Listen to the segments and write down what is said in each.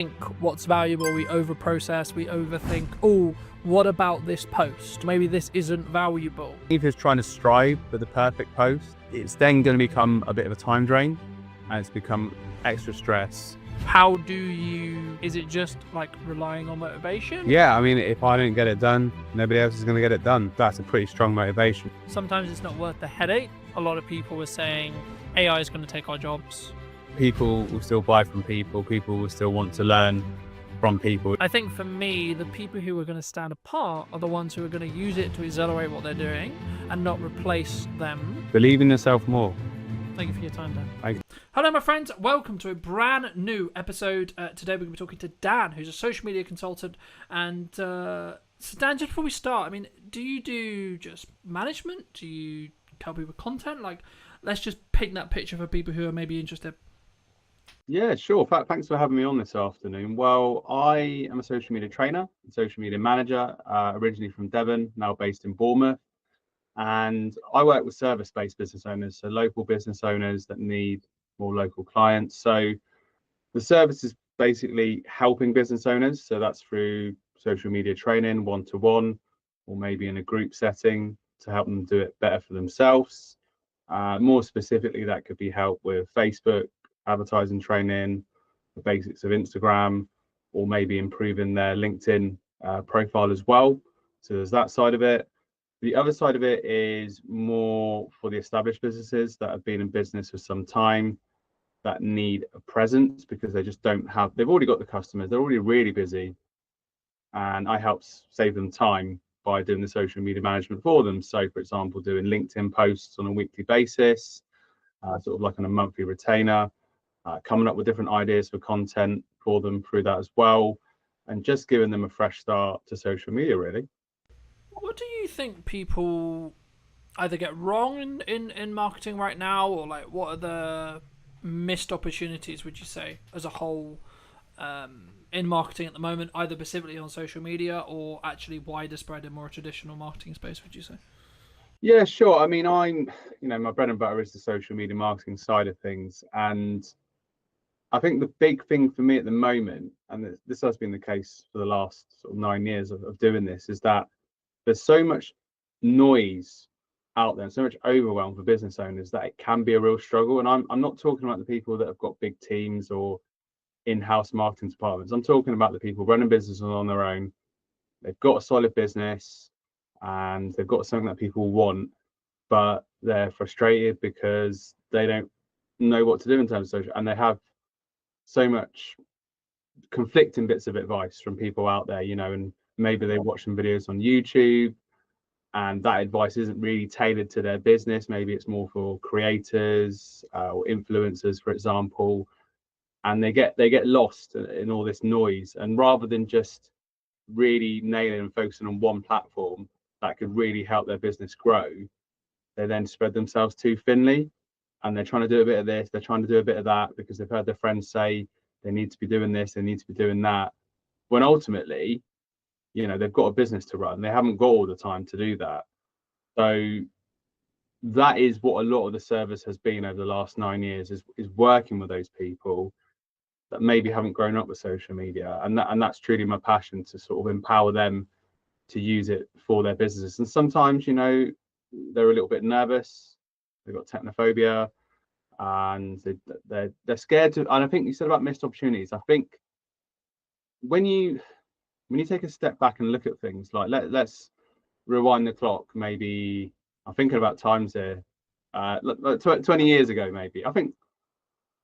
think what's valuable, we overprocess, we overthink, oh, what about this post? Maybe this isn't valuable. If you're trying to strive for the perfect post, it's then going to become a bit of a time drain and it's become extra stress. How do you, is it just like relying on motivation? Yeah, I mean, if I don't get it done, nobody else is going to get it done. That's a pretty strong motivation. Sometimes it's not worth the headache. A lot of people were saying AI is going to take our jobs. People will still buy from people. People will still want to learn from people. I think for me, the people who are going to stand apart are the ones who are going to use it to accelerate what they're doing and not replace them. Believe in yourself more. Thank you for your time, Dan. Thank you. Hello, my friends. Welcome to a brand new episode. Today we're going to be talking to Dan, who's a social media consultant. And so Dan, just before we start, I mean, do you do just management? Do you help people with content? Like, let's just paint that picture for people who are maybe interested. Yeah, sure. Thanks for having me on this afternoon. Well, I am a social media trainer, social media manager, originally from Devon, now based in Bournemouth. And I work with service-based business owners, so local business owners that need more local clients. So the service is basically helping business owners. So that's through social media training, one-to-one, or maybe in a group setting to help them do it better for themselves. More specifically, that could be help with Facebook, advertising training, the basics of Instagram, or maybe improving their LinkedIn profile as well. So there's that side of it. The other side of it is more for the established businesses that have been in business for some time that need a presence because they just don't have, they've already got the customers, they're already really busy. And I help save them time by doing the social media management for them. So, for example, doing LinkedIn posts on a weekly basis, sort of like on a monthly retainer, coming up with different ideas for content for them through that as well, and just giving them a fresh start to social media, really. What do you think people either get wrong in marketing right now, or like what are the missed opportunities, would you say, as a whole, in marketing at the moment, either specifically on social media or actually wider spread in more traditional marketing space, would you say? Yeah, sure. I mean, my bread and butter is the social media marketing side of things. And I think the big thing for me at the moment, and this has been the case for the last sort of 9 years of doing this, is that there's so much noise out there and so much overwhelm for business owners that it can be a real struggle. And I'm not talking about the people that have got big teams or in-house marketing departments. I'm talking about the people running businesses on their own. They've got a solid business and they've got something that people want, but they're frustrated because they don't know what to do in terms of social, and they have so much conflicting bits of advice from people out there, and maybe they watch some videos on YouTube and that advice isn't really tailored to their business. Maybe it's more for creators or influencers, for example, and they get lost in all this noise. And rather than just really nailing and focusing on one platform that could really help their business grow, they then spread themselves too thinly, and they're trying to do a bit of this, they're trying to do a bit of that because they've heard their friends say they need to be doing this, they need to be doing that, when ultimately, they've got a business to run. They haven't got all the time to do that. So that is what a lot of the service has been over the last 9 years, is working with those people that maybe haven't grown up with social media. And that's truly my passion, to sort of empower them to use it for their businesses. And sometimes, they're a little bit nervous, they've got technophobia, and they're scared to. And I think you said about missed opportunities. I think when you take a step back and look at things, like let's rewind the clock, maybe I'm thinking about times here, 20 years ago, maybe. I think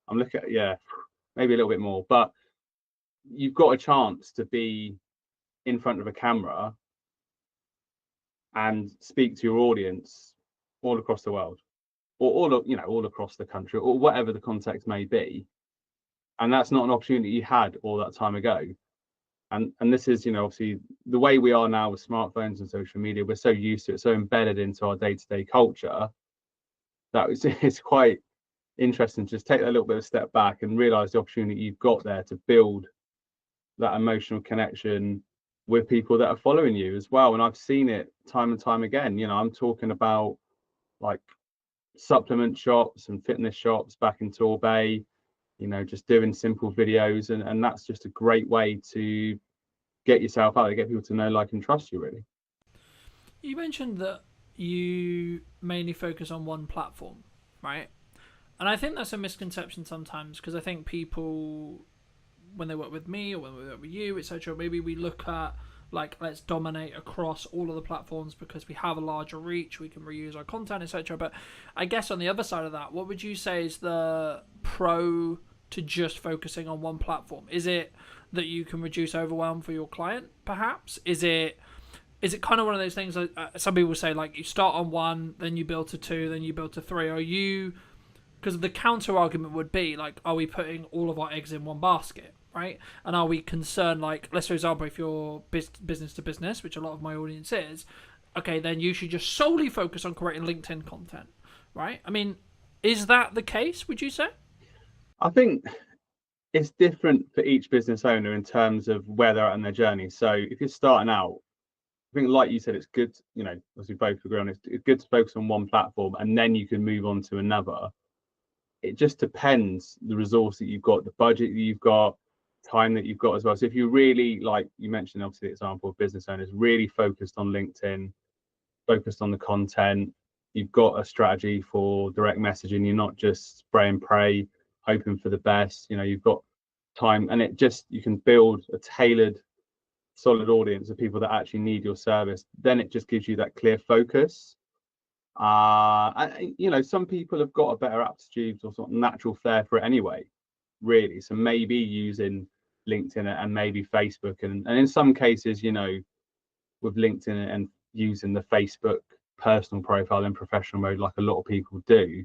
I'm looking at, yeah, maybe a little bit more, but you've got a chance to be in front of a camera and speak to your audience all across the world, or all across the country, or whatever the context may be. And that's not an opportunity you had all that time ago. And this is, obviously the way we are now with smartphones and social media, we're so used to it, so embedded into our day-to-day culture, that it's quite interesting to just take a little bit of a step back and realize the opportunity you've got there to build that emotional connection with people that are following you as well. And I've seen it time and time again. I'm talking about like supplement shops and fitness shops back in Torbay, just doing simple videos, and that's just a great way to get yourself out there, get people to know, like, and trust you, really. You mentioned that you mainly focus on one platform, right? And I think that's a misconception sometimes because I think people, when they work with me or when we work with you, etc., maybe we look at like let's dominate across all of the platforms because we have a larger reach, we can reuse our content, etc. But I guess on the other side of that, what would you say is the pro to just focusing on one platform? Is it that you can reduce overwhelm for your client, perhaps? Is it kind of one of those things that some people say like you start on one, then you build to two, then you build to three? Are you, because the counter argument would be like, are we putting all of our eggs in one basket, right? And are we concerned, like, let's for example, if you're business to business, which a lot of my audience is, okay, then you should just solely focus on creating LinkedIn content, right? I mean, is that the case, would you say? I think it's different for each business owner in terms of where they're at in their journey. So if you're starting out, I think, like you said, it's good, as we both agree on, it's good to focus on one platform and then you can move on to another. It just depends the resource that you've got, the budget that you've got, time that you've got as well. So if you really, like you mentioned, obviously the example of business owners really focused on LinkedIn, focused on the content, you've got a strategy for direct messaging. You're not just spray and pray, hoping for the best. You've got time, and you can build a tailored, solid audience of people that actually need your service. Then it just gives you that clear focus. Some people have got a better aptitude or sort of natural flair for it anyway, really. So maybe using LinkedIn and maybe Facebook, and in some cases, with LinkedIn and using the Facebook personal profile in professional mode, like a lot of people do,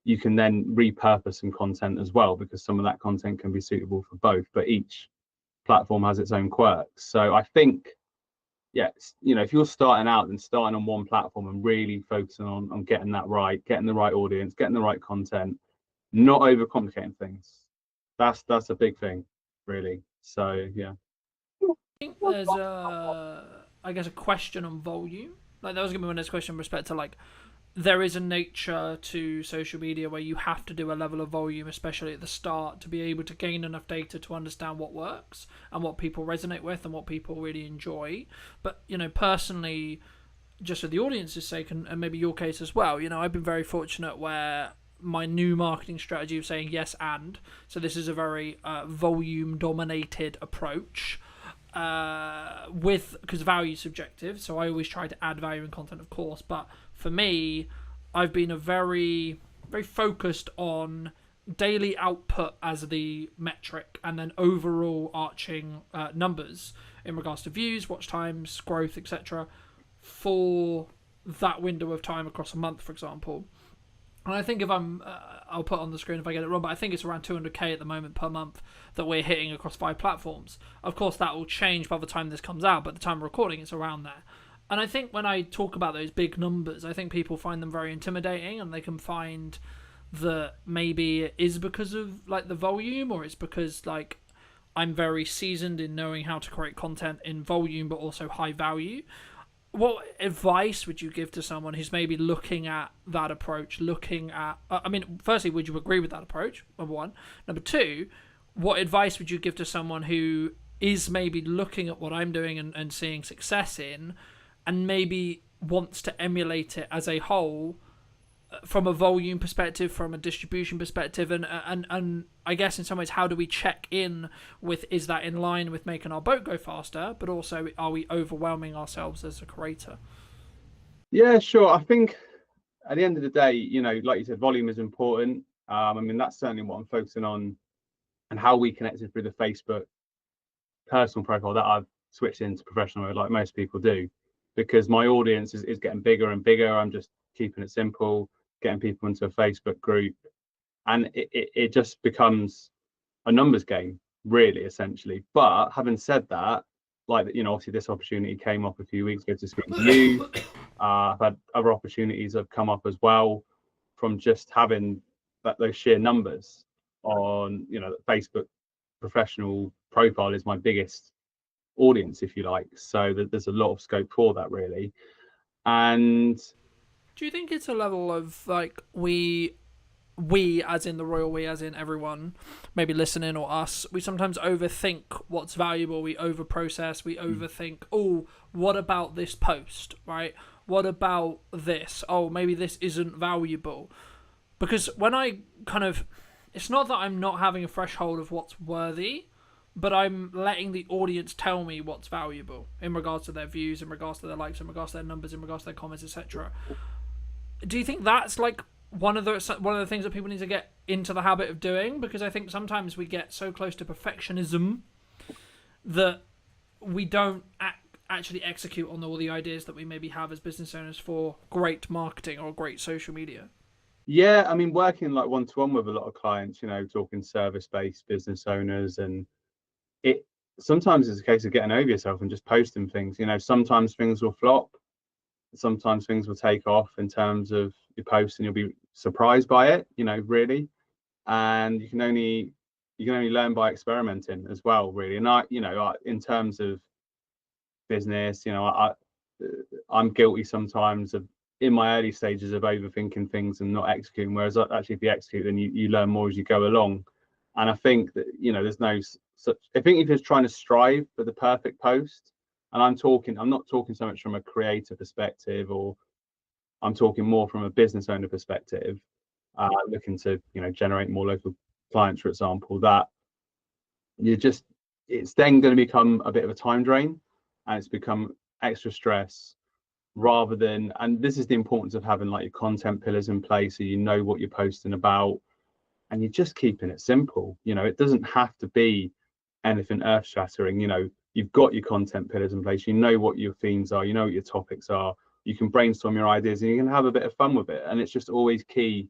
you can then repurpose some content as well, because some of that content can be suitable for both, but each platform has its own quirks. So I think, yeah, if you're starting out, then starting on one platform and really focusing on getting that right, getting the right audience, getting the right content, not overcomplicating things. That's a big thing, really. So yeah. I think there's I guess, a question on volume. Like that was gonna be my next question in respect to like there is a nature to social media where you have to do a level of volume, especially at the start, to be able to gain enough data to understand what works and what people resonate with and what people really enjoy. But personally, just for the audience's sake, and maybe your case as well, I've been very fortunate where my new marketing strategy of saying yes and, so this is a very volume dominated approach, with, because value is subjective, so I always try to add value in content, of course, but for me, I've been a very focused on daily output as the metric, and then overall arching numbers in regards to views, watch times, growth, etc., for that window of time across a month, for example. And I think if I'll put on the screen if I get it wrong, but I think it's around 200k at the moment per month that we're hitting across 5 platforms. Of course, that will change by the time this comes out, but the time of recording, it's around there. And I think when I talk about those big numbers, I think people find them very intimidating, and they can find that maybe it is because of like the volume, or it's because like I'm very seasoned in knowing how to create content in volume but also high value. What advice would you give to someone who's maybe looking at that approach, looking at, I mean, firstly, would you agree with that approach, number one? Number two, what advice would you give to someone who is maybe looking at what I'm doing and seeing success in, and maybe wants to emulate it as a whole, from a volume perspective, from a distribution perspective, and I guess in some ways, how do we check in with, is that in line with making our boat go faster, but also are we overwhelming ourselves as a creator? Yeah, sure. I think at the end of the day, like you said, volume is important. I mean, that's certainly what I'm focusing on, and how we connected through the Facebook personal profile that I've switched into professional mode, like most people do, because my audience is getting bigger and bigger. I'm just keeping it simple, getting people into a Facebook group, and it just becomes a numbers game, really, essentially. But having said that, like, obviously this opportunity came up a few weeks ago to speak to you. I've had other opportunities that have come up as well from just having those sheer numbers on, Facebook professional profile is my biggest audience, if you like. So there's a lot of scope for that, really. And Do you think it's a level of like we we, as in the royal we, as in everyone maybe listening or us, we sometimes overthink what's valuable. We overprocess, we overthink, oh, what about this post, right? What about this? Oh, maybe this isn't valuable. Because when I kind of, it's not that I'm not having a threshold of what's worthy, but I'm letting the audience tell me what's valuable in regards to their views, in regards to their likes, in regards to their numbers, in regards to their comments, etc. Do you think that's like one of the things that people need to get into the habit of doing? Because I think sometimes we get so close to perfectionism that we don't actually execute on all the ideas that we maybe have as business owners for great marketing or great social media. Yeah, I mean, working like one to one with a lot of clients, talking service-based business owners, and it sometimes it's a case of getting over yourself and just posting things. Sometimes things will flop, sometimes things will take off in terms of your post, and you'll be surprised by it, really. And you can only learn by experimenting as well, really. And in terms of business, I'm guilty sometimes of in my early stages of overthinking things and not executing. Whereas actually, if you execute, then you learn more as you go along. And I think that there's no such. I think if you're trying to strive for the perfect post, and I'm not talking so much from a creator perspective, or I'm talking more from a business owner perspective, looking to generate more local clients, for example. That you just it's then going to become a bit of a time drain, and it's become extra stress rather than. And this is the importance of having like your content pillars in place, so you know what you're posting about, and you're just keeping it simple. It doesn't have to be anything earth shattering. You've got your content pillars in place, you know what your themes are, you know what your topics are, you can brainstorm your ideas, and you can have a bit of fun with it. And it's just always key.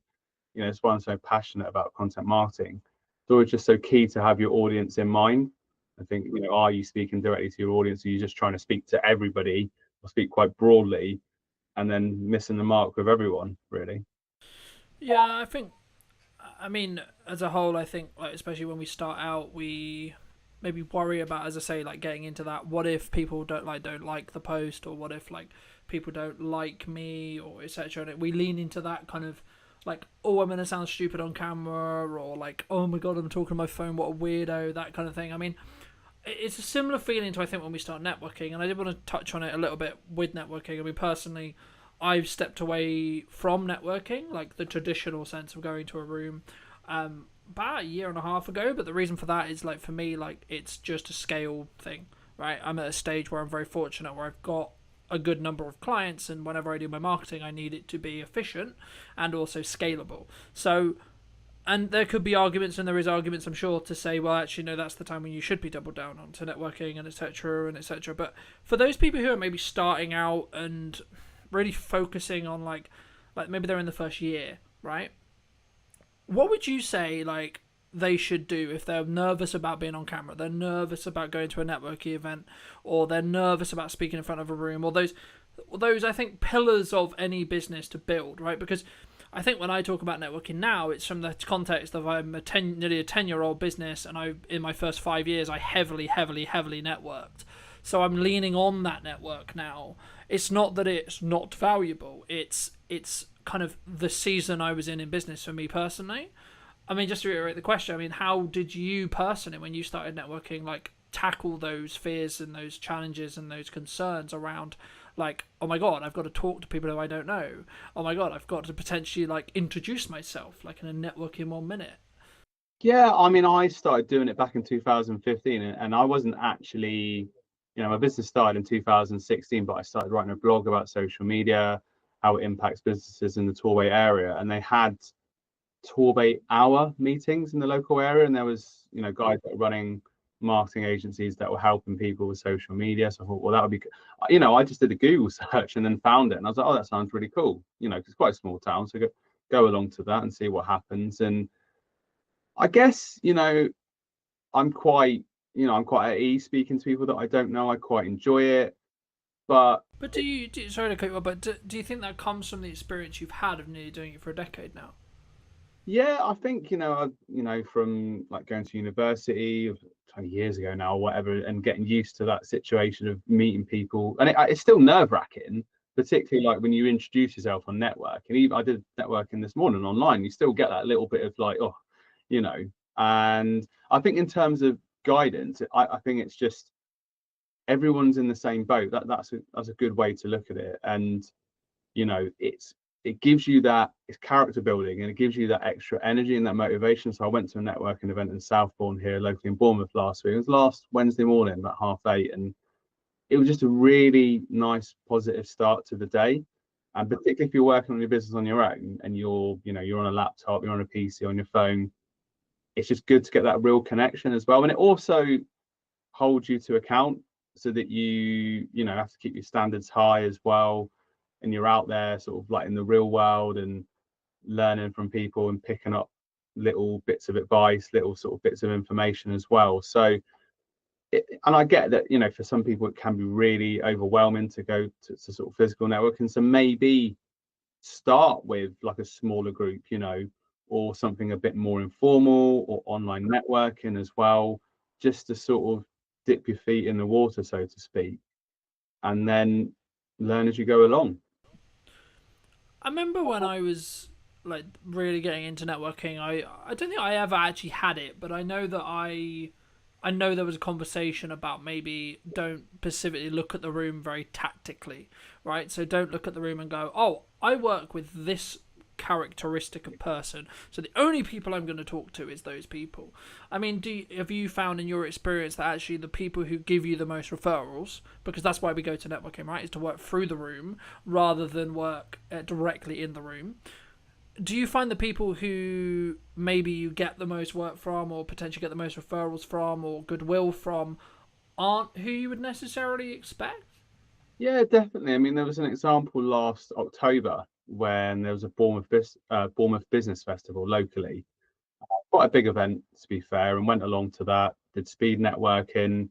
It's why I'm so passionate about content marketing. It's always just so key to have your audience in mind. I think, are you speaking directly to your audience? Or are you just trying to speak to everybody, or speak quite broadly, and then missing the mark with everyone, really? Yeah, I mean, as a whole, I think, like, especially when we start out, we maybe worry about, as I say, like getting into that. What if people don't like the post, or what if like people don't like me, or etc. And we lean into that kind of like, oh, I'm gonna sound stupid on camera, or like, oh my god, I'm talking on my phone, what a weirdo, that kind of thing. I mean, it's a similar feeling to, I think, when we start networking, and I did want to touch on it a little bit with networking. I mean, personally, I've stepped away from networking, like the traditional sense of going to a room, about a year and a half ago. But the reason for that is, like, for me, like, it's just a scale thing, right? I'm at a stage where I'm very fortunate, where I've got a good number of clients, and whenever I do my marketing, I need it to be efficient and also scalable. So, and there could be arguments, and there is arguments, I'm sure, to say, well, actually, no, that's the time when you should be doubled down onto networking and etc. and etc. But for those people who are maybe starting out and really focusing on like maybe they're in the first year, right? What would you say like they should do if they're nervous about being on camera, they're nervous about going to a networking event, or they're nervous about speaking in front of a room, or those I think pillars of any business to build, right? Because I think when I talk about networking now, it's from the context of I'm nearly a 10-year-old business, and in my first 5 years I heavily networked. So I'm leaning on that network now. It's not that it's not valuable. It's kind of the season I was in business for me personally. I mean, just to reiterate the question, I mean, how did you personally, when you started networking, like tackle those fears and those challenges and those concerns around, like, oh my god, I've got to talk to people who I don't know. Oh my god, I've got to potentially like introduce myself, like in a network in 1 minute. Yeah, I mean, I started doing it back in 2015, and I wasn't actually, my business started in 2016, but I started writing a blog about social media, how it impacts businesses in the Torway area. And they had Torbay hour meetings in the local area, and there was guys that were running marketing agencies that were helping people with social media. So I thought, well, that would be I just did a Google search and then found it, and I was like, oh, that sounds really cool. It's quite a small town, so go along to that and see what happens. And I guess I'm quite I'm quite at ease speaking to people that I don't know. I quite enjoy it. But But sorry to cut you off, but do you think that comes from the experience you've had of nearly doing it for a decade now? yeah, I think from like going to university of 20 years ago now or whatever, and getting used to that situation of meeting people, and it's still nerve wracking, particularly like when you introduce yourself on network. And even I did networking this morning online, you still get that little bit of like, oh, you know. And I think in terms of guidance, I think it's just everyone's in the same boat. That's a good way to look at it. And it gives you that, it's character building, and it gives you that extra energy and that motivation. So I went to a networking event in Southbourne here locally in Bournemouth last week. It was last Wednesday morning about 8:30, and it was just a really nice positive start to the day. And particularly if you're working on your business on your own and you're on a laptop, you're on a PC, on your phone, it's just good to get that real connection as well. And it also holds you to account, so that you have to keep your standards high as well, and you're out there sort of like in the real world and learning from people and picking up little bits of advice, little sort of bits of information as well. So and I get that, for some people it can be really overwhelming to go to sort of physical networking. So maybe start with like a smaller group, or something a bit more informal, or online networking as well, just to sort of dip your feet in the water, so to speak, and then learn as you go along. I remember when I was like really getting into networking, I don't think I ever actually had it, but I know there was a conversation about maybe don't specifically look at the room very tactically, right? So don't look at the room and go, "Oh, I work with this characteristic of person, so the only people I'm going to talk to is those people." I mean, have you found in your experience that actually the people who give you the most referrals, because that's why we go to networking, right, is to work through the room rather than work directly in the room? Do you find the people who maybe you get the most work from, or potentially get the most referrals from, or goodwill from, aren't who you would necessarily expect? Yeah, definitely. I mean, there was an example last October when there was a Bournemouth Business Festival locally. Quite a big event, to be fair, and went along to that, did speed networking.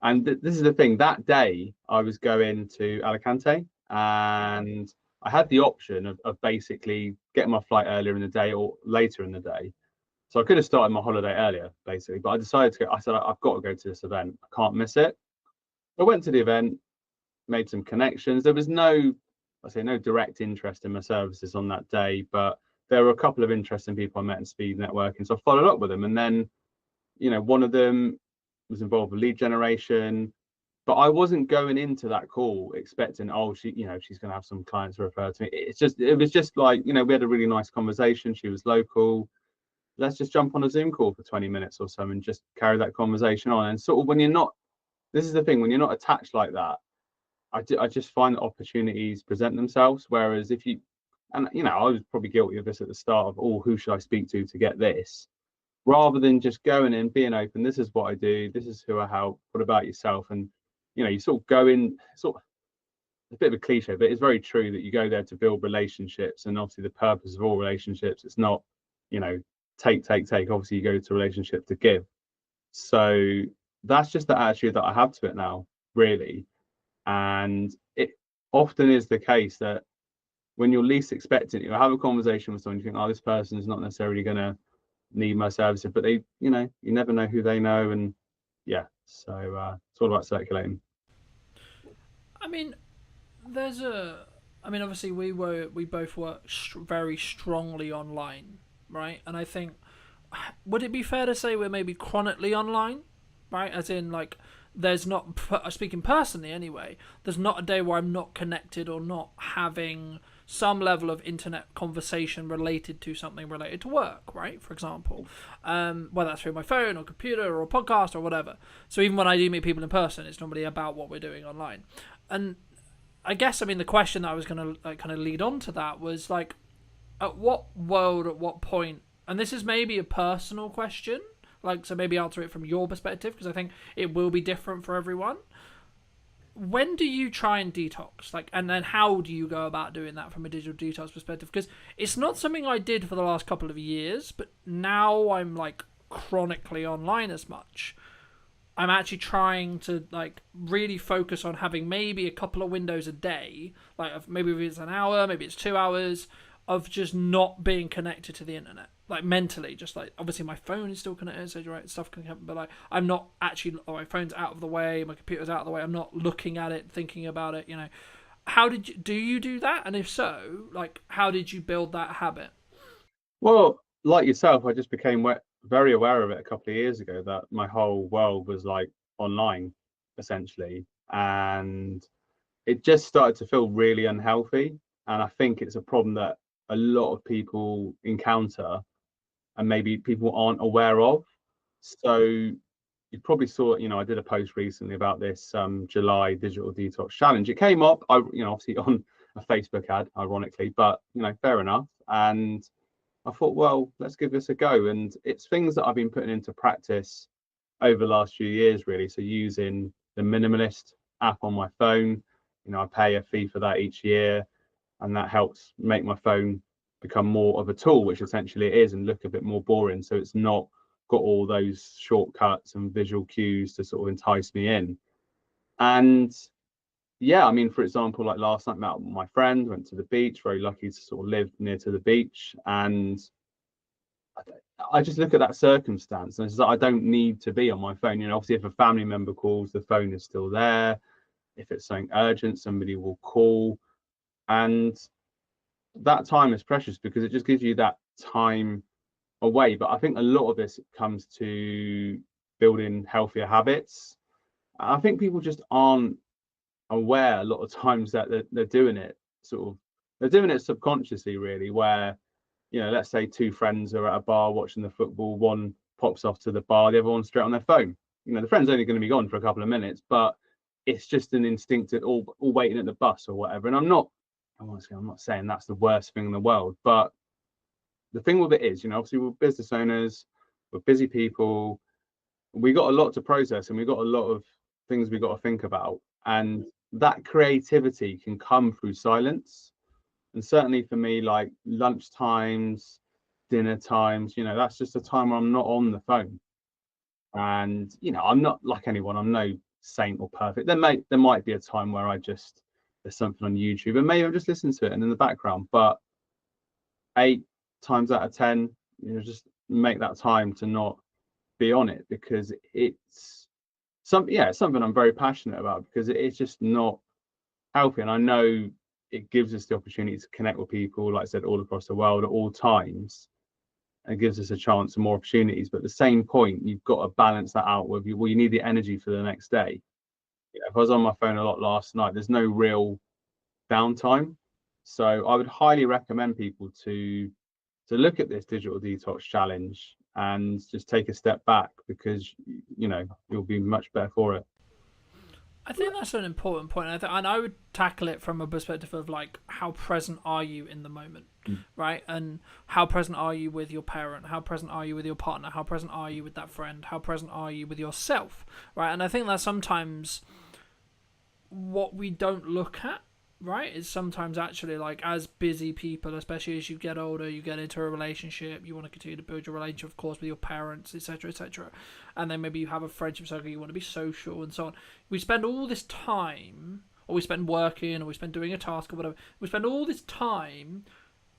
And this is the thing, that day I was going to Alicante, and I had the option of basically getting my flight earlier in the day or later in the day. So I could have started my holiday earlier, basically, but I decided to go. I said, I've got to go to this event. I can't miss it. I went to the event, made some connections. There was no direct interest in my services on that day, but there were a couple of interesting people I met in speed networking. So I followed up with them. And then, one of them was involved with lead generation, but I wasn't going into that call expecting, oh, she's going to have some clients to refer to me. It was just like, we had a really nice conversation. She was local. Let's just jump on a Zoom call for 20 minutes or so and just carry that conversation on. And sort of this is the thing, when you're not attached like that, I just find that opportunities present themselves. Whereas if you, and I was probably guilty of this at the start of, oh, who should I speak to get this? Rather than just going in, being open, this is what I do, this is who I help, what about yourself? And you sort of go in, sort of a bit of a cliche, but it's very true that you go there to build relationships. And obviously the purpose of all relationships, it's not, you know, take. Obviously you go to a relationship to give. So that's just the attitude that I have to it now, really. And it often is the case that when you're least expecting it, you'll have a conversation with someone, you think, oh, this person is not necessarily going to need my services, but they, you never know who they know. And yeah, so it's all about circulating. I mean, there's a. I mean, obviously we both work very strongly online, right? And I think, would it be fair to say we're maybe chronically online, right? As in, like, there's not, speaking personally anyway, there's not a day where I'm not connected or not having some level of internet conversation related to something related to work, right? For example, whether that's through my phone or computer or a podcast or whatever. So even when I do meet people in person, it's normally about what we're doing online. And I guess, I mean, the question that I was going to like kind of lead on to that was like, at what point, and this is maybe a personal question, like, so maybe answer it from your perspective, because I think it will be different for everyone. When do you try and detox? Like, and then how do you go about doing that from a digital detox perspective? Because it's not something I did for the last couple of years, but now I'm like chronically online as much. I'm actually trying to like really focus on having maybe a couple of windows a day, like maybe it's an hour, maybe it's 2 hours of just not being connected to the internet, like mentally, just like obviously my phone is still connected, so right, stuff can happen, but like I'm not actually, oh, my phone's out of the way, my computer's out of the way, I'm not looking at it, thinking about it, how did you do you do that? And if so, like, how did you build that habit? Well, like yourself, I just became very aware of it a couple of years ago that my whole world was like online, essentially, and it just started to feel really unhealthy. And I think it's a problem that a lot of people encounter and maybe people aren't aware of. So you probably saw, I did a post recently about this July digital detox challenge. It came up, obviously on a Facebook ad, ironically, but fair enough. And I thought, well, let's give this a go. And it's things that I've been putting into practice over the last few years, really. So using the minimalist app on my phone, I pay a fee for that each year, and that helps make my phone become more of a tool, which essentially it is, and look a bit more boring. So it's not got all those shortcuts and visual cues to sort of entice me in. And yeah, I mean, for example, like last night, met my friend, went to the beach, very lucky to sort of live near to the beach. And I just look at that circumstance and it's like, I don't need to be on my phone. Obviously, if a family member calls, the phone is still there. If it's something urgent, somebody will call. And that time is precious because it just gives you that time away. But I think a lot of this comes to building healthier habits. I think people just aren't aware a lot of times that they're doing it they're doing it subconsciously, really, where let's say two friends are at a bar watching the football, one pops off to the bar, the other one's straight on their phone. The friend's only going to be gone for a couple of minutes, but it's just an instinctive all waiting at the bus or whatever. And I'm not saying that's the worst thing in the world, but the thing with it is, obviously we're business owners, we're busy people, we got a lot to process and we got a lot of things we got to think about, and that creativity can come through silence. And certainly for me, like lunch times, dinner times, that's just a time where I'm not on the phone. And I'm not like anyone, I'm no saint or perfect. There might be a time where there's something on YouTube and maybe I'm just listening to it and in the background, but 8 times out of 10, just make that time to not be on it, because it's something I'm very passionate about, because it's just not healthy. And I know it gives us the opportunity to connect with people, like I said, all across the world at all times, and gives us a chance and more opportunities. But at the same point, you've got to balance that out with you need the energy for the next day. If I was on my phone a lot last night, there's no real downtime. So I would highly recommend people to look at this digital detox challenge and just take a step back, because you'll be much better for it. I think that's an important point, and I would tackle it from a perspective of like, how present are you in the moment, right? And how present are you with your parent? How present are you with your partner? How present are you with that friend? How present are you with yourself, right? And I think that's sometimes what we don't look at, right, is sometimes actually, like, as busy people, especially as you get older, you get into a relationship, you want to continue to build your relationship, of course, with your parents, etc., and then maybe you have a friendship circle, you want to be social and so on. We spend all this time, or we spend working, or we spend doing a task or whatever, we spend all this time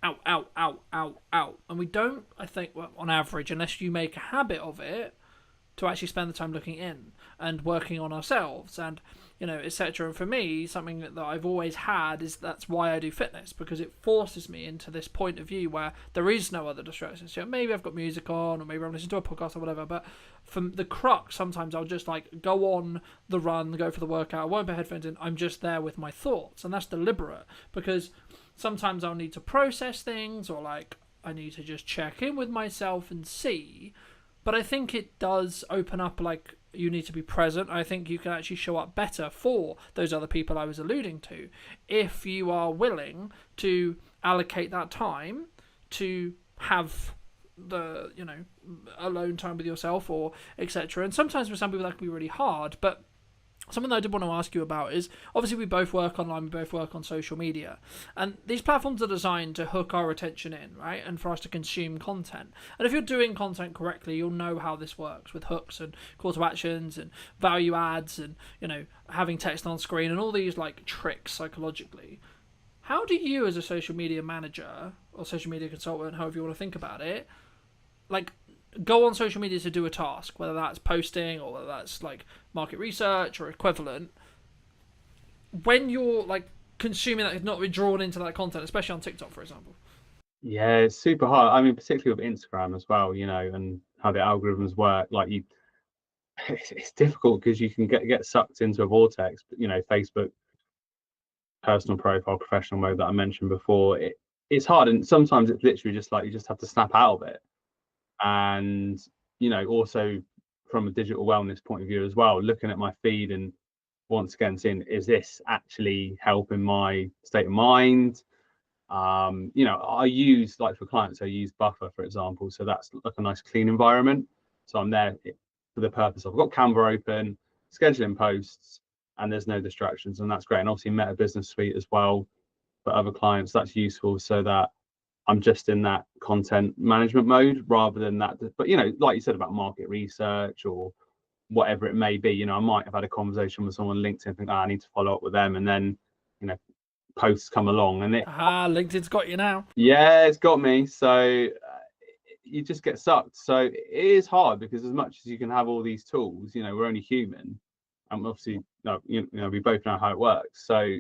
out, and we don't, I think, well, on average, unless you make a habit of it, to actually spend the time looking in and working on ourselves and etc. And for me, something that I've always had is that's why I do fitness, because it forces me into this point of view where there is no other distractions. Maybe I've got music on, or maybe I'm listening to a podcast or whatever, but from the crux, sometimes I'll just like go on the run, go for the workout, I won't put headphones in, I'm just there with my thoughts, and that's deliberate, because sometimes I'll need to process things, or like I need to just check in with myself and see. But I think it does open up, like, you need to be present. I think you can actually show up better for those other people I was alluding to, if you are willing to allocate that time to have the, alone time with yourself, or etc. And sometimes for some people that can be really hard, but something that I did want to ask you about is, obviously we both work online, we both work on social media, and these platforms are designed to hook our attention in, right, and for us to consume content. And if you're doing content correctly, you'll know how this works with hooks and call to actions and value adds and, having text on screen and all these like tricks psychologically. How do you, as a social media manager or social media consultant, however you want to think about it, like, go on social media to do a task, whether that's posting or whether that's like market research or equivalent, when you're like consuming that, not be drawn into that content, especially on TikTok, for example? Yeah, it's super hard. I mean, particularly with Instagram as well, and how the algorithms work. Like it's difficult because you can get sucked into a vortex. But Facebook personal profile, professional mode that I mentioned before, it's hard, and sometimes it's literally just like you just have to snap out of it. And also from a digital wellness point of view as well, looking at my feed and once again seeing, is this actually helping my state of mind? I use, like, for clients, I use Buffer, for example, so that's like a nice clean environment. So I'm there for the purpose of, I've got Canva open, scheduling posts, and there's no distractions, and that's great. And obviously Meta Business Suite as well for other clients, that's useful, so that I'm just in that content management mode rather than that. But like you said about market research or whatever it may be, I might have had a conversation with someone on LinkedIn, think, I need to follow up with them, and then posts come along, and LinkedIn's got you now. yeah, it's got me. So you just get sucked. So it is hard because as much as you can have all these tools, we're only human, and obviously, we both know how it works. So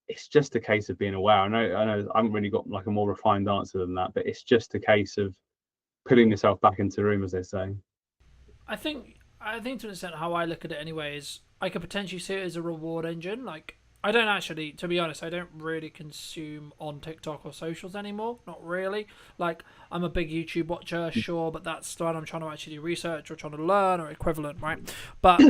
it's just a case of being aware. I know, I haven't really got like a more refined answer than that, but it's just a case of putting yourself back into the room, as they say. I think to an extent how I look at it anyway is I could potentially see it as a reward engine. Like, I don't actually, to be honest, I don't really consume on TikTok or socials anymore. Not really. Like, I'm a big YouTube watcher, sure, but that's when I'm trying to actually do research or trying to learn or equivalent, right? But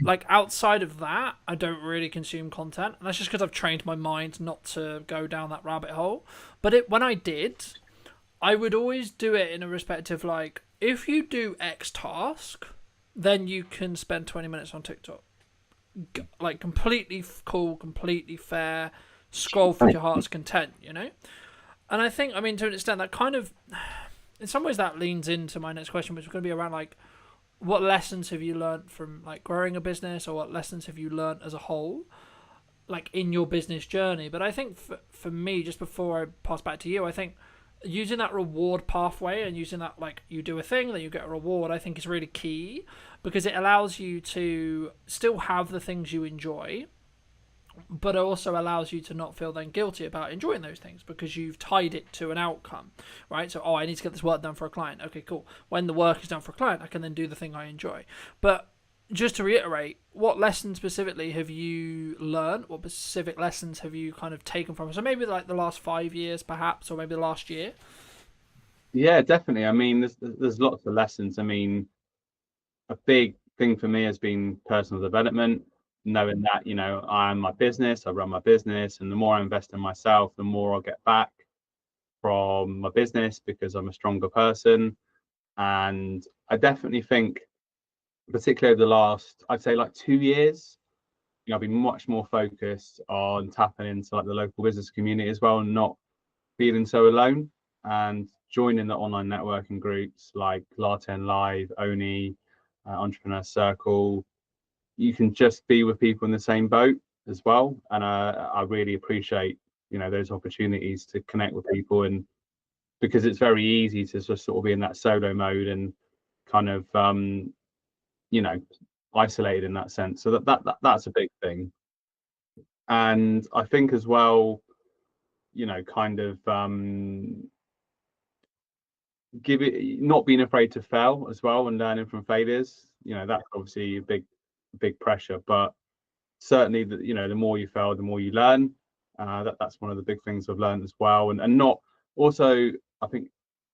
like, outside of that, I don't really consume content, and that's just because I've trained my mind not to go down that rabbit hole. But when I did, I would always do it in a respect of, like, if you do X task, then you can spend 20 minutes on TikTok. Like, completely cool, completely fair, scroll for your heart's content, And I think, I mean, to an extent, that kind of, in some ways, that leans into my next question, which is going to be around, like, what lessons have you learned from, like, growing a business, or what lessons have you learned as a whole, like, in your business journey? But I think for me, just before I pass back to you, I think using that reward pathway and using that, like, you do a thing, then you get a reward, I think is really key, because it allows you to still have the things you enjoy, but it also allows you to not feel then guilty about enjoying those things because you've tied it to an outcome, right? So, I need to get this work done for a client. Okay, cool. When the work is done for a client, I can then do the thing I enjoy. But just to reiterate, what lessons specifically have you learned? What specific lessons have you kind of taken from it? So maybe like the last 5 years, perhaps, or maybe the last year. Yeah, definitely. I mean, there's lots of lessons. I mean, a big thing for me has been personal development, knowing that I am my business, I run my business, and the more I invest in myself, the more I'll get back from my business because I'm a stronger person. And I definitely think, particularly over the last, I'd say, like 2 years, I've been much more focused on tapping into, like, the local business community as well, and not feeling so alone, and joining the online networking groups like Latte and Live, Oni, Entrepreneur Circle. You can just be with people in the same boat as well, and I really appreciate those opportunities to connect with people, and because it's very easy to just sort of be in that solo mode and kind of you know isolated in that sense. So that's a big thing. And I think as well, kind of give it, not being afraid to fail as well, and learning from failures. That's obviously a big pressure, but certainly the more you fail, the more you learn. That's one of the big things I've learned as well. And not also, I think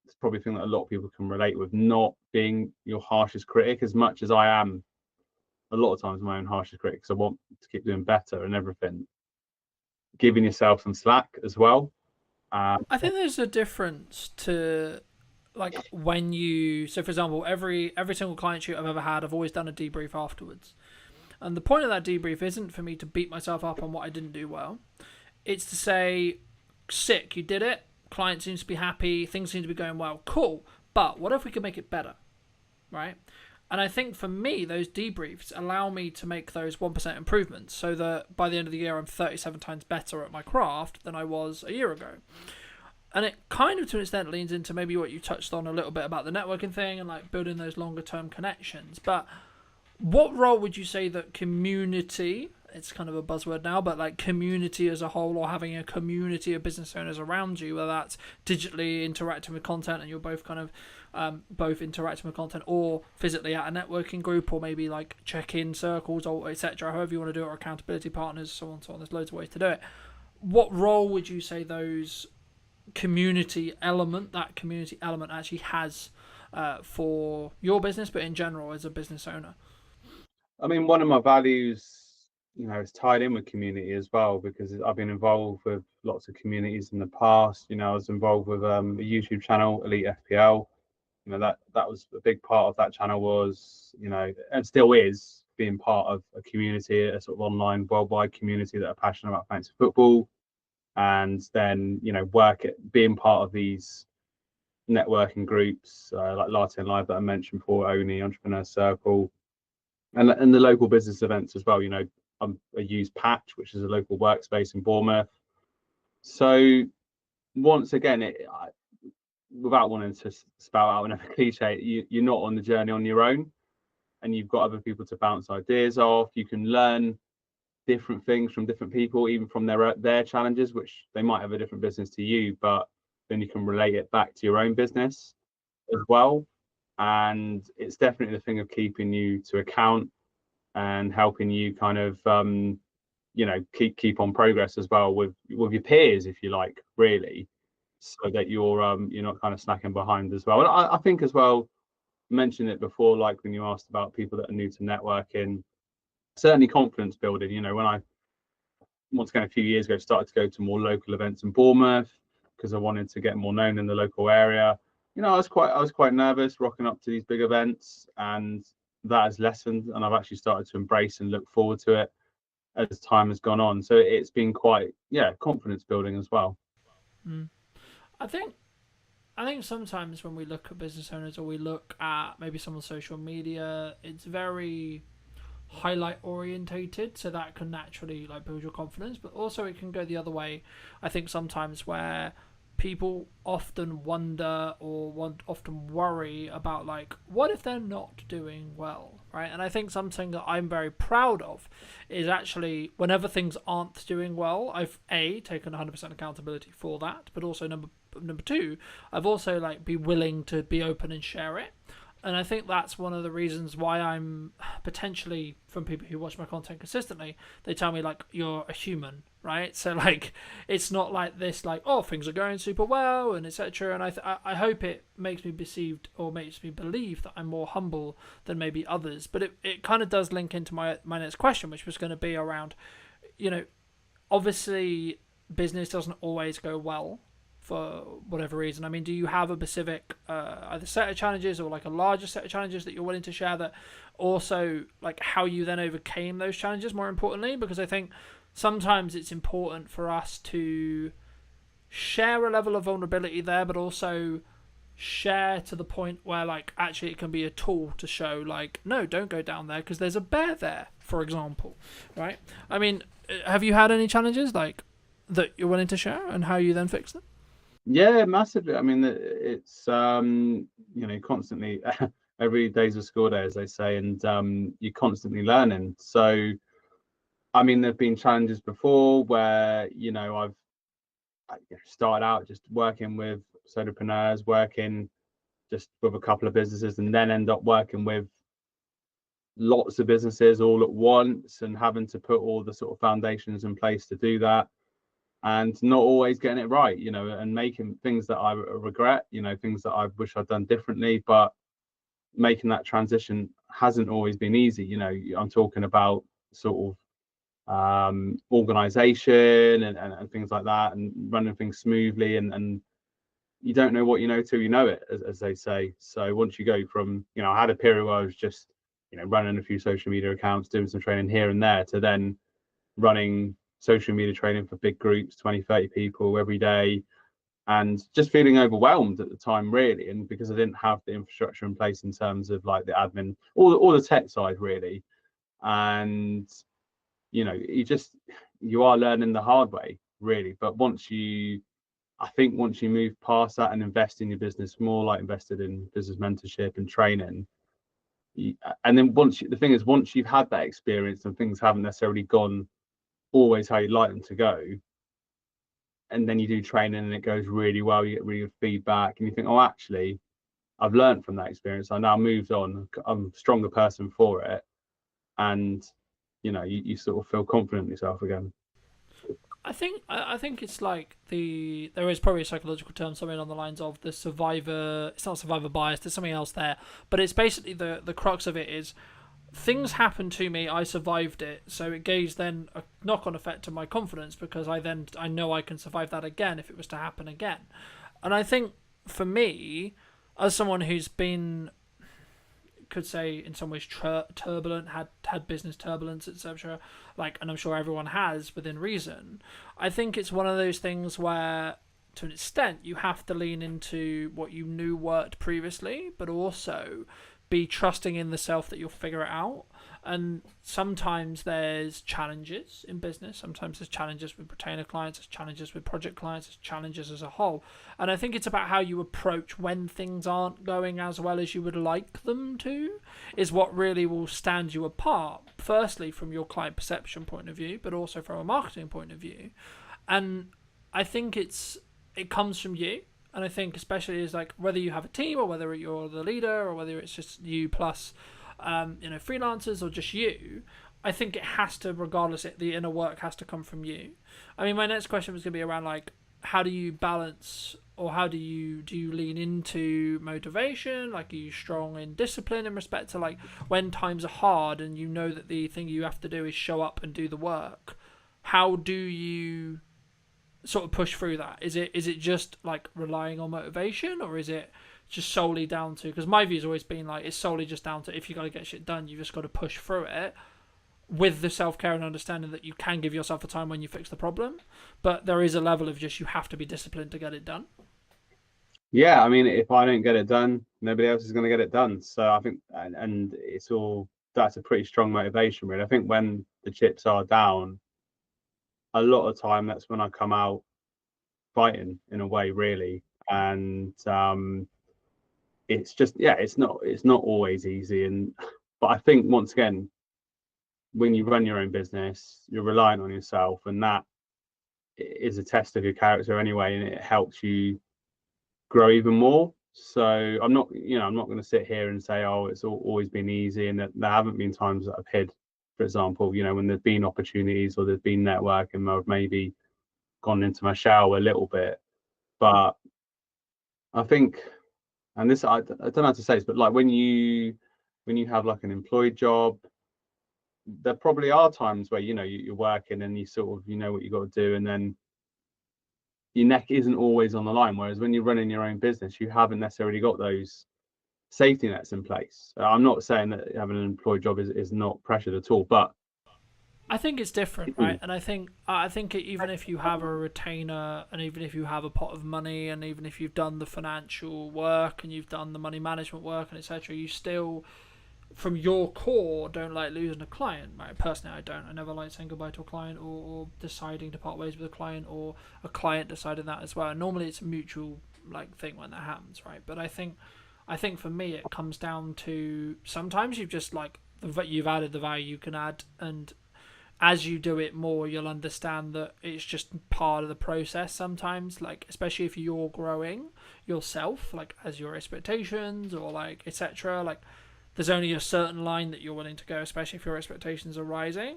it's probably a thing that a lot of people can relate with, not being your harshest critic, as much as I am a lot of times my own harshest critic, because I want to keep doing better and everything. Giving yourself some slack as well. I think there's a difference to, like, when you, so for example, every single client shoot I've ever had, I've always done a debrief afterwards. And the point of that debrief isn't for me to beat myself up on what I didn't do well. It's to say, sick, you did it. Client seems to be happy. Things seem to be going well. Cool. But what if we could make it better? Right? And I think for me, those debriefs allow me to make those 1% improvements so that by the end of the year, I'm 37 times better at my craft than I was a year ago. And it kind of, to an extent, leans into maybe what you touched on a little bit about the networking thing and, like, building those longer term connections. But what role would you say that community, it's kind of a buzzword now, but like community as a whole, or having a community of business owners around you, whether that's digitally interacting with content and you're both kind of both interacting with content, or physically at a networking group, or maybe like check-in circles, or etc. However you want to do it, or accountability partners, so on, so on. There's loads of ways to do it. What role would you say those that community element actually has for your business, but in general as a business owner? I mean, one of my values, is tied in with community as well, because I've been involved with lots of communities in the past. I was involved with a YouTube channel, Elite FPL. That was a big part of that channel, was, and still is, being part of a community, a sort of online worldwide community that are passionate about fantasy football. And then, being part of these networking groups like Latte and Live that I mentioned before, Oni, Entrepreneur Circle, and the local business events as well. I use Patch, which is a local workspace in Bournemouth. So once again, without wanting to spout out another cliche, you're not on the journey on your own, and you've got other people to bounce ideas off. You can learn different things from different people, even from their challenges, which they might have a different business to you, but then you can relate it back to your own business as well. And it's definitely the thing of keeping you to account and helping you kind of keep on progress as well with your peers, if you like, really, so that you're not kind of snacking behind as well. And I think as well, mentioned it before, like when you asked about people that are new to networking, certainly confidence building. When I, once again, a few years ago, started to go to more local events in Bournemouth because I wanted to get more known in the local area. I was quite nervous rocking up to these big events, and that has lessened, and I've actually started to embrace and look forward to it as time has gone on. So it's been quite, confidence building as well. Mm. I think I think sometimes when we look at business owners, or we look at maybe some on social media, it's very highlight orientated, so that can naturally like build your confidence, but also it can go the other way. I think sometimes where people often wonder, or often worry about, like, what if they're not doing well, right? And I think something that I'm very proud of is actually whenever things aren't doing well, I've taken 100% accountability for that, but also number two, I've also like be willing to be open and share it. And I think that's one of the reasons why I'm potentially, from people who watch my content consistently, they tell me, like, you're a human, right? So, like, it's not like this, like, oh, things are going super well and etc. And I hope it makes me perceived, or makes me believe, that I'm more humble than maybe others. But it kind of does link into my next question, which was going to be around, obviously business doesn't always go well for whatever reason. I mean, do you have a specific either set of challenges, or like a larger set of challenges that you're willing to share, that also like how you then overcame those challenges, more importantly? Because I think sometimes it's important for us to share a level of vulnerability there, but also share to the point where, like, actually it can be a tool to show, like, no, don't go down there because there's a bear there, for example, right? I mean, have you had any challenges like that you're willing to share, and how you then fix them? Yeah, massively. I mean, it's constantly every day's a school day, as they say, and you're constantly learning. So, I mean, there've been challenges before where I started out just working with solopreneurs, working just with a couple of businesses, and then end up working with lots of businesses all at once, and having to put all the sort of foundations in place to do that, and not always getting it right, and making things that I regret, things that I wish I'd done differently. But making that transition hasn't always been easy. I'm talking about sort of organization and things like that, and running things smoothly, and you don't know what you know till you know it, as they say. So once you go from, I had a period where I was just, running a few social media accounts, doing some training here and there, to then running social media training for big groups, 20, 30 people every day, and just feeling overwhelmed at the time, really. And because I didn't have the infrastructure in place in terms of like the admin, all the tech side, really. And you are learning the hard way, really. But I think once you move past that and invest in your business more, like invested in business mentorship and training, and then the thing is, once you've had that experience and things haven't necessarily gone always how you'd like them to go, and then you do training and it goes really well, you get really good feedback, and you think, oh, actually, I've learned from that experience. I now moved on. I'm a stronger person for it, and you sort of feel confident in yourself again. I think it's like there is probably a psychological term, something on the lines of the survivor. It's not survivor bias. There's something else there, but it's basically the crux of it is things happened to me. I survived it, so it gave then a knock-on effect to my confidence because I know I can survive that again if it was to happen again. And I think for me, as someone who's been, could say in some ways turbulent, had business turbulence, etc. And I'm sure everyone has within reason. I think it's one of those things where, to an extent, you have to lean into what you knew worked previously, but also be trusting in the self that you'll figure it out. And sometimes there's challenges in business. Sometimes there's challenges with retainer clients, there's challenges with project clients, there's challenges as a whole. And I think it's about how you approach when things aren't going as well as you would like them to, is what really will stand you apart. Firstly, from your client perception point of view, but also from a marketing point of view. And I think it comes from you. And I think especially is like whether you have a team or whether you're the leader or whether it's just you plus freelancers or just you, I think it has to, regardless, the inner work has to come from you. I mean, my next question was going to be around how do you balance, or how do you lean into motivation? Are you strong in discipline in respect to when times are hard and you know that the thing you have to do is show up and do the work? How do you sort of push through that? Is it just relying on motivation, or is it just solely down to, because my view has always been it's solely just down to, if you got to get shit done, you just got to push through it with the self-care and understanding that you can give yourself a time when you fix the problem, but there is a level of just you have to be disciplined to get it done. Yeah, I mean, if I don't get it done, nobody else is going to get it done. So I think, and that's a pretty strong motivation, really. I think when the chips are down, a lot of time that's when I come out fighting in a way, really. And it's just, it's not always easy. But I think, once again, when you run your own business, you're relying on yourself, and that is a test of your character anyway, and it helps you grow even more. So I'm not going to sit here and say, oh, it's always been easy, and that there haven't been times that I've hid, for example, when there's been opportunities or there's been networking, I've maybe gone into my shell a little bit. But I think, and this, I don't know how to say this, but when you have an employed job, there probably are times where you're working and you sort of what you got to do, and then your neck isn't always on the line. Whereas when you're running your own business, you haven't necessarily got those safety nets in place. I'm not saying that having an employed job is not pressured at all, but I think it's different, right? And I think even if you have a retainer, and even if you have a pot of money, and even if you've done the financial work and you've done the money management work and etc., you still, from your core, don't like losing a client, right? Personally, I don't. I never like saying goodbye to a client, or deciding to part ways with a client, or a client deciding that as well. And normally it's a mutual thing when that happens, right? But I think for me it comes down to, sometimes you've just you've added the value you can add, and as you do it more, you'll understand that it's just part of the process sometimes, especially if you're growing yourself, as your expectations or etc. There's only a certain line that you're willing to go, especially if your expectations are rising.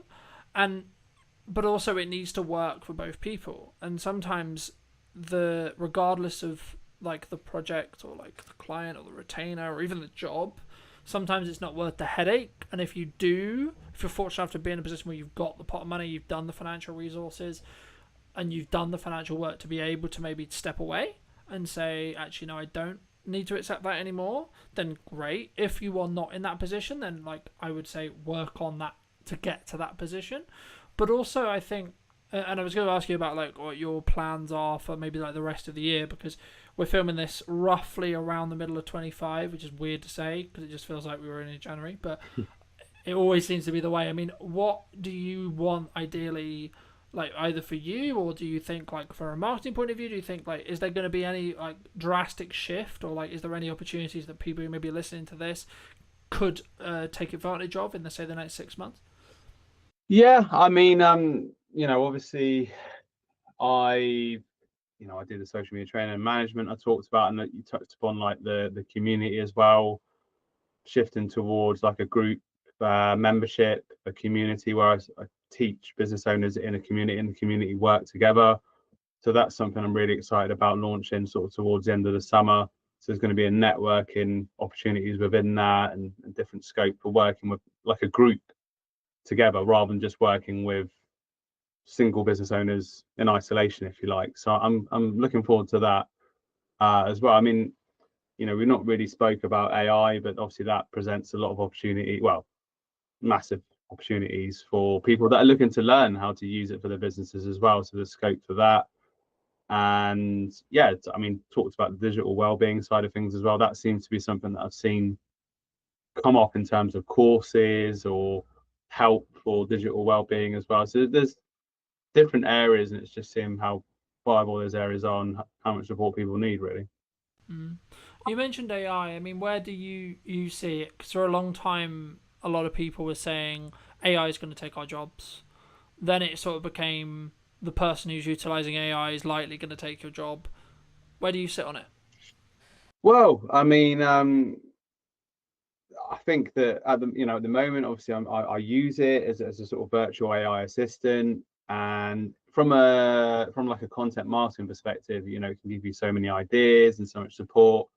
But also it needs to work for both people. And sometimes regardless of the project or the client or the retainer or even the job, sometimes it's not worth the headache. And if you're fortunate enough to be in a position where you've got the pot of money, you've done the financial resources, and you've done the financial work to be able to maybe step away and say, actually, no, I don't need to accept that anymore, then great. If you are not in that position, then I would say work on that to get to that position. But also I think, and I was going to ask you about what your plans are for maybe the rest of the year, because we're filming this roughly around the middle of 25, which is weird to say because it just feels like we were in January, but it always seems to be the way. I mean, what do you want ideally, either for you, or do you think for a marketing point of view, do you think is there going to be any drastic shift, or is there any opportunities that people who may be listening to this could take advantage of in, say, the next 6 months? Yeah, I mean, obviously, I I do the social media training and management I talked about, and that you touched upon like the community as well, shifting towards like a group membership, a community where I teach business owners in a community, and the community work together. So that's something I'm really excited about launching sort of towards the end of the summer. So there's going to be a networking opportunities within that, and different scope for working with like a group together rather than just working with single business owners in isolation, if you like. So I'm looking forward to that as well. I mean, we've not really spoke about AI, but obviously that presents a lot of opportunity. Well, massive opportunities for people that are looking to learn how to use it for their businesses as well. So there's scope for that. And yeah, I mean, talked about the digital well-being side of things as well. That seems to be something that I've seen come up in terms of courses or help for digital well-being as well. So there's different areas, and it's just seeing how viable those areas are and how much support people need, really. Mm. You mentioned AI. I mean, where do you see it? Because for a long time, a lot of people were saying AI is going to take our jobs. Then it sort of became the person who's utilizing AI is likely going to take your job. Where do you sit on it? Well, I mean, I think that at the moment, obviously, I use it as a sort of virtual AI assistant, and from like a content marketing perspective, it can give you so many ideas and so much support.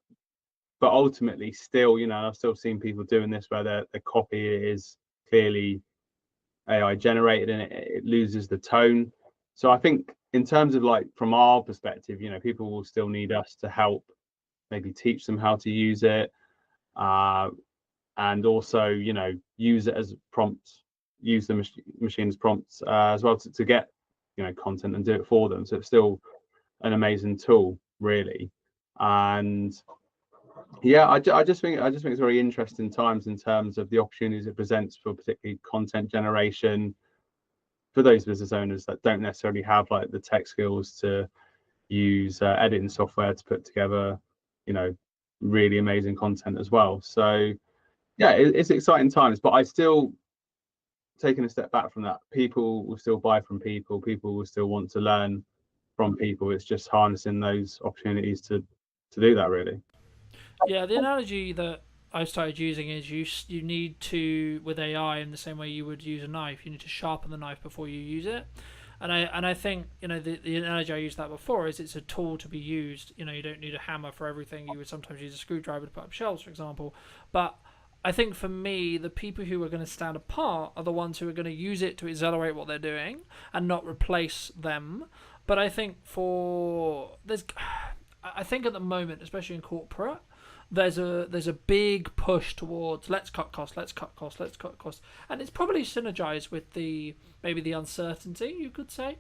But ultimately, still, I've still seen people doing this where the copy is clearly AI generated, and it loses the tone. So I think in terms of like from our perspective, people will still need us to help maybe teach them how to use it, uh, and also use it as prompts, use the machine's prompts as well to get content and do it for them. So it's still an amazing tool, really. And yeah, I just think it's very interesting times in terms of the opportunities it presents for particularly content generation for those business owners that don't necessarily have like the tech skills to use editing software to put together, you know, really amazing content as well. So yeah, it's exciting times, but I still taking a step back from that. People will still buy from people. People will still want to learn from people. It's just harnessing those opportunities to do that, really. Yeah, the analogy that I started using is you need to, with AI, in the same way you would use a knife, you need to sharpen the knife before you use it. And I think the analogy I used that before is it's a tool to be used. You don't need a hammer for everything. You would sometimes use a screwdriver to put up shelves, for example. But I think for me, the people who are going to stand apart are the ones who are going to use it to accelerate what they're doing and not replace them. But I think I think at the moment, especially in corporate, there's a big push towards let's cut costs, let's cut costs, let's cut costs, and it's probably synergized with the maybe the uncertainty you could say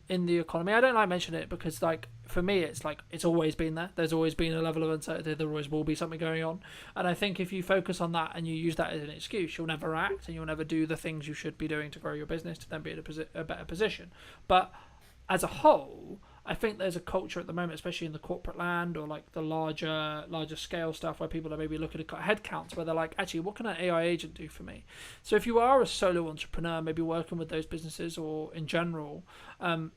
in the economy. I don't like mentioning it because like for me it's like it's always been there. There's always been a level of uncertainty. There always will be something going on, and I think if you focus on that and you use that as an excuse, you'll never act and you'll never do the things you should be doing to grow your business to then be in a better position. But as a whole, I think there's a culture at the moment, especially in the corporate land or like the larger scale stuff, where people are maybe looking to cut headcounts, where they're like, actually, what can an AI agent do for me? So if you are a solo entrepreneur, maybe working with those businesses or in general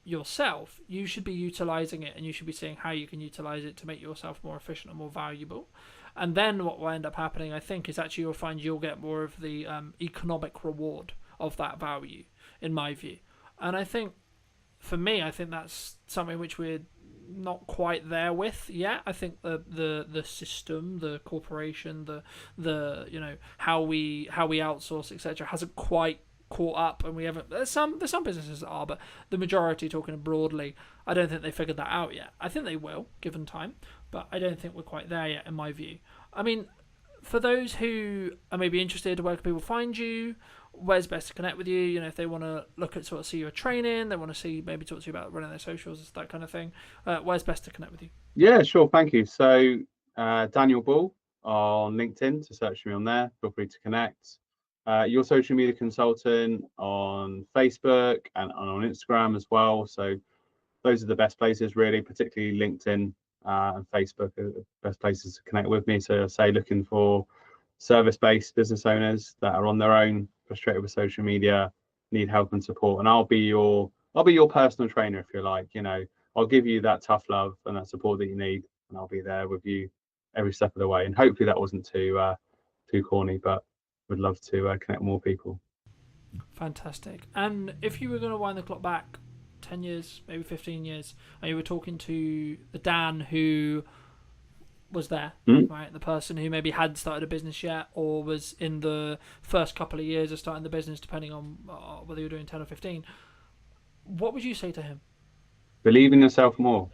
yourself, you should be utilizing it and you should be seeing how you can utilize it to make yourself more efficient and more valuable. And then what will end up happening, I think, is actually you'll find you'll get more of the economic reward of that value, in my view. And I think for me, I think that's something which we're not quite there with yet. I think the system, the corporation, the how we outsource, etc., hasn't quite caught up, and we haven't. There's some businesses that are, but the majority, talking broadly, I don't think they figured that out yet. I think they will, given time, but I don't think we're quite there yet, in my view. I mean, for those who are maybe interested, where can people find you? Where's best to connect with you? If they want to look at sort of see your training, they want to see maybe talk to you about running their socials, that kind of thing. Where's best to connect with you? Yeah, sure. Thank you. So, Daniel Ball on LinkedIn, to search me on there. Feel free to connect. Your social media consultant on Facebook and on Instagram as well. So, those are the best places, really, particularly LinkedIn and Facebook are the best places to connect with me. So, say looking for service-based business owners that are on their own, frustrated with social media, need help and support. And I'll be your personal trainer, if you like. I'll give you that tough love and that support that you need, and I'll be there with you every step of the way. And hopefully that wasn't too corny, but would love to connect more people. Fantastic. And if you were going to wind the clock back 10 years, maybe 15 years, and you were talking to the Dan who was there, right? The person who maybe hadn't started a business yet, or was in the first couple of years of starting the business, depending on whether you're doing 10 or 15, what would you say to him? Believe in yourself more.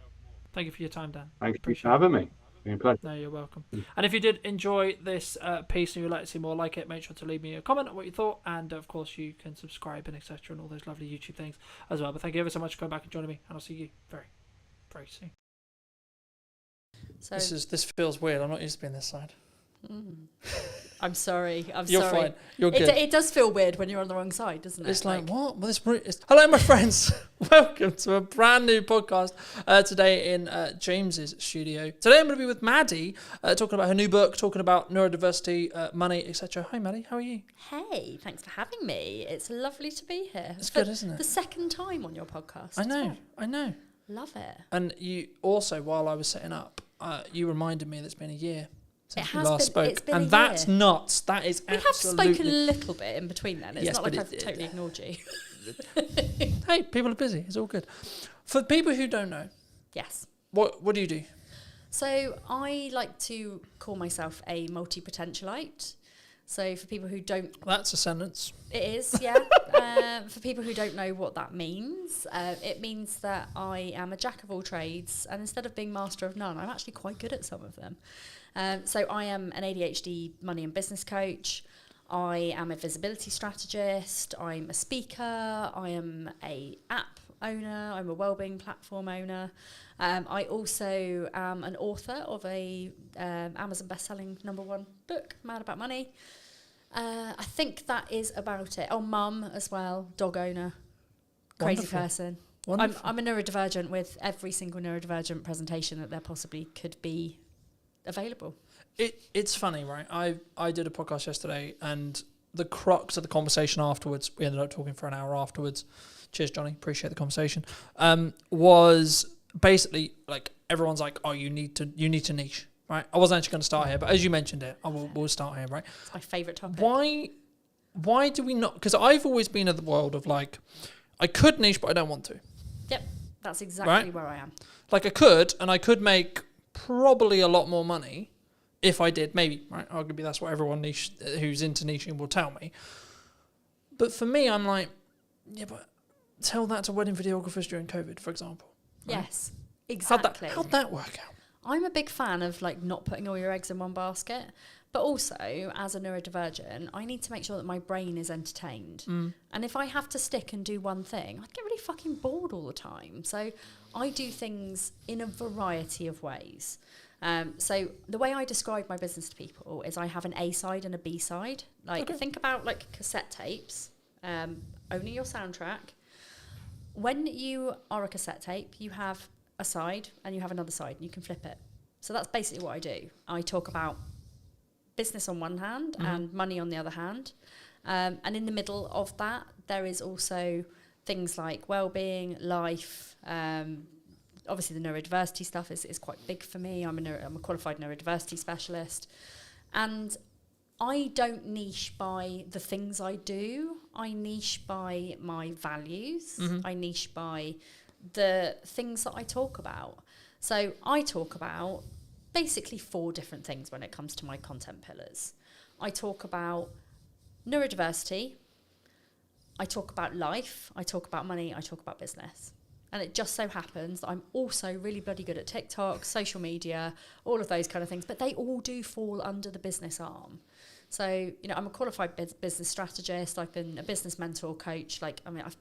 Thank you for your time, Dan. Thank you for having me. It's been a pleasure. No, you're welcome. And if you did enjoy this piece and you'd like to see more like it, make sure to leave me a comment on what you thought, and of course you can subscribe and etc. and all those lovely YouTube things as well. But thank you ever so much for coming back and joining me, and I'll see you very, very soon. So This feels weird. I'm not used to being this side. I'm sorry. You're sorry. fine. You're good. It does feel weird when you're on the wrong side, doesn't it? It's like what? Well, hello, my friends. Welcome to a brand new podcast today in James's studio. Today I'm going to be with Maddie, talking about her new book, talking about neurodiversity, money, etc. Hi, Maddie. How are you? Hey, thanks for having me. It's lovely to be here. It's good, isn't it? The second time on your podcast. I know. Love it. And you also, while I was setting up, you reminded me that it's been a year since we has last been- spoke, it's been and a that's year. nuts. That is We have absolutely. spoken a little bit in between then. It's Yes, not like but I've totally ignored you. Hey, people are busy. It's all good. For people who don't know, Yes. what do you do? So I like to call myself a multi-potentialite. So for people who don't, That's a sentence. it is, yeah. For people who don't know what that means, it means that I am a jack of all trades, and instead of being master of none, I'm actually quite good at some of them. So I am an ADHD money and business coach. I am a visibility strategist. I'm a speaker. I am a app owner. I'm a wellbeing platform owner. I also am an author of a Amazon best-selling #1 book, Mad About Money. I think that is about it. Oh, mum as well, dog owner, crazy Wonderful. person. Wonderful. I'm a neurodivergent with every single neurodivergent presentation that there possibly could be available. It's funny, right? I did a podcast yesterday, and the crux of the conversation afterwards, we ended up talking for an hour afterwards. Cheers, Johnny. Appreciate the conversation. Was basically like everyone's like, oh, you need to niche, right? I wasn't actually going to start here, but as you mentioned it, we'll start here, right? It's my favourite topic. Why do we not? Because I've always been in the world of like, I could niche, but I don't want to. Yep, that's exactly Right? where I am. Like I could make probably a lot more money if I did, maybe, right? Arguably that's what everyone who's into niching will tell me. But for me, I'm like, yeah, but tell that to wedding videographers during COVID, for example. Right? Yes, exactly. How'd that work out? I'm a big fan of like not putting all your eggs in one basket, but also as a neurodivergent, I need to make sure that my brain is entertained. And if I have to stick and do one thing, I'd get really fucking bored all the time. So I do things in a variety of ways. So the way I describe my business to people is I have an A side and a B side. Like think about like cassette tapes, only your soundtrack. When you are a cassette tape, you have a side and you have another side and you can flip it. So that's basically what I do. I talk about business on one hand and money on the other hand. And in the middle of that, there is also things like well-being, life. Obviously, the neurodiversity stuff is quite big for me. I'm a qualified neurodiversity specialist. And I don't niche by the things I do. I niche by my values. I niche by the things that I talk about. So I talk about basically 4 different things when it comes to my content pillars. I talk about neurodiversity. I talk about life. I talk about money. I talk about business. And it just so happens that I'm also really bloody good at TikTok, social media, all of those kind of things. But they all do fall under the business arm. So, I'm a qualified business strategist. I've been a business mentor coach. I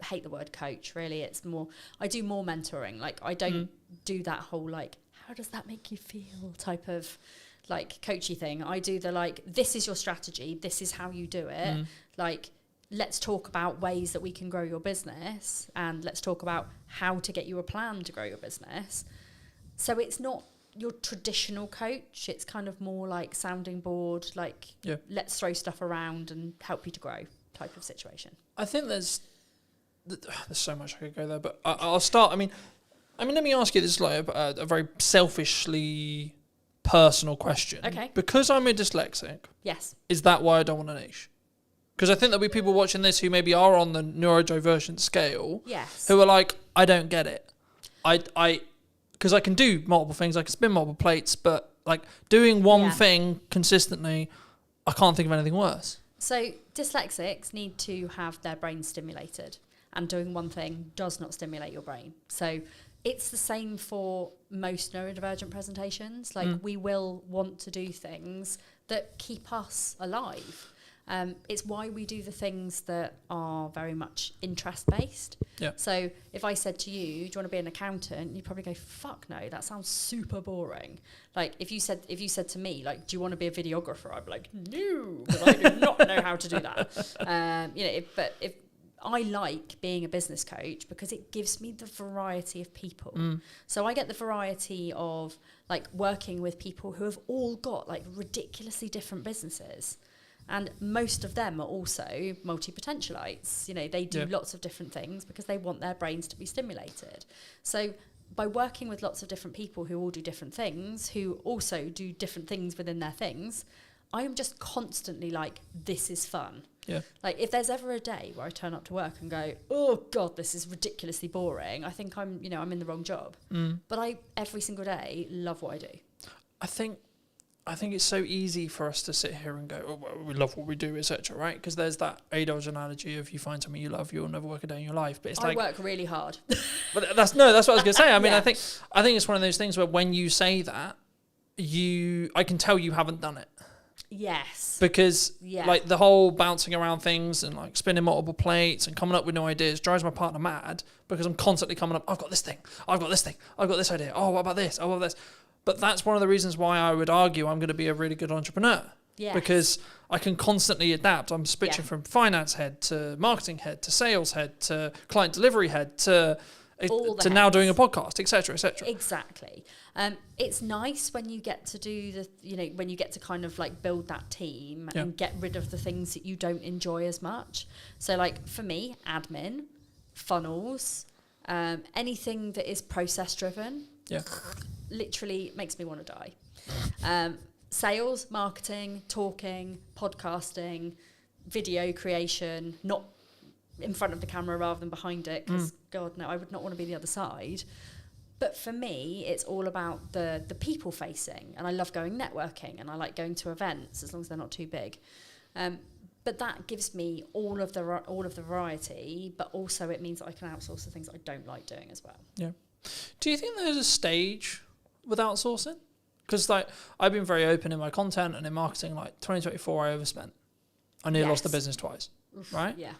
hate the word coach, really. It's more, I do more mentoring. Like, I don't do that whole, like, how does that make you feel type of, like, coachy thing. I do the, like, this is your strategy. This is how you do it. Like, let's talk about ways that we can grow your business, and let's talk about how to get you a plan to grow your business. So it's not your traditional coach. It's kind of more like sounding board, like let's throw stuff around and help you to grow type of situation. I think there's so much I could go there, but I'll start. I mean, let me ask you this, like a very selfishly personal question. Okay. Because I'm a dyslexic. Yes. Is that why I don't want a niche? Because I think there'll be people watching this who maybe are on the neurodivergent scale. Yes. Who are like, I don't get it. Because I can do multiple things, I can spin multiple plates, but like doing one thing consistently, I can't think of anything worse. So dyslexics need to have their brain stimulated, and doing one thing does not stimulate your brain. So it's the same for most neurodivergent presentations. Like we will want to do things that keep us alive. It's why we do the things that are very much interest-based. Yeah. So if I said to you, do you want to be an accountant? You'd probably go, fuck no, that sounds super boring. Like if you said to me, like, do you want to be a videographer? I'd be like, no, because I do not know how to do that. But if I like being a business coach because it gives me the variety of people. So I get the variety of like working with people who have all got like ridiculously different businesses. And most of them are also multi-potentialites. They do lots of different things because they want their brains to be stimulated. So by working with lots of different people who all do different things, who also do different things within their things, I am just constantly like, this is fun. Yeah. Like if there's ever a day where I turn up to work and go, oh God, this is ridiculously boring, I think I'm in the wrong job. But I, every single day, love what I do. I think it's so easy for us to sit here and go, oh, well, we love what we do, etc. Right? Because there's that A-Dodge analogy of you find something you love, you'll never work a day in your life. But it's I work really hard. But that's what I was going to say. I mean, I think it's one of those things where when you say that, I can tell you haven't done it. Yes. Because like the whole bouncing around things and like spinning multiple plates and coming up with new ideas drives my partner mad because I'm constantly coming up, I've got this thing, I've got this idea, oh, what about this, oh, what about this? But that's one of the reasons why I would argue I'm going to be a really good entrepreneur. Yes. Because I can constantly adapt. I'm switching from finance head to marketing head to sales head to client delivery head to now doing a podcast, etc., etc. Exactly. It's nice when you get to do when you get to kind of like build that team and get rid of the things that you don't enjoy as much. So like for me, admin, funnels, anything that is process driven. Yeah. Literally makes me want to die. Sales, marketing, talking, podcasting, video creation, not in front of the camera rather than behind it, because God no, I would not want to be the other side. But for me, it's all about the people facing, and I love going networking, and I like going to events as long as they're not too big. But that gives me all of the variety, but also it means that I can outsource the things I don't like doing as well. Yeah. Do you think there's a stage with outsourcing? Because like I've been very open in my content and in marketing. Like 2024, I overspent. I nearly lost the business twice. Oof, right? Yeah.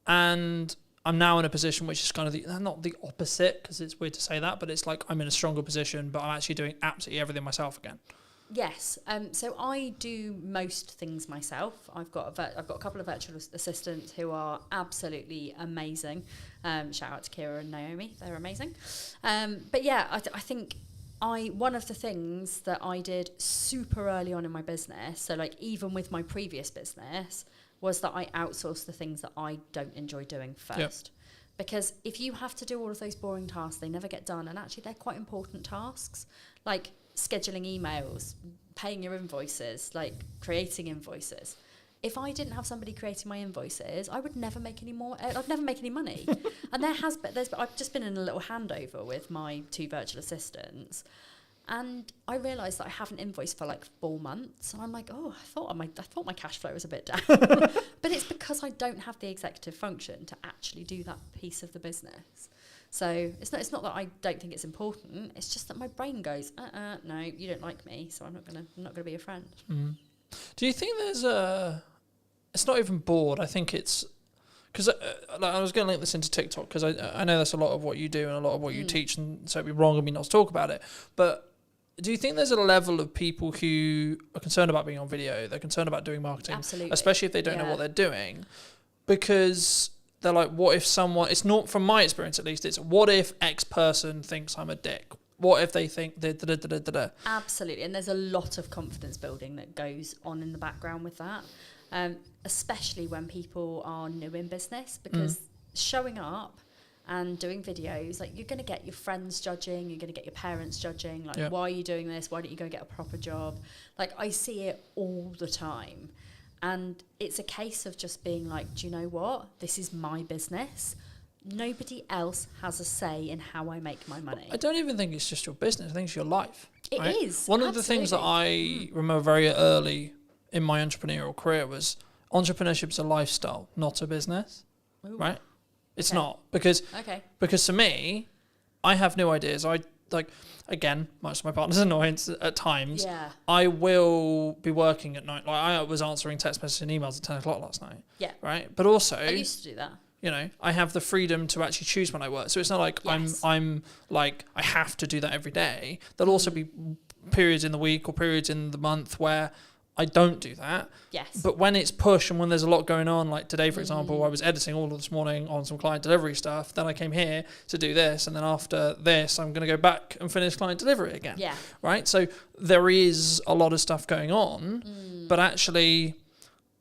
And I'm now in a position which is kind of not the opposite, because it's weird to say that, but it's like I'm in a stronger position, but I'm actually doing absolutely everything myself again. Yes. So I do most things myself. I've got a couple of virtual assistants who are absolutely amazing. Shout out to Kira and Naomi. They're amazing. But yeah, I think one of the things that I did super early on in my business, so like even with my previous business, was that I outsourced the things that I don't enjoy doing first. Yep. Because if you have to do all of those boring tasks, they never get done. And actually they're quite important tasks, like scheduling emails, paying your invoices, like creating invoices. If I didn't have somebody creating my invoices, I would never make any more. I'd never make any money. And I've just been in a little handover with my 2 virtual assistants, and I realised that I haven't invoiced for like 4 months, and I'm like, oh, I thought my cash flow was a bit down. But it's because I don't have the executive function to actually do that piece of the business. So it's not that I don't think it's important. It's just that my brain goes, no, you don't like me, so I'm not gonna be your friend. Mm. Do you think there's it's not even bored. I think it's because I was going to link this into TikTok, because I know that's a lot of what you do and a lot of what you teach, and so it'd be wrong of me not to talk about it. But do you think there's a level of people who are concerned about being on video? They're concerned about doing marketing, absolutely, especially if they don't know what they're doing, because they're like, what if someone? It's not, from my experience at least. It's what if X person thinks I'm a dick, What if they think da da da da da da? Absolutely, and there's a lot of confidence building that goes on in the background with that, especially when people are new in business, because showing up and doing videos, like, you're going to get your friends judging, you're going to get your parents judging, like, why are you doing this? Why don't you go get a proper job? Like, I see it all the time. And it's a case of just being like, do you know what? This is my business. Nobody else has a say in how I make my money. I don't even think it's just your business. I think it's your life. It right? is. One of the things that I remember very early in my entrepreneurial career was entrepreneurship is a lifestyle, not a business. Ooh. Right? It's not, because for me, I have new ideas. I like, again, much to my partner's annoyance at times. Yeah. I will be working at night. Like, I was answering text messages and emails at 10 o'clock last night. Yeah. Right. But also, I used to do that. You know, I have the freedom to actually choose when I work. So it's not like I'm like, I have to do that every day. There'll also be periods in the week or periods in the month where I don't do that. Yes. But when it's push and when there's a lot going on, like today, for example, I was editing all of this morning on some client delivery stuff. Then I came here to do this. And then after this, I'm going to go back and finish client delivery again. Yeah. Right. So there is a lot of stuff going on, but actually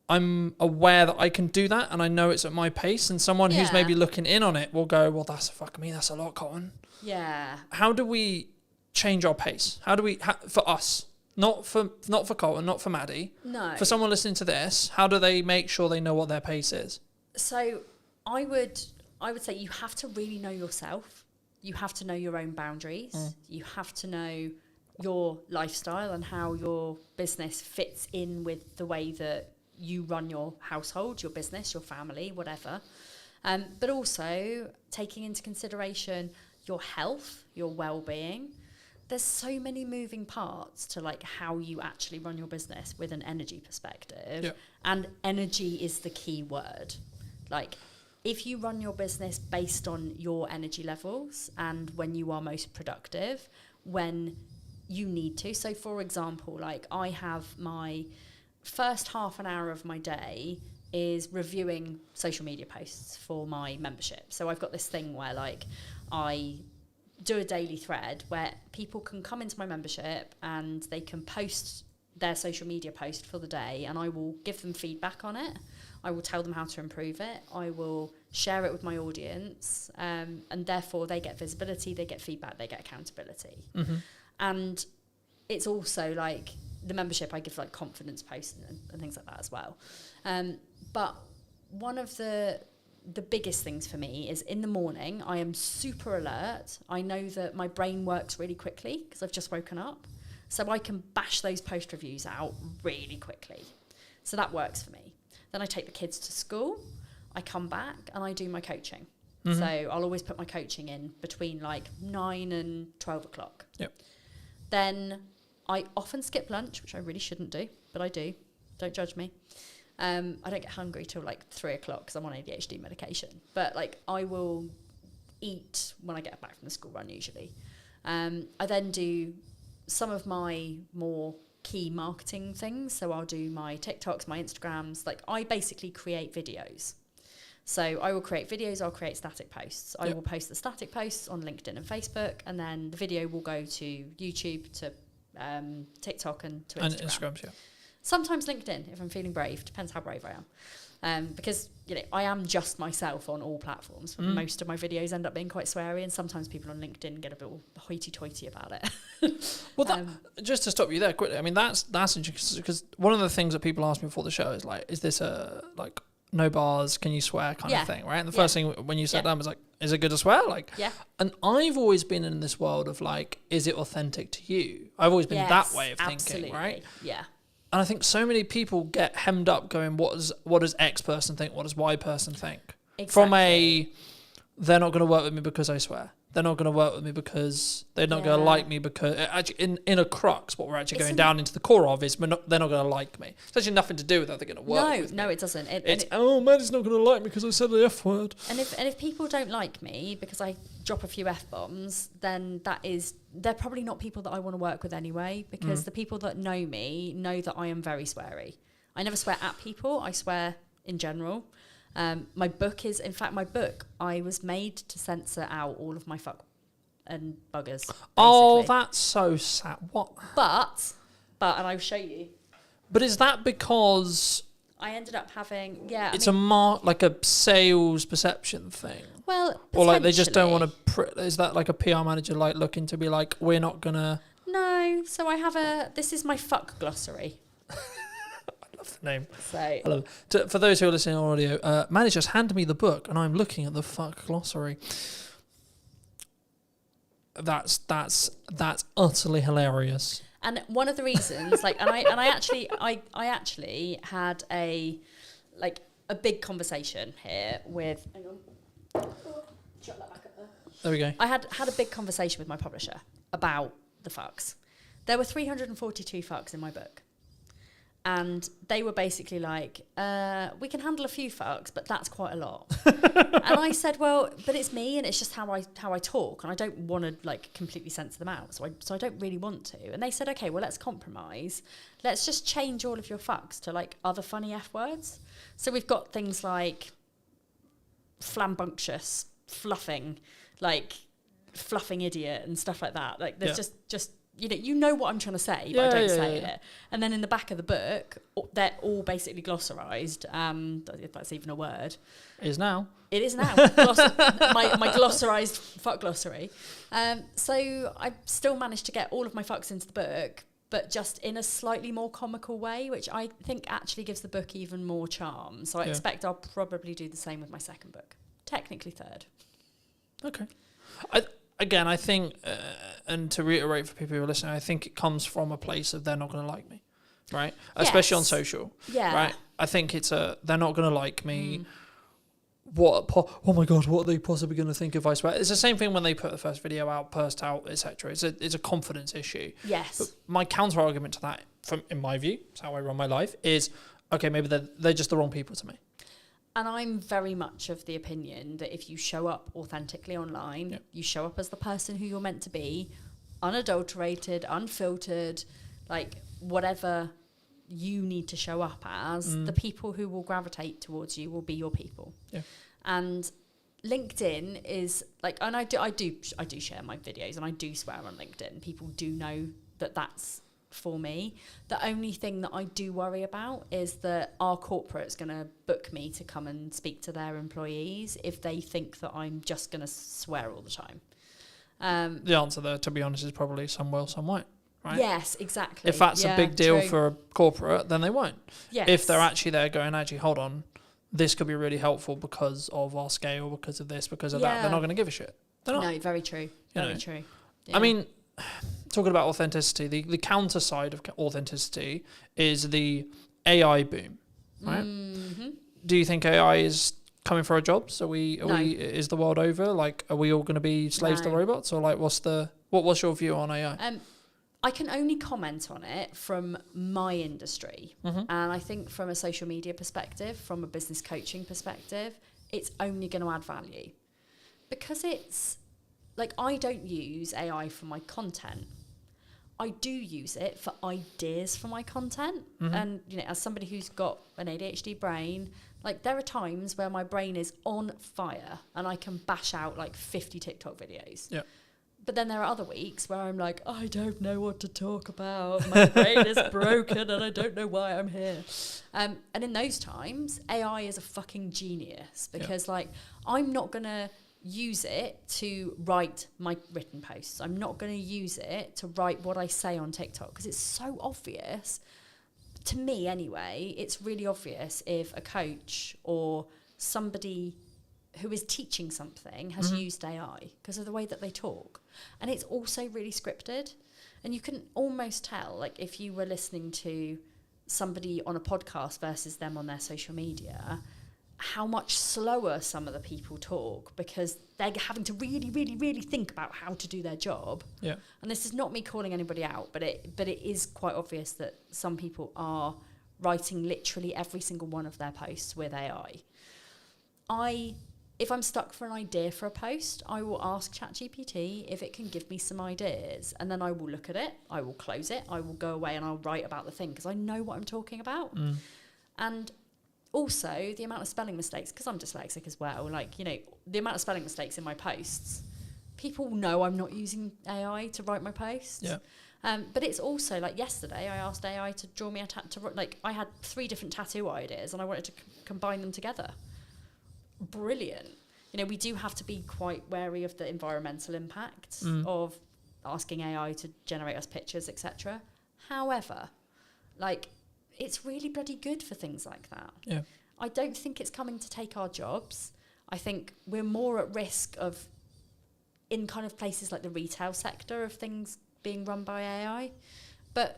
I'm aware that I can do that and I know it's at my pace, and someone who's maybe looking in on it will go, well, that's that's a lot, Colin. Yeah. How do we change our pace? How do we, for us, not for Colin, not for Maddie, no, for someone listening to this, how do they make sure they know what their pace is? So I would say you have to really know yourself. You have to know your own boundaries. You have to know your lifestyle and how your business fits in with the way that you run your household, your business, your family, whatever. But also taking into consideration your health, your well-being. There's so many moving parts to like how you actually run your business with an energy perspective. Yep. And energy is the key word. Like, if you run your business based on your energy levels and when you are most productive, when you need to. So for example, like, I have my first half an hour of my day is reviewing social media posts for my membership. So I've got this thing where like I do a daily thread where people can come into my membership and they can post their social media post for the day, and I will give them feedback on it. I will tell them how to improve it. I will share it with my audience, and therefore they get visibility, they get feedback, they get accountability. And it's also like the membership, I give like confidence posts and things like that as well. But one of the biggest things for me is in the morning, I am super alert. I know that my brain works really quickly because I've just woken up. So I can bash those post reviews out really quickly. So that works for me. Then I take the kids to school. I come back and I do my coaching. So I'll always put my coaching in between like 9 and 12 o'clock. Yep. Then I often skip lunch, which I really shouldn't do, but I do. Don't judge me. I don't get hungry till like 3 o'clock because I'm on ADHD medication. But like I will eat when I get back from the school run usually. I then do some of my more key marketing things. So I'll do my TikToks, my Instagrams. Like I basically create videos. So I will create videos, I'll create static posts. I will post the static posts on LinkedIn and Facebook, and then the video will go to YouTube, to TikTok and to Instagram. And Instagram, yeah. Sometimes LinkedIn, if I'm feeling brave. Depends how brave I am. Because, you know, I am just myself on all platforms. Most of my videos end up being quite sweary, and sometimes people on LinkedIn get a bit hoity-toity about it. Well, that, just to stop you there quickly, I mean, that's interesting, because one of the things that people ask me before the show is like, is this a, like, no bars, can you swear kind of thing, right? And the first thing when you sat down was like, is it good to swear? Like, and I've always been in this world of like, is it authentic to you? I've always been that way of thinking, right? Yeah. And I think so many people get hemmed up going, what does X person think? What does Y person think? Exactly. From they're not going to work with me because I swear. They're not going to work with me because they're not going to like me because actually in a crux, what we're actually going down into the core of is they're not going to like me. It's actually nothing to do with how they're going to work with me. No, it doesn't. Maddie's not going to like me because I said the F word. And if people don't like me because I drop a few F-bombs, then they're probably not people that I want to work with anyway, because the people that know me know that I am very sweary. I never swear at people. I swear in general. My book, I was made to censor out all of my and buggers. Basically. Oh, that's so sad. What? But, and I'll show you. But is that because I ended up having, it's like a sales perception thing? Well, or like they just don't want to. Is that like a PR manager like looking to be like, we're not gonna? No. So I have this is my fuck glossary. I love the name. So for those who are listening on audio, managers hand me the book and I'm looking at the fuck glossary. That's utterly hilarious. And one of the reasons, like, I actually had a big conversation here with. Hang on. Shut that back up there. There we go. I had a big conversation with my publisher about the fucks. There were 342 fucks in my book. And they were basically like, we can handle a few fucks, but that's quite a lot. And I said, well, but it's me and it's just how I talk. And I don't want to like completely censor them out. So I don't really want to. And they said, okay, well, let's compromise. Let's just change all of your fucks to like other funny F words. So we've got things like flambunctious, fluffing idiot and stuff like that. Like there's just you know what I'm trying to say, but I don't say it. And then in the back of the book, they're all basically glossarized. If that's even a word. It is now. It is now. My glossarized fuck glossary. So I still managed to get all of my fucks into the book, but just in a slightly more comical way, which I think actually gives the book even more charm. So I expect I'll probably do the same with my second book. Technically third. Okay. I think, and to reiterate for people who are listening, I think it comes from a place of they're not going to like me, right? Yes. Especially on social, right? I think it's they're not going to like me. Oh my God, what are they possibly going to think if I swear? It's the same thing when they put the first video out, burst out, etc. It's a confidence issue. Yes. But my counter argument to that, in my view, it's how I run my life, is okay, maybe they're just the wrong people to me. And I'm very much of the opinion that if you show up authentically online, you show up as the person who you're meant to be, unadulterated, unfiltered, like whatever you need to show up as, the people who will gravitate towards you will be your people. Yeah. And LinkedIn is like, and I do share my videos and I do swear on LinkedIn. People do know that that's for me. The only thing that I do worry about is that our corporate's going to book me to come and speak to their employees if they think that I'm just going to swear all the time. The answer there, to be honest, is probably some will, some won't, right? Yes, exactly. If that's a big deal for a corporate, then they won't. Yes. If they're actually there going, actually, hold on, this could be really helpful because of our scale, because of this, because of that, they're not going to give a shit. They're not. No, very true. Very true. Yeah. I mean, talking about authenticity, the counter side of authenticity is the AI boom, right? Mm-hmm. Do you think AI is coming for our jobs? Is the world over? Like, are we all going to be slaves to robots, or like, what's your view on AI? I can only comment on it from my industry, and I think from a social media perspective, from a business coaching perspective, it's only going to add value because it's. Like, I don't use AI for my content. I do use it for ideas for my content. And, as somebody who's got an ADHD brain, like, there are times where my brain is on fire and I can bash out, like, 50 TikTok videos. Yeah. But then there are other weeks where I'm like, I don't know what to talk about. My brain is broken and I don't know why I'm here. And in those times, AI is a fucking genius because, like, I'm not going to use it to write my written posts. I'm not going to use it to write what I say on TikTok because it's so obvious. To me, anyway, it's really obvious if a coach or somebody who is teaching something has used AI because of the way that they talk. And it's also really scripted. And you can almost tell, like, if you were listening to somebody on a podcast versus them on their social media, how much slower some of the people talk because they're having to really, really, really think about how to do their job. Yeah. And this is not me calling anybody out, but it is quite obvious that some people are writing literally every single one of their posts with AI. If I'm stuck for an idea for a post, I will ask ChatGPT if it can give me some ideas, and then I will look at it, I will close it, I will go away and I'll write about the thing because I know what I'm talking about. And also, the amount of spelling mistakes, because I'm dyslexic as well, like, the amount of spelling mistakes in my posts, people know I'm not using AI to write my posts. Yeah. But it's also like yesterday I asked AI to draw me a tattoo. Like I had 3 different tattoo ideas and I wanted to combine them together. Brilliant. You know, we do have to be quite wary of the environmental impacts of asking AI to generate us pictures, etc. However, like, it's really bloody good for things like that. Yeah. I don't think it's coming to take our jobs. I think we're more at risk of, in kind of places like the retail sector, of things being run by AI. But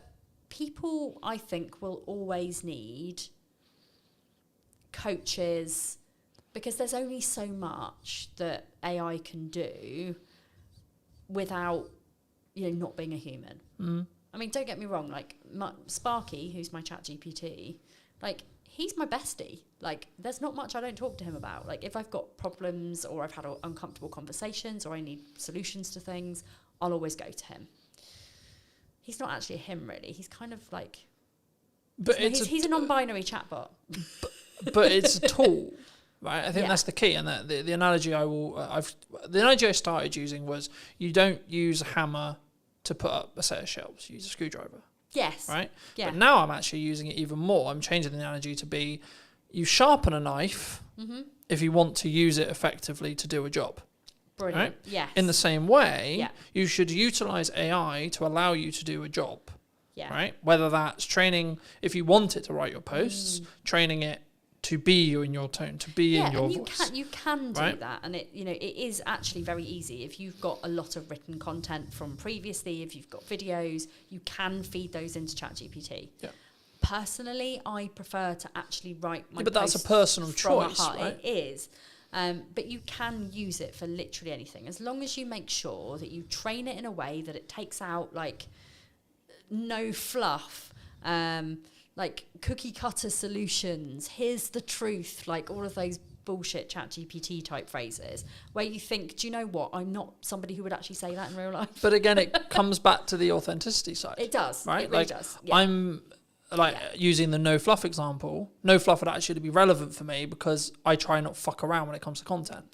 people, I think, will always need coaches, because there's only so much that AI can do without, you know, not being a human. I mean, don't get me wrong, like Sparky, who's my chat GPT, like, he's my bestie. Like, there's not much I don't talk to him about. Like, if I've got problems or I've had uncomfortable conversations or I need solutions to things, I'll always go to him. He's not actually a him, really. He's kind of like... But he's a non-binary chatbot. But it's a tool, right? I think that's the key. And the analogy the analogy I started using was, you don't use a hammer to put up a set of shelves. You use a screwdriver. Yes. Right? Yeah. But now I'm actually using it even more. I'm changing the analogy to be, you sharpen a knife if you want to use it effectively to do a job. Brilliant. Right? Yes. In the same way, you should utilize AI to allow you to do a job. Yeah. Right? Whether that's training, if you want it to write your posts, training it to be you in your tone, to be in your voice. You can do that, and it, you know, it is actually very easy. If you've got a lot of written content from previously, if you've got videos, you can feed those into ChatGPT. Yeah. Personally, I prefer to actually write my but that's a posts personal from choice, a heart. right? It is. But you can use it for literally anything, as long as you make sure that you train it in a way that it takes out, like, no fluff, like cookie cutter solutions, here's the truth, like all of those bullshit ChatGPT type phrases where you think, do you know what, I'm not somebody who would actually say that in real life. But again, it comes back to the authenticity side. It does. Right? It really like, does. Yeah. I'm like using the no fluff example. No fluff would actually be relevant for me because I try not fuck around when it comes to content.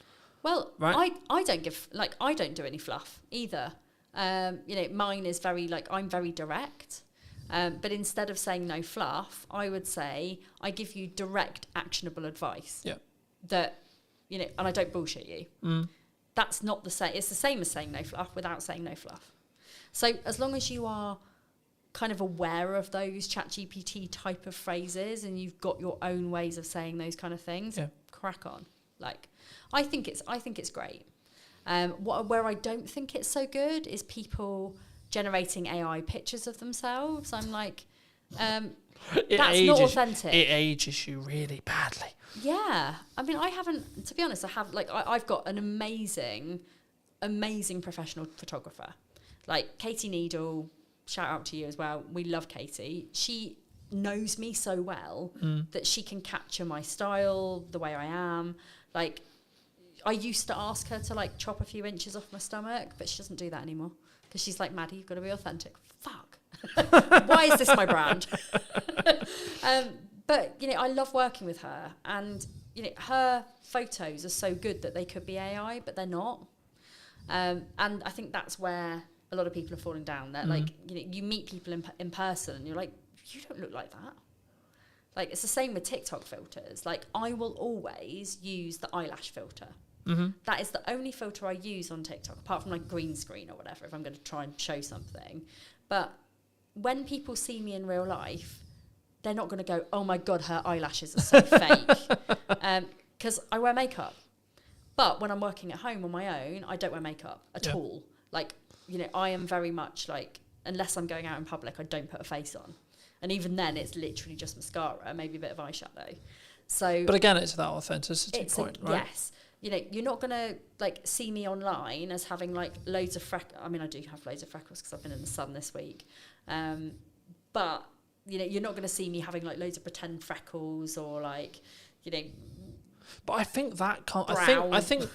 Well, right? I don't do any fluff either. You know, mine is very, like, I'm very direct. But instead of saying no fluff, I would say I give you direct, actionable advice. Yeah. That, you know, and I don't bullshit you. That's not the same. It's the same as saying no fluff without saying no fluff. So as long as you are kind of aware of those ChatGPT type of phrases and you've got your own ways of saying those kind of things, crack on. Like, I think it's great. Where I don't think it's so good is people generating AI pictures of themselves. I'm like, that's not authentic. It ages you really badly. Yeah. I mean, I haven't, to be honest, I've got an amazing professional photographer. Like Katie Needle, shout out to you as well. We love Katie. She knows me so well that she can capture my style, the way I am. Like, I used to ask her to, like, chop a few inches off my stomach, but she doesn't do that anymore. Because she's like, Maddie, you've got to be authentic. Fuck. Why is this my brand? But, you know, I love working with her. And, you know, her photos are so good that they could be AI, but they're not. And I think that's where a lot of people are falling down. They're like, you know, you meet people in person and you're like, you don't look like that. Like, it's the same with TikTok filters. Like, I will always use the eyelash filter. That is the only filter I use on TikTok, apart from like green screen or whatever, if I'm going to try and show something. But when people see me in real life, they're not going to go, oh my God, her eyelashes are so fake. Because I wear makeup. But when I'm working at home on my own, I don't wear makeup at all. Like, you know, I am very much like, unless I'm going out in public, I don't put a face on. And even then, it's literally just mascara, maybe a bit of eyeshadow. So, but again, it's that authenticity point, right? Yes. You know, you're not going to, like, see me online as having, like, loads of freckles. I mean, I do have loads of freckles because I've been in the sun this week. But, you know, you're not going to see me having, like, loads of pretend freckles or, like, you know... But I think that can't... I think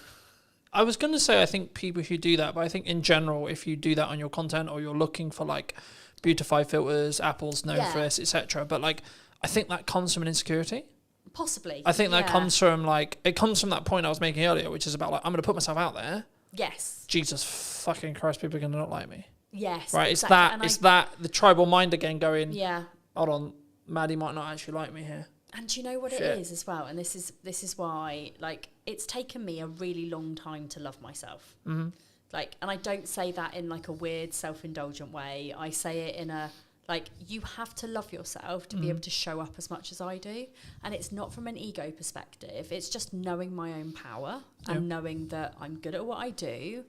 I was going to say, I think people who do that, but I think in general, if you do that on your content or you're looking for, like, beautify filters, Apple's known for this, etc. But, like, I think that comes from an insecurity. Possibly. I think that comes from, like, it comes from that point I was making earlier, which is about, like, I'm going to put myself out there. Yes. Jesus fucking Christ, people are going to not like me. Yes. Right? Exactly. It's that the tribal mind again going, Yeah. hold on, Maddie might not actually like me here. And do you know what Shit. it is as well? And this is why, like, it's taken me a really long time to love myself. Mm-hmm. Like, and I don't say that in like a weird self-indulgent way. I say it in a, like, you have to love yourself to be able to show up as much as I do. And it's not from an ego perspective. It's just knowing my own power and knowing that I'm good at what I do.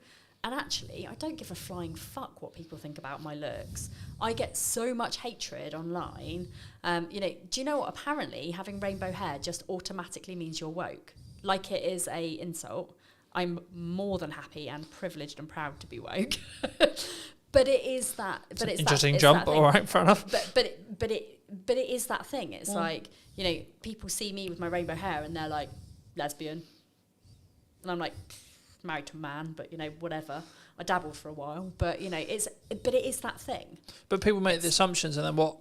And actually, I don't give a flying fuck what people think about my looks. I get so much hatred online. You know, do you know what? Apparently, having rainbow hair just automatically means you're woke. Like it is a insult. I'm more than happy and privileged and proud to be woke. But it is that. But it's interesting that, jump. That All right, fair enough. But it is that thing. It's like, you know, people see me with my rainbow hair and they're like, lesbian, and I'm like, married to a man, but you know, whatever. I dabbled for a while, but you know, it is that thing. But people make the assumptions, and then what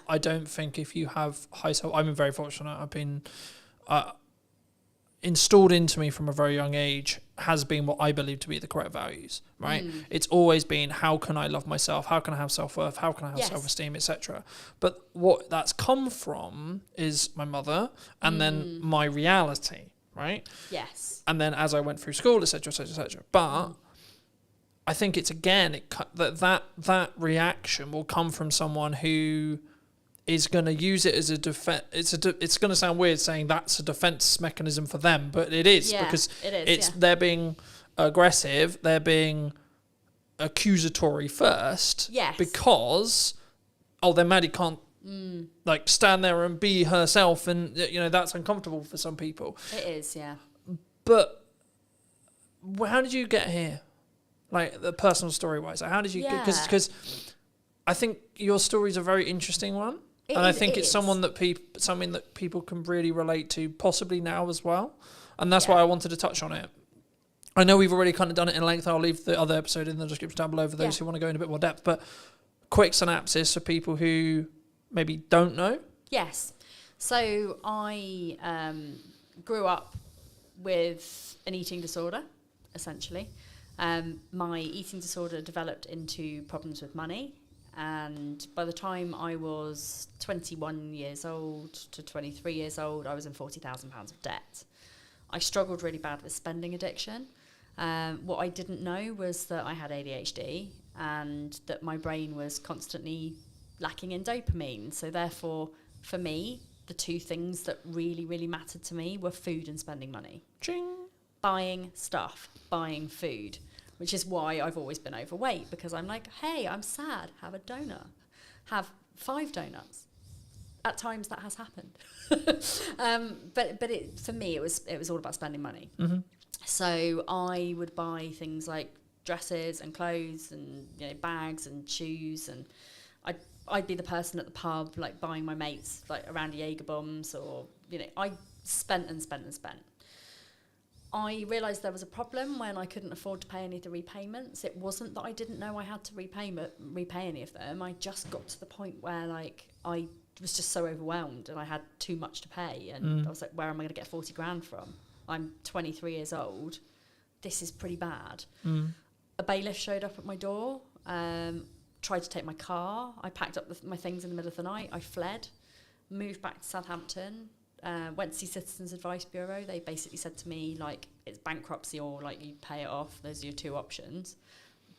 I don't think, if you have high self, I'm very fortunate. I've been installed into me from a very young age, has been what I believe to be the correct values, right? It's always been, how can I love myself? How can I have self-worth? How can I have self-esteem, etc.? But what that's come from is my mother, and then my reality, right? Yes. And then as I went through school, etc., etc., etc. But I think it's, again, that reaction will come from someone who is going to use it as a defense. It's going to sound weird saying that's a defense mechanism for them, but it is, because they're being aggressive, they're being accusatory first, because then Maddie can't like stand there and be herself, and you know that's uncomfortable for some people. It is, yeah. But how did you get here? Like the personal story wise, how did you get? Because I think your story is a very interesting one. I think it's something that people can really relate to, possibly now as well. And that's why I wanted to touch on it. I know we've already kind of done it in length. I'll leave the other episode in the description down below for those who want to go in a bit more depth. But quick synopsis for people who maybe don't know. Yes. So I grew up with an eating disorder, essentially. My eating disorder developed into problems with money. And by the time I was 21 years old to 23 years old, I was in £40,000 of debt. I struggled really bad with spending addiction. What I didn't know was that I had ADHD and that my brain was constantly lacking in dopamine. So therefore, for me, the two things that really, really mattered to me were food and spending money. Ching. Buying stuff, buying food. Which is why I've always been overweight, because I'm like, hey, I'm sad, have a donut. Have 5 donuts. At times that has happened. But for me, it was all about spending money. Mm-hmm. So I would buy things like dresses and clothes and bags and shoes, and I'd be the person at the pub like buying my mates like around Jaeger bombs, or I spent and spent and spent. I realised there was a problem when I couldn't afford to pay any of the repayments. It wasn't that I didn't know I had to repay any of them. I just got to the point where like I was just so overwhelmed and I had too much to pay, and I was like, where am I going to get 40 grand from? I'm 23 years old. This is pretty bad. A bailiff showed up at my door, tried to take my car. I packed up my things in the middle of the night. I fled, moved back to Southampton. Went to see Citizens Advice Bureau. They basically said to me, like, it's bankruptcy or, like, you pay it off. Those are your 2 options.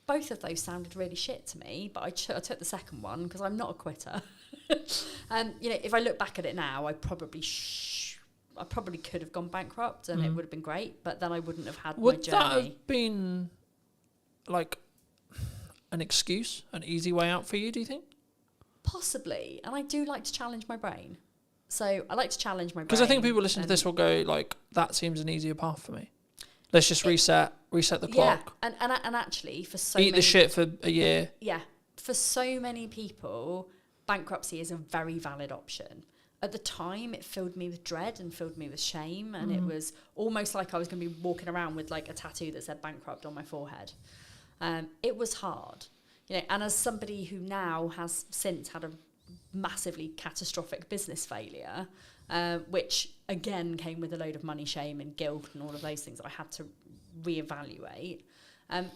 Both of those sounded really shit to me, but I took the second one because I'm not a quitter. If I look back at it now, I probably could have gone bankrupt and it would have been great, but then I wouldn't have had my journey. Would that have been, like, an excuse, an easy way out for you, do you think? Possibly. And I do like to challenge my brain. So I like to challenge my brain. Because I think people listening to this will go like, that seems an easier path for me. Let's just reset the clock. Yeah, and actually for so Eat the shit for a year. Yeah, for so many people, bankruptcy is a very valid option. At the time, it filled me with dread and filled me with shame, and it was almost like I was going to be walking around with like a tattoo that said bankrupt on my forehead. It was hard, and as somebody who now has since had a massively catastrophic business failure, which again came with a load of money shame and guilt and all of those things I had to reevaluate.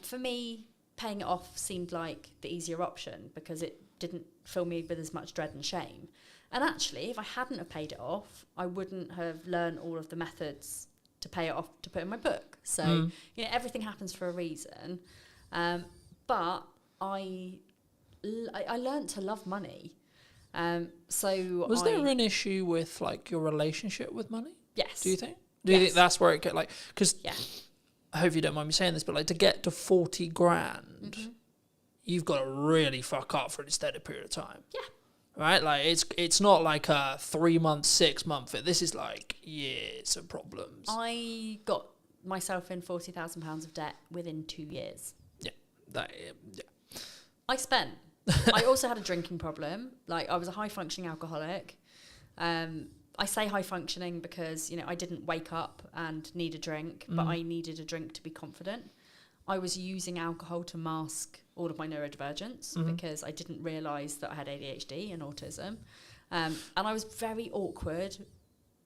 For me, paying it off seemed like the easier option because it didn't fill me with as much dread and shame. And actually, if I hadn't have paid it off, I wouldn't have learned all of the methods to pay it off to put in my book. So, everything happens for a reason. But I learned to love money. Was there an issue with like your relationship with money? Yes. Do you think? Do you think that's where it get like? Because I hope you don't mind me saying this, but like to get to 40 grand, you've got to really fuck up for an extended period of time. Yeah. Right? Like it's not like a 3 month, 6 month. This is like years of problems. I got myself in £40,000 of debt within 2 years. Yeah. I spent. I also had a drinking problem. Like I was a high functioning alcoholic. I say high functioning because, I didn't wake up and need a drink, but I needed a drink to be confident. I was using alcohol to mask all of my neurodivergence because I didn't realise that I had ADHD and autism. And I was very awkward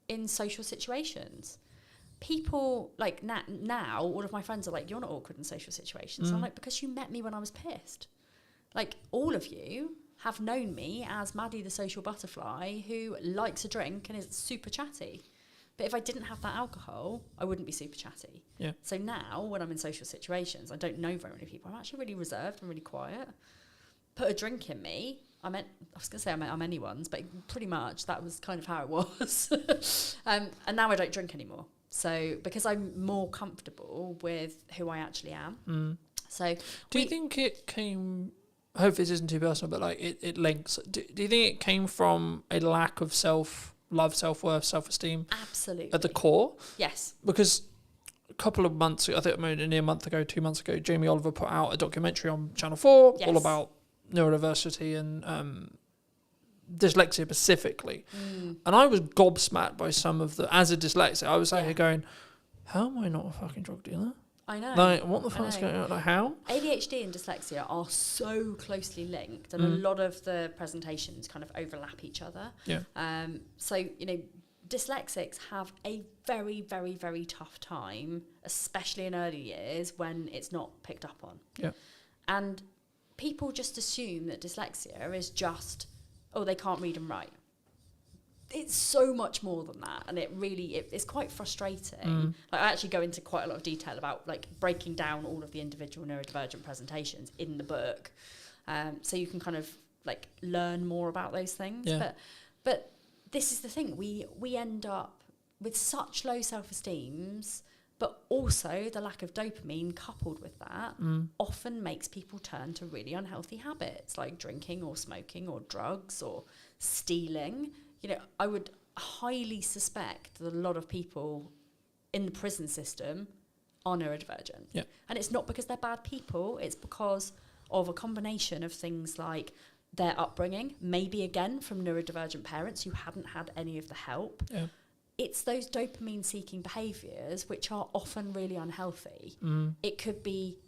in social situations. People, like now, all of my friends are like, you're not awkward in social situations. I'm like, because you met me when I was pissed. Like, all of you have known me as Maddie the social butterfly who likes a drink and is super chatty. But if I didn't have that alcohol, I wouldn't be super chatty. Yeah. So now, when I'm in social situations, I don't know very many people. I'm actually really reserved and really quiet. Put a drink in me. I'm anyone's, but pretty much that was kind of how it was. And now I don't drink anymore. So because I'm more comfortable with who I actually am. So do you think it came... I hope this isn't too personal, but like it links. Do you think it came from a lack of self-love, self-worth, self-esteem? Absolutely. At the core? Yes. Because a couple of months ago, I think near a month ago, 2 months ago, Jamie Oliver put out a documentary on Channel 4 all about neurodiversity and dyslexia specifically. And I was gobsmacked by some of as a dyslexic, I was sat here going, how am I not a fucking drug dealer? I know. Like, what the fuck's going on? Like, how? ADHD and dyslexia are so closely linked, and a lot of the presentations kind of overlap each other. Yeah. So, dyslexics have a very, very, very tough time, especially in early years when it's not picked up on. Yeah. And people just assume that dyslexia is just, they can't read and write. It's so much more than that, and it's quite frustrating. Like, I actually go into quite a lot of detail about like breaking down all of the individual neurodivergent presentations in the book, so you can kind of like learn more about those things. Yeah. But this is the thing, we end up with such low self-esteems, but also the lack of dopamine coupled with that often makes people turn to really unhealthy habits like drinking or smoking or drugs or stealing. I would highly suspect that a lot of people in the prison system are neurodivergent. Yeah. And it's not because they're bad people, it's because of a combination of things like their upbringing, maybe again from neurodivergent parents who hadn't had any of the help. Yeah. It's those dopamine-seeking behaviours which are often really unhealthy. It could be,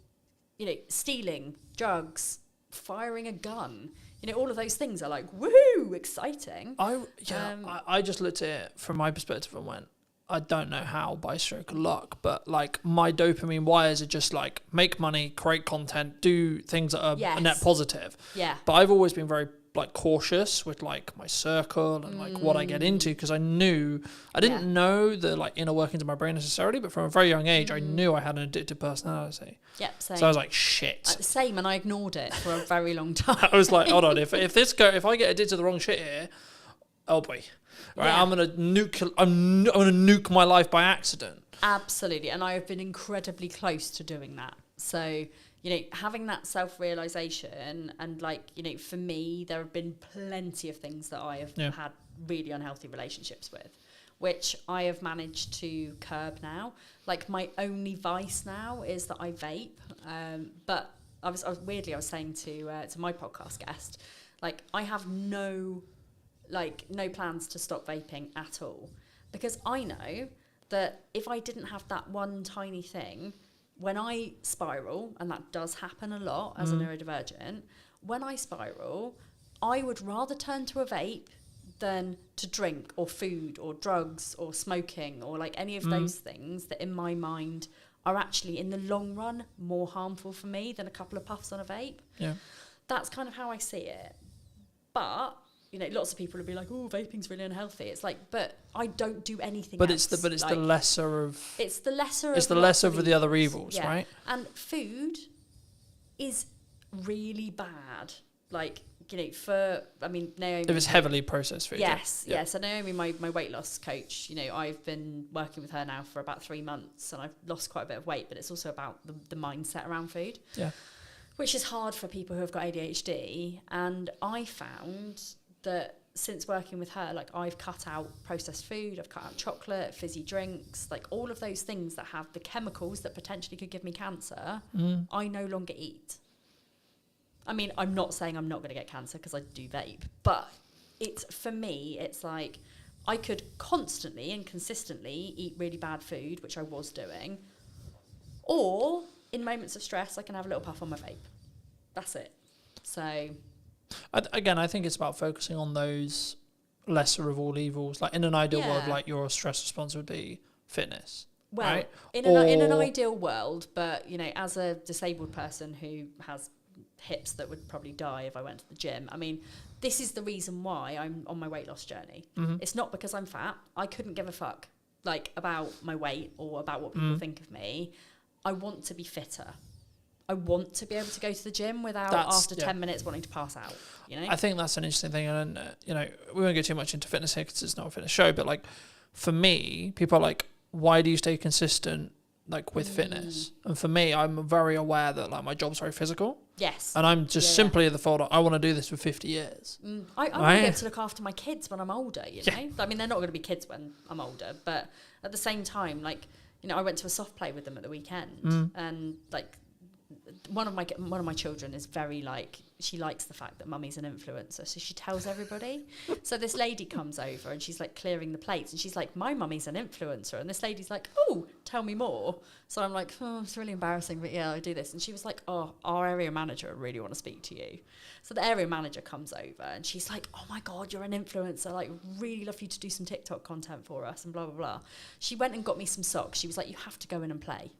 stealing, drugs, firing a gun. All of those things are like, woohoo, exciting. I just looked at it from my perspective and went, I don't know how by stroke of luck, but like my dopamine wires are just like make money, create content, do things that are a net positive. Yeah. But I've always been very like cautious with like my circle and like what I get into, because I didn't know the like inner workings of my brain necessarily, but from a very young age I knew I had an addictive personality. Yep, same. So I was like, shit. Same, and I ignored it for a very long time. I was like, hold on, if I get addicted to the wrong shit here, oh boy, right, yeah. I'm gonna nuke my life by accident. Absolutely, and I have been incredibly close to doing that. So, having that self-realization and for me, there have been plenty of things that I have had really unhealthy relationships with, which I have managed to curb now. Like, my only vice now is that I vape. But I was saying to my podcast guest, like, I have no plans to stop vaping at all, because I know that if I didn't have that one tiny thing, when I spiral, and that does happen a lot as a neurodivergent, when I spiral, I would rather turn to a vape than to drink or food or drugs or smoking or like any of those things that in my mind are actually in the long run more harmful for me than a couple of puffs on a vape. Yeah. That's kind of how I see it. But, you know, lots of people will be like, oh, vaping's really unhealthy. It's like, but I don't do anything But else. it's like, the lesser of... It's the lesser It's of the lots lesser of the other evils, yeah. right? And food is really bad. Like, you know, Naomi... If it's heavily processed food. Yes, yeah. yes. So Naomi, my weight loss coach, you know, I've been working with her now for about 3 months and I've lost quite a bit of weight, but it's also about the mindset around food. Yeah. Which is hard for people who have got ADHD. And I found that since working with her, like I've cut out processed food, I've cut out chocolate, fizzy drinks, like all of those things that have the chemicals that potentially could give me cancer, I no longer eat. I mean, I'm not saying I'm not going to get cancer because I do vape, but it's, for me, it's like I could constantly and consistently eat really bad food, which I was doing, or in moments of stress, I can have a little puff on my vape. That's it. So... Again, I think it's about focusing on those lesser of all evils. Like in an ideal world, like your stress response would be fitness. Well, right? in an ideal world, but you know, as a disabled person who has hips that would probably die if I went to the gym, I mean, this is the reason why I'm on my weight loss journey. It's not because I'm fat. I couldn't give a fuck like about my weight or about what people think of me. I want to be fitter. I want to be able to go to the gym without after 10 minutes wanting to pass out, you know? I think that's an interesting thing. And, you know, we won't get too much into fitness here because it's not a fitness show. But, like, for me, people are like, why do you stay consistent, like, with fitness? And for me, I'm very aware that, like, my job's very physical. Yes. And I'm just simply at the thought, I want to do this for 50 years. I want to be able to look after my kids when I'm older, you know? I mean, they're not going to be kids when I'm older. But at the same time, like, you know, I went to a soft play with them at the weekend. And, like... One of my children is very like, she likes the fact that mummy's an influencer, so she tells everybody. So this lady comes over and she's like clearing the plates and she's like, my mummy's an influencer, and this lady's like, oh, tell me more. So I'm like, oh, it's really embarrassing, but yeah, I do this. And she was like, oh, our area manager really want to speak to you. So the area manager comes over and she's like, oh my god, you're an influencer, like really love you to do some TikTok content for us and blah blah blah. She went and got me some socks. She was like, you have to go in and play.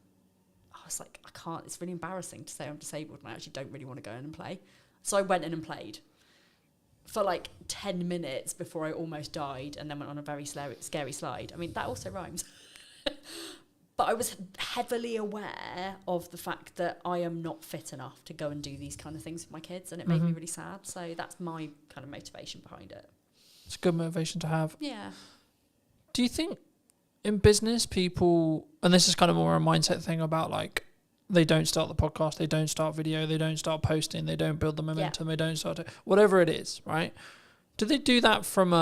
I was like, I can't, it's really embarrassing to say I'm disabled and I actually don't really want to go in and play. So I went in and played for like 10 minutes before I almost died and then went on a very scary slide. I mean, that also rhymes. But I was heavily aware of the fact that I am not fit enough to go and do these kind of things with my kids, and it made me really sad. So that's my kind of motivation behind it. It's a good motivation to have. Yeah. Do you think in business people, and this is kind of more a mindset thing about like, they don't start the podcast, they don't start video, they don't start posting, they don't build the momentum, they don't start whatever it is, right? Do they do that from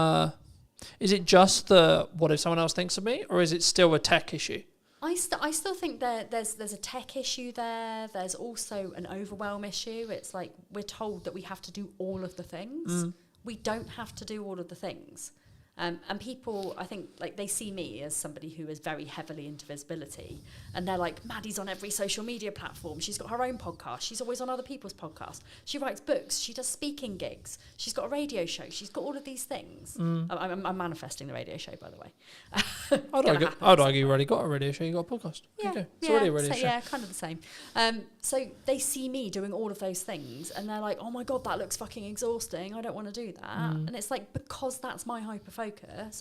is it just the, what if someone else thinks of me, or is it still a tech issue? I still think there's a tech issue there. There's also an overwhelm issue. It's like we're told that we have to do all of the things. We don't have to do all of the things. And people, I think, like they see me as somebody who is very heavily into visibility, and they're like, Maddie's on every social media platform. She's got her own podcast. She's always on other people's podcasts. She writes books. She does speaking gigs. She's got a radio show. She's got all of these things. I'm manifesting the radio show, by the way. I'd argue you already got a radio show. You got a podcast. Yeah, it's already a radio show. Yeah, kind of the same. So they see me doing all of those things, and they're like, oh my god, that looks fucking exhausting. I don't want to do that. And it's like, because that's my hyper focus,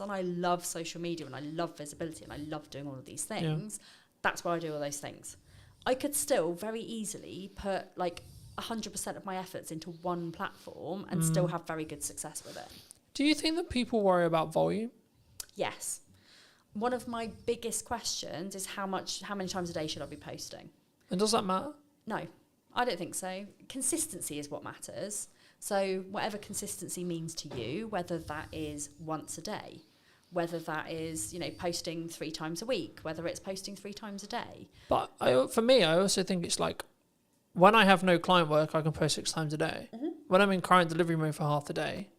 and I love social media and I love visibility and I love doing all of these things, that's why I do all those things. I could still very easily put like 100% of my efforts into one platform and still have very good success with it. Do you think that people worry about volume? Yes. One of my biggest questions is how many times a day should I be posting? And does that matter? No, I don't think so. Consistency is what matters. So whatever consistency means to you, whether that is once a day, whether that is, you know, posting 3 times a week, whether it's posting 3 times a day. But for me, I also think it's like, when I have no client work, I can post 6 times a day. When I'm in client delivery mode for half the day,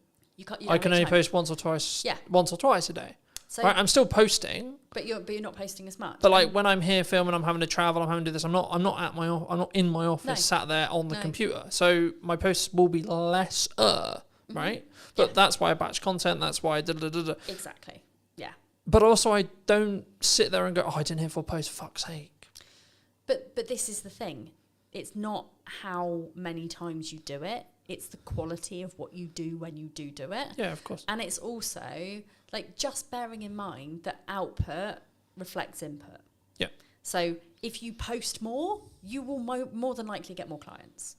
I can only post once or twice a day. So right, I'm still posting, but you're not posting as much. But like when I'm here filming, I'm having to travel, I'm having to do this. I'm not in my office, sat there on the computer. So my posts will be lesser right? But Yeah. that's why I batch content. That's why I da. Exactly. Yeah. But also, I don't sit there and go, oh, I didn't hit 4 posts, for fuck's sake. But this is the thing. It's not how many times you do it. It's the quality of what you do when you do it. Yeah, of course. And it's also like just bearing in mind that output reflects input. Yeah. So if you post more, you will more than likely get more clients.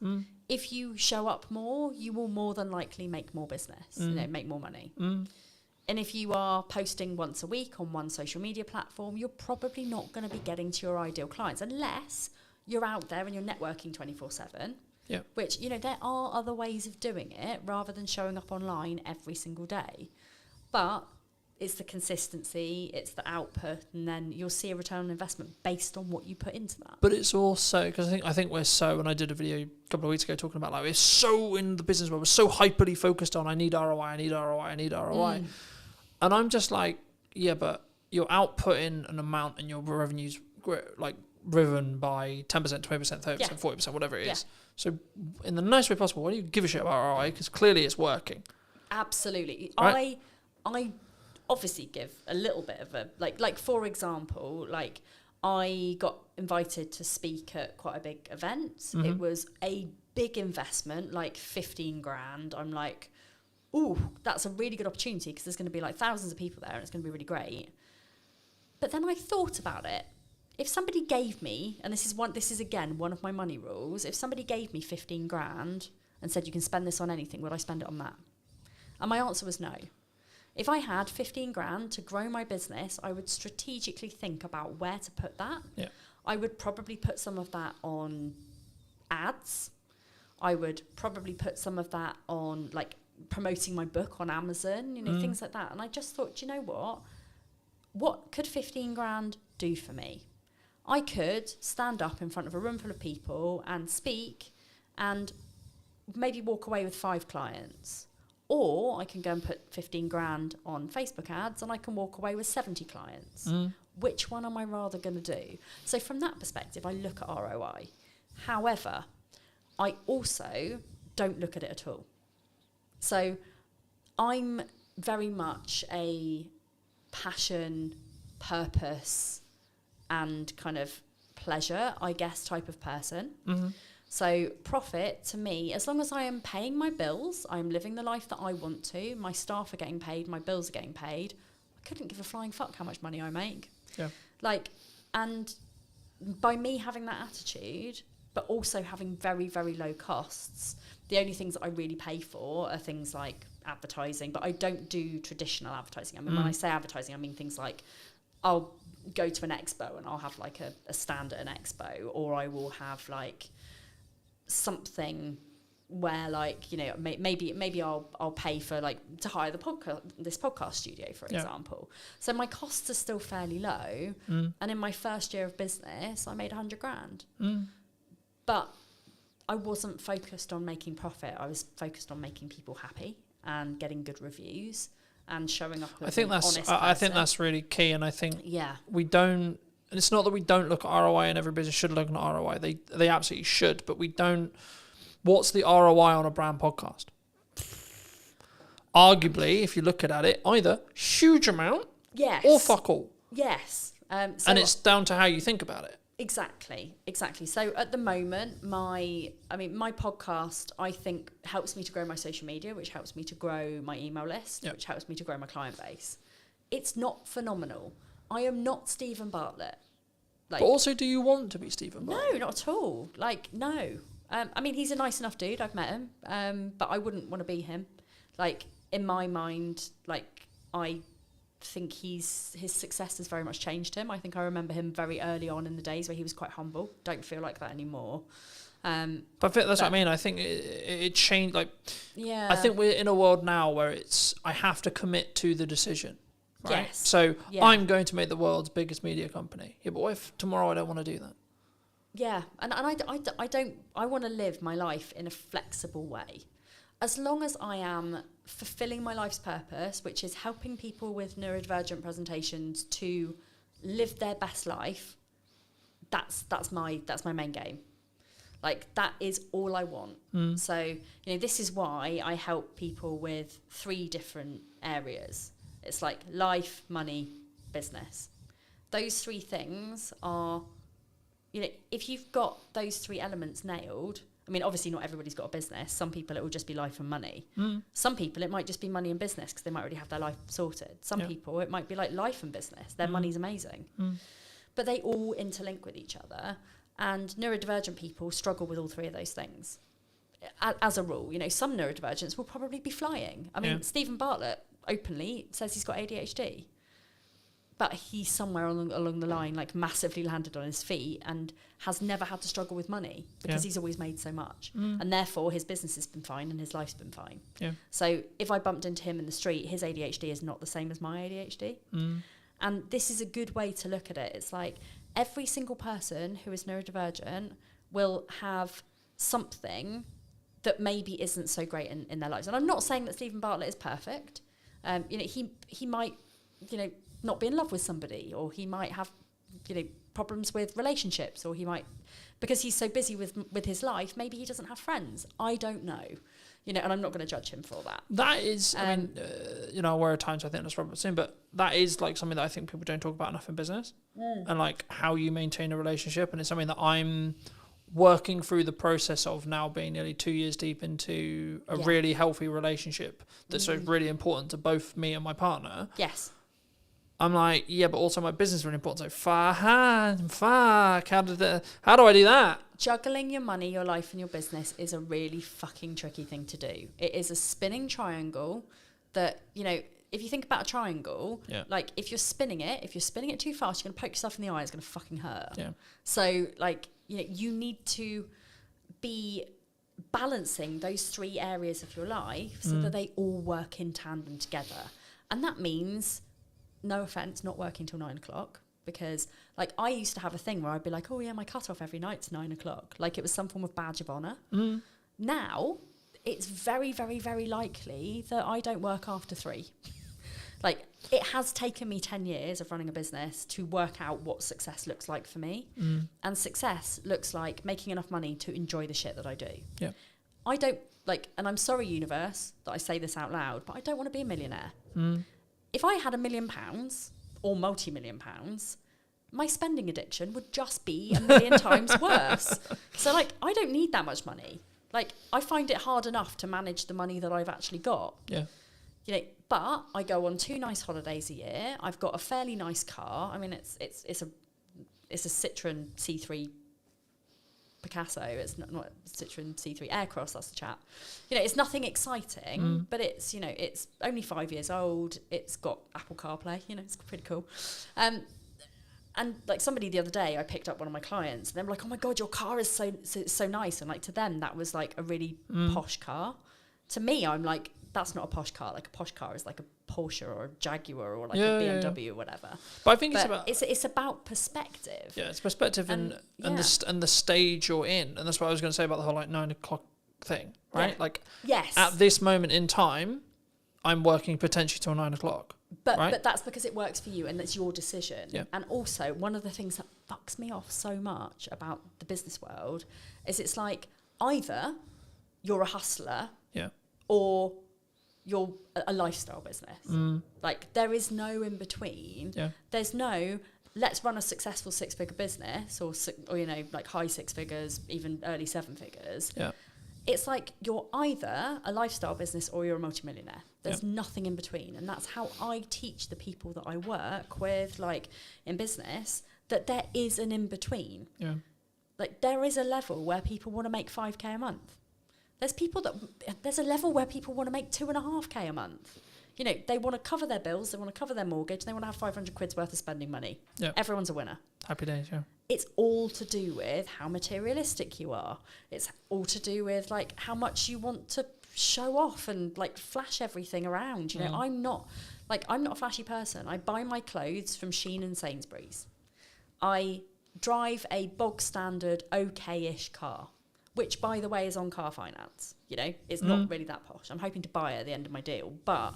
If you show up more, you will more than likely make more business, make more money. And if you are posting once a week on one social media platform, you're probably not going to be getting to your ideal clients unless you're out there and you're networking 24/7. Yeah. Which, there are other ways of doing it rather than showing up online every single day. But it's the consistency, it's the output, and then you'll see a return on investment based on what you put into that. But it's also, because I think we're so, and I did a video a couple of weeks ago talking about, like, we're so in the business world, we're so hyperly focused on, I need ROI, I need ROI, I need ROI. And I'm just like, yeah, but you're outputting an amount and your revenue's like driven by 10%, 20%, 30%, 40%, whatever it is. So in the nicest way possible, why do you give a shit about ROI? Because clearly it's working. Absolutely. Right? I obviously give a little bit of a, like for example, like I got invited to speak at quite a big event. It was a big investment, like 15 grand. I'm like, ooh, that's a really good opportunity because there's going to be like thousands of people there and it's going to be really great. But then I thought about it. If somebody gave me, and this is again one of my money rules, if somebody gave me 15 grand and said you can spend this on anything, would I spend it on that? And my answer was no. If I had 15 grand to grow my business, I would strategically think about where to put that. Yeah. I would probably put some of that on ads. I would probably put some of that on like promoting my book on Amazon, things like that. And I just thought, do you know what? What could 15 grand do for me? I could stand up in front of a room full of people and speak and maybe walk away with 5 clients. Or I can go and put 15 grand on Facebook ads and I can walk away with 70 clients. Which one am I rather going to do? So from that perspective, I look at ROI. However, I also don't look at it at all. So I'm very much a passion, purpose, and kind of pleasure, I guess, type of person. So profit to me, as long as I am paying my bills, I'm living the life that I want to, my staff are getting paid, my bills are getting paid, I couldn't give a flying fuck how much money I make. Yeah. Like, and by me having that attitude, but also having very, very low costs, the only things that I really pay for are things like advertising, but I don't do traditional advertising. I mean, when I say advertising, I mean things like I'll go to an expo and I'll have like a stand at an expo, or I will have like something where like, maybe I'll pay for like to hire this podcast studio, for example. So my costs are still fairly low. And in my first year of business, I made 100 grand. But I wasn't focused on making profit. I was focused on making people happy and getting good reviews and showing up as an honest person. I think that's really key, and I think we don't. And it's not that we don't look at ROI, and every business should look at ROI. They absolutely should, but we don't. What's the ROI on a brand podcast? Arguably, if you look at it, either huge amount, or fuck all. Yes, and it's down to how you think about it. Exactly. So at the moment, my podcast, I think, helps me to grow my social media, which helps me to grow my email list, which helps me to grow my client base. It's not phenomenal. I am not Stephen Bartlett. But also, do you want to be Stephen Bartlett? No, not at all. Like, no. He's a nice enough dude. I've met him. But I wouldn't want to be him. Like, in my mind, like, I think his success has very much changed him. I think I remember him very early on in the days where he was quite humble. Don't feel like that anymore. But that's what I mean. I think it changed. Like, yeah. I think we're in a world now where I have to commit to the decision. Right? Yes. So I'm going to make the world's biggest media company. Yeah, but what if tomorrow I don't want to do that? Yeah, and I want to live my life in a flexible way. As long as I am fulfilling my life's purpose, which is helping people with neurodivergent presentations to live their best life, that's my main game. Like, that is all I want. So, you know, this is why I help people with 3 different areas. It's like life, money, business. Those 3 things are, you know, if you've got those 3 elements nailed, I mean, obviously not everybody's got a business. Some people it will just be life and money. Some people it might just be money and business because they might already have their life sorted. Some people it might be like life and business. Their money's amazing. But they all interlink with each other. And neurodivergent people struggle with all 3 of those things. As a rule, you know, some neurodivergents will probably be flying. I mean, Stephen Bartlett openly says he's got ADHD. But he's somewhere along the line, like, massively landed on his feet and has never had to struggle with money because he's always made so much. And therefore, his business has been fine and his life's been fine. So if I bumped into him in the street, his ADHD is not the same as my ADHD. And this is a good way to look at it. It's like every single person who is neurodivergent will have something that maybe isn't so great in their lives. And I'm not saying that Stephen Bartlett is perfect. You know, he might, you know, not be in love with somebody, or he might have, you know, problems with relationships, or he might, because he's so busy with his life, maybe he doesn't have friends. I don't know, you know, and I'm not going to judge him for that. That is, I mean, you know, aware of times I think that's Robert saying, but that is like something that I think people don't talk about enough in business, and like how you maintain a relationship, and it's something that I'm working through the process of now, being nearly 2 years deep into a really healthy relationship that's so really important to both me and my partner. Yes. I'm like, yeah, but also my business is really important. So fuck, how do I do that? Juggling your money, your life, and your business is a really fucking tricky thing to do. It is a spinning triangle that, you know, if you think about a triangle, like if you're spinning it too fast, you're going to poke yourself in the eye. It's going to fucking hurt. Yeah. So, like, you know, you need to be balancing those 3 areas of your life so that they all work in tandem together. And that means, no offense, not working till 9 o'clock, because like I used to have a thing where I'd be like, oh yeah, my cutoff every night's 9 o'clock. Like it was some form of badge of honor. Now it's very, very, very likely that I don't work after 3. Like, it has taken me 10 years of running a business to work out what success looks like for me. And success looks like making enough money to enjoy the shit that I do. Yeah. I don't, like, and I'm sorry, universe, that I say this out loud, but I don't want to be a millionaire. If I had £1 million or multi-million pounds, my spending addiction would just be 1,000,000 times worse. So, like, I don't need that much money. Like, I find it hard enough to manage the money that I've actually got. Yeah. You know, but I go on 2 nice holidays a year. I've got a fairly nice car. I mean, it's a Citroen C3 Picasso. It's not Citroen C3 Aircross. That's the chap. You know, it's nothing exciting, but it's, you know, it's only 5 years old. It's got Apple CarPlay. You know, it's pretty cool. And like somebody the other day, I picked up one of my clients, and they were like, "Oh my god, your car is so nice." And like to them, that was like a really posh car. To me, I'm like, that's not a posh car. Like a posh car is like a Porsche or a Jaguar or like a BMW or whatever. But I think it's about perspective. Yeah, it's perspective and the stage you're in, and that's what I was going to say about the whole like 9 o'clock thing, right? Yeah. Like, at this moment in time, I'm working potentially till 9 o'clock. But that's because it works for you and that's your decision. Yeah. And also, one of the things that fucks me off so much about the business world is it's like either you're a hustler, or you're a lifestyle business. Like, there is no in between. Yeah. There's no, let's run a successful 6-figure business or you know, like high 6 figures, even early 7 figures. Yeah. It's like you're either a lifestyle business or you're a multimillionaire. There's nothing in between. And that's how I teach the people that I work with, like in business, that there is an in between. Yeah. Like, there is a level where people want to make 5k a month. There's a level where people want to make 2.5k a month. You know, they want to cover their bills, they want to cover their mortgage, they want to have 500 quid's worth of spending money. Yeah. Everyone's a winner. Happy days, yeah. It's all to do with how materialistic you are. It's all to do with like how much you want to show off and like flash everything around. You know, I'm not a flashy person. I buy my clothes from Shein and Sainsbury's. I drive a bog standard okay-ish car, which, by the way, is on car finance. You know, it's not really that posh. I'm hoping to buy it at the end of my deal. But,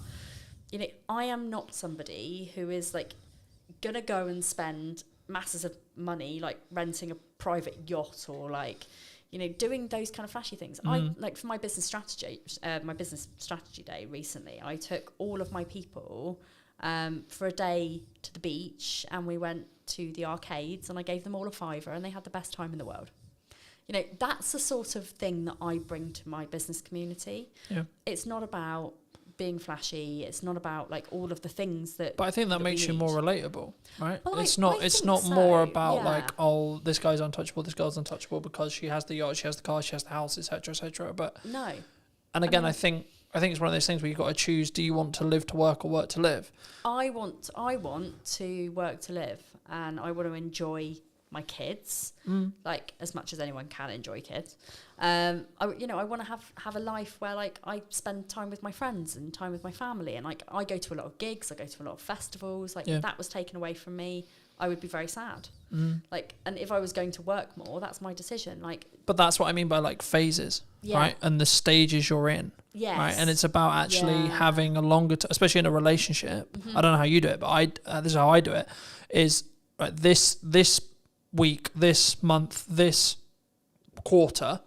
you know, I am not somebody who is, like, going to go and spend masses of money, like renting a private yacht or like, you know, doing those kind of flashy things. I like for my business strategy day recently, I took all of my people for a day to the beach, and we went to the arcades, and I gave them all a £5 and they had the best time in the world. You know, that's the sort of thing that I bring to my business community. Yeah. It's not about being flashy. It's not about like all of the things that. But I think that makes you need. more relatable, right? Well, it's I not think more so, about yeah. like, oh, this guy's untouchable, this girl's untouchable because she has the yacht, she has the car, she has the house, etc., etc. But No. and again, I I think it's one of those things where you've got to choose: do you want to live to work or work to live? I want to work to live, and I want to enjoy my kids, like as much as anyone can enjoy kids. I want to have a life where like I spend time with my friends and time with my family, and like I go to a lot of gigs, I go to a lot of festivals. Like if that was taken away from me, I would be very sad. Like, and if I was going to work more, that's my decision. Like, but that's what I mean by like phases, right? And the stages you're in. Yes. Right, and it's about actually having a longer, especially in a relationship. I don't know how you do it, but this is how I do it. Is right, this week, this month, this quarter,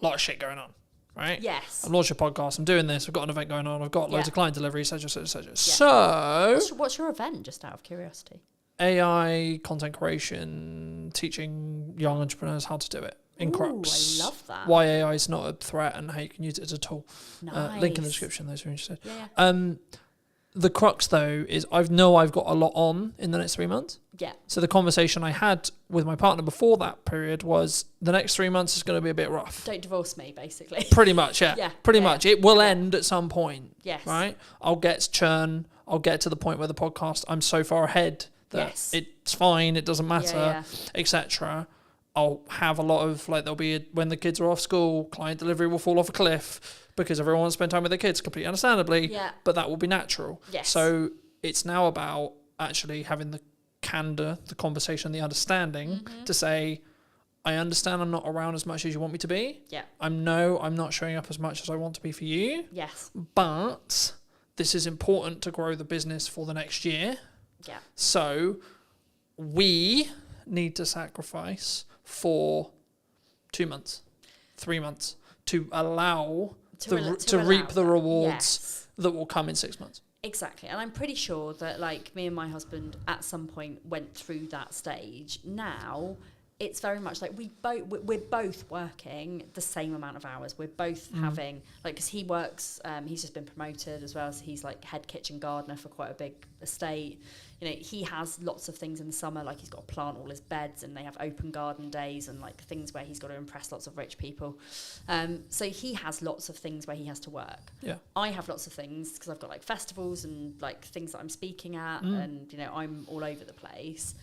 a lot of shit going on, right? Yes. I've launched a podcast. I'm doing this. I've got an event going on. I've got loads of client deliveries, etc., etc. Yeah. So, what's your event? Just out of curiosity. AI content creation, teaching young entrepreneurs how to do it. In crux. I love that. Why AI is not a threat and how you can use it as a tool. Nice. Link in the description, those who are interested. Yeah. The crux though is I've got a lot on in the next 3 months. Yeah. So the conversation I had with my partner before that period was the next 3 months is going to be a bit rough. Don't divorce me, basically. Pretty much, yeah. Pretty much. It will end at some point. Yes. Right? I'll get to churn. I'll get to the point where the podcast, I'm so far ahead that it's fine. It doesn't matter, etc. I'll have a lot of like, when the kids are off school, client delivery will fall off a cliff because everyone wants to spend time with their kids, completely understandably. Yeah. But that will be natural. Yes. So it's now about actually having the candor, the conversation, the understanding to say, I understand I'm not around as much as you want me to be. Yeah. I'm not showing up as much as I want to be for you. Yes. But this is important to grow the business for the next year. Yeah. So we need to sacrifice for 2 months, 3 months to allow to reap the rewards that will come in 6 months. Exactly. And I'm pretty sure that like me and my husband at some point went through that stage. Now it's very much like we're both working the same amount of hours. We're both having like, because he works, he's just been promoted as well, so he's like head kitchen gardener for quite a big estate. You know, he has lots of things in the summer, like he's got to plant all his beds, and they have open garden days and like things where he's got to impress lots of rich people. So he has lots of things where he has to work. Yeah. I have lots of things because I've got like festivals and like things that I'm speaking at, and you know, I'm all over the place.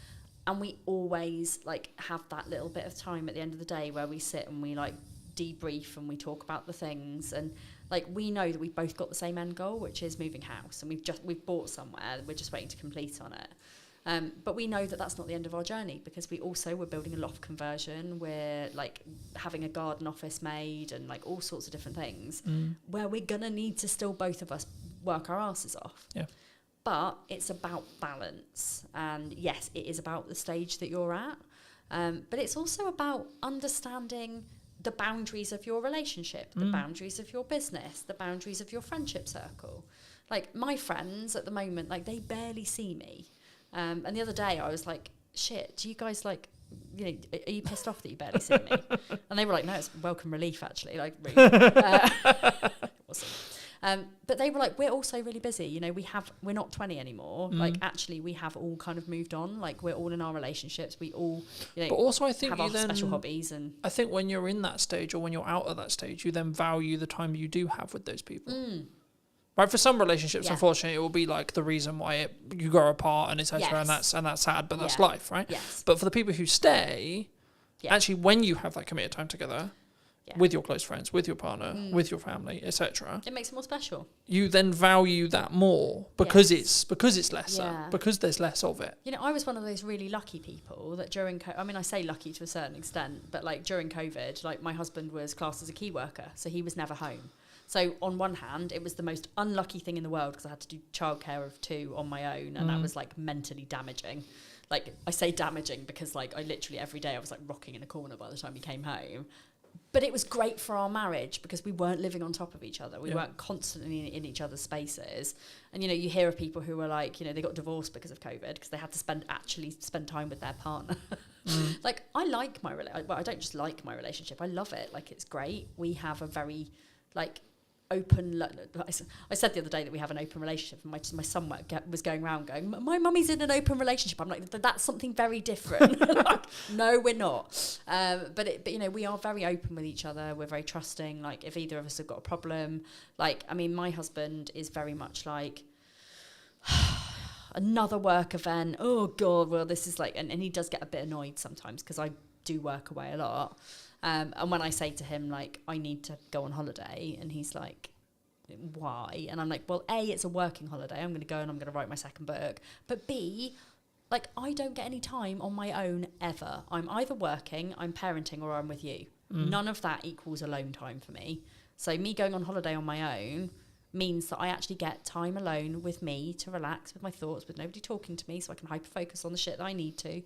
And we always like have that little bit of time at the end of the day where we sit and we like debrief and we talk about the things, and like we know that we've both got the same end goal, which is moving house, and we've bought somewhere, we're just waiting to complete on it. But we know that that's not the end of our journey, because we're building a loft conversion, we're like having a garden office made, and like all sorts of different things where we're gonna need to still both of us work our asses off. Yeah. But it's about balance, and yes, it is about the stage that you're at, but it's also about understanding the boundaries of your relationship, the boundaries of your business, the boundaries of your friendship circle. Like my friends at the moment, like they barely see me, and the other day I was like, shit, do you guys like, you know, are you pissed off that you barely see me? And they were like, no, it's welcome relief actually, like really. It wasn't. But they were like, we're also really busy, you know, we're not 20 anymore. Like actually we have all kind of moved on, like we're all in our relationships, we all, you know, but also I think have our special hobbies. And I think when you're in that stage, or when you're out of that stage, you then value the time you do have with those people. Right, for some relationships, unfortunately, it will be like the reason why you grow apart and etc. And that's sad, but that's life, right? Yes. But for the people who stay, actually, when you have that committed time together with your close friends, with your partner, with your family, etc., it makes it more special. You then value that more because it's lesser, because there's less of it. You know, I was one of those really lucky people that during I mean, I say lucky to a certain extent, but like during COVID, like my husband was classed as a key worker, so he was never home. So on one hand, it was the most unlucky thing in the world because I had to do childcare of 2 on my own, and that was like mentally damaging. like, I say damaging because like I literally every day I was like rocking in a corner by the time he came home. But it was great for our marriage because we weren't living on top of each other. We weren't constantly in each other's spaces. And, you know, you hear of people who were like, you know, they got divorced because of COVID because they had to spend time with their partner. Like, I like my relationship. Well, I don't just like my relationship. I love it. Like, it's great. We have a very, like, open. I said the other day that we have an open relationship, and my son was going around going, "My mummy's in an open relationship." I'm like, that's something very different. Like, no, we're not. But you know, we are very open with each other. We're very trusting. Like, if either of us have got a problem, like, I mean, my husband is very much like, another work event. Oh God, well, this is like, and he does get a bit annoyed sometimes because I do work away a lot. And when I say to him, like, I need to go on holiday, and he's like, why? And I'm like, well, A, it's a working holiday. I'm going to go and I'm going to write my second book. But B, like, I don't get any time on my own ever. I'm either working, I'm parenting, or I'm with you. None of that equals alone time for me. So me going on holiday on my own means that I actually get time alone with me to relax with my thoughts, with nobody talking to me, so I can hyper-focus on the shit that I need to.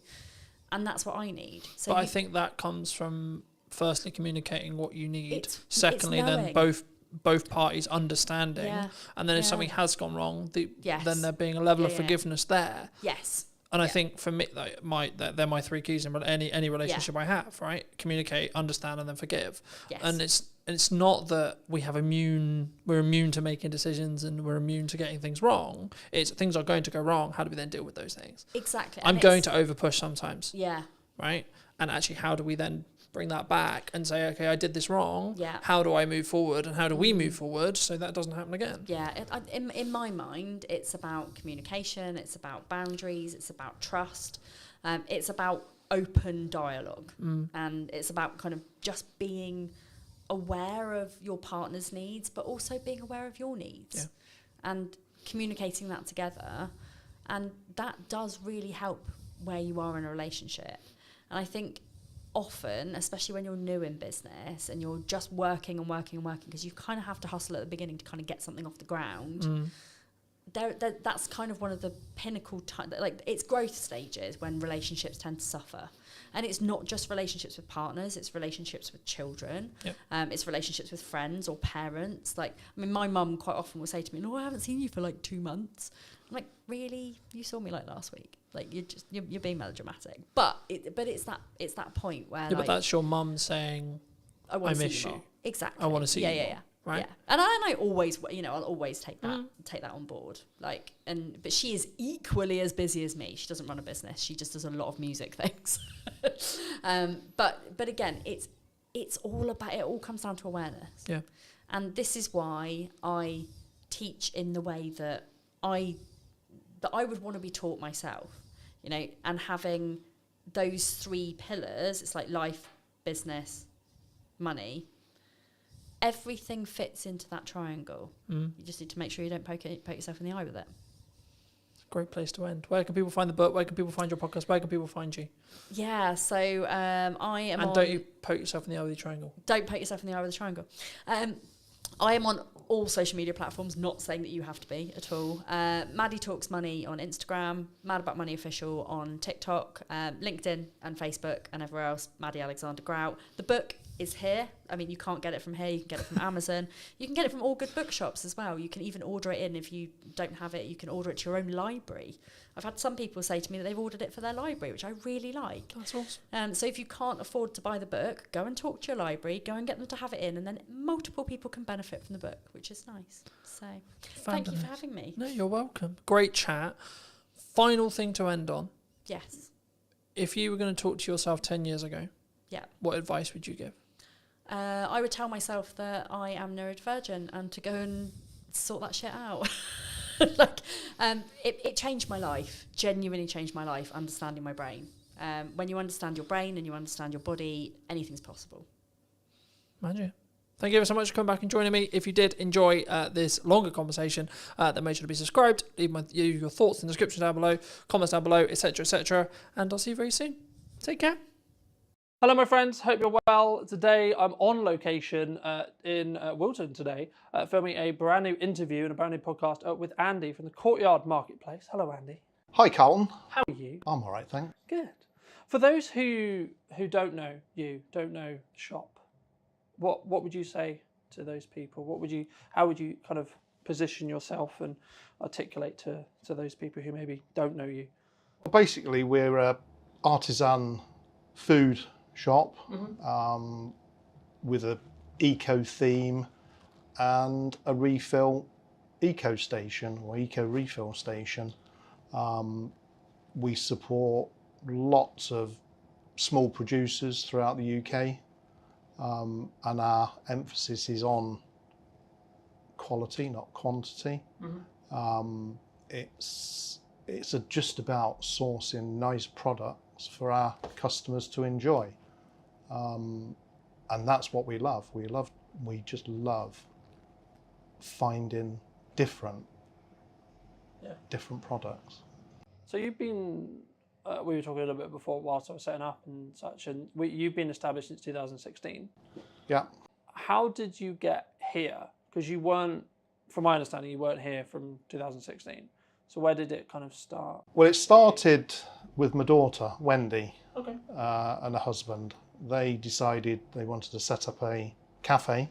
And that's what I need. So but I think that comes from firstly communicating what you need, secondly then both parties understanding, and then if something has gone wrong, then there being a level of forgiveness there. Yes. And I think for me, like, they're my three keys in any relationship I have, right? Communicate, understand, and then forgive. Yes. And it's not that we're immune to making decisions and we're immune to getting things wrong. It's things are going to go wrong. How do we then deal with those things? Exactly. I'm going to over push sometimes. Yeah. Right? And actually, how do we then bring that back and say, okay, I did this wrong. Yeah. How do I move forward, and how do we move forward so that doesn't happen again? Yeah. In my mind, it's about communication. It's about boundaries. It's about trust. It's about open dialogue, and it's about kind of just being aware of your partner's needs, but also being aware of your needs, and communicating that together. And that does really help where you are in a relationship. And I think often, especially when you're new in business and you're just working and working and working, because you kind of have to hustle at the beginning to kind of get something off the ground. That's kind of one of the pinnacle time, like, it's growth stages when relationships tend to suffer. And it's not just relationships with partners, it's relationships with children. It's relationships with friends or parents. Like, I mean, my mum quite often will say to me, "No, I haven't seen you for like 2 months." I'm like, really? You saw me like last week? Like, you're being melodramatic. But it's that point where but that's your mum saying, I miss you. Exactly. I want to see you. Yeah. Right. Yeah. And I always, I'll always take that on board. Like, but she is equally as busy as me. She doesn't run a business. She just does a lot of music things. But again, it all comes down to awareness. Yeah. And this is why I teach in the way that I would want to be taught myself, and having those 3 pillars, it's like life, business, money. Everything fits into that triangle. You just need to make sure you don't poke yourself in the eye with it. Great place to end. Where can people find the book? Where can people find your podcast? Where can people find you? Yeah, so I am and don't you poke yourself in the eye with the triangle. Don't poke yourself in the eye with the triangle. I am on all social media platforms, not saying that you have to be at all. Maddie Talks Money on Instagram, Mad About Money Official on TikTok, LinkedIn and Facebook, and everywhere else, Maddie Alexander Grout. The book is here. I mean, you can't get it from here. You can get it from Amazon. You can get it from all good bookshops as well. You can even order it in. If you don't have it, you can order it to your own library. I've had some people say to me that they've ordered it for their library, which I really like. That's awesome. So if you can't afford to buy the book, go and talk to your library, go and get them to have it in, and then multiple people can benefit from the book, which is nice. So thank you for having me. No, you're welcome. Great chat. Final thing to end on. Yes. If you were going to talk to yourself 10 years ago, what advice would you give? I would tell myself that I am neurodivergent and to go and sort that shit out. It changed my life, genuinely changed my life, understanding my brain. When you understand your brain and you understand your body, anything's possible. Magic. Thank you ever so much for coming back and joining me. If you did enjoy this longer conversation, then make sure to be subscribed. Leave your thoughts in the description down below, comments down below, etc., etc. And I'll see you very soon. Take care. Hello, my friends. Hope you're well. Today, I'm on location in Wilton today, filming a brand new interview and a brand new podcast with Andy from the Courtyard Marketplace. Hello, Andy. Hi, Carlton. How are you? I'm all right, thanks. Good. For those who don't know you, don't know the shop, what would you say to those people? How would you kind of position yourself and articulate to those people who maybe don't know you? Well, basically, we're a artisan food shop with a eco theme and a refill eco station or eco refill station. We support lots of small producers throughout the UK, and our emphasis is on quality, not quantity. It's just about sourcing nice products for our customers to enjoy, and that's what we love. We just love finding different products. So you've been, we were talking a little bit before whilst I was setting up and such, and you've been established since 2016. Yeah. How did you get here? Because you weren't, from my understanding, you weren't here from 2016. So where did it kind of start? Well, it started with my daughter, Wendy, Okay. and her husband. They decided they wanted to set up a cafe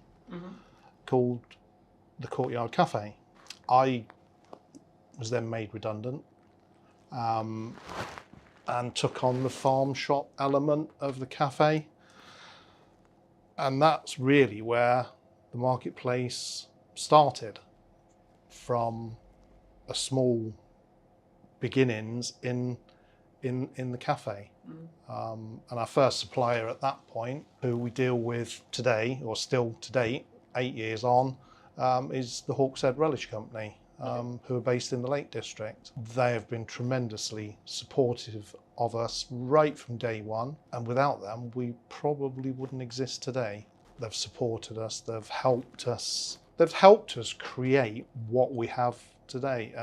called the Courtyard Cafe. I was then made redundant and took on the farm shop element of the cafe. And that's really where the marketplace started, from a small beginnings in the cafe. And our first supplier at that point, who we deal with today, or still to date, 8 years on, is the Hawkshead Relish Company, who are based in the Lake District. They have been tremendously supportive of us right from day one, and without them we probably wouldn't exist today. They've supported us, they've helped us create what we have today.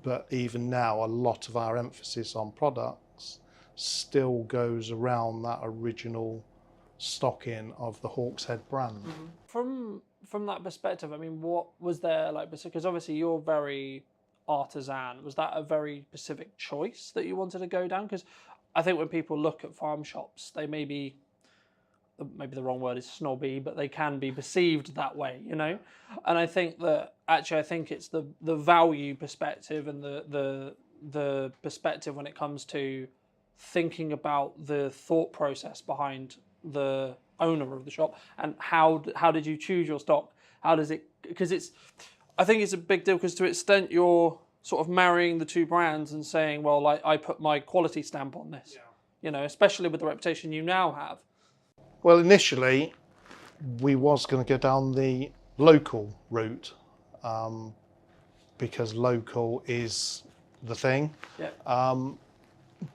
But even now, a lot of our emphasis on products still goes around that original stocking of the Hawkshead brand. From that perspective, I mean, what was there like? Because obviously you're very artisan. Was that a very specific choice that you wanted to go down? Because I think when people look at farm shops, they maybe the wrong word is snobby, but they can be perceived that way, you know. And I think that actually, I think it's the value perspective and the perspective when it comes to thinking about the thought process behind the owner of the shop, and how did you choose your stock? How does it? Because I think it's a big deal, because to an extent you're sort of marrying the two brands and saying, well, like, I put my quality stamp on this, you know, especially with the reputation you now have. Well, initially we was going to go down the local route, because local is the thing.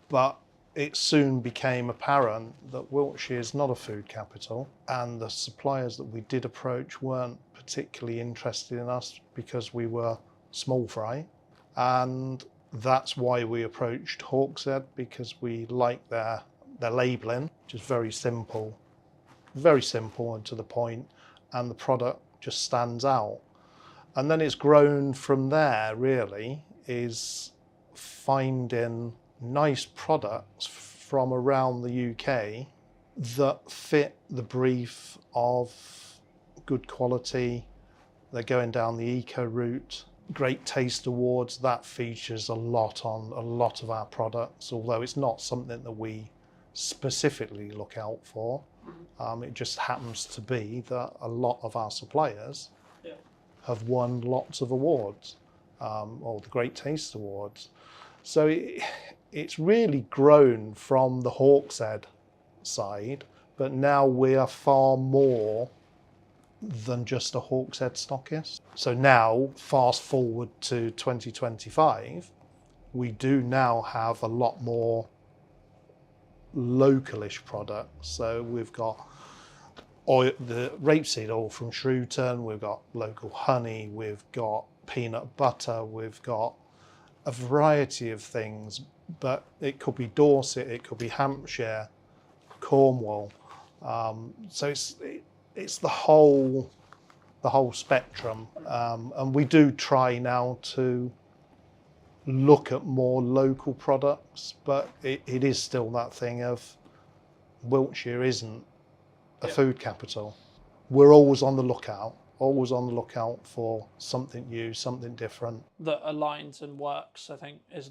But it soon became apparent that Wiltshire is not a food capital, and the suppliers that we did approach weren't particularly interested in us because we were small fry. And that's why we approached Hawkshead, because we like their labelling, which is very simple and to the point, and the product just stands out. And then it's grown from there, really, is finding nice products from around the UK that fit the brief of good quality. They're going down the eco route. Great Taste Awards, that features a lot on a lot of our products, although it's not something that we specifically look out for. It just happens to be that a lot of our suppliers have won lots of awards, or the Great Taste Awards. So it's really grown from the Hawkshead side, but now we are far more than just a Hawkshead stockist. So now, fast forward to 2025, we do now have a lot more localish products. So we've got the rapeseed oil from Shrewton, we've got local honey, we've got peanut butter, we've got a variety of things, but it could be Dorset, it could be Hampshire, Cornwall. So it's the whole spectrum, and we do try now to look at more local products, but it is still that thing of Wiltshire isn't a food capital. We're always on the lookout for something new, something different. That aligns and works, I think, is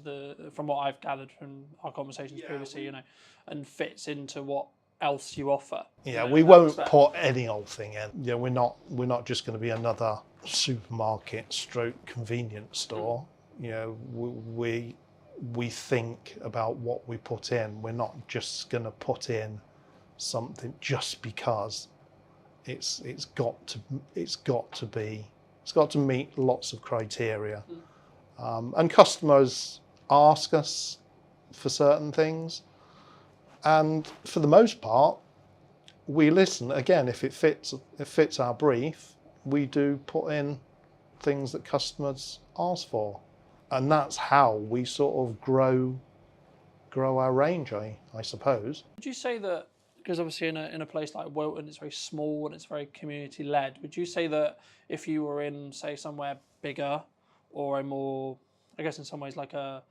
from what I've gathered from our conversations previously, and fits into what else you offer. Yeah, we won't put any old thing in. Yeah, we're not just going to be another supermarket stroke convenience store. You know, we think about what we put in. We're not just going to put in something just because it's got to meet lots of criteria. And customers ask us for certain things, and for the most part we listen. Again, if it fits our brief, we do put in things that customers ask for, and that's how we sort of grow our range, I suppose. Would you say that, because obviously in a place like Wilton it's very small and it's very community led, would you say that if you were in, say, somewhere bigger or a more, I guess in some ways like a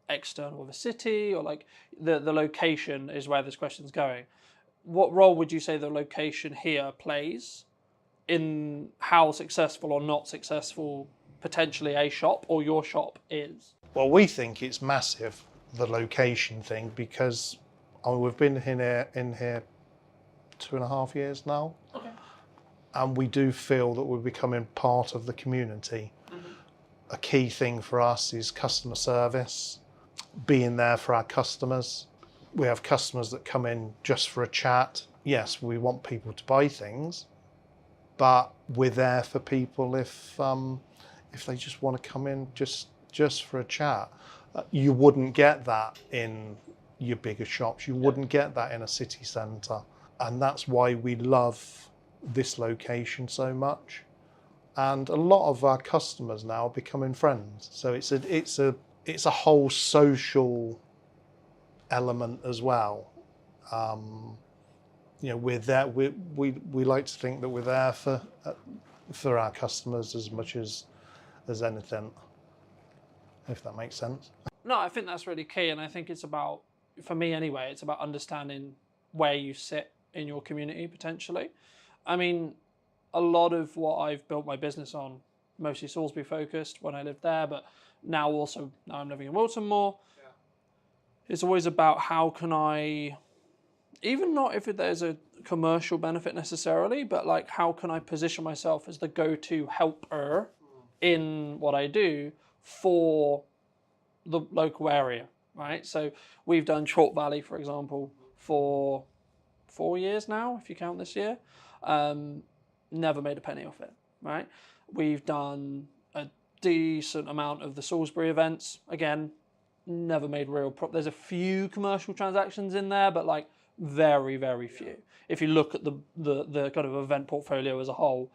external of a city, or like the location is where this question's going, what role would you say the location here plays in how successful or not successful potentially a shop or your shop is? Well, we think it's massive, the location thing, because we've been in here 2.5 years now. Okay. And we do feel that we're becoming part of the community. Mm-hmm. A key thing for us is customer service, being there for our customers. We have customers that come in just for a chat. Yes, we want people to buy things, but we're there for people if they just want to come in just for a chat. You wouldn't get that in your bigger shops. You wouldn't get that in a city centre, and that's why we love this location so much. And a lot of our customers now are becoming friends. So it's a whole social element as well. You know, we're there. We like to think that we're there for our customers as much as anything, if that makes sense. No, I think that's really key, and I think it's about, for me anyway, it's about understanding where you sit in your community potentially. I mean, a lot of what I've built my business on, mostly Salisbury focused when I lived there, but now I'm living in Wilton more. Yeah. It's always about how can I, even not if there's a commercial benefit necessarily, but like how can I position myself as the go-to helper in what I do for the local area, right? So we've done Chalk Valley, for example, for 4 years now, if you count this year. Never made a penny off it, right? We've done a decent amount of the Salisbury events. Again, never made there's a few commercial transactions in there, but like very, very few. If you look at the kind of event portfolio as a whole,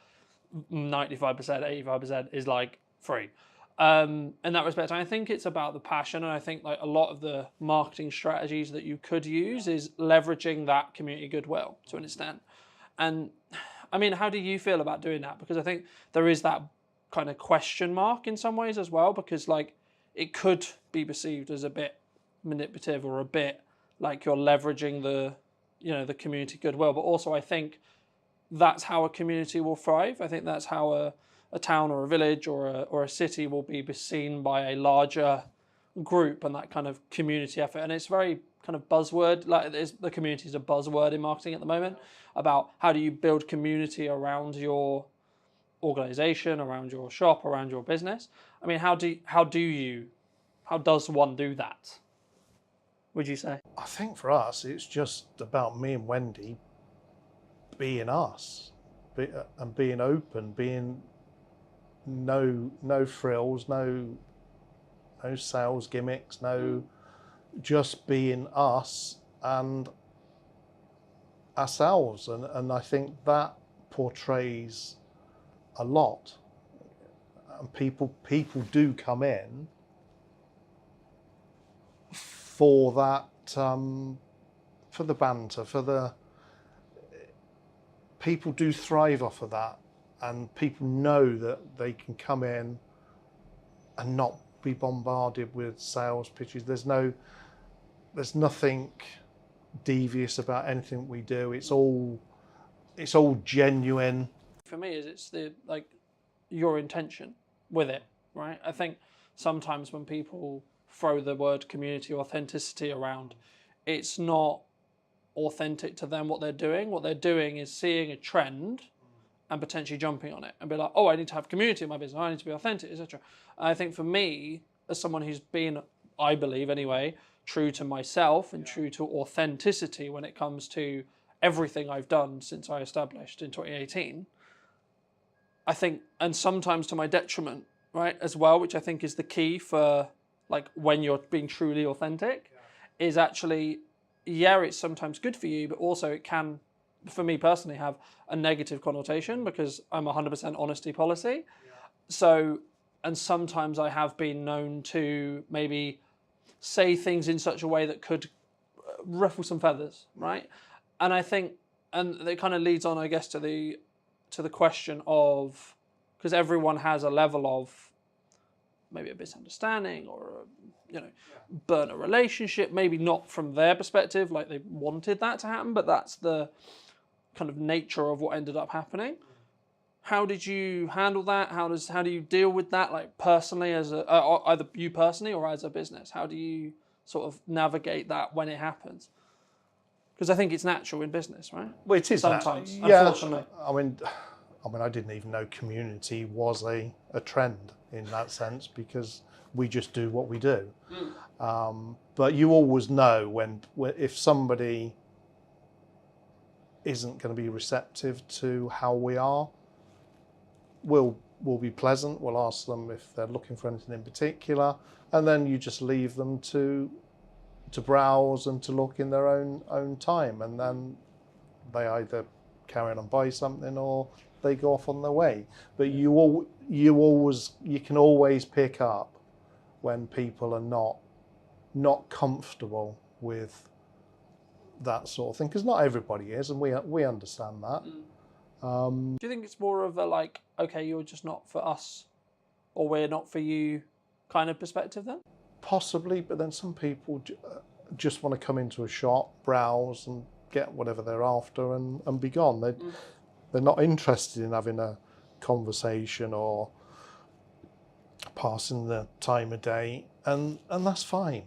95%, 85% is like free. In that respect, I think it's about the passion, and I think like a lot of the marketing strategies that you could use is leveraging that community goodwill to an extent. And I mean, how do you feel about doing that? Because I think there is that kind of question mark in some ways as well, because like it could be perceived as a bit manipulative or a bit like you're leveraging the community goodwill. But also I think that's how a community will thrive. I think that's how a town or a village or a city will be seen by a larger group, and that kind of community effort. And it's very kind of buzzword, like the community is a buzzword in marketing at the moment, about how do you build community around your organization, around your shop, around your business. I mean, how does one do that, would you say? I think for us, it's just about me and Wendy being us, and being open, being no frills, no sales gimmicks, just being us and ourselves, and I think that portrays a lot. And people do come in for that, for the banter, people do thrive off of that, and people know that they can come in and not be bombarded with sales pitches. There's nothing devious about anything we do. It's all genuine. For me, it's your intention with it, right? I think sometimes when people throw the word community authenticity around, it's not authentic to them what they're doing. What they're doing is seeing a trend and potentially jumping on it and be like, oh, I need to have community in my business, I need to be authentic, etc. I think for me, as someone who's been, I believe anyway, true to myself and true to authenticity when it comes to everything I've done since I established in 2018, I think, and sometimes to my detriment, right, as well, which I think is the key for like when you're being truly authentic, is actually, yeah, it's sometimes good for you, but also it can, for me personally, have a negative connotation because I'm 100% honesty policy. So, and sometimes I have been known to maybe say things in such a way that could ruffle some feathers, right? And I think, and it kind of leads on, I guess, to the question of, because everyone has a level of maybe a misunderstanding or burn a relationship, maybe not from their perspective, like they wanted that to happen, but that's the kind of nature of what ended up happening. How did you handle that? How do you deal with that, like personally, as either you personally or as a business? How do you sort of navigate that when it happens? Because I think it's natural in business, right? Well, it is sometimes, unfortunately. I mean, I didn't even know community was a trend in that sense because we just do what we do. But you always know when if somebody isn't going to be receptive to how we are, we'll be pleasant. We'll ask them if they're looking for anything in particular, and then you just leave them to browse and to look in their own time, and then they either carry on and buy something or they go off on their way. But you can always pick up when people are not comfortable with that sort of thing, because not everybody is, and we understand that. Do you think it's more of a like, okay, you're just not for us, or we're not for you kind of perspective then? Possibly, but then some people just want to come into a shop, browse and get whatever they're after and be gone. They're not interested in having a conversation or passing the time of day, and that's fine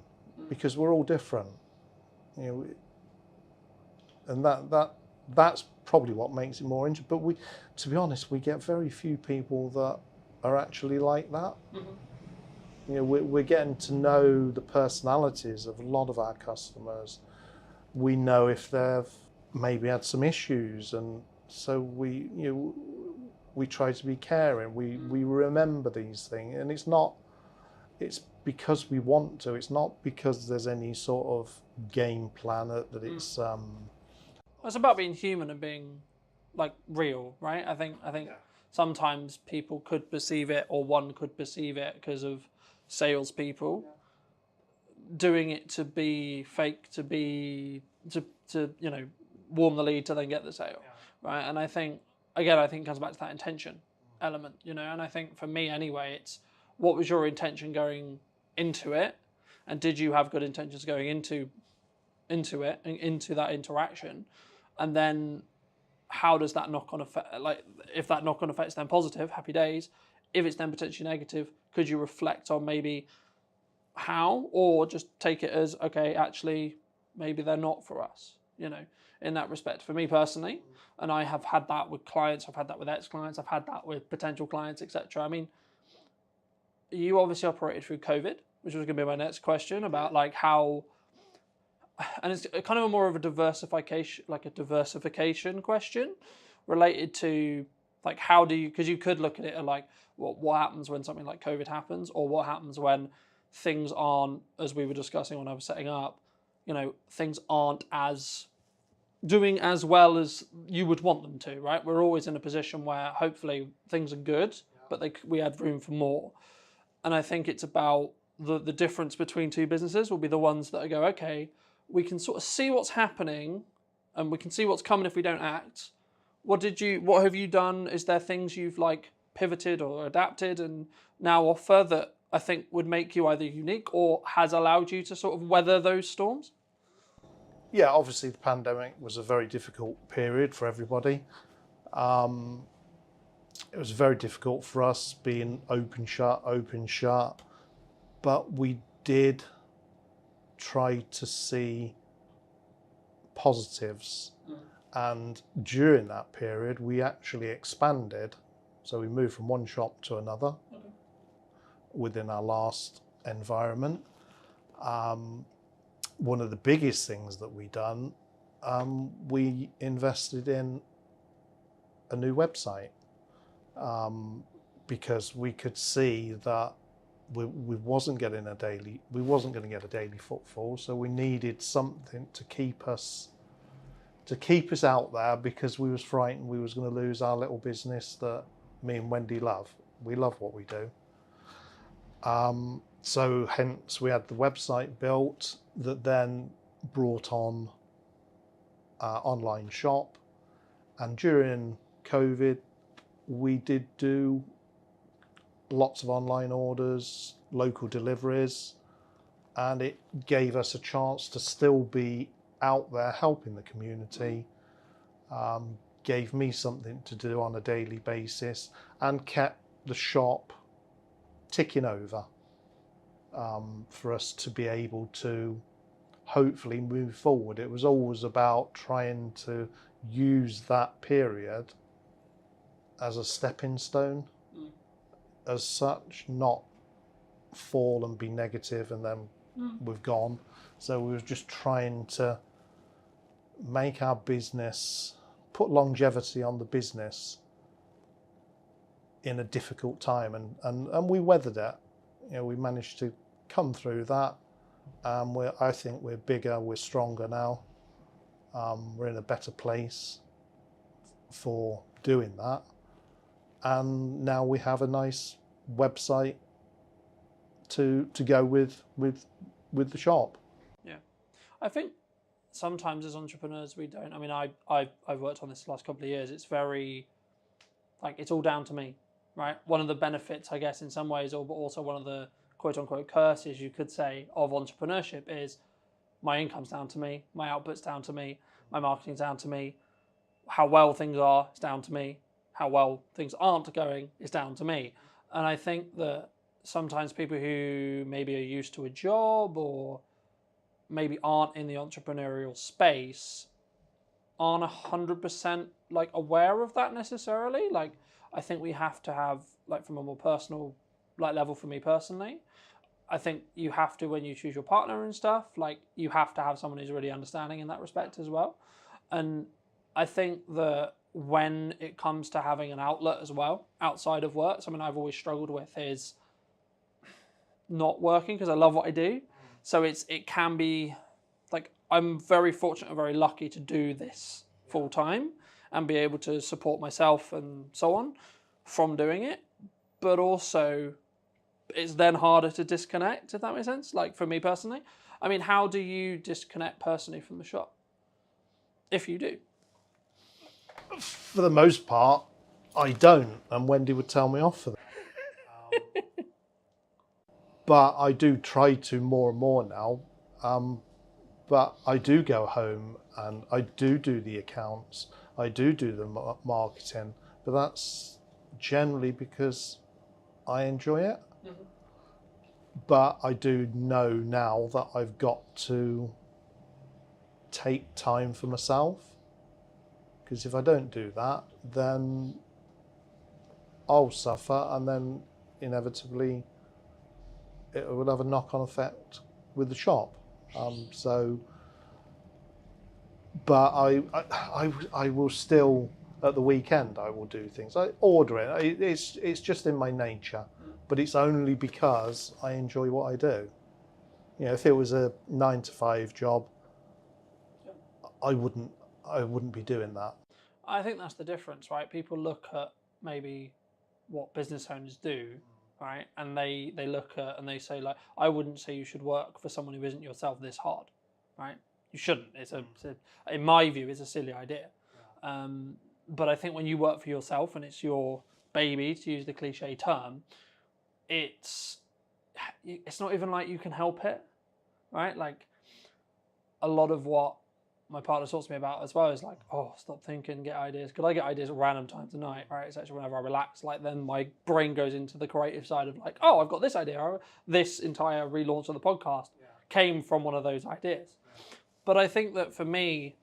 because we're all different. And that's probably what makes it more interesting. But to be honest, we get very few people that are actually like that. We're getting to know the personalities of a lot of our customers. We know if they've maybe had some issues, and so we try to be caring. We remember these things, and it's because we want to. It's not because there's any sort of game plan that it's. It's about being human and being like real, right? I think sometimes people could perceive it, or one could perceive it because of salespeople doing it to be fake, to warm the lead to then get the sale, right? And I think it comes back to that intention element, and I think for me anyway, it's what was your intention going into it, and did you have good intentions going into it and into that interaction, and then how does that knock on effect, like if that knock on effect's then positive, happy days. If it's then potentially negative, could you reflect on maybe how, or just take it as, okay, actually, maybe they're not for us, in that respect. For me personally, and I have had that with clients, I've had that with ex-clients, I've had that with potential clients, etc. I mean, you obviously operated through COVID, which was going to be my next question about like how, and it's kind of more of a diversification question related to like how do you, because you could look at it like what happens when something like COVID happens, or what happens when things aren't, as we were discussing when I was setting up, things aren't doing as well as you would want them to, right? We're always in a position where hopefully things are good, but we had room for more. And I think it's about the difference between two businesses will be the ones that go, okay, we can sort of see what's happening and we can see what's coming if we don't act. What have you done? Is there things you've like pivoted or adapted and now offer that I think would make you either unique or has allowed you to sort of weather those storms? Yeah, obviously the pandemic was a very difficult period for everybody. It was very difficult for us being open shut, but we did try to see positives. And during that period, we actually expanded. So we moved from one shop to another within our last environment. One of the biggest things that we done, we invested in a new website because we could see that we wasn't getting we wasn't going to get a daily footfall, so we needed something to keep us out there, because we was frightened we was going to lose our little business that me and Wendy love. We love what we do. So hence we had the website built that then brought on our online shop. And during COVID, we did do lots of online orders, local deliveries, and it gave us a chance to still be out there helping the community, gave me something to do on a daily basis, and kept the shop ticking over for us to be able to hopefully move forward. It was always about trying to use that period as a stepping stone as such, not fall and be negative and then we've gone. So we were just trying to make our business, put longevity on the business in a difficult time, and we weathered it. You know, we managed to come through that. I think we're bigger, we're stronger now. We're in a better place for doing that, and now we have a nice website to go with the shop. Yeah, I think sometimes as entrepreneurs we don't. I mean, I've worked on this the last couple of years. It's very like it's all down to me, right? One of the benefits, I guess, in some ways, or but also one of the quote unquote curses you could say of entrepreneurship is my income's down to me, my output's down to me, my marketing's down to me, how well things are is down to me, how well things aren't going is down to me. And I think that sometimes people who maybe are used to a job or maybe aren't in the entrepreneurial space aren't 100% like aware of that necessarily. Like, I think we have to have, like, from a more personal like level, for me personally, I think you have to, when you choose your partner and stuff, like, you have to have someone who's really understanding in that respect as well. And I think that when it comes to having an outlet as well outside of work, something I've always struggled with is not working, because I love what I do. So it can be like, I'm very fortunate and very lucky to do this full time and be able to support myself and so on from doing it. But also it's then harder to disconnect, if that makes sense. Like, for me personally, I mean, how do you disconnect personally from the shop? If you do. For the most part, I don't, and Wendy would tell me off for that. But I do try to more and more now. But I do go home and I do the accounts. I do the marketing, but that's generally because I enjoy it. Mm-hmm. But I do know now that I've got to take time for myself, because if I don't do that, then I'll suffer, and then inevitably it will have a knock-on effect with the shop. But I will still, at the weekend, I will do things. I order it. It's just in my nature, but it's only because I enjoy what I do. You know, if it was a 9-to-5 job, I wouldn't be doing that. I think that's the difference, right? People look at maybe what business owners do, right? And they look at and they say, like, I wouldn't say you should work for someone who isn't yourself this hard, right? You shouldn't. In my view, it's a silly idea. But I think when you work for yourself and it's your baby, to use the cliche term, it's it's not even like you can help it, right? Like a lot of what my partner talks to me about as well is like, oh, stop thinking, get ideas. Because I get ideas at random times of night, right? It's actually whenever I relax, like then my brain goes into the creative side of like, oh, I've got this idea. This entire relaunch of the podcast came from one of those ideas. But I think that for me,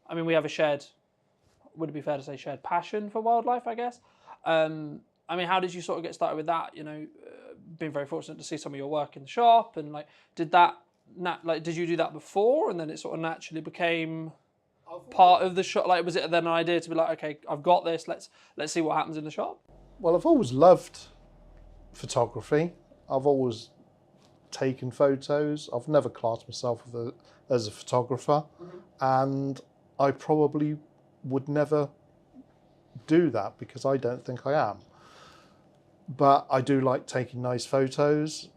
I mean, we have a shared, would it be fair to say shared passion for wildlife, I guess? I mean, how did you sort of get started with that? You know, been very fortunate to see some of your work in the shop, and like, did you do that before, and then it sort of naturally became part of the shop? Like, was it then an idea to be like, okay, I've got this, let's see what happens in the shop? Well, I've always loved photography. I've always taken photos. I've never classed myself as a photographer, and I probably would never do that because I don't think I am. But I do like taking nice photos.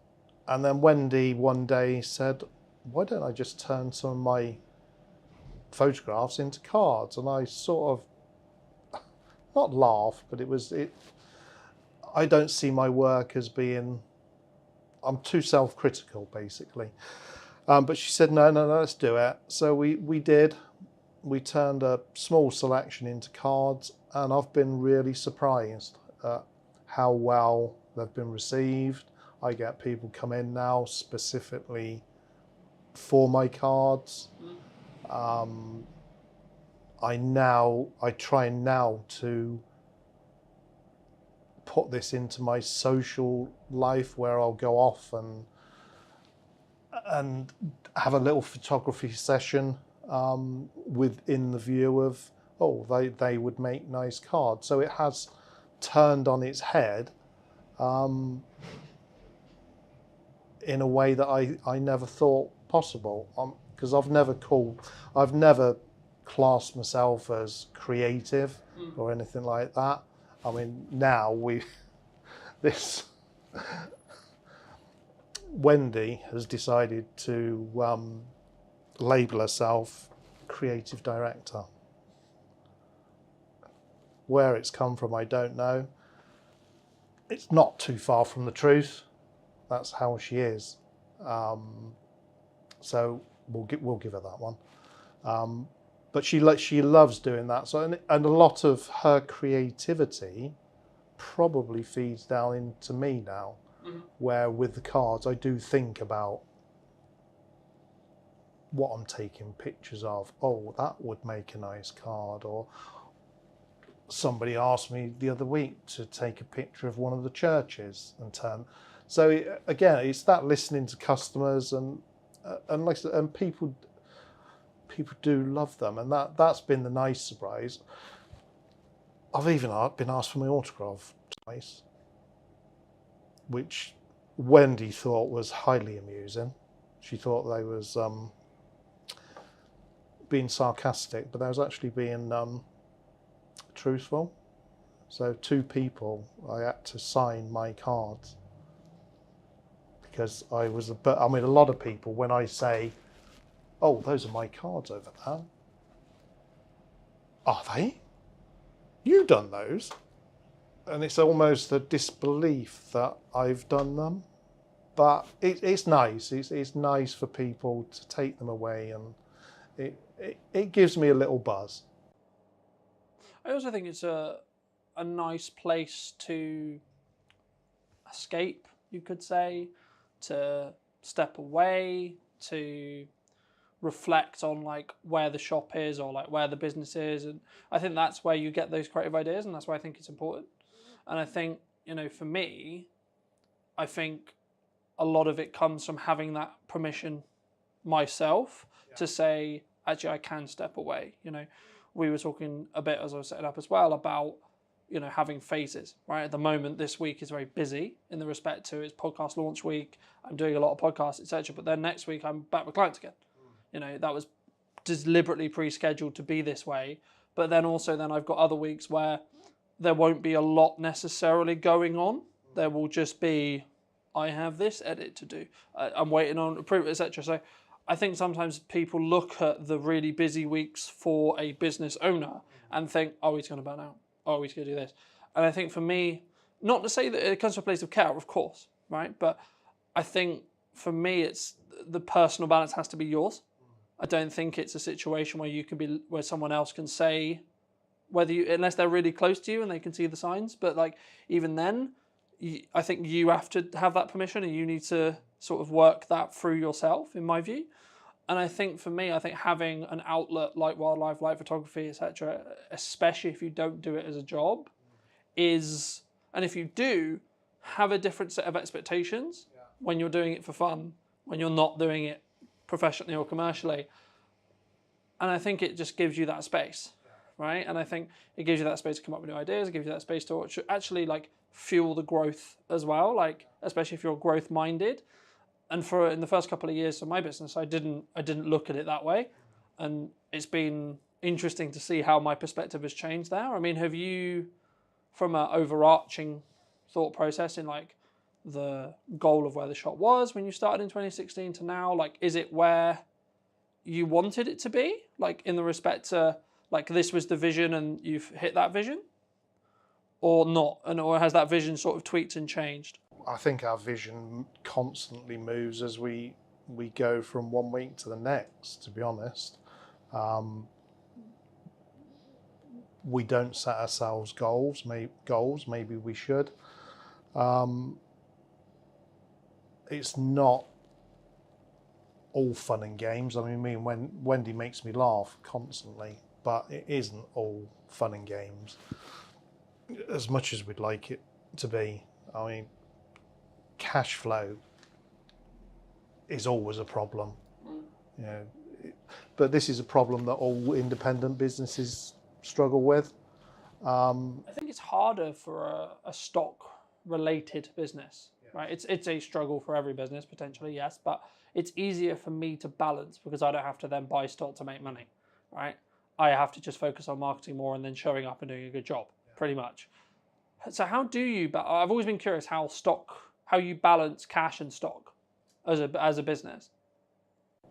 And then Wendy one day said, why don't I just turn some of my photographs into cards? And I sort of, not laugh, but I don't see my work as being, I'm too self-critical basically. But she said, no, let's do it. So we did. We turned a small selection into cards, and I've been really surprised at how well they've been received. I get people come in now specifically for my cards. I try now to put this into my social life where I'll go off and have a little photography session within the view of, oh, they would make nice cards. So it has turned on its head in a way that I never thought possible, because I've never classed myself as creative or anything like that. I mean, now Wendy has decided to label herself creative director. Where it's come from, I don't know. It's not too far from the truth. That's how she is. So we'll give her that one. But she loves doing that. So and a lot of her creativity probably feeds down into me now. Where with the cards, I do think about what I'm taking pictures of. Oh, that would make a nice card. Or somebody asked me the other week to take a picture of one of the churches and turn. So again, it's that listening to customers and people do love them, and that's been the nice surprise. I've even been asked for my autograph twice, which Wendy thought was highly amusing. She thought they was being sarcastic, but they was actually being truthful. So 2 people I had to sign my cards because I mean, a lot of people, when I say, oh, those are my cards over there. Are they? You done those? And it's almost a disbelief that I've done them. But it's nice. It's nice for people to take them away, and it gives me a little buzz. I also think it's a nice place to escape, you could say, to step away, to reflect on like where the shop is or like where the business is, and I think that's where you get those creative ideas, and that's why I think it's important. And I think, you know, for me, I think a lot of it comes from having that permission myself to say, actually, I can step away. You know, we were talking a bit as I was setting up as well about, you know, having phases, right? At the moment, this week is very busy in the respect to it's podcast launch week. I'm doing a lot of podcasts, etc. But then next week, I'm back with clients again. You know, that was deliberately pre-scheduled to be this way. But then also I've got other weeks where there won't be a lot necessarily going on. There will just be, I have this edit to do. I'm waiting on approval, etc. So I think sometimes people look at the really busy weeks for a business owner and think, oh, he's going to burn out. Oh, he's going to do this. And I think for me, not to say that it comes from a place of care, of course, right? But I think for me, it's the personal balance has to be yours. I don't think it's a situation where where someone else can say unless they're really close to you and they can see the signs. But like even then, I think you have to have that permission, and you need to sort of work that through yourself, in my view. And I think for me, I think having an outlet like wildlife, like photography, etc., especially if you don't do it as a job, and if you do, have a different set of expectations when you're doing it for fun, when you're not doing it professionally or commercially. And I think it just gives you that space, right? And I think it gives you that space to come up with new ideas. It gives you that space to actually like fuel the growth as well, like especially if you're growth minded. And in the first couple of years of my business, I didn't look at it that way, and it's been interesting to see how my perspective has changed there. I mean, have you, from an overarching thought process in like the goal of where the shop was when you started in 2016 to now, like is it where you wanted it to be, like in the respect to like this was the vision and you've hit that vision, or not, or has that vision sort of tweaked and changed? I think our vision constantly moves as we go from one week to the next, to be honest. We don't set ourselves goals. Maybe we should. It's not all fun and games. I mean, when Wendy makes me laugh constantly, but it isn't all fun and games as much as we'd like it to be. I mean, cash flow is always a problem, you know, but this is a problem that all independent businesses struggle with. I think it's harder for a stock-related business, right? It's a struggle for every business potentially, yes, but it's easier for me to balance because I don't have to then buy stock to make money, right? I have to just focus on marketing more and then showing up and doing a good job, pretty much. So how do you? I've always been curious how you balance cash and stock as a business.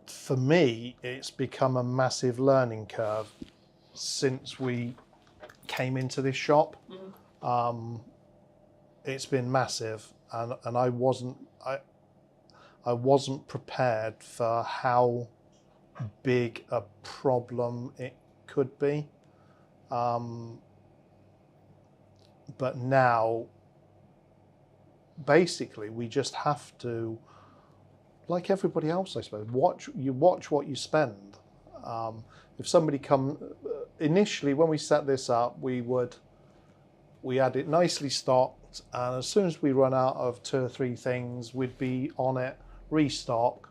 For me, it's become a massive learning curve since we came into this shop. It's been massive, and I wasn't prepared for how big a problem it could be. But now, basically, we just have to, like everybody else, I suppose, watch what you spend. If somebody initially when we set this up, we had it nicely stocked, and as soon as we run out of 2 or 3 things, we'd be on it, restock.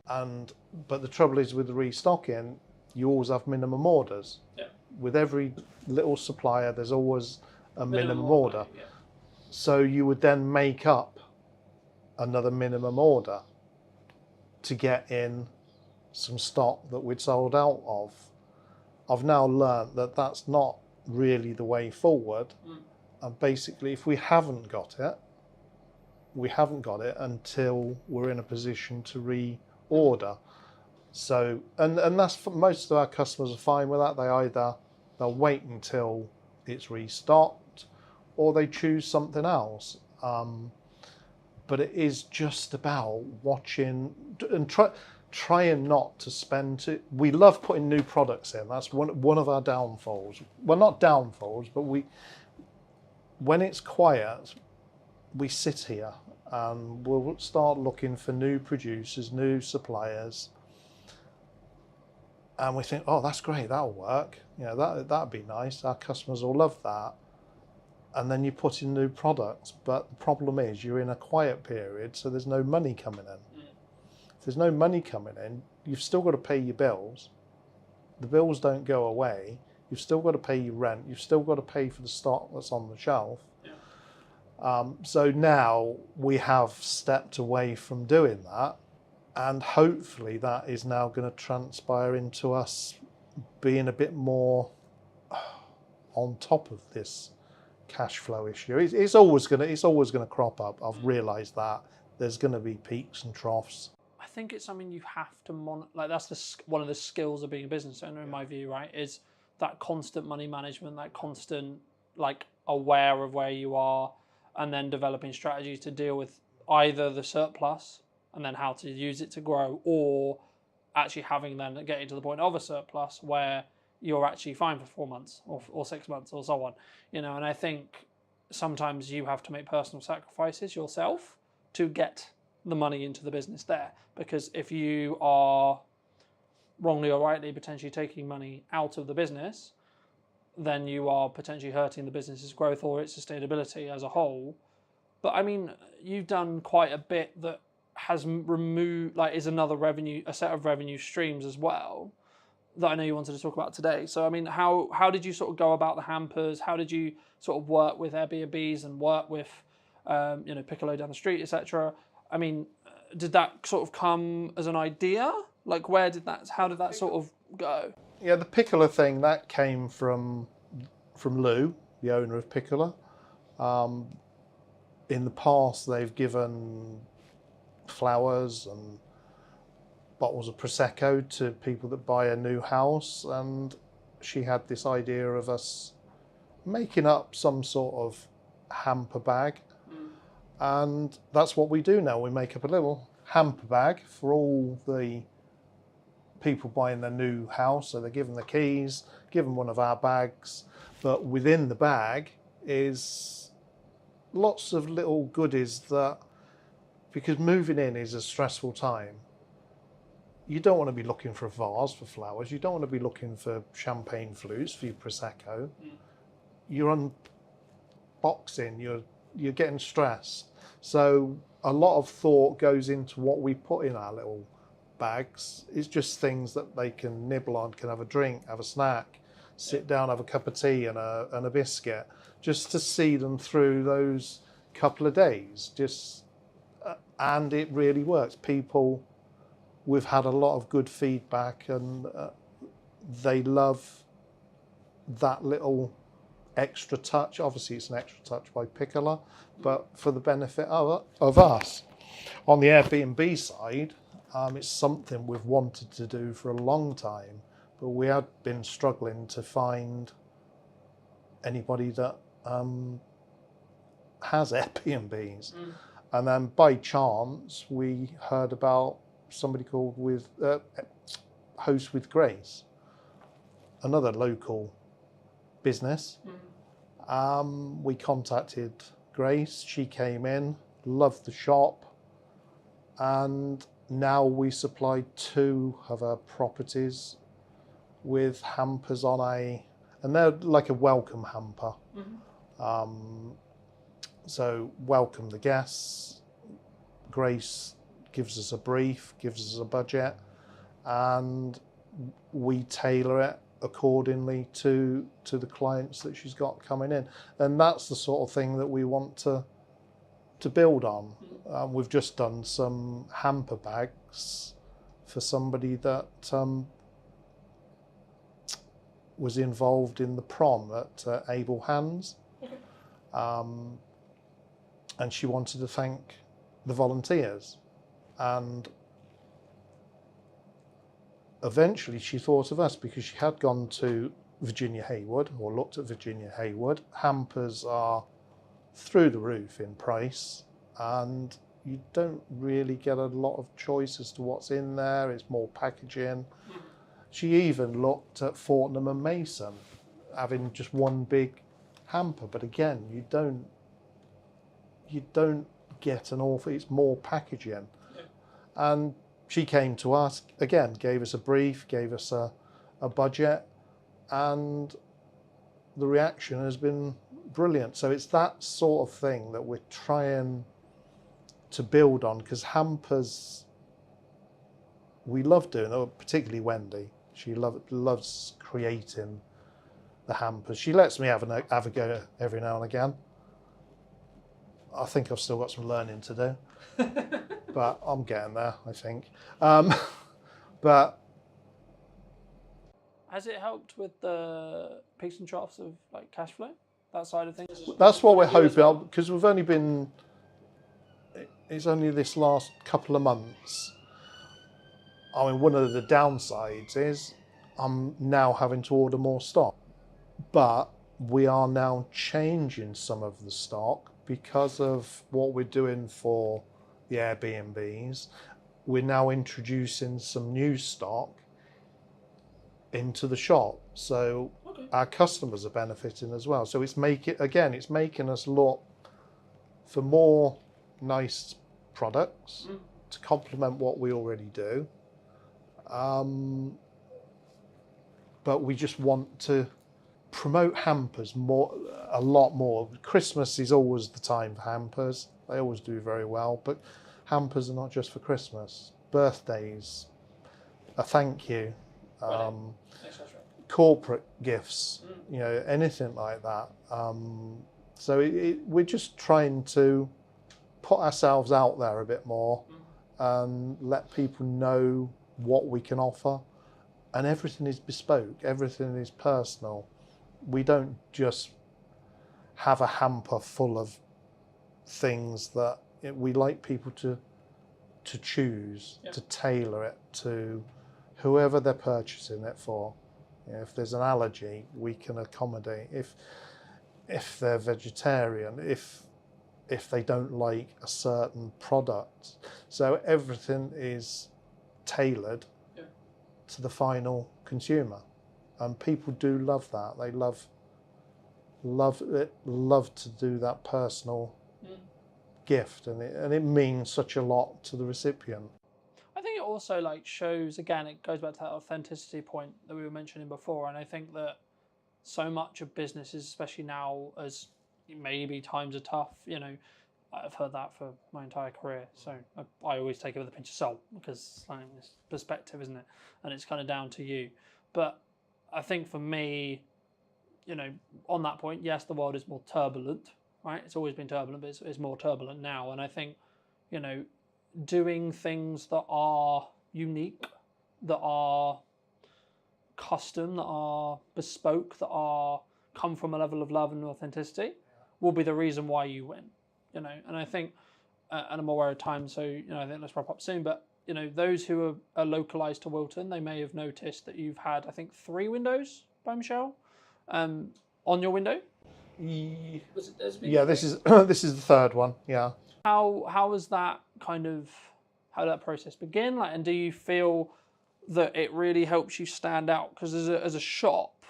But the trouble is with the restocking, you always have minimum orders. Yeah. With every little supplier, there's always a minimum order. Yeah. So you would then make up another minimum order to get in some stock that we'd sold out of. I've now learned that that's not really the way forward. And basically, if we haven't got it, we haven't got it until we're in a position to reorder. So, and that's for most of our customers are fine with that. They'll wait until it's restocked, or they choose something else. But it is just about watching and trying not to spend it. We love putting new products in. That's one of our downfalls. Well, not downfalls, but when it's quiet, we sit here and we'll start looking for new producers, new suppliers, and we think, oh, that's great, that'll work. You know, that'd be nice. Our customers will love that. And then you put in new products, but the problem is you're in a quiet period, so there's no money coming in. If there's no money coming in, you've still got to pay your bills. The bills don't go away. You've still got to pay your rent. You've still got to pay for the stock that's on the shelf. So now we have stepped away from doing that, and hopefully that is now going to transpire into us being a bit more on top of this cash flow issue. It's always going to crop up. I've realised that there's going to be peaks and troughs. I think it's something you have to monitor. Like that's one of the skills of being a business owner, in my view, right? Is that constant money management, that constant like aware of where you are, and then developing strategies to deal with either the surplus and then how to use it to grow, or actually having then getting to the point of a surplus where you're actually fine for 4 months or 6 months or so on. And I think sometimes you have to make personal sacrifices yourself to get the money into the business there, because if you are wrongly or rightly potentially taking money out of the business, then you are potentially hurting the business's growth or its sustainability as a whole. But I mean, you've done quite a bit that has removed, is another a set of revenue streams as well, that I know you wanted to talk about today. So I mean, how did you sort of go about the hampers? How did you sort of work with Airbnbs and work with Piccolo down the street, etc.? I mean, did that sort of come as an idea? How did that sort of go? Yeah, the Piccolo thing, that came from Lou, the owner of Piccolo. In the past, they've given flowers and bottles of Prosecco to people that buy a new house, and she had this idea of us making up some sort of hamper bag. And that's what we do now. We make up a little hamper bag for all the people buying their new house. So they're given the keys, given one of our bags, but within the bag is lots of little goodies that, because moving in is a stressful time, you don't want to be looking for a vase for flowers. You don't want to be looking for champagne flutes for your Prosecco. You're unboxing, you're getting stressed. So a lot of thought goes into what we put in our little bags. It's just things that they can nibble on, can have a drink, have a snack, sit down, have a cup of tea and a biscuit, just to see them through those couple of days. And it really works. We've had a lot of good feedback, and they love that little extra touch. Obviously, it's an extra touch by Piccolo, but for the benefit of us. On the Airbnb side, it's something we've wanted to do for a long time, but we had been struggling to find anybody that has Airbnbs. And then by chance, we heard about somebody called Host with Grace, another local business. We contacted Grace, she came in, loved the shop, and now we supply 2 of her properties with hampers and they're like a welcome hamper. So welcome the guests. Grace gives us a brief, gives us a budget, and we tailor it accordingly to the clients that she's got coming in. And that's the sort of thing that we want to build on. We've just done some hamper bags for somebody that was involved in the prom at Able Hands. And she wanted to thank the volunteers. And eventually she thought of us because she had gone to Virginia Haywood, or looked at Virginia Haywood. Hampers are through the roof in price, and you don't really get a lot of choice as to what's in there. It's more packaging. She even looked at Fortnum and Mason having just one big hamper, but again, you don't get an awful, it's more packaging. And she came to us, again, gave us a brief, gave us a budget, and the reaction has been brilliant. So it's that sort of thing that we're trying to build on, because hampers, we love doing, particularly Wendy. She loves creating the hampers. She lets me have a go every now and again. I think I've still got some learning to do, but I'm getting there, I think. But has it helped with the peaks and troughs of cash flow, that side of things? That's what we're hoping, because we've only been, it's only this last couple of months. I mean, one of the downsides is I'm now having to order more stock, but we are now changing some of the stock because of what we're doing for the Airbnbs. We're now introducing some new stock into the shop, so our customers are benefiting as well. So it's making us look for more nice products to complement what we already do. But we just want to promote hampers a lot more. Christmas is always the time for hampers. They always do very well, but hampers are not just for Christmas. Birthdays, a thank you, corporate gifts, anything like that. So we're just trying to put ourselves out there a bit more and let people know what we can offer. And everything is bespoke, everything is personal. We don't just have a hamper full of things that we like people to choose, to tailor it to whoever they're purchasing it for. If there's an allergy, we can accommodate. If they're vegetarian, if they don't like a certain product. So everything is tailored to the final consumer, and people do love that. They love to do that personal gift, and it means such a lot to the recipient. I think it also shows, again, it goes back to that authenticity point that we were mentioning before, and I think that so much of businesses, especially now as maybe times are tough, I've heard that for my entire career, so I always take it with a pinch of salt, because it's perspective, isn't it? And it's kind of down to you. But I think for me, on that point, yes, the world is more turbulent, right? It's always been turbulent, but it's more turbulent now. And I think, doing things that are unique, that are custom, that are bespoke, that come from a level of love and authenticity, will be the reason why you win. And I think, and I'm aware of time, so I think let's wrap up soon. But those who are localized to Wilton, they may have noticed that you've had, I think, 3 windows by Michelle on your window. Yeah, this is this is the 3rd one. Yeah. How was that how did that process begin? And do you feel that it really helps you stand out? Because as a shop,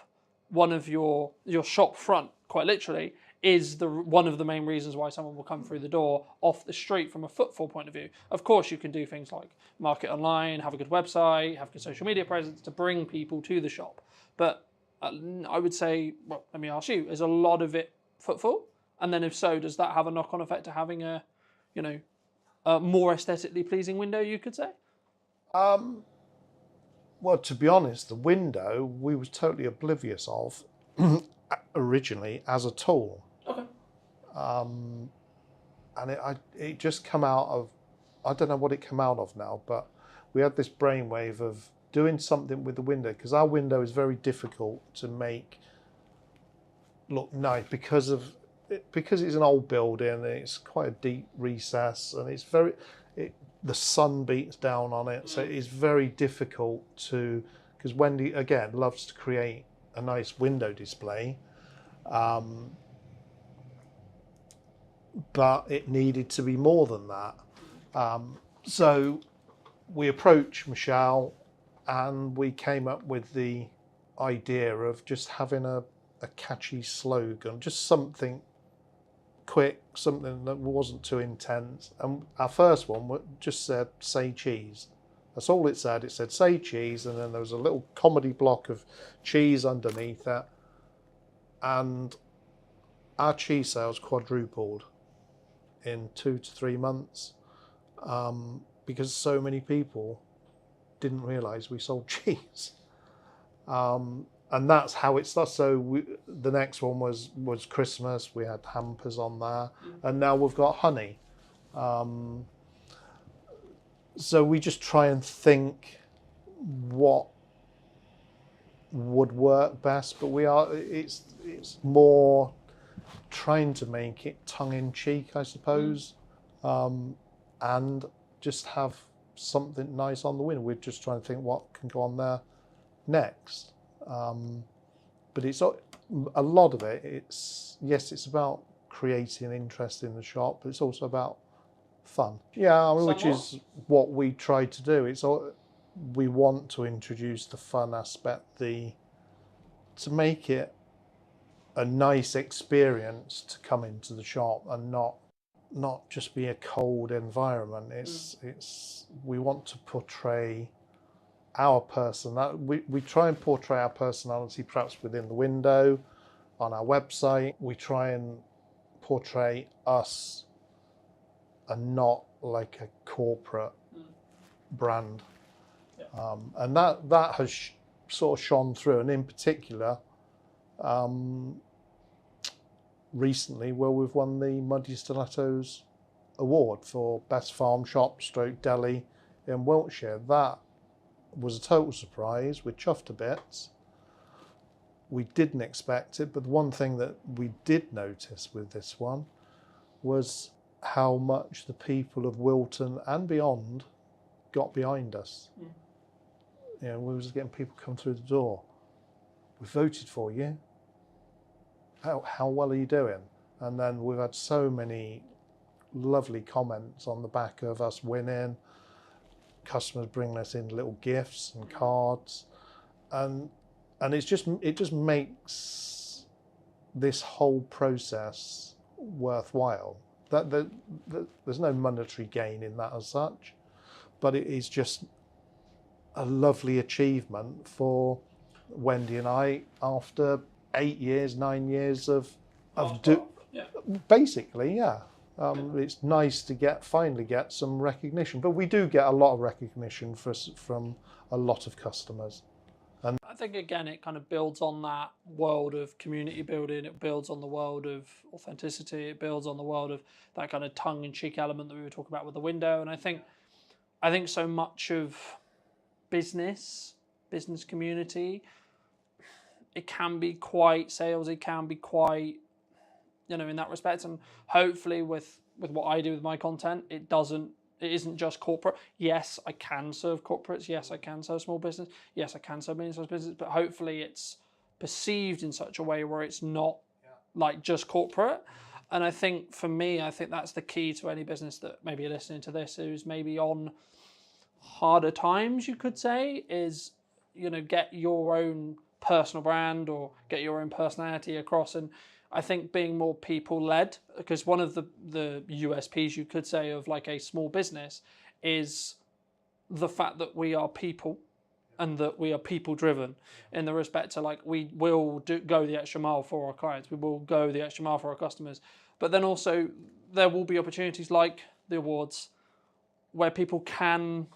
one of your shop front, quite literally, is one of the main reasons why someone will come through the door off the street from a footfall point of view. Of course, you can do things like market online, have a good website, have good social media presence to bring people to the shop. But I would say, well, let me ask you, is a lot of it footfall? And then if so, does that have a knock-on effect to having a more aesthetically pleasing window, you could say? Well, to be honest, the window we was totally oblivious of originally as a tool. Okay. And it just come out of, I don't know what it came out of now, but we had this brainwave of doing something with the window, because our window is very difficult to make look nice because it's an old building and it's quite a deep recess, and it's the sun beats down on it, so it's very difficult to, because Wendy again loves to create a nice window display, but it needed to be more than that. So we approached Michelle and we came up with the idea of just having a catchy slogan, just something quick, something that wasn't too intense. And our first one just said, "Say cheese." That's all it said. It said, "Say cheese," and then there was a little comedy block of cheese underneath that. And our cheese sales quadrupled in 2 to 3 months, because so many people didn't realise we sold cheese. And that's how it started. So the next one was Christmas. We had hampers on there, and now we've got honey. So we just try and think what would work best, but it's more trying to make it tongue in cheek, I suppose, and just have something nice on the window. We're just trying to think what can go on there next. But it's a lot of it. It's about creating interest in the shop, but it's also about fun. Yeah, I mean, which Somewhat. is what we try to do. We want to introduce the fun aspect, to make it a nice experience to come into the shop and not just be a cold environment. We want to portray our we try and portray our personality perhaps within the window, on our website. We try and portray us and not like a corporate brand. Yeah. And that has sort of shone through, and in particular recently where we've won the Muddy Stilettos award for best farm shop / deli in Wiltshire. That was a total surprise. We're chuffed to bits. We didn't expect it, but the one thing that we did notice with this one was how much the people of Wilton and beyond got behind us. You know, we was getting people come through the door. We voted for you. How well are you doing? And then we've had so many lovely comments on the back of us winning, customers bringing us in little gifts and cards, and it just makes this whole process worthwhile. There's no monetary gain in that as such, but it is just a lovely achievement for Wendy and I after 9 years of basically, yeah. It's nice to finally get some recognition, but we do get a lot of recognition from a lot of customers. And I think again, it kind of builds on that world of community building. It builds on the world of authenticity. It builds on the world of that kind of tongue-in-cheek element that we were talking about with the window. And I think so much of business community, it can be quite salesy, can be quite, in that respect. And hopefully with what I do with my content, it isn't just corporate. Yes, I can serve corporates. Yes, I can serve small business. Yes, I can serve medium-sized business. But hopefully it's perceived in such a way where it's not like just corporate. And I think for me, that's the key to any business that maybe listening to this who's maybe on harder times, you could say, is, get your own personal brand or get your own personality across. And I think being more people-led, because one of the USPs you could say of like a small business is the fact that we are people and that we are people-driven in the respect to like we will go the extra mile for our clients, we will go the extra mile for our customers. But then also there will be opportunities like the awards where people can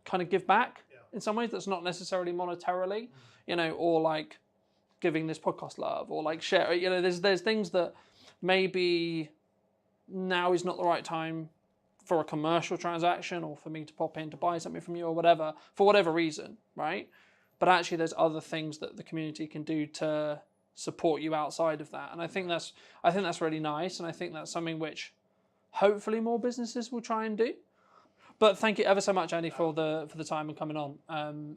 kind of give back in some ways that's not necessarily monetarily, or like giving this podcast love or like share, there's things that maybe now is not the right time for a commercial transaction or for me to pop in to buy something from you or whatever, for whatever reason, right? But actually there's other things that the community can do to support you outside of that. And I think that's really nice. And I think that's something which hopefully more businesses will try and do. But thank you ever so much, Andy, for the time and coming on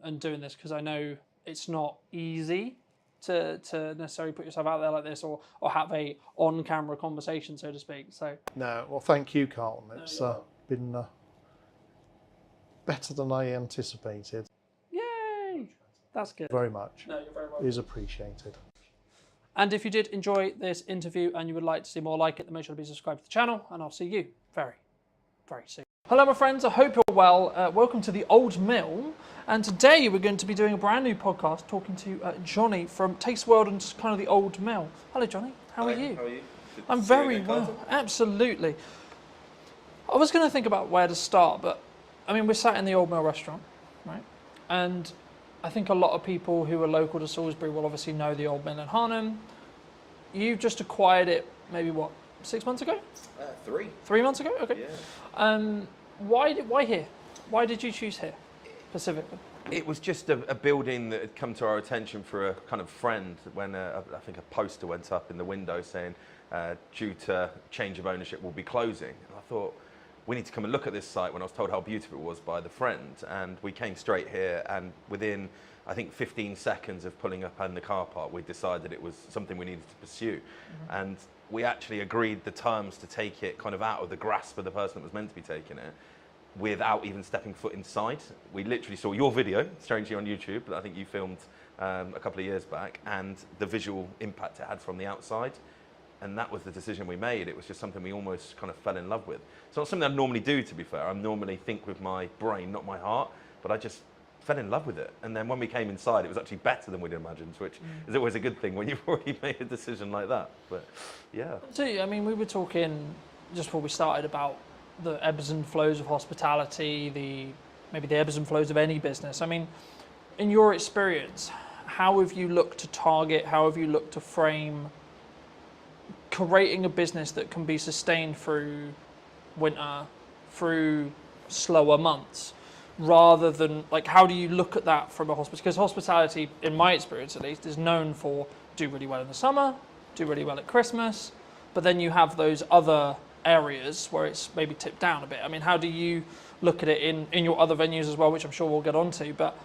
and doing this, because I know it's not easy to necessarily put yourself out there like this or have a on-camera conversation, so to speak. So no, well, thank you, Carlton. It's been better than I anticipated. Yay! That's good. Very much. No, you're very welcome. It is appreciated. And if you did enjoy this interview and you would like to see more like it, then make sure to be subscribed to the channel, and I'll see you very, very soon. Hello my friends, I hope you're well. Welcome to the Old Mill, and today we're going to be doing a brand new podcast talking to Johnny from Taste World and just kind of the Old Mill. Hello Johnny, how are you? How are you? I'm very well, absolutely. I was going to think about where to start, but I mean we're sat in the Old Mill restaurant, right? And I think a lot of people who are local to Salisbury will obviously know the Old Mill in Harnham. You've just acquired it maybe 6 months ago? 3. 3 months ago? Okay. Yeah. Why here? Why did you choose here specifically? It was just a building that had come to our attention for a kind of friend when I think a poster went up in the window saying due to change of ownership we'll be closing. And I thought we need to come and look at this site when I was told how beautiful it was by the friend, and we came straight here, and within I think 15 seconds of pulling up in the car park we decided it was something we needed to pursue. And we actually agreed the terms to take it kind of out of the grasp of the person that was meant to be taking it without even stepping foot inside. We literally saw your video, strangely on YouTube, that I think you filmed a couple of years back, and the visual impact it had from the outside. And that was the decision we made. It was just something we almost kind of fell in love with. It's not something I normally do, to be fair. I normally think with my brain, not my heart, but I just fell in love with it. And then when we came inside, it was actually better than we'd imagined, which is always a good thing when you've already made a decision like that. But yeah. So, I mean, we were talking just before we started about the ebbs and flows of hospitality, maybe the ebbs and flows of any business. I mean, in your experience, how have you looked to target, how have you looked to frame creating a business that can be sustained through winter, through slower months, rather than, like, how do you look at that from a hospitality? Because hospitality, in my experience at least, is known for do really well in the summer, do really well at Christmas, but then you have those other areas where it's maybe tipped down a bit. I mean, how do you look at it in your other venues as well, which I'm sure we'll get onto, but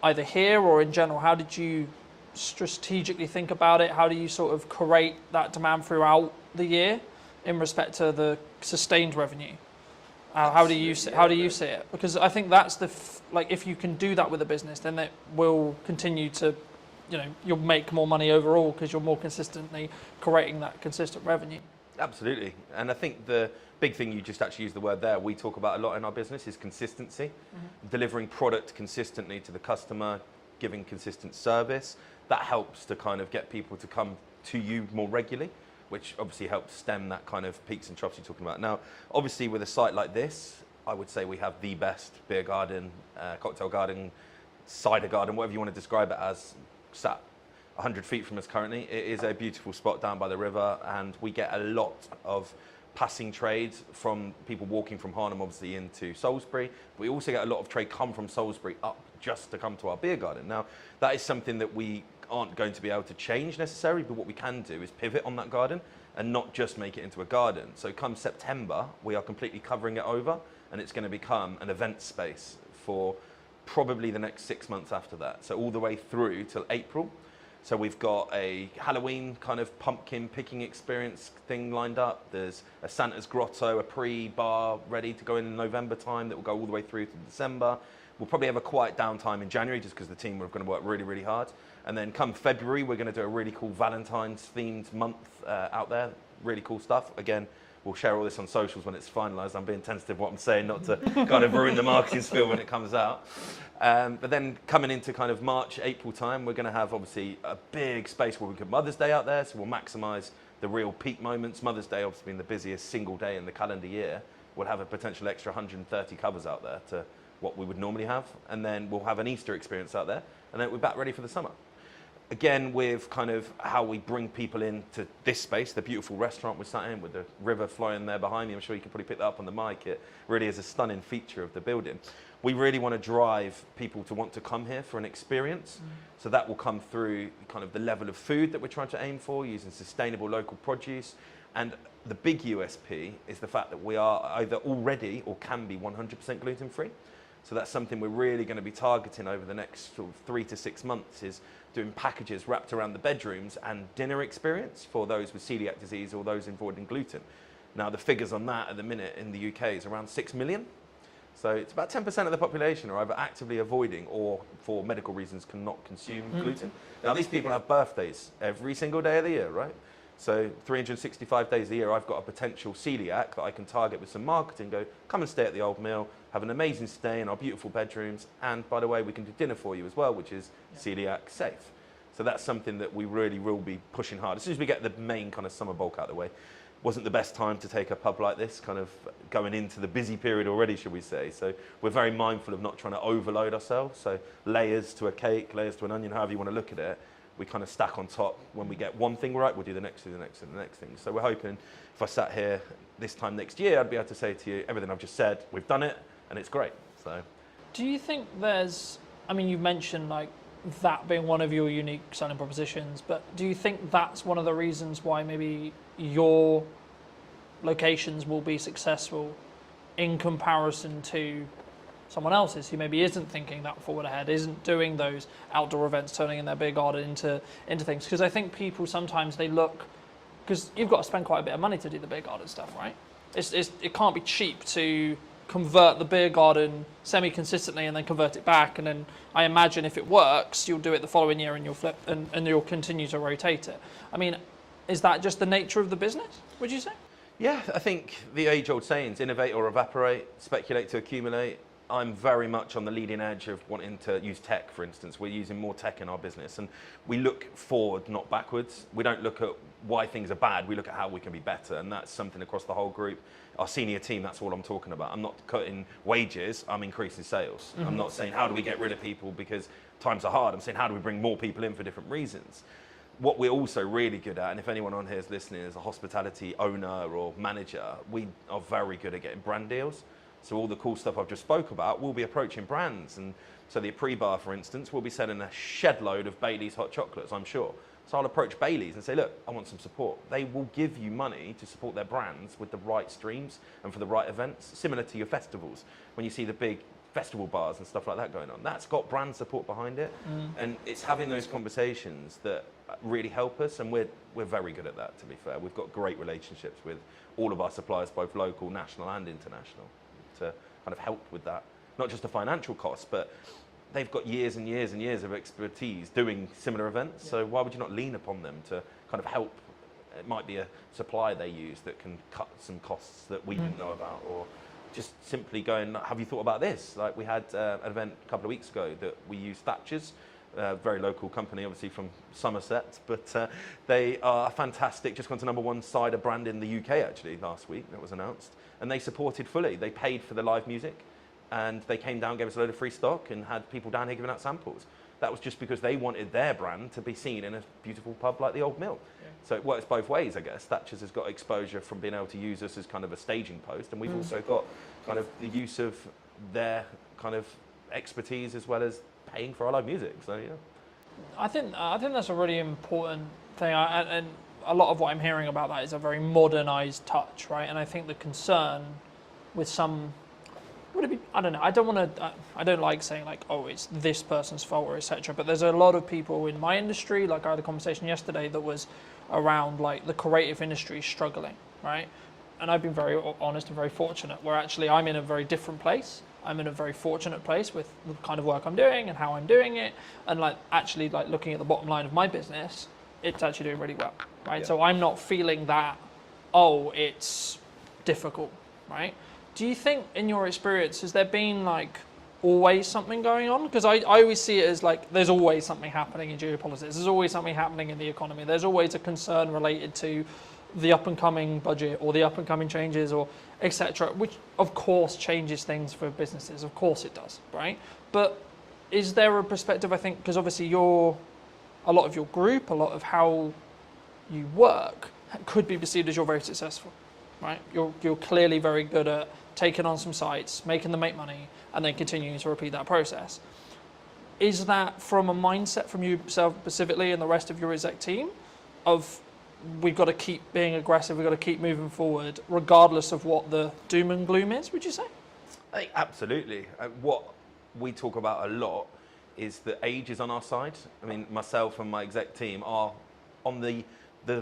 either here or in general, how did you strategically think about it? How do you sort of create that demand throughout the year in respect to the sustained revenue? How do you see it? Because I think that's if you can do that with a business, then it will continue to, you'll make more money overall because you're more consistently creating that consistent revenue. Absolutely. And I think the big thing, you just actually used the word there, we talk about a lot in our business, is consistency. Delivering product consistently to the customer, giving consistent service. That helps to kind of get people to come to you more regularly, which obviously helps stem that kind of peaks and troughs you're talking about. Now, obviously with a site like this, I would say we have the best beer garden, cocktail garden, cider garden, whatever you want to describe it as, sat 100 feet from us currently. It is a beautiful spot down by the river, and we get a lot of passing trade from people walking from Harnham obviously into Salisbury. We also get a lot of trade come from Salisbury up just to come to our beer garden. Now, that is something that we aren't going to be able to change necessarily, but what we can do is pivot on that garden and not just make it into a garden. So come September, we are completely covering it over, and it's going to become an event space for probably the next 6 months after that. So all the way through till April. So we've got a Halloween kind of pumpkin picking experience thing lined up. There's a Santa's Grotto, a pre-bar ready to go in November time that will go all the way through to December. We'll probably have a quiet downtime in January just because the team are going to work really, really hard. And then come February, we're going to do a really cool Valentine's themed month out there. Really cool stuff. Again, we'll share all this on socials when it's finalised. I'm being tentative what I'm saying, not to kind of ruin the marketing spiel when it comes out. But then coming into kind of March, April time, we're going to have obviously a big space where we can Mother's Day out there. So we'll maximise the real peak moments. Mother's Day obviously being the busiest single day in the calendar year. We'll have a potential extra 130 covers out there to what we would normally have. And then we'll have an Easter experience out there. And then we're back ready for the summer. Again, with kind of how we bring people into this space, the beautiful restaurant we're sat in with the river flowing there behind me. I'm sure you can probably pick that up on the mic. It really is a stunning feature of the building. We really want to drive people to want to come here for an experience. So that will come through kind of the level of food that we're trying to aim for, using sustainable local produce. And the big USP is the fact that we are either already or can be 100% gluten-free. So that's something we're really going to be targeting over the next sort of 3 to 6 months, is doing packages wrapped around the bedrooms and dinner experience for those with celiac disease or those avoiding gluten. Now, the figures on that at the minute in the UK is around 6 million. So it's about 10% of the population are either actively avoiding or for medical reasons cannot consume gluten. Now, these people have birthdays every single day of the year, right? So 365 days a year, I've got a potential celiac that I can target with some marketing, go, come and stay at the Old Mill, have an amazing stay in our beautiful bedrooms, and by the way, we can do dinner for you as well, which is celiac safe. So that's something that we really will be pushing hard. As soon as we get the main kind of summer bulk out of the way, wasn't the best time to take a pub like this, kind of going into the busy period already, should we say. So we're very mindful of not trying to overload ourselves. So layers to a cake, layers to an onion, however you want to look at it, we kind of stack on top. When we get one thing right, we'll do the next, and the next, and the next thing. So we're hoping if I sat here this time next year, I'd be able to say to you, everything I've just said, we've done it, and it's great. So, do you think there's, I mean, you mentioned like that being one of your unique selling propositions, but do you think that's one of the reasons why maybe your locations will be successful in comparison to someone else's who maybe isn't thinking that forward ahead, isn't doing those outdoor events, turning in their beer garden into things? Because I think people sometimes they look because you've got to spend quite a bit of money to do the beer garden stuff, right? It can't be cheap to convert the beer garden semi-consistently and then convert it back, and then I imagine if it works, you'll do it the following year and you'll flip and you'll continue to rotate it. I mean, is that just the nature of the business, would you say? Yeah, I think the age-old sayings, innovate or evaporate, speculate to accumulate. I'm very much on the leading edge of wanting to use tech, for instance. We're using more tech in our business, and we look forward, not backwards. We don't look at why things are bad, we look at how we can be better, and that's something across the whole group. Our senior team, that's all I'm talking about. I'm not cutting wages, I'm increasing sales. I'm not saying how do we get rid of people because times are hard. I'm saying how do we bring more people in for different reasons. What we're also really good at, and if anyone on here is listening as a hospitality owner or manager, we are very good at getting brand deals. So all the cool stuff I've just spoke about, we'll be approaching brands. And so the pre-bar, for instance, will be selling a shed load of Bailey's hot chocolates, I'm sure. So I'll approach Bailey's and say, look, I want some support. They will give you money to support their brands with the right streams and for the right events, similar to your festivals. When you see the big festival bars and stuff like that going on, that's got brand support behind it. And it's having those conversations that really help us, and we're very good at that, to be fair. We've got great relationships with all of our suppliers, both local, national and international, to kind of help with that. Not just the financial costs, but they've got years and years and years of expertise doing similar events, so why would you not lean upon them to kind of help? It might be a supplier they use that can cut some costs that we didn't know about, or just simply going, have you thought about this? Like we had an event a couple of weeks ago that we used Thatcher's, a very local company, obviously from Somerset, but they are fantastic, just gone to #1 cider brand in the UK actually last week, that was announced, and they supported fully. They paid for the live music, and they came down, gave us a load of free stock, and had people down here giving out samples. That was just because they wanted their brand to be seen in a beautiful pub like the Old Mill. Yeah. So it works both ways, I guess. Thatcher's has got exposure from being able to use us as kind of a staging post, and we've also got kind of the use of their kind of expertise as well as paying for our live music. So yeah, I think that's a really important thing, and a lot of what I'm hearing about that is a very modernised touch, right? And I think the concern with some, would it be, I don't know, I don't like saying like, oh, it's this person's fault or etc. But there's a lot of people in my industry, like I had a conversation yesterday that was around like the creative industry struggling, right? And I've been very honest and very fortunate where actually I'm in a very different place. I'm in a very fortunate place with the kind of work I'm doing and how I'm doing it. And like actually like looking at the bottom line of my business, it's actually doing really well, right? Yeah. So I'm not feeling that, oh, it's difficult, right? Do you think in your experience, has there been like always something going on? Because I always see it as like there's always something happening in geopolitics. There's always something happening in the economy. There's always a concern related to the up and coming budget or the up and coming changes or etc., which of course changes things for businesses. Of course it does, right? But is there a perspective, I think, because obviously a lot of your group, a lot of how you work could be perceived as you're very successful, right? You're clearly very good at taking on some sites, making them make money, and then continuing to repeat that process. Is that from a mindset from yourself specifically and the rest of your exec team of we've got to keep being aggressive, we've got to keep moving forward, regardless of what the doom and gloom is, would you say? I think absolutely. What we talk about a lot is that age is on our side. I mean, myself and my exec team are on the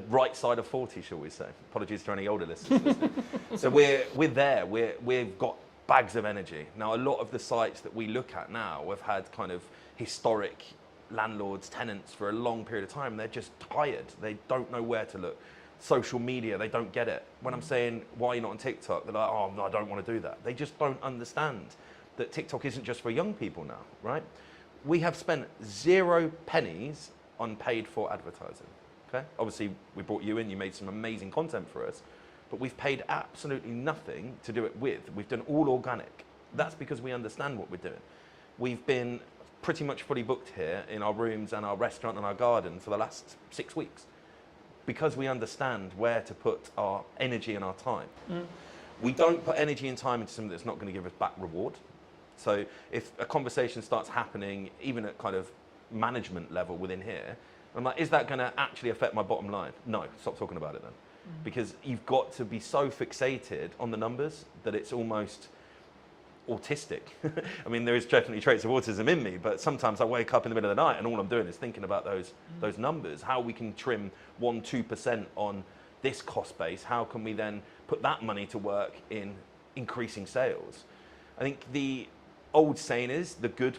right side of 40, shall we say. Apologies to any older listeners listening. So we're there, we've got bags of energy. Now, a lot of the sites that we look at now have had kind of historic landlords, tenants for a long period of time. They're just tired. They don't know where to look. Social media, they don't get it. When I'm saying, why are you not on TikTok? They're like, oh, no, I don't want to do that. They just don't understand that TikTok isn't just for young people now, right? We have spent 0 pennies on paid for advertising, okay? Obviously, we brought you in, you made some amazing content for us, but we've paid absolutely nothing to do it with. We've done all organic. That's because we understand what we're doing. We've been pretty much fully booked here in our rooms and our restaurant and our garden for the last 6 weeks because we understand where to put our energy and our time. We don't put energy and time into something that's not going to give us back reward. So if a conversation starts happening, even at kind of management level within here, I'm like, is that going to actually affect my bottom line? No, stop talking about it then. Because you've got to be so fixated on the numbers that it's almost autistic. I mean, there is definitely traits of autism in me, but sometimes I wake up in the middle of the night and all I'm doing is thinking about those numbers, how we can trim 1-2% on this cost base, how can we then put that money to work in increasing sales? I think the old saying is the good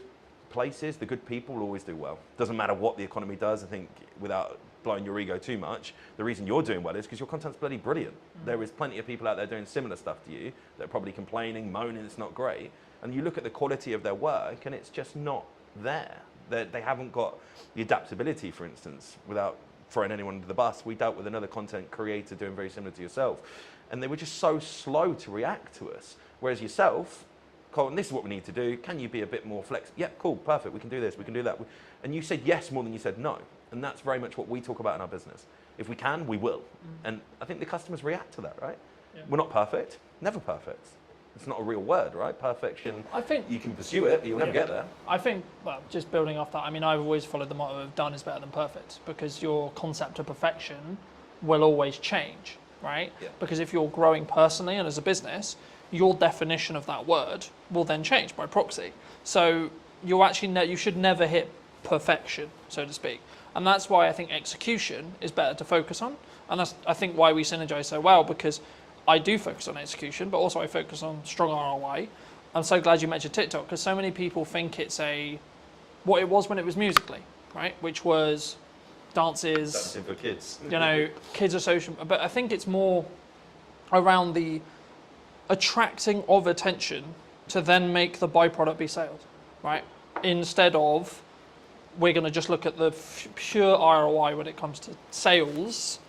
places, the good people will always do well. Doesn't matter what the economy does. I think without blowing your ego too much, the reason you're doing well is because your content's bloody brilliant. There is plenty of people out there doing similar stuff to you that are probably complaining, moaning it's not great. And you look at the quality of their work and it's just not there. They haven't got the adaptability, for instance, without throwing anyone under the bus. We dealt with another content creator doing very similar to yourself. And they were just so slow to react to us. Whereas yourself, Colin, this is what we need to do. Can you be a bit more flexible? Yeah, cool, perfect. We can do this, we can do that. And you said yes more than you said no. And that's very much what we talk about in our business. If we can, we will. And I think the customers react to that, right? Yeah. We're not perfect, never perfect. It's not a real word, right? Perfection. I think you can pursue it, but you'll never get there. I think, well, just building off that, I mean, I've always followed the motto of done is better than perfect, because your concept of perfection will always change, right? Yeah. Because if you're growing personally and as a business, your definition of that word will then change by proxy. So you actually you should never hit perfection, so to speak. And that's why I think execution is better to focus on. And that's, I think, why we synergize so well, because I do focus on execution, but also I focus on strong ROI. I'm so glad you mentioned TikTok, because so many people think it's what it was when it was Musical.ly, right? Which was dances. Dancing for kids. You know, kids are social. But I think it's more around the attracting of attention to then make the byproduct be sales, right? Instead of we're going to just look at the pure ROI when it comes to sales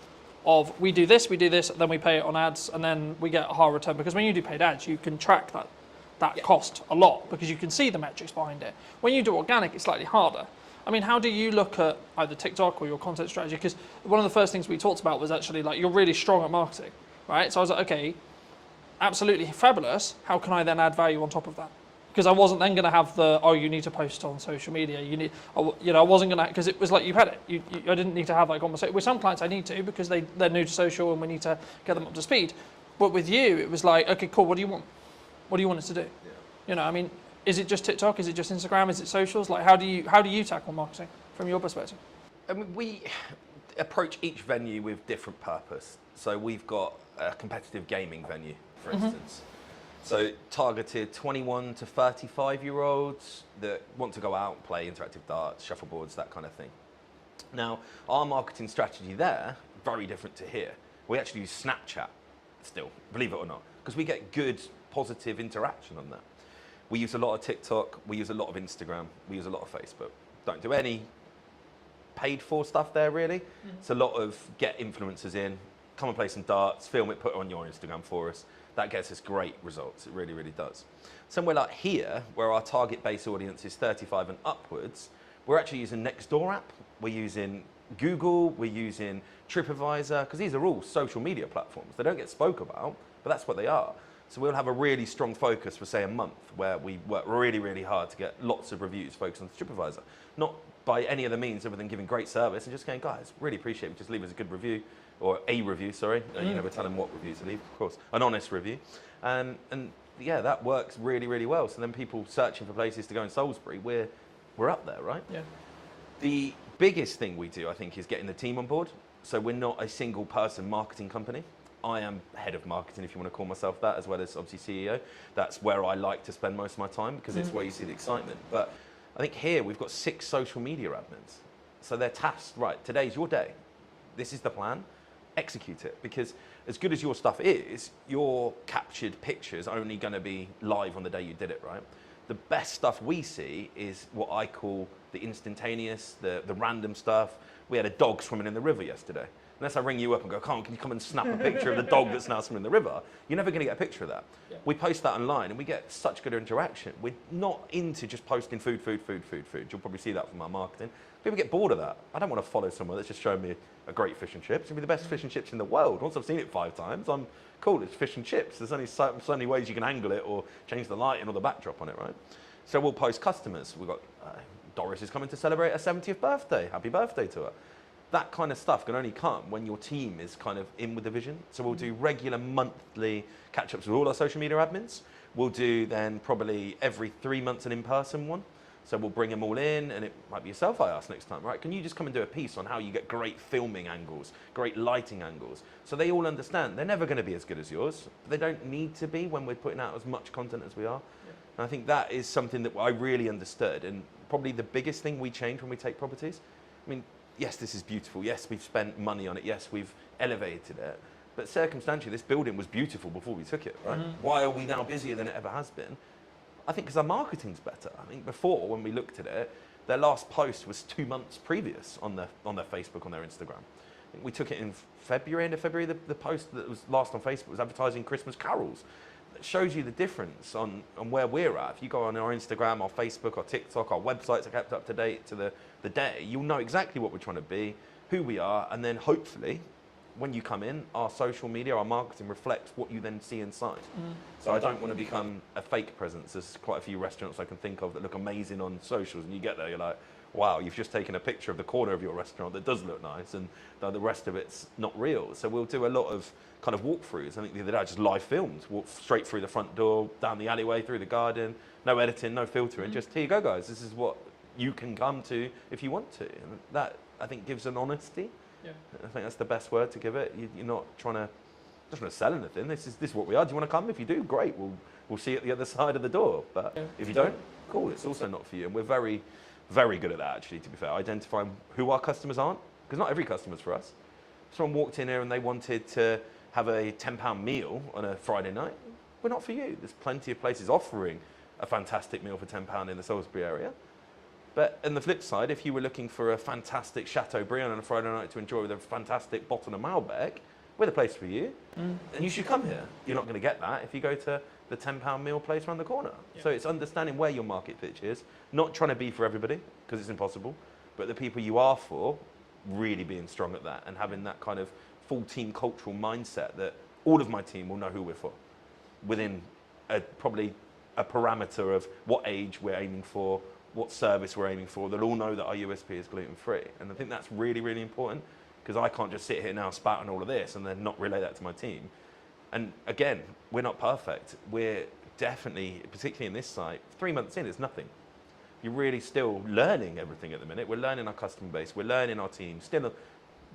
of we do this, then we pay it on ads, and then we get a higher return. Because when you do paid ads, you can track that cost a lot because you can see the metrics behind it. When you do organic, it's slightly harder. I mean, how do you look at either TikTok or your content strategy? Because one of the first things we talked about was actually like, you're really strong at marketing, right? So I was like, okay, absolutely fabulous. How can I then add value on top of that? Because I wasn't then going to have you need to post on social media. I wasn't going to, because it was like you had it. I didn't need to have that conversation. With some clients I need to, because they're new to social and we need to get them up to speed. But with you, it was like, okay, cool, what do you want? What do you want us to do? Yeah. I mean, is it just TikTok? Is it just Instagram? Is it socials? Like, how do you tackle marketing from your perspective? I mean, we approach each venue with different purpose. So we've got a competitive gaming venue, for instance. So targeted 21 to 35-year-olds that want to go out and play interactive darts, shuffleboards, that kind of thing. Now, our marketing strategy there, very different to here. We actually use Snapchat still, believe it or not, because we get good, positive interaction on that. We use a lot of TikTok, we use a lot of Instagram, we use a lot of Facebook. Don't do any paid for stuff there, really. It's a lot of get influencers in, come and play some darts, film it, put it on your Instagram for us. That gets us great results. It really, really does. Somewhere like here, where our target base audience is 35 and upwards, we're actually using Nextdoor app. We're using Google. We're using TripAdvisor, because these are all social media platforms. They don't get spoke about, but that's what they are. So we'll have a really strong focus for, say, a month, where we work really, really hard to get lots of reviews focused on TripAdvisor. Not by any other means other than giving great service and just going, guys, really appreciate it. Just leave us a good review. Or a review, sorry. You never tell them what review to leave, of course. An honest review. And yeah, that works really, really well. So then people searching for places to go in Salisbury, we're up there, right? Yeah. The biggest thing we do, I think, is getting the team on board. So we're not a single person marketing company. I am head of marketing, if you want to call myself that, as well as obviously CEO. That's where I like to spend most of my time, because it's where you see the excitement. But I think here we've got 6 social media admins. So they're tasked, right, today's your day. This is the plan. Execute it, because as good as your stuff is, your captured pictures are only going to be live on the day you did it, right? The best stuff we see is what I call the instantaneous, the random stuff. We had a dog swimming in the river yesterday. Unless I ring you up and go, can you come and snap a picture of the dog that's now swimming in the river? You're never going to get a picture of that. Yeah. We post that online and we get such good interaction. We're not into just posting food. You'll probably see that from our marketing. People get bored of that. I don't want to follow someone that's just showing me a great fish and chips. It'll be the best fish and chips in the world. Once I've seen it 5 times, I'm cool, it's fish and chips. There's only so many ways you can angle it or change the lighting or the backdrop on it, right? So we'll post customers. We've got Doris is coming to celebrate her 70th birthday. Happy birthday to her. That kind of stuff can only come when your team is kind of in with the vision. So we'll do regular monthly catch-ups with all our social media admins. We'll do then probably every 3 months an in-person one. So we'll bring them all in, and it might be yourself I ask next time, right? Can you just come and do a piece on how you get great filming angles, great lighting angles? So they all understand they're never going to be as good as yours. But they don't need to be when we're putting out as much content as we are. Yeah. And I think that is something that I really understood, and probably the biggest thing we change when we take properties. I mean, yes, this is beautiful. Yes, we've spent money on it. Yes, we've elevated it. But circumstantially, this building was beautiful before we took it, right? Why are we now busier than it ever has been? I think because our marketing's better. I think before, when we looked at it, their last post was 2 months previous on their Facebook, on their Instagram. I think we took it in February, end of February. The post that was last on Facebook was advertising Christmas carols. It shows you the difference on where we're at. If you go on our Instagram, our Facebook, our TikTok, our websites are kept up to date to the day, you'll know exactly what we're trying to be, who we are, and then hopefully, when you come in, our social media, our marketing reflects what you then see inside. So I don't want to become a fake presence. There's quite a few restaurants I can think of that look amazing on socials, and you get there, you're like, wow, you've just taken a picture of the corner of your restaurant that does look nice, and the rest of it's not real. So we'll do a lot of kind of walkthroughs. I think the other day I just live filmed, walk straight through the front door, down the alleyway, through the garden, no editing, no filtering, just here you go, guys. This is what you can come to if you want to. And that, I think, gives an honesty. Yeah. I think that's the best word to give it. You're not trying to sell anything. This is what we are. Do you want to come? If you do, great. We'll see you at the other side of the door. But if you don't, cool. It's also not for you. And we're very, very good at that, actually, to be fair. Identifying who our customers aren't, because not every customer's for us. Someone walked in here and they wanted to have a £10 meal on a Friday night. We're not for you. There's plenty of places offering a fantastic meal for £10 in the Salisbury area. But on the flip side, if you were looking for a fantastic Chateaubriand on a Friday night to enjoy with a fantastic bottle of Malbec, we're the place for you. And you should come here. You're not going to get that if you go to the £10 meal place around the corner. Yeah. So it's understanding where your market pitch is, not trying to be for everybody, because it's impossible, but the people you are for, really being strong at that and having that kind of full team cultural mindset that all of my team will know who we're for within probably a parameter of what age we're aiming for, what service we're aiming for. They'll all know that our USP is gluten-free. And I think that's really, really important, because I can't just sit here now spouting all of this and then not relay that to my team. And again, we're not perfect. We're definitely, particularly in this site, 3 months in, it's nothing. You're really still learning everything at the minute. We're learning our customer base. We're learning our team. Still a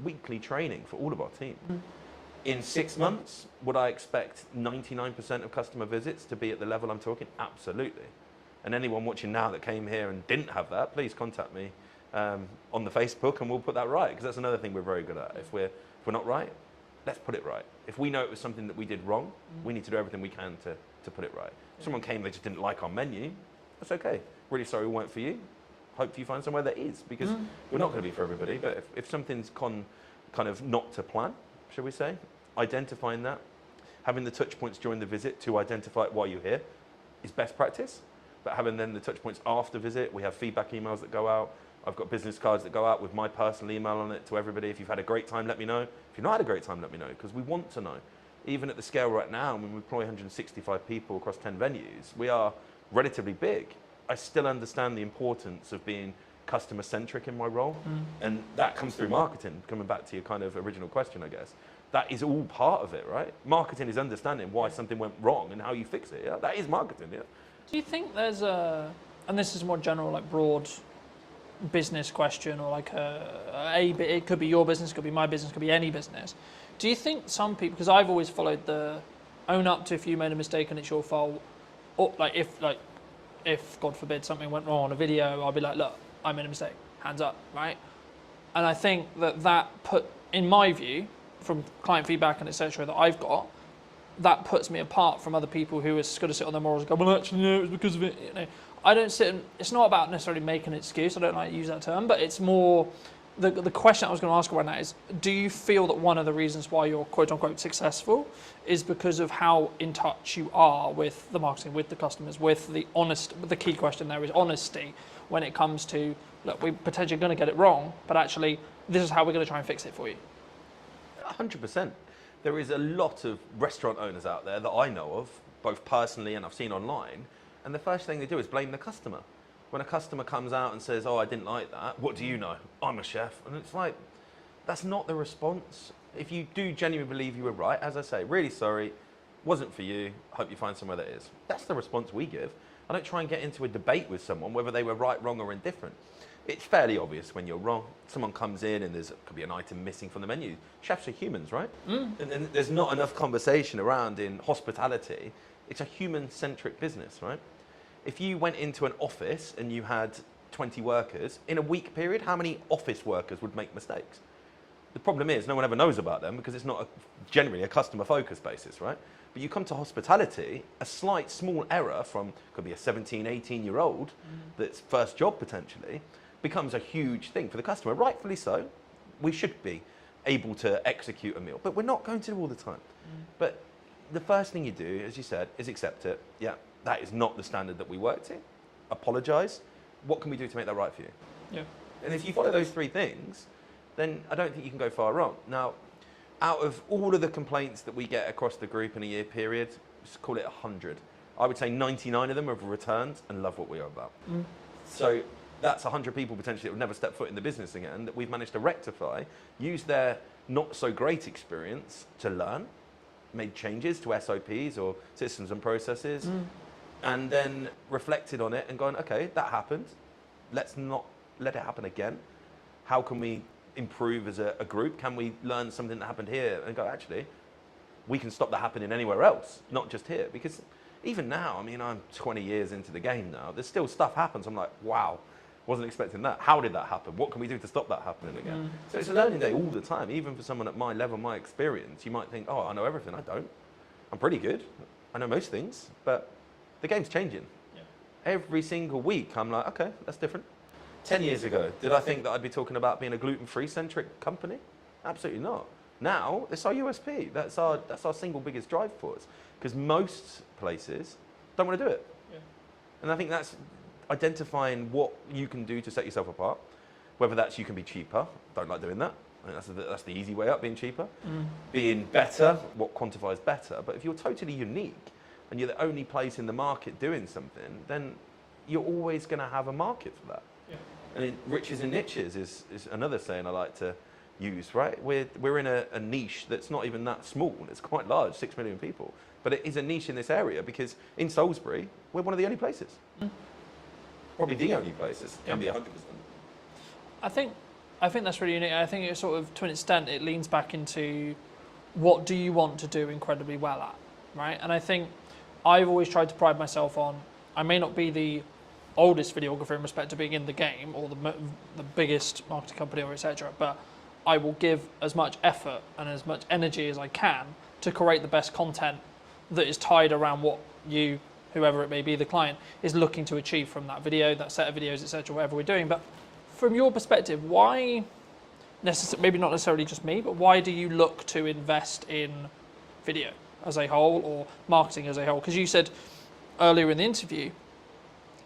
weekly training for all of our team. In 6 months, would I expect 99% of customer visits to be at the level I'm talking? Absolutely. And anyone watching now that came here and didn't have that, please contact me on the Facebook, and we'll put that right, because that's another thing we're very good at. If we're not right, let's put it right. If we know it was something that we did wrong, we need to do everything we can to put it right. If someone came, they just didn't like our menu, that's okay. Really sorry we weren't for you. Hope you find somewhere that is, because we're not going to be for everybody. But if something's kind of not to plan, shall we say, identifying that, having the touch points during the visit to identify it while you're here is best practice. But having then the touch points after visit, we have feedback emails that go out. I've got business cards that go out with my personal email on it to everybody. If you've had a great time, let me know. If you've not had a great time, let me know, because we want to know. Even at the scale right now, when we employ 165 people across 10 venues, we are relatively big. I still understand the importance of being customer-centric in my role. And that comes through marketing, coming back to your kind of original question, I guess. That is all part of it, right? Marketing is understanding why something went wrong and how you fix it. Yeah? That is marketing, yeah. Do you think there's and this is more general, like broad business question, or like it could be your business, could be my business, could be any business. Do you think some people, because I've always followed the own up to if you made a mistake and it's your fault, or if God forbid something went wrong on a video, I'll be like, look, I made a mistake, hands up, right? And I think that put, in my view, from client feedback and etc. that I've got, that puts me apart from other people who are just going to sit on their morals and go, well, actually, no, it was because of it. You know, I don't sit and, it's not about necessarily making an excuse. I don't like to use that term, but it's more, the question I was going to ask right now is, do you feel that one of the reasons why you're quote unquote successful is because of how in touch you are with the marketing, with the customers, with the key question there is honesty when it comes to, look, we're potentially going to get it wrong, but actually this is how we're going to try and fix it for you. 100%. There is a lot of restaurant owners out there that I know of, both personally and I've seen online, and the first thing they do is blame the customer. When a customer comes out and says, oh, I didn't like that, what do you know? I'm a chef. And it's like, that's not the response. If you do genuinely believe you were right, as I say, really sorry, wasn't for you, hope you find somewhere that is. That's the response we give. I don't try and get into a debate with someone whether they were right, wrong, or indifferent. It's fairly obvious when you're wrong. Someone comes in and could be an item missing from the menu. Chefs are humans, right? And there's not enough conversation around in hospitality. It's a human-centric business, right? If you went into an office and you had 20 workers, in a week period, how many office workers would make mistakes? The problem is no one ever knows about them because it's not generally a customer-focused basis, right? But you come to hospitality, a slight small error from, could be a 17, 18-year-old that's first job potentially, becomes a huge thing for the customer. Rightfully so. We should be able to execute a meal, but we're not going to all the time. But the first thing you do, as you said, is accept it. Yeah, that is not the standard that we work to. Apologise. What can we do to make that right for you? Yeah. And if you follow those three things, then I don't think you can go far wrong. Now, out of all of the complaints that we get across the group in a year period, just call it 100. I would say 99 of them have returned and love what we are about. So that's 100 people potentially that would never step foot in the business again that we've managed to rectify, use their not so great experience to learn, made changes to SOPs or systems and processes, and then reflected on it and gone, okay, that happened. Let's not let it happen again. How can we improve as a group? Can we learn something that happened here and go, actually, we can stop that happening anywhere else, not just here? Because even now, I mean, I'm 20 years into the game now, there's still stuff happens. I'm like, wow, wasn't expecting that. How did that happen? What can we do to stop that happening again? So it's a learning day all the time. Even for someone at my level, my experience, you might think, oh, I know everything. I don't. I'm pretty good. I know most things, but the game's changing. Yeah. Every single week, I'm like, okay, that's different. 10 years ago, did I think that I'd be talking about being a gluten-free centric company? Absolutely not. Now, it's our USP. That's our single biggest drive for us. Because most places don't want to do it. Yeah. And I think that's identifying what you can do to set yourself apart. Whether that's you can be cheaper. Don't like doing that. I think that's the easy way up, being cheaper. Being better, what quantifies better. But if you're totally unique and you're the only place in the market doing something, then you're always going to have a market for that. Yeah. And riches and niches is another saying I like to use, right? We're in a niche that's not even that small. It's quite large, 6 million people. But it is a niche in this area because in Salisbury, we're one of the only places. Probably the only places. Can be 100%. I think that's really unique. I think it sort of, to an extent, it leans back into what do you want to do incredibly well at, right? And I think I've always tried to pride myself on, I may not be the oldest videographer in respect to being in the game or the biggest marketing company or etc., but I will give as much effort and as much energy as I can to create the best content that is tied around what you, whoever it may be, the client, is looking to achieve from that video, that set of videos, etc., whatever we're doing. But from your perspective, why, maybe not necessarily just me, but why do you look to invest in video as a whole or marketing as a whole? Because you said earlier in the interview,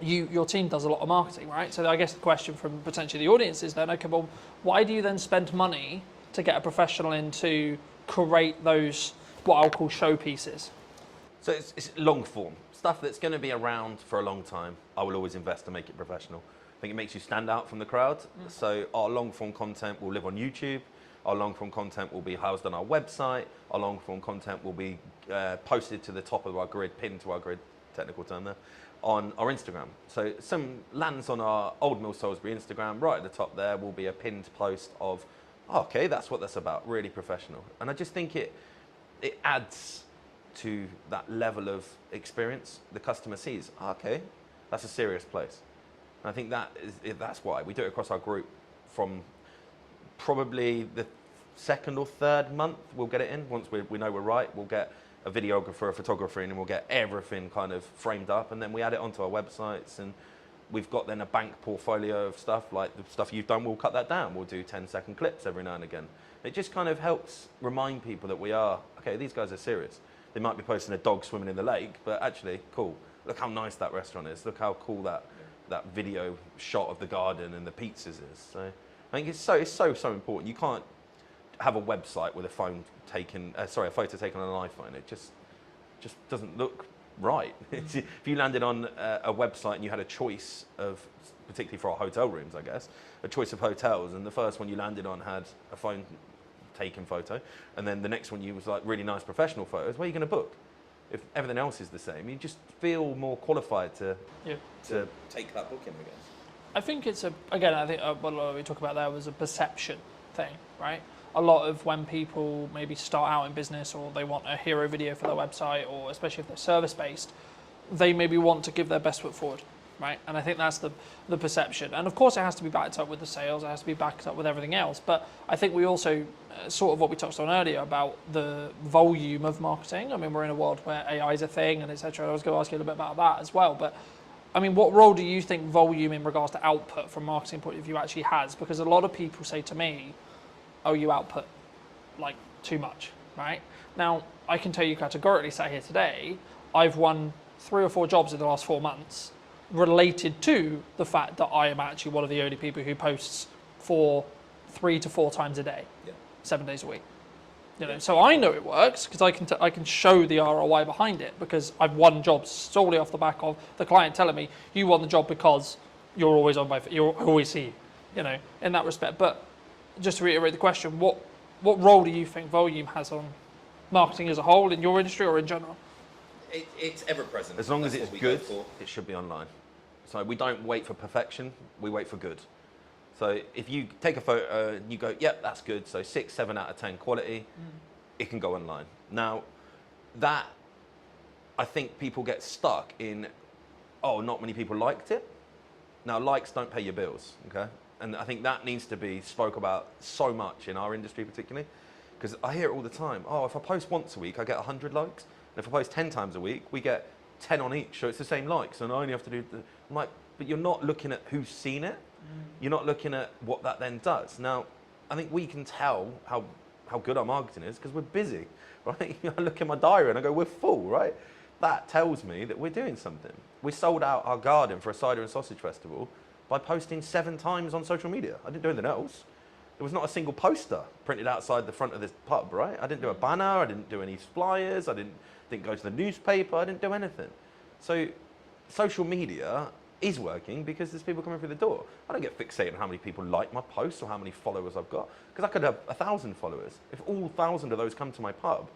your team does a lot of marketing, right? So I guess the question from potentially the audience is then, okay, well, why do you then spend money to get a professional in to create those, what I'll call showpieces? So it's long form. Stuff that's going to be around for a long time, I will always invest to make it professional. I think it makes you stand out from the crowd. So our long form content will live on YouTube. Our long form content will be housed on our website. Our long form content will be posted to the top of our grid, pinned to our grid, technical term there, on our Instagram. So some lands on our Old Mill Salisbury Instagram. Right at the top there will be a pinned post of, oh, okay, that's what that's about, really professional. And I just think it adds to that level of experience. The customer sees, oh, okay, that's a serious place. And I think that's why we do it across our group. From probably the second or third month, we'll get it in. Once we know we're right, we'll get a videographer, a photographer in, and we'll get everything kind of framed up, and then we add it onto our websites, and we've got then a bank portfolio of stuff, like the stuff you've done, we'll cut that down. We'll do 10-second clips every now and again. It just kind of helps remind people that we are, okay, these guys are serious. They might be posting a dog swimming in the lake, but actually, cool. Look how nice that restaurant is. Look how cool that video shot of the garden and the pizzas is. So I think it's so important. You can't have a website with a photo taken on an iPhone. It just doesn't look right. If you landed on a website and you had a choice of, particularly for our hotel rooms, I guess, a choice of hotels, and the first one you landed on had a phone taken photo, and then the next one you was like really nice professional photos, where are you going to book? if everything else is the same, you just feel more qualified to Yeah. take that booking, I guess. I think it's I think what we talked about there was a perception thing, right? A lot of when people maybe start out in business or they want a hero video for their website, or especially if they're service based, they maybe want to give their best foot forward, right? And I think that's the perception. And of course, it has to be backed up with the sales, it has to be backed up with everything else. But I think we also, sort of what we touched on earlier about the volume of marketing. I mean, we're in a world where AI is a thing and etc. I was going to ask you a little bit about that as well. But I mean, what role do you think volume in regards to output from a marketing point of view actually has? Because a lot of people say to me, oh, you output like too much, right? Now, I can tell you categorically, sat here today, I've won 3 or 4 jobs in the last 4 months related to the fact that I am actually one of the only people who posts for 3 to 4 times a day, 7 days a week. You know, so I know it works because I can show the ROI behind it, because I've won jobs solely off the back of the client telling me you won the job because you're always on I always see you know, in that respect. But just to reiterate the question, what role do you think volume has on marketing as a whole in your industry or in general? It's ever present. As long as That's it's what we go good, for. it should be online. So we don't wait for perfection, we wait for good. So if you take a photo and you go, yep, that's good, so 6, 7 out of 10 quality, it can go online. Now, that, I think people get stuck in, oh, not many people liked it. Now, likes don't pay your bills, okay? And I think that needs to be spoke about so much in our industry particularly, because I hear it all the time. Oh, if I post once a week, I get 100 likes. And if I post 10 times a week, we get 10 on each, so it's the same likes, and I only have to do I'm like, but you're not looking at who's seen it. You're not looking at what that then does. Now, I think we can tell how good our marketing is because we're busy, right? I look at my diary and I go, we're full, right? That tells me that we're doing something. We sold out our garden for a cider and sausage festival by posting 7 times on social media. I didn't do anything else. There was not a single poster printed outside the front of this pub, right? I didn't do a banner, I didn't do any flyers, I didn't go to the newspaper, I didn't do anything. So social media is working because there's people coming through the door. I don't get fixated on how many people like my posts or how many followers I've got, because I could have 1,000 followers. If all 1,000 of those come to my pub,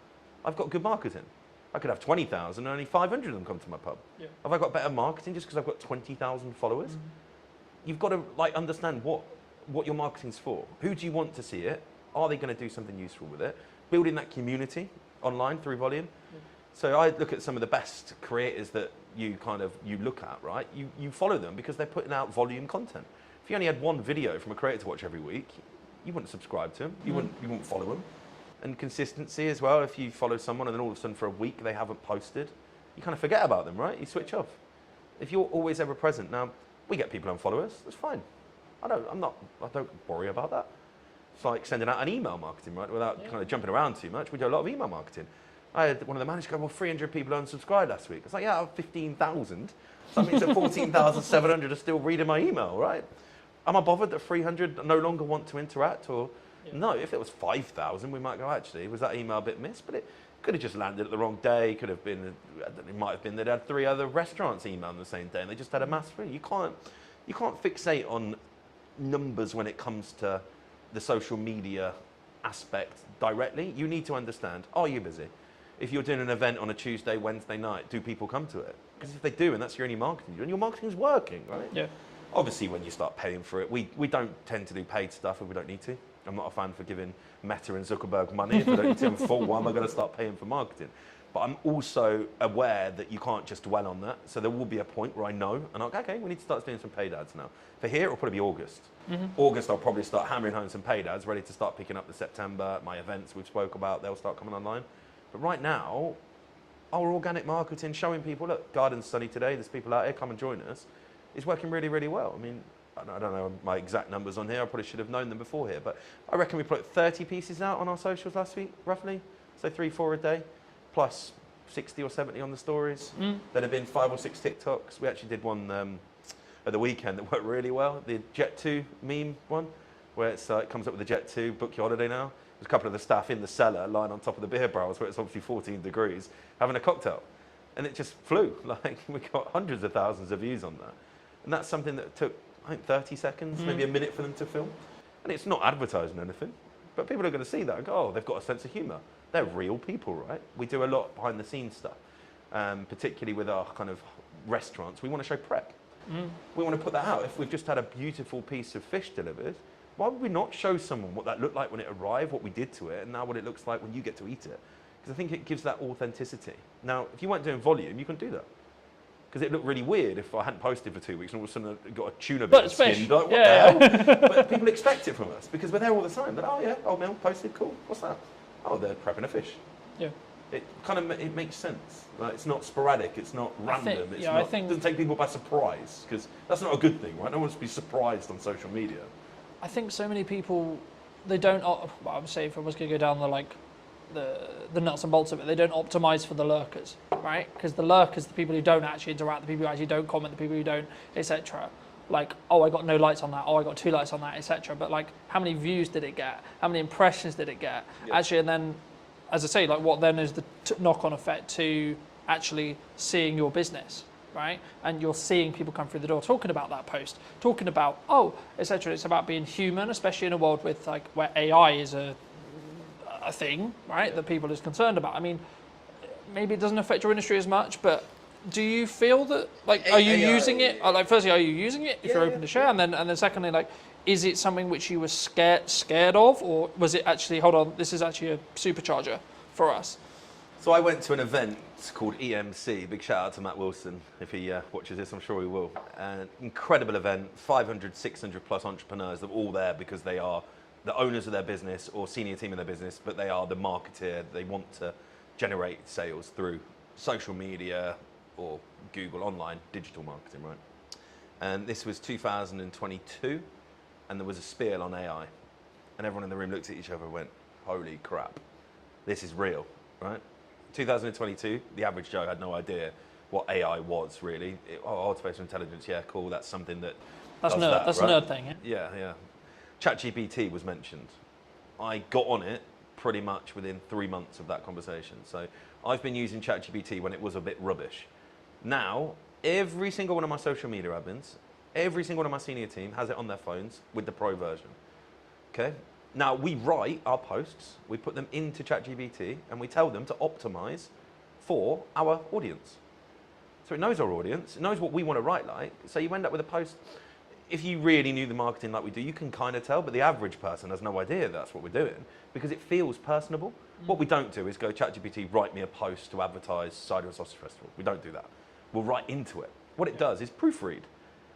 I've got good marketing. I could have 20,000 and only 500 of them come to my pub. Yeah. Have I got better marketing just because I've got 20,000 followers? You've got to understand what your marketing's for. Who do you want to see it? Are they going to do something useful with it? Building that community online through volume. Yeah. So I look at some of the best creators that you look at, right? You follow them because they're putting out volume content. If you only had one video from a creator to watch every week, you wouldn't subscribe to them. You wouldn't follow them. And consistency as well. If you follow someone and then all of a sudden for a week they haven't posted, you kind of forget about them, right? You switch off. If you're always ever present, now we get people unfollow us. That's fine. I don't worry about that. It's like sending out an email marketing, right? Without kind of jumping around too much. We do a lot of email marketing. I had one of the managers go, well, 300 people unsubscribed last week. It's like, yeah, out of 15,000. So that means that 14,700 are still reading my email, right? Am I bothered that 300 no longer want to interact? Or no, if it was 5,000, we might go, actually, was that email a bit missed? But it could have just landed at the wrong day. Could have been, it might have been they'd had 3 other restaurants email on the same day and they just had a mass free. You can't fixate on numbers when it comes to the social media aspect directly. You need to understand, are you busy? If you're doing an event on a Tuesday, Wednesday night, do people come to it? Because if they do, and that's your only marketing, and your marketing's working, right? Yeah. Obviously, when you start paying for it, we don't tend to do paid stuff if we don't need to. I'm not a fan for giving Meta and Zuckerberg money if I don't need to. I'm full. Why am I going to start paying for marketing? But I'm also aware that you can't just dwell on that. So there will be a point where I know, and I'm like, okay, we need to start doing some paid ads now. For here, it'll probably be August. August, I'll probably start hammering home some paid ads, ready to start picking up the September. My events we've spoke about, they'll start coming online. But right now, our organic marketing, showing people, look, garden's sunny today, there's people out here, come and join us, is working really, really well. I mean, I don't know my exact numbers on here, I probably should have known them before here, but I reckon we put 30 pieces out on our socials last week, roughly. So 3-4 a day, plus 60 or 70 on the stories. There have been 5 or 6 TikToks. We actually did one at the weekend that worked really well, the Jet 2 meme one, where it comes up with the Jet 2, book your holiday now. There's a couple of the staff in the cellar lying on top of the beer barrels where it's obviously 14 degrees, having a cocktail. And it just flew. Like, we got hundreds of thousands of views on that. And that's something that took, I think, 30 seconds, maybe a minute for them to film. And it's not advertising anything, but people are going to see that and go, oh, they've got a sense of humour. They're real people, right? We do a lot behind the scenes stuff. particularly with our kind of restaurants, we want to show prep. We want to put that out. If we've just had a beautiful piece of fish delivered, why would we not show someone what that looked like when it arrived, what we did to it, and now what it looks like when you get to eat it? Because I think it gives that authenticity. Now, if you weren't doing volume, you couldn't do that. Because it looked really weird if I hadn't posted for 2 weeks and all of a sudden I got a tuna bit skinned. Like, what the hell? But people expect it from us because we're there all the time. They're like, oh yeah, old Mel posted, cool. What's that? Oh, they're prepping a fish. Yeah. It kind of it makes sense. Like, it's not sporadic. It's not random. It doesn't take people by surprise because that's not a good thing, right? No one wants to be surprised on social media. I think so many people, they don't. Well, I would say if I was going to go down the nuts and bolts of it, they don't optimize for the lurkers, right? Because the lurkers, the people who don't actually interact, the people who actually don't comment, the people who don't, etc. Like, oh, I got no likes on that. Oh, I got 2 likes on that, etc. But like, how many views did it get? How many impressions did it get? Yeah. Actually, and then, as I say, like, what then is the knock-on effect to actually seeing your business, right? And you're seeing people come through the door talking about that post, talking about, oh, etc. It's about being human, especially in a world with like where AI is a thing, right? That people is concerned about. I mean, maybe it doesn't affect your industry as much, but do you feel that, like, are you using it? Like, firstly, are you using it if you're open to share? And then secondly, like, is it something which you were scared of, or was it actually, hold on, this is actually a supercharger for us? So I went to an event called EMC. Big shout out to Matt Wilson. If he watches this, I'm sure he will. An incredible event, 500, 600 plus entrepreneurs that are all there because they are the owners of their business or senior team in their business, but they are the marketeer. They want to generate sales through social media or Google, online, digital marketing, right? And this was 2022, and there was a spiel on AI. And everyone in the room looked at each other and went, holy crap, this is real, right? 2022, the average Joe had no idea what AI was really. Artificial intelligence, yeah, cool, that's something that that's does nerd, that, that's right? a nerd thing, Yeah. ChatGPT was mentioned. I got on it pretty much within 3 months of that conversation. So I've been using ChatGPT when it was a bit rubbish. Now, every single one of my social media admins, every single one of my senior team has it on their phones with the pro version. Okay? Now, we write our posts, we put them into ChatGPT, and we tell them to optimize for our audience. So it knows our audience, it knows what we want to write like. So you end up with a post. If you really knew the marketing like we do, you can kind of tell, but the average person has no idea that's what we're doing because it feels personable. What we don't do is go, ChatGPT, write me a post to advertise Cider and Sausage Festival. We don't do that. We'll write into it. What it does is proofread.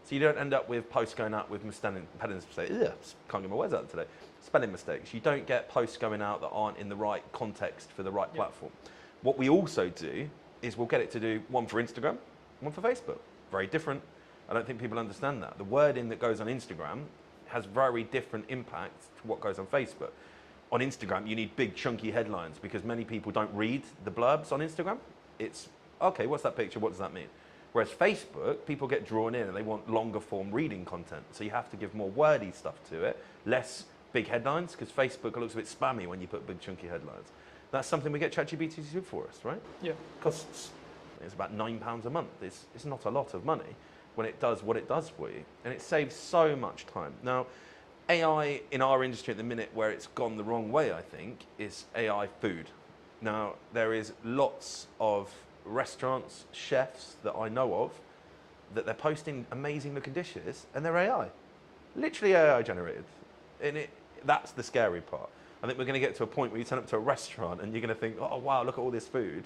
So you don't end up with posts going out with spelling mistakes. Can't get my words out today. Spelling mistakes. You don't get posts going out that aren't in the right context for the right platform. What we also do is we'll get it to do one for Instagram, one for Facebook. Very different. I don't think people understand that. The wording that goes on Instagram has very different impacts to what goes on Facebook. On Instagram, you need big chunky headlines because many people don't read the blurbs on Instagram. It's, okay, what's that picture? What does that mean? Whereas Facebook, people get drawn in and they want longer form reading content. So you have to give more wordy stuff to it, less big headlines, because Facebook looks a bit spammy when you put big chunky headlines. That's something we get ChatGPT to do for us, right? Yeah. Costs, it's about £9 a month. It's not a lot of money when it does what it does for you. And it saves so much time. Now, AI in our industry at the minute where it's gone the wrong way, I think, is AI food. Now, there is lots of restaurants, chefs that I know of, that they're posting amazing looking dishes and they're AI. Literally AI generated. And that's the scary part. I think we're going to get to a point where you turn up to a restaurant and you're going to think, oh wow, look at all this food.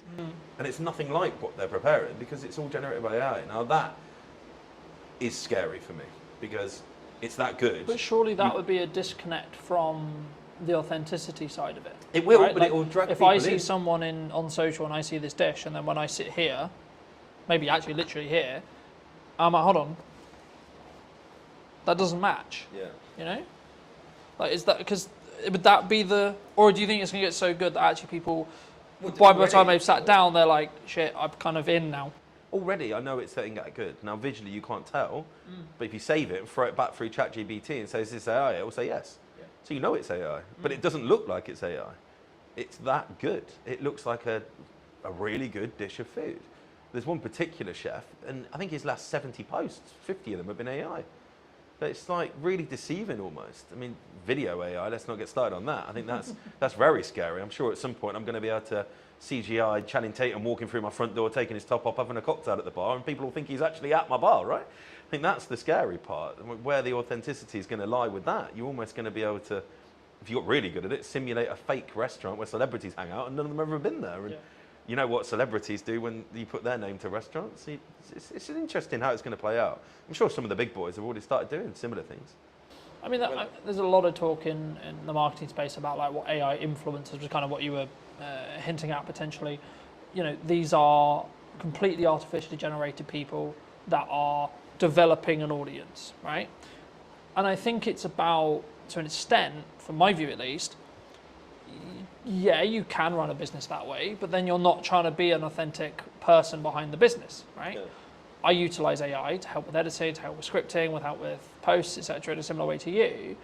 And it's nothing like what they're preparing because it's all generated by AI. Now that is scary for me because it's that good. But surely that would be a disconnect from the authenticity side of it. It will, right? but like, it will drag if people I see in. someone on social and I see this dish, and then when I sit here, maybe actually literally here, I'm like, hold on, that doesn't match. Yeah. You know, like is that because would that be the, or do you think it's going to get so good that actually people, by the time they've sat down, they're like, shit, I'm kind of in now. Already, I know it's getting that good. Now, visually, you can't tell, but if you save it and throw it back through ChatGPT and say, is this AI? It will say yes. Yeah. So you know it's AI, but it doesn't look like it's AI. It's that good. It looks like a really good dish of food. There's one particular chef, and I think his last 70 posts, 50 of them have been AI. But it's like really deceiving almost. I mean, video AI, let's not get started on that. I think that's very scary. I'm sure at some point I'm going to be able to CGI Channing Tatum walking through my front door, taking his top off, having a cocktail at the bar, and people will think he's actually at my bar, right? I think that's the scary part, where the authenticity is going to lie with that. You're almost going to be able to, if you got really good at it, simulate a fake restaurant where celebrities hang out and none of them have ever been there. And you know what celebrities do when you put their name to restaurants? It's interesting how it's going to play out. I'm sure some of the big boys have already started doing similar things. I mean, there's a lot of talk in the marketing space about like what AI influencers was kind of what you were hinting at potentially. You know, these are completely artificially generated people that are developing an audience, right? And I think it's about, to an extent, from my view at least, yeah, you can run a business that way, but then you're not trying to be an authentic person behind the business, right? Yeah. I utilize AI to help with editing, to help with scripting, with help with posts, etc., in a similar way to you,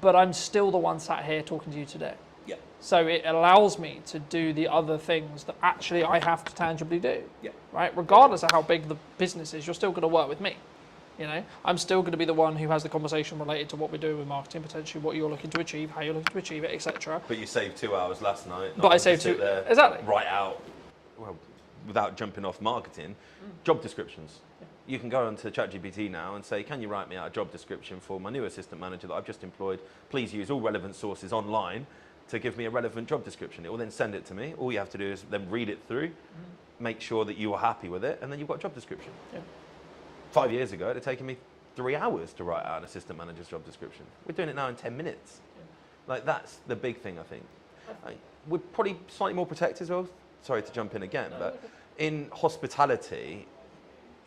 but I'm still the one sat here talking to you today. Yeah. So it allows me to do the other things that actually I have to tangibly do. Yeah. Right? Regardless of how big the business is, you're still going to work with me. You know, I'm still going to be the one who has the conversation related to what we're doing with marketing, potentially what you're looking to achieve, how you're looking to achieve it, etc. But you saved 2 hours last night. But I saved two. Exactly. Write out, well, without jumping off marketing, job descriptions. Yeah. You can go onto ChatGPT now and say, can you write me out a job description for my new assistant manager that I've just employed? Please use all relevant sources online to give me a relevant job description. It will then send it to me. All you have to do is then read it through, make sure that you are happy with it, and then you've got a job description. Yeah. 5 years ago, it had taken me 3 hours to write out an assistant manager's job description. We're doing it now in 10 minutes. Yeah. Like, that's the big thing, I think. We're probably slightly more protected as well. Sorry to jump in again, but in hospitality,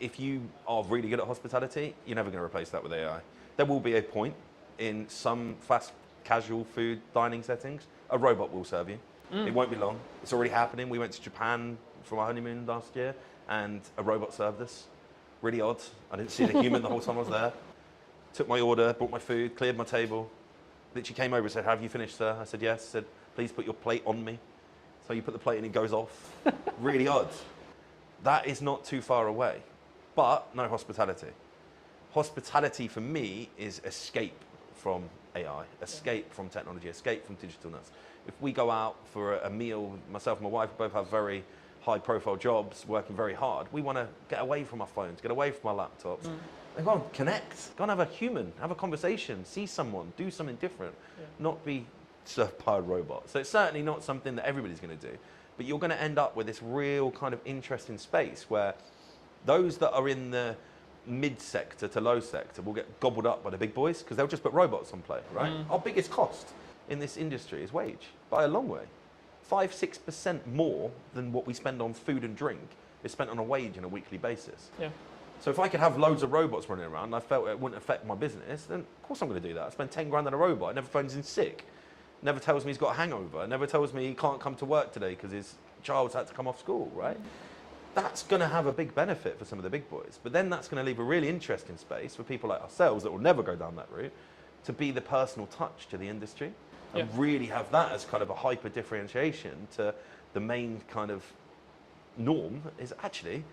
if you are really good at hospitality, you're never going to replace that with AI. There will be a point in some fast casual food dining settings, a robot will serve you. It won't be long. It's already happening. We went to Japan for our honeymoon last year, and a robot served us. Really odd. I didn't see the human the whole time I was there. Took my order, brought my food, cleared my table. Literally came over and said, have you finished, sir? I said, yes. Said, please put your plate on me. So you put the plate and it goes off. Really odd. That is not too far away. But no hospitality. Hospitality for me is escape from AI, escape from technology, escape from digitalness. If we go out for a meal, myself and my wife both have very high profile jobs, working very hard, we want to get away from our phones, get away from our laptops, and go and connect, go and have a human, have a conversation, see someone, do something different, not be served by a robot. So it's certainly not something that everybody's going to do, but you're going to end up with this real kind of interesting space where those that are in the mid sector to low sector will get gobbled up by the big boys because they'll just put robots on play, right? Our biggest cost in this industry is wage, by a long way. 5-6% more than what we spend on food and drink is spent on a wage on a weekly basis. Yeah. So if I could have loads of robots running around and I felt it wouldn't affect my business, then of course I'm going to do that. I spend 10 grand on a robot. It never phones in sick. Never tells me he's got a hangover. Never tells me he can't come to work today because his child's had to come off school, right? That's going to have a big benefit for some of the big boys. But then that's going to leave a really interesting space for people like ourselves that will never go down that route to be the personal touch to the industry. And really have that as kind of a hyper differentiation to the main kind of norm is actually,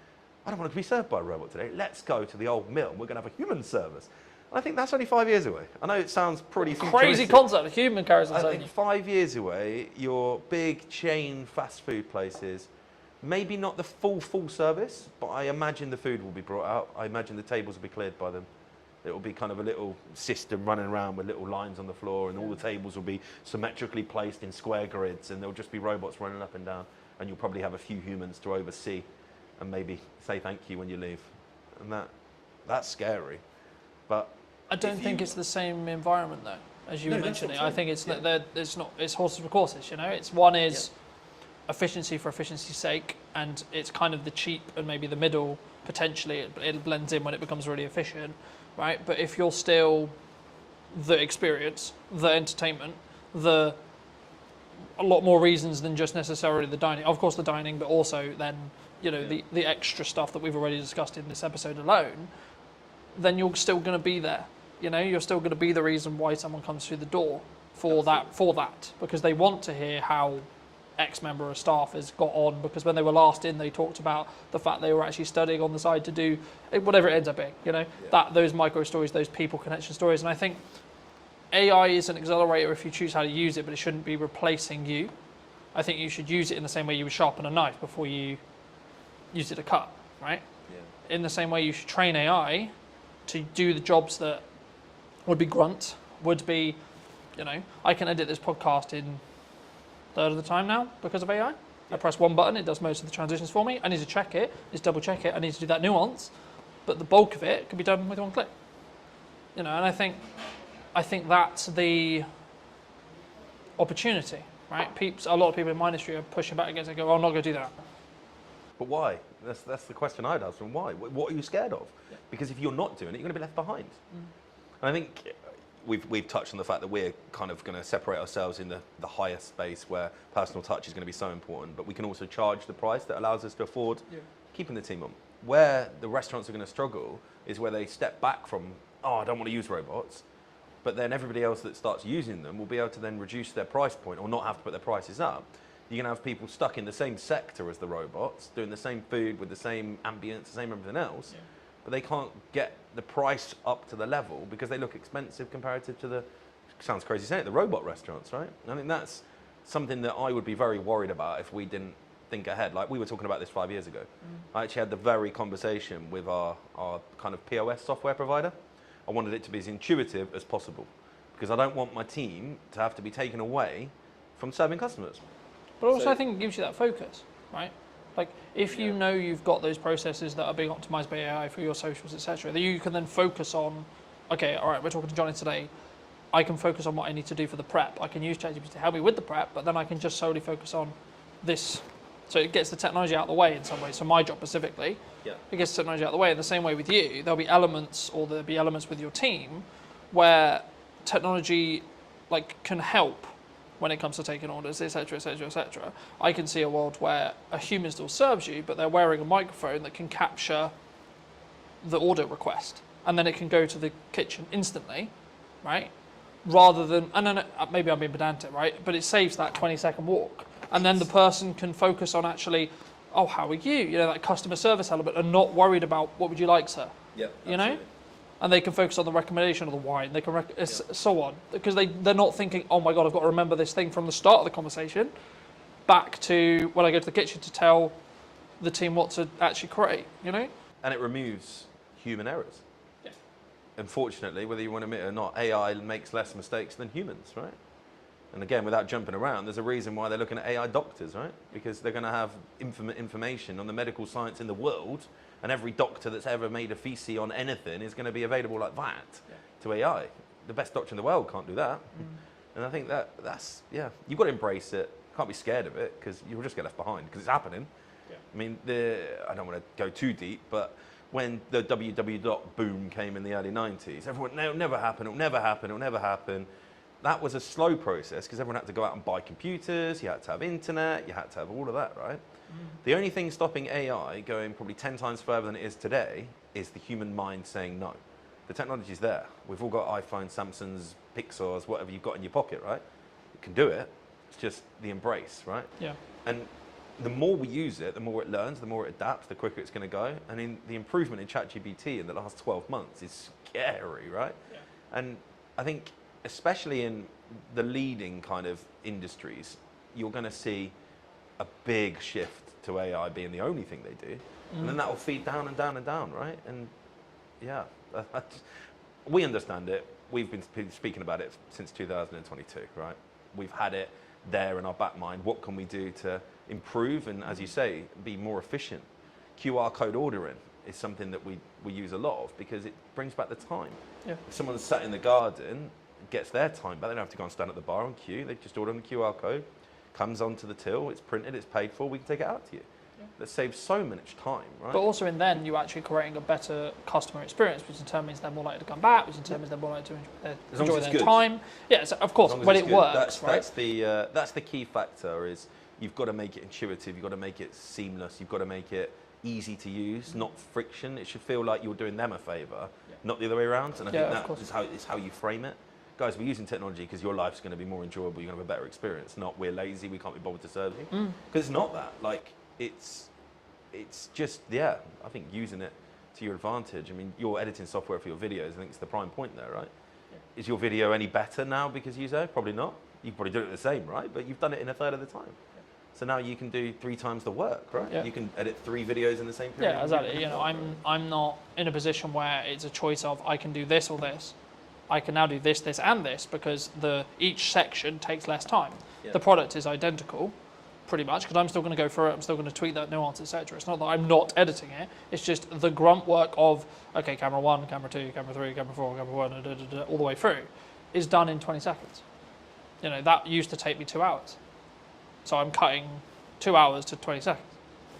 I don't want to be served by a robot today. Let's go to the old mill. We're going to have a human service. And I think that's only 5 years away. I know it sounds pretty crazy concept, a human carries on. I think 5 years away, your big chain fast food places, maybe not the full service, but I imagine the food will be brought out. I imagine the tables will be cleared by them. It will be kind of a little system running around with little lines on the floor, and all the tables will be symmetrically placed in square grids, and there'll just be robots running up and down, and you'll probably have a few humans to oversee and maybe say thank you when you leave. And that's scary. But I don't think it's the same environment though, as you were mentioning. I think it's it's horses for courses, you know. It's one is efficiency for efficiency's sake, and it's kind of the cheap and maybe the middle potentially it blends in when it becomes really efficient. Right, but if you're still the experience, the entertainment, a lot more reasons than just necessarily the dining. Of course, the dining, but also then the extra stuff that we've already discussed in this episode alone. Then you're still going to be there. You know, you're still going to be the reason why someone comes through the door for that because they want to hear how X member of staff has got on, because when they were last in they talked about the fact they were actually studying on the side to do whatever it ends up being, that those micro stories, those people connection stories. And I think AI is an accelerator if you choose how to use it, but it shouldn't be replacing you. I think you should use it in the same way you would sharpen a knife before you use it to cut, right? Yeah. In the same way you should train AI to do the jobs that would be grunt, would be, I can edit this podcast in a third of the time now because of AI. I press one button, it does most of the transitions for me. I need to check it, just double check it, I need to do that nuance, but the bulk of it can be done with one click. And I think that's the opportunity, right? A lot of people in my industry are pushing back against it, go, I'm not going to do that. But why? That's the question I'd ask them. Why? What are you scared of? Yeah. Because if you're not doing it, you're going to be left behind. And I think we've touched on the fact that we're kind of going to separate ourselves in the higher space where personal touch is going to be so important, but we can also charge the price that allows us to afford keeping the team on. Where the restaurants are going to struggle is where they step back from, I don't want to use robots, but then everybody else that starts using them will be able to then reduce their price point or not have to put their prices up. You're going to have people stuck in the same sector as the robots, doing the same food with the same ambience, the same everything else, but they can't get the price up to the level because they look expensive comparative to sounds crazy saying it, the robot restaurants, right? And I think that's something that I would be very worried about if we didn't think ahead. Like we were talking about this 5 years ago. I actually had the very conversation with our kind of POS software provider. I wanted it to be as intuitive as possible because I don't want my team to have to be taken away from serving customers. But also I think it gives you that focus, right? Like if you know you've got those processes that are being optimized by AI for your socials, etc., that you can then focus on, okay, all right, we're talking to Johnny today. I can focus on what I need to do for the prep. I can use ChatGPT to help me with the prep, but then I can just solely focus on this. So it gets the technology out of the way in some ways. So my job specifically, it gets the technology out of the way. In the same way with you, there'll be elements with your team where technology can help when it comes to taking orders, etc., etc., etc. I can see a world where a human still serves you, but they're wearing a microphone that can capture the order request, and then it can go to the kitchen instantly, right? Rather than, and then maybe I'm being pedantic, right? But it saves that 20-second walk, and then the person can focus on actually, how are you? That customer service element, and not worried about what would you like, sir? Yeah. And they can focus on the recommendation of the wine. They can so on, because they're not thinking, oh my god, I've got to remember this thing from the start of the conversation, back to when I go to the kitchen to tell the team what to actually create. And it removes human errors. Yeah. Unfortunately, whether you want to admit it or not, AI makes less mistakes than humans, right? And again, without jumping around, there's a reason why they're looking at AI doctors, right? Because they're going to have information on the medical science in the world, and every doctor that's ever made a thesis on anything is going to be available like that to AI. The best doctor in the world can't do that. And I think that's you've got to embrace it. Can't be scared of it because you'll just get left behind because it's happening. Yeah. I mean, I don't want to go too deep, but when the www boom came in the early 90s, everyone, no, it'll never happen, it'll never happen, it'll never happen. That was a slow process because everyone had to go out and buy computers, you had to have internet, you had to have all of that, right? The only thing stopping AI going probably 10 times further than it is today is the human mind saying no. The technology's there. We've all got iPhones, Samsungs, Pixars, whatever you've got in your pocket, right? You can do it. It's just the embrace, right? Yeah. And the more we use it, the more it learns, the more it adapts, the quicker it's going to go. And the improvement in ChatGPT in the last 12 months is scary, right? Yeah. And I think, especially in the leading kind of industries, you're going to see a big shift to AI being the only thing they do. And then that will feed down and down and down, right? And we understand it. We've been speaking about it since 2022, right? We've had it there in our back mind. What can we do to improve and, as you say, be more efficient? QR code ordering is something that we use a lot of because it brings back the time. Yeah. If someone's sat in the garden, gets their time back, they don't have to go and stand at the bar and queue. They just order on the QR code, comes onto the till, it's printed, it's paid for, we can take it out to you. Yeah. That saves so much time, right? But also in then, you're actually creating a better customer experience, which in turn means they're more likely to come back, which in turn means they're more likely to enjoy their time. Yeah, so of course, when it works, right? That's the key factor is you've got to make it intuitive, you've got to make it seamless, you've got to make it easy to use, not friction. It should feel like you're doing them a favour, not the other way around. And I think that is how you frame it. Guys, we're using technology because your life's going to be more enjoyable, you're going to have a better experience, not we're lazy, we can't be bothered to serve you. Because it's not that. Like, it's just, I think using it to your advantage. I mean, your editing software for your videos, I think it's the prime point there, right? Yeah. Is your video any better now because you use it? Probably not. You can probably do it the same, right? But you've done it in a third of the time. So now you can do 3 times the work, right? Yeah. You can edit 3 videos in the same period. Yeah, exactly. You know, I'm not in a position where it's a choice of I can do this or this. I can now do this, this, and this because each section takes less time. Yeah. The product is identical, pretty much, because I'm still going to go through it. I'm still going to tweak that nuance, etc. It's not that I'm not editing it. It's just the grunt work of okay, camera 1, camera 2, camera 3, camera 4, camera 1, all the way through, is done in 20 seconds. You know, that used to take me 2 hours. So I'm cutting 2 hours to 20 seconds.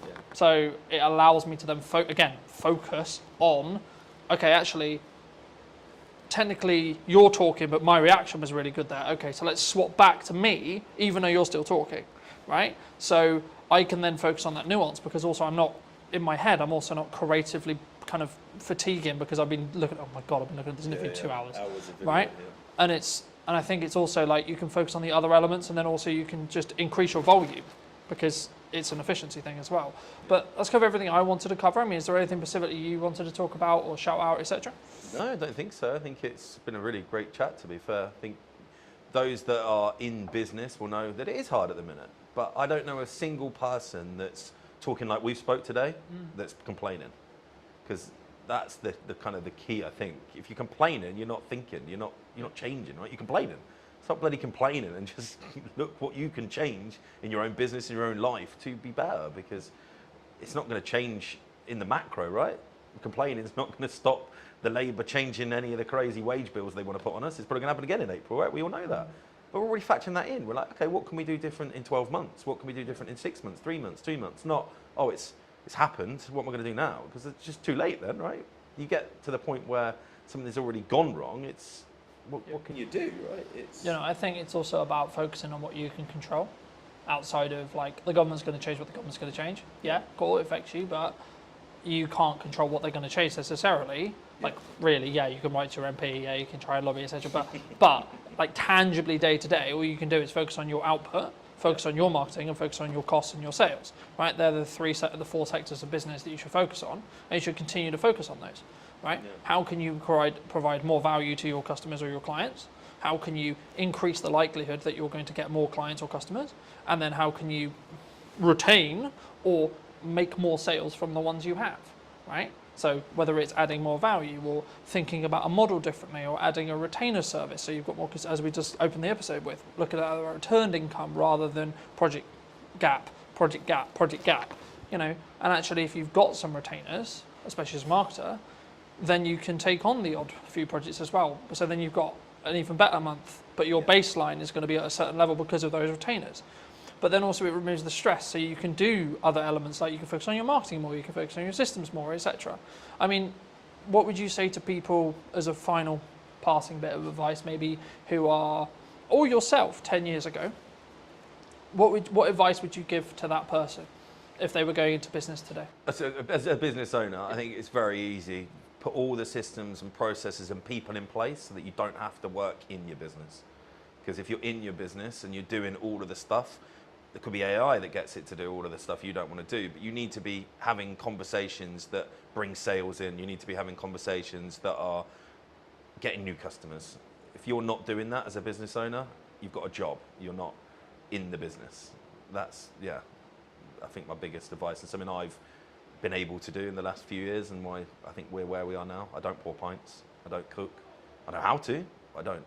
Yeah. So it allows me to then, focus on, okay, actually, technically you're talking, but my reaction was really good there. Okay, so let's swap back to me, even though you're still talking, right? So I can then focus on that nuance because also I'm not, in my head, I'm also not creatively kind of fatiguing because I've been looking, oh my God, I've been looking at this interview 2 hours, right? And I think it's also like you can focus on the other elements and then also you can just increase your volume because it's an efficiency thing as well. But let's cover everything I wanted to cover. I mean, is there anything specifically you wanted to talk about or shout out, etc.? No, I don't think so. I think it's been a really great chat, to be fair. I think those that are in business will know that it is hard at the minute. But I don't know a single person that's talking like we've spoke today that's complaining. Because that's the kind of the key, I think. If you're complaining, you're not thinking, you're not changing, right? You're complaining. Stop bloody complaining and just look what you can change in your own business, in your own life to be better, because it's not going to change in the macro, right? Complaining is not going to stop the Labour changing any of the crazy wage bills they want to put on us. It's probably going to happen again in April, right? We all know that. But we're already factoring that in. We're like, okay, what can we do different in 12 months? What can we do different in 6 months, 3 months, 2 months? Not, oh, it's happened. What am I going to do now? Because it's just too late then, right? You get to the point where something's already gone wrong. It's what can you do, right? It's, You know, I think it's also about focusing on what you can control outside of like the government's going to change what the government's going to change. Yeah, cool, it affects you, but you can't control what they're going to change necessarily. Like really, yeah, you can write to your MP, yeah, you can try and lobby, etc. But like tangibly day to day, all you can do is focus on your output, focus on your marketing, and focus on your costs and your sales. Right? They're the 4 sectors of business that you should focus on, and you should continue to focus on those. Right? Yeah. How can you provide more value to your customers or your clients? How can you increase the likelihood that you're going to get more clients or customers? And then how can you retain or make more sales from the ones you have, right? So whether it's adding more value or thinking about a model differently or adding a retainer service, so you've got more, as we just opened the episode with, looking at a returned income rather than project gap, you know, and actually if you've got some retainers, especially as a marketer, then you can take on the odd few projects as well. So then you've got an even better month, but your baseline is going to be at a certain level because of those retainers. But then also it removes the stress, so you can do other elements, like you can focus on your marketing more, you can focus on your systems more, etc. I mean, what would you say to people as a final passing bit of advice, maybe who are, or yourself 10 years ago, what advice would you give to that person if they were going into business today? As a business owner, I think it's very easy. Put all the systems and processes and people in place so that you don't have to work in your business. Because if you're in your business and you're doing all of the stuff, there could be AI that gets it to do all of the stuff you don't want to do, but you need to be having conversations that bring sales in. You need to be having conversations that are getting new customers. If you're not doing that as a business owner, you've got a job. You're not in the business. That's, yeah, I think my biggest advice and something I've been able to do in the last few years and why I think we're where we are now. I don't pour pints. I don't cook. I know how to, but I don't.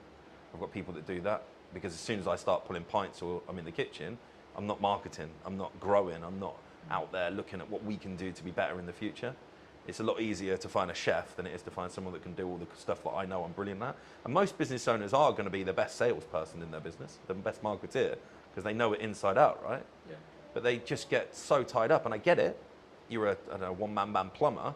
I've got people that do that because as soon as I start pulling pints or I'm in the kitchen, I'm not marketing, I'm not growing, I'm not out there looking at what we can do to be better in the future. It's a lot easier to find a chef than it is to find someone that can do all the stuff that I know I'm brilliant at. And most business owners are going to be the best salesperson in their business, the best marketeer, because they know it inside out, right? Yeah. But they just get so tied up, and I get it. You're a one-man band plumber,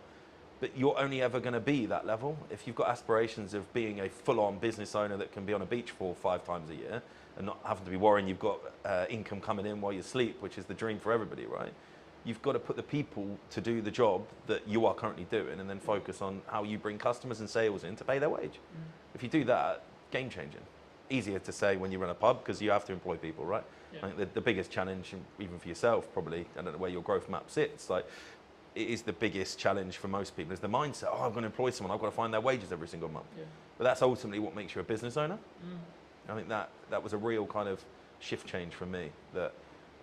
but you're only ever going to be that level. If you've got aspirations of being a full-on business owner that can be on a beach 4 or 5 times a year and not having to be worrying you've got income coming in while you sleep, which is the dream for everybody, right? You've got to put the people to do the job that you are currently doing and then focus on how you bring customers and sales in to pay their wage. If you do that, game changing. Easier to say when you run a pub because you have to employ people, right? Yeah. I think the biggest challenge, even for yourself probably, I don't know where your growth map sits, like it is the biggest challenge for most people is the mindset, oh, I'm going to employ someone, I've got to find their wages every single month. Yeah. But that's ultimately what makes you a business owner. I think that was a real kind of shift change for me, that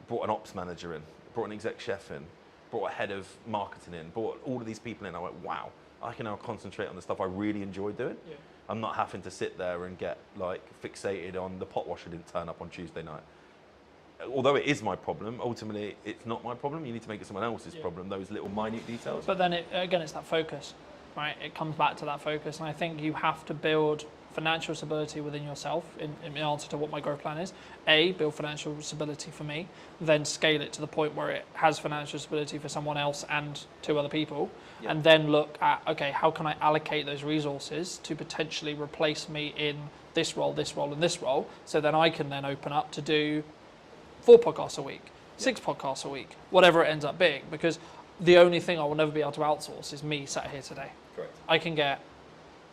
brought an ops manager in, brought an exec chef in, brought a head of marketing in, brought all of these people in. I went, wow, I can now concentrate on the stuff I really enjoy doing. Yeah. I'm not having to sit there and get like fixated on the pot washer didn't turn up on Tuesday night. Although it is my problem, ultimately it's not my problem. You need to make it someone else's problem, those little minute details. But then, it's that focus, right? It comes back to that focus. And I think you have to build financial stability within yourself in answer to what my growth plan is. Build financial stability for me, then scale it to the point where it has financial stability for someone else and 2 other people. Yeah. And then look at, okay, how can I allocate those resources to potentially replace me in this role, and this role, so then I can then open up to do 4 podcasts a week, 6 podcasts a week, whatever it ends up being, because the only thing I will never be able to outsource is me sat here today. Correct. I can get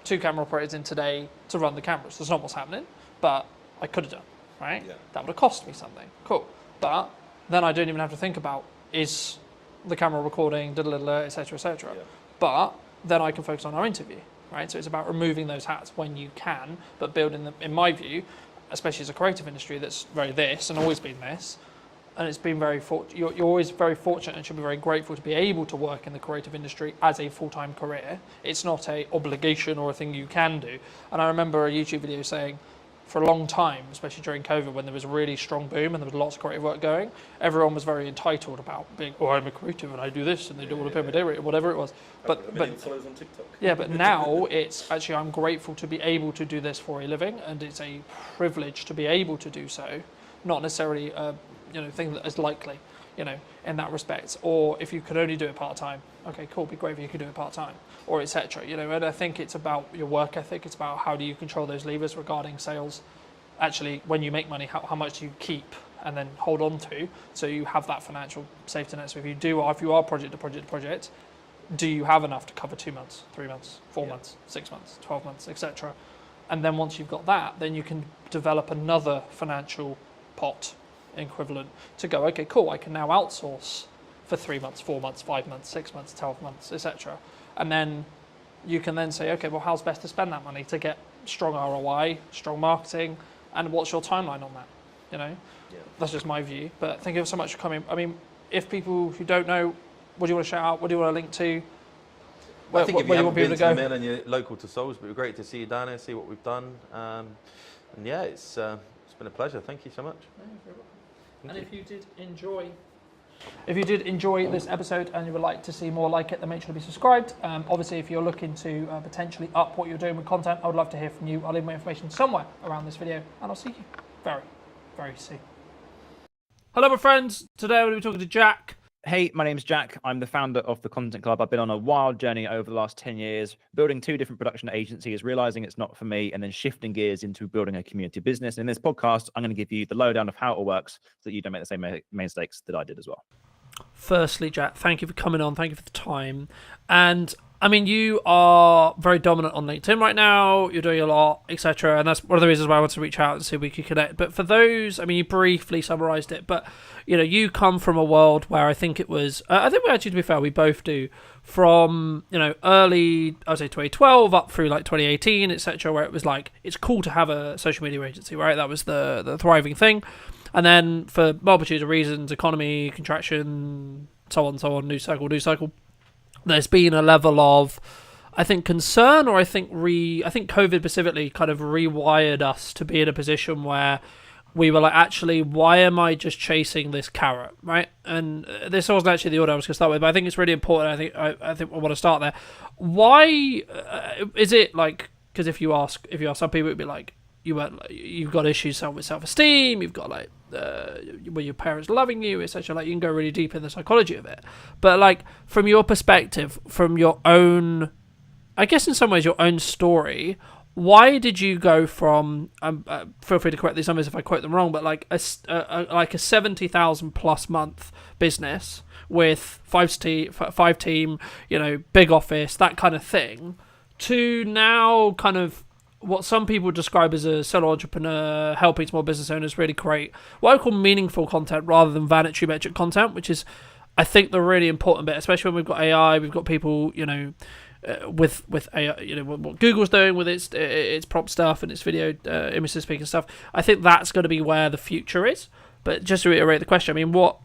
2 camera operators in today to run the cameras. That's not what's happening, but I could have done, right? Yeah. That would have cost me something. Cool. But then I don't even have to think about, is the camera recording, etc., etc. Yeah. But then I can focus on our interview, right? So it's about removing those hats when you can, but building them, in my view, especially as a creative industry that's very this and always been this, and it's been very you're always very fortunate and should be very grateful to be able to work in the creative industry as a full-time career. It's not a obligation or a thing you can do. And I remember a YouTube video saying, for a long time, especially during COVID, when there was a really strong boom and there was lots of creative work going, everyone was very entitled about being, I'm a creative and I do this and they do all the pay my day rate, whatever it was. But followers on TikTok. Yeah, but now it's actually, I'm grateful to be able to do this for a living, and it's a privilege to be able to do so, not necessarily a thing that is likely, in that respect. Or if you could only do it part-time, okay, cool, be great if you could do it part-time, or etc. And I think it's about your work ethic. It's about how do you control those levers regarding sales. Actually, when you make money, how much do you keep and then hold on to, so you have that financial safety net. So if you are project to project, do you have enough to cover 2 months, 3 months, 4 months, 6 months, 12 months, etc. And then once you've got that, then you can develop another financial pot equivalent to go, okay, cool, I can now outsource for 3 months, 4 months, 5 months, 6 months, 12 months, etc. And then you can then say, okay, well, how's best to spend that money to get strong ROI, strong marketing, and what's your timeline on that? That's just my view. But thank you so much for coming. I mean, if people who don't know, what do you want to shout out? What do you want to link to? I think if you haven't been to the mill and you're local to Salisbury, it'd be great to see you down here, see what we've done. And yeah, it's been a pleasure. Thank you so much. And if you did enjoy this episode and you would like to see more like it, then make sure to be subscribed. Obviously, if you're looking to potentially up what you're doing with content, I would love to hear from you. I'll leave my information somewhere around this video, and I'll see you very, very soon. Hello, my friends. Today we're going to be talking to Jack. Hey, my name's Jack. I'm the founder of The Content Club. I've been on a wild journey over the last 10 years, building 2 different production agencies, realizing it's not for me, and then shifting gears into building a community business. And in this podcast, I'm going to give you the lowdown of how it all works so that you don't make the same mistakes that I did as well. Firstly, Jack, thank you for coming on. Thank you for the time. And I mean, you are very dominant on LinkedIn right now. You're doing a lot, etc. And that's one of the reasons why I wanted to reach out and see if we could connect. But for those, I mean, you briefly summarized it, but you come from a world where I think it was, I think we actually, to be fair, we both do, from, early, I would say 2012 up through like 2018, etc., where it was like, it's cool to have a social media agency, right? That was the thriving thing. And then for multitude of reasons, economy, contraction, so on, news cycle, there's been a level of, I think, concern, or I think COVID specifically kind of rewired us to be in a position where we were like, actually, why am I just chasing this carrot, right? And this wasn't actually the order I was going to start with, but I think it's really important. I think I want to start there. Why is it like? Because if you ask some people, it'd be like, you've got issues with self-esteem, you've got like were your parents loving you, etc. Like, you can go really deep in the psychology of it, but like, from your perspective, from your own, I guess in some ways your own story, why did you go from feel free to correct these numbers if I quote them wrong, but like a 70,000 plus month business with five team, big office, that kind of thing, to now kind of what some people describe as a solo entrepreneur helping small business owners really create what I call meaningful content rather than vanity metric content, which is, I think, the really important bit, especially when we've got AI, we've got people, with AI, what Google's doing with its prompt stuff and its video image to speak and stuff. I think that's going to be where the future is. But just to reiterate the question, I mean, what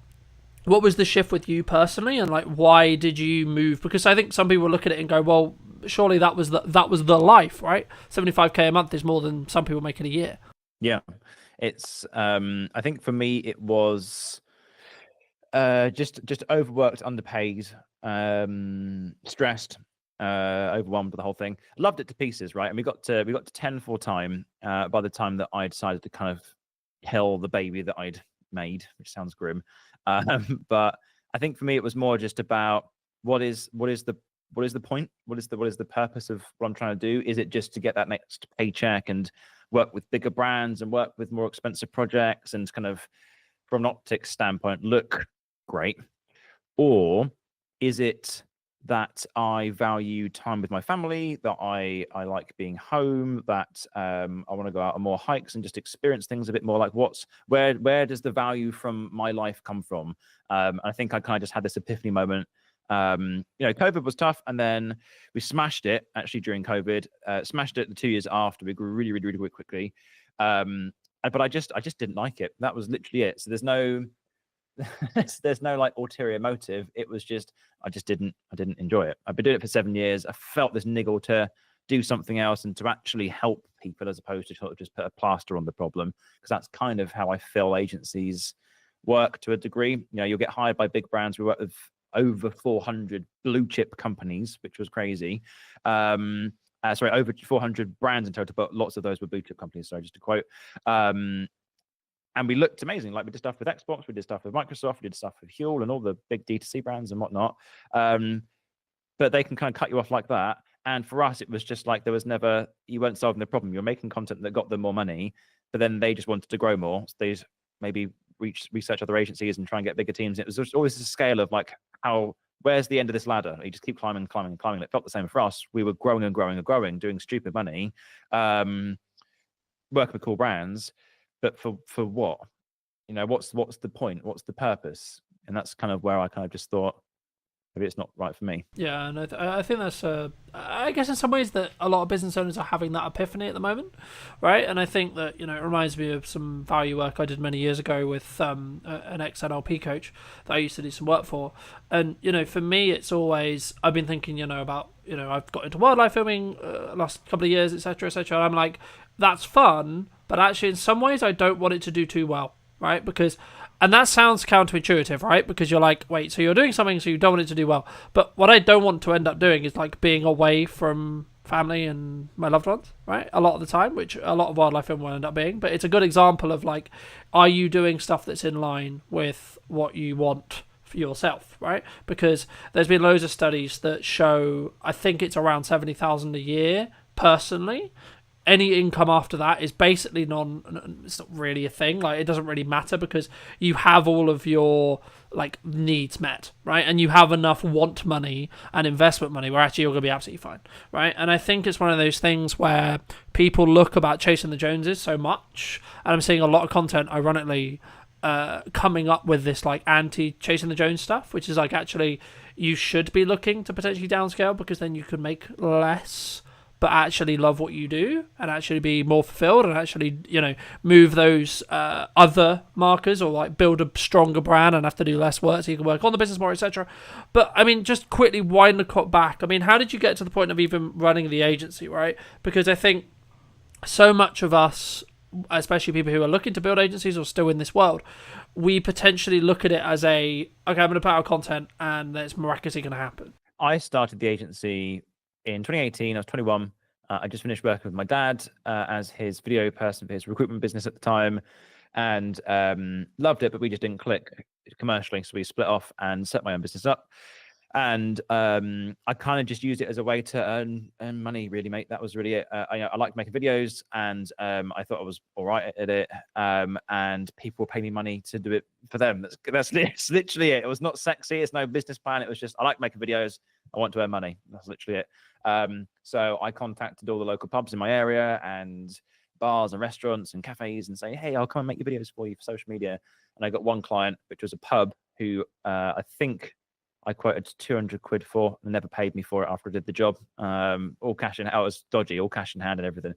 was the shift with you personally, and like why did you move? Because I think some people look at it and go, well, surely that was the life, right? 75k a month is more than some people make in a year. Yeah, it's I think for me it was just overworked, underpaid, stressed, overwhelmed with the whole thing. Loved it to pieces, right? And we got to 10 full time by the time that I decided to kind of kill the baby that I'd made, which sounds grim. But I think for me it was more just about what is the point? What is the purpose of what I'm trying to do? Is it just to get that next paycheck and work with bigger brands and work with more expensive projects and kind of, from an optics standpoint, look great? Or is it that I value time with my family, that I like being home, that I want to go out on more hikes and just experience things a bit more? Like where does the value from my life come from? I think I kind of just had this epiphany moment. COVID was tough, and then we smashed it actually during COVID, smashed it the 2 years after. We grew really, really, really quickly. But I just didn't like it. That was literally it. So there's no like ulterior motive. It was just I didn't enjoy it. I've been doing it for 7 years. I felt this niggle to do something else and to actually help people, as opposed to sort of just put a plaster on the problem, because that's kind of how I feel agencies work to a degree. You'll get hired by big brands. We work with over 400 blue chip companies, which was crazy. Over 400 brands in total, but lots of those were blue chip companies. Sorry, just to quote. And we looked amazing. Like, we did stuff with Xbox, we did stuff with Microsoft, we did stuff with Huel and all the big D2C brands and whatnot. But they can kind of cut you off like that. And for us, it was just like you weren't solving the problem. You're making content that got them more money, but then they just wanted to grow more. So they maybe research other agencies and try and get bigger teams. It was just always a scale of like, where's the end of this ladder? You just keep climbing. It felt the same for us. We were growing and growing and growing, doing stupid money, working with cool brands. But for what? What's the point? What's the purpose? And that's kind of where I kind of just thought, maybe it's not right for me. Yeah, and I think that's I guess in some ways that a lot of business owners are having that epiphany at the moment, right? And I think that it reminds me of some value work I did many years ago with an ex-NLP coach that I used to do some work for. And for me, it's always, I've been thinking about I've got into wildlife filming last couple of years, etc., etc. And I'm like, that's fun, but actually in some ways I don't want it to do too well, right? And that sounds counterintuitive, right? Because you're like, wait, so you're doing something, so you don't want it to do well. But what I don't want to end up doing is like being away from family and my loved ones, right? A lot of the time, which a lot of wildlife film will end up being. But it's a good example of like, are you doing stuff that's in line with what you want for yourself, right? Because there's been loads of studies that show, I think it's around 70,000 a year personally. Any income after that is basically it's not really a thing. Like, it doesn't really matter because you have all of your like needs met, right? And you have enough want money and investment money where actually you're going to be absolutely fine, right? And I think it's one of those things where people look about chasing the Joneses so much, and I'm seeing a lot of content, ironically, coming up with this like anti-chasing the Jones stuff, which is like, actually you should be looking to potentially downscale because then you could make less but actually love what you do and actually be more fulfilled and actually, move those other markers, or like build a stronger brand and have to do less work so you can work on the business more, etc. But I mean, just quickly wind the clock back. I mean, how did you get to the point of even running the agency, right? Because I think so much of us, especially people who are looking to build agencies or still in this world, we potentially look at it as okay, I'm going to put out content and it's miraculously going to happen. I started the agency in 2018. I was 21. I just finished working with my dad as his video person for his recruitment business at the time, and loved it, but we just didn't click commercially. So we split off and set my own business up. And I kind of just used it as a way to earn money, really, mate. That was really it. I liked making videos, and I thought I was all right at it. And people were paying me money to do it for them. That's literally it. It was not sexy. It's no business plan. It was just, I like making videos. I want to earn money. That's literally it. So I contacted all the local pubs in my area and bars and restaurants and cafes and say, hey, I'll come and make your videos for you for social media. And I got one client, which was a pub who I think I quoted 200 quid for, and never paid me for it after I did the job. All cash in hand. I was dodgy, all cash in hand and everything.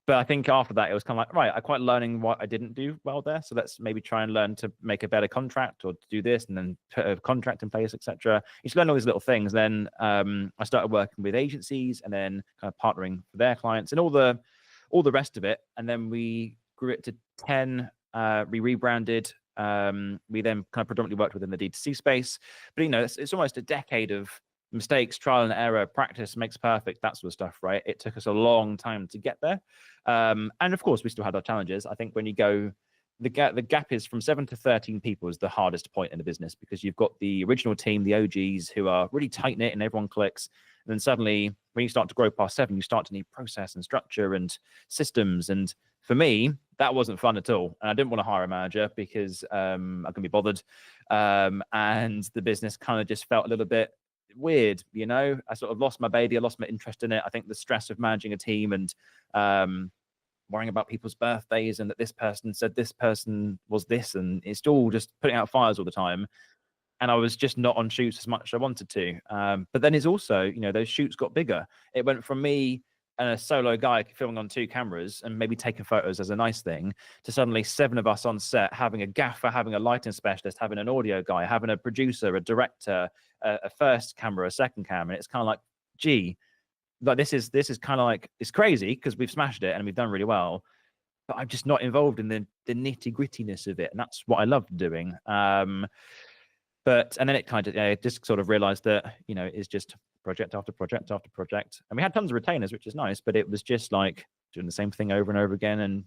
But I think after that, it was kind of like, right, I quite learning what I didn't do well there. So let's maybe try and learn to make a better contract or to do this and then put a contract in place, etc. You just learn all these little things. Then I started working with agencies and then kind of partnering for their clients and all the rest of it. And then we grew it to 10. We rebranded. We then kind of predominantly worked within the D2C space. But, it's almost a decade of mistakes, trial and error, practice makes perfect, that sort of stuff, right? It took us a long time to get there. And of course, we still had our challenges. I think when you go, the gap is from 7 to 13 people is the hardest point in the business, because you've got the original team, the OGs, who are really tight knit and everyone clicks. And then suddenly, when you start to grow past 7, you start to need process and structure and systems. And for me, that wasn't fun at all. And I didn't want to hire a manager because I couldn't be bothered. And the business kind of just felt a little bit weird. I sort of lost my baby. I lost my interest in it. I think the stress of managing a team and worrying about people's birthdays and that this person said this person was this, and it's all just putting out fires all the time. And I was just not on shoots as much as I wanted to. But then it's also, those shoots got bigger. It went from me and a solo guy filming on 2 cameras and maybe taking photos as a nice thing to suddenly 7 of us on set, having a gaffer, having a lighting specialist, having an audio guy, having a producer, a director, a first camera, a second camera. And it's kind of like, gee, like this is kind of like, it's crazy because we've smashed it and we've done really well, but I'm just not involved in the nitty grittiness of it. And that's what I love doing. And then it kind of just sort of realized that, it's just project after project after project. And we had tons of retainers, which is nice, but it was just like doing the same thing over and over again. And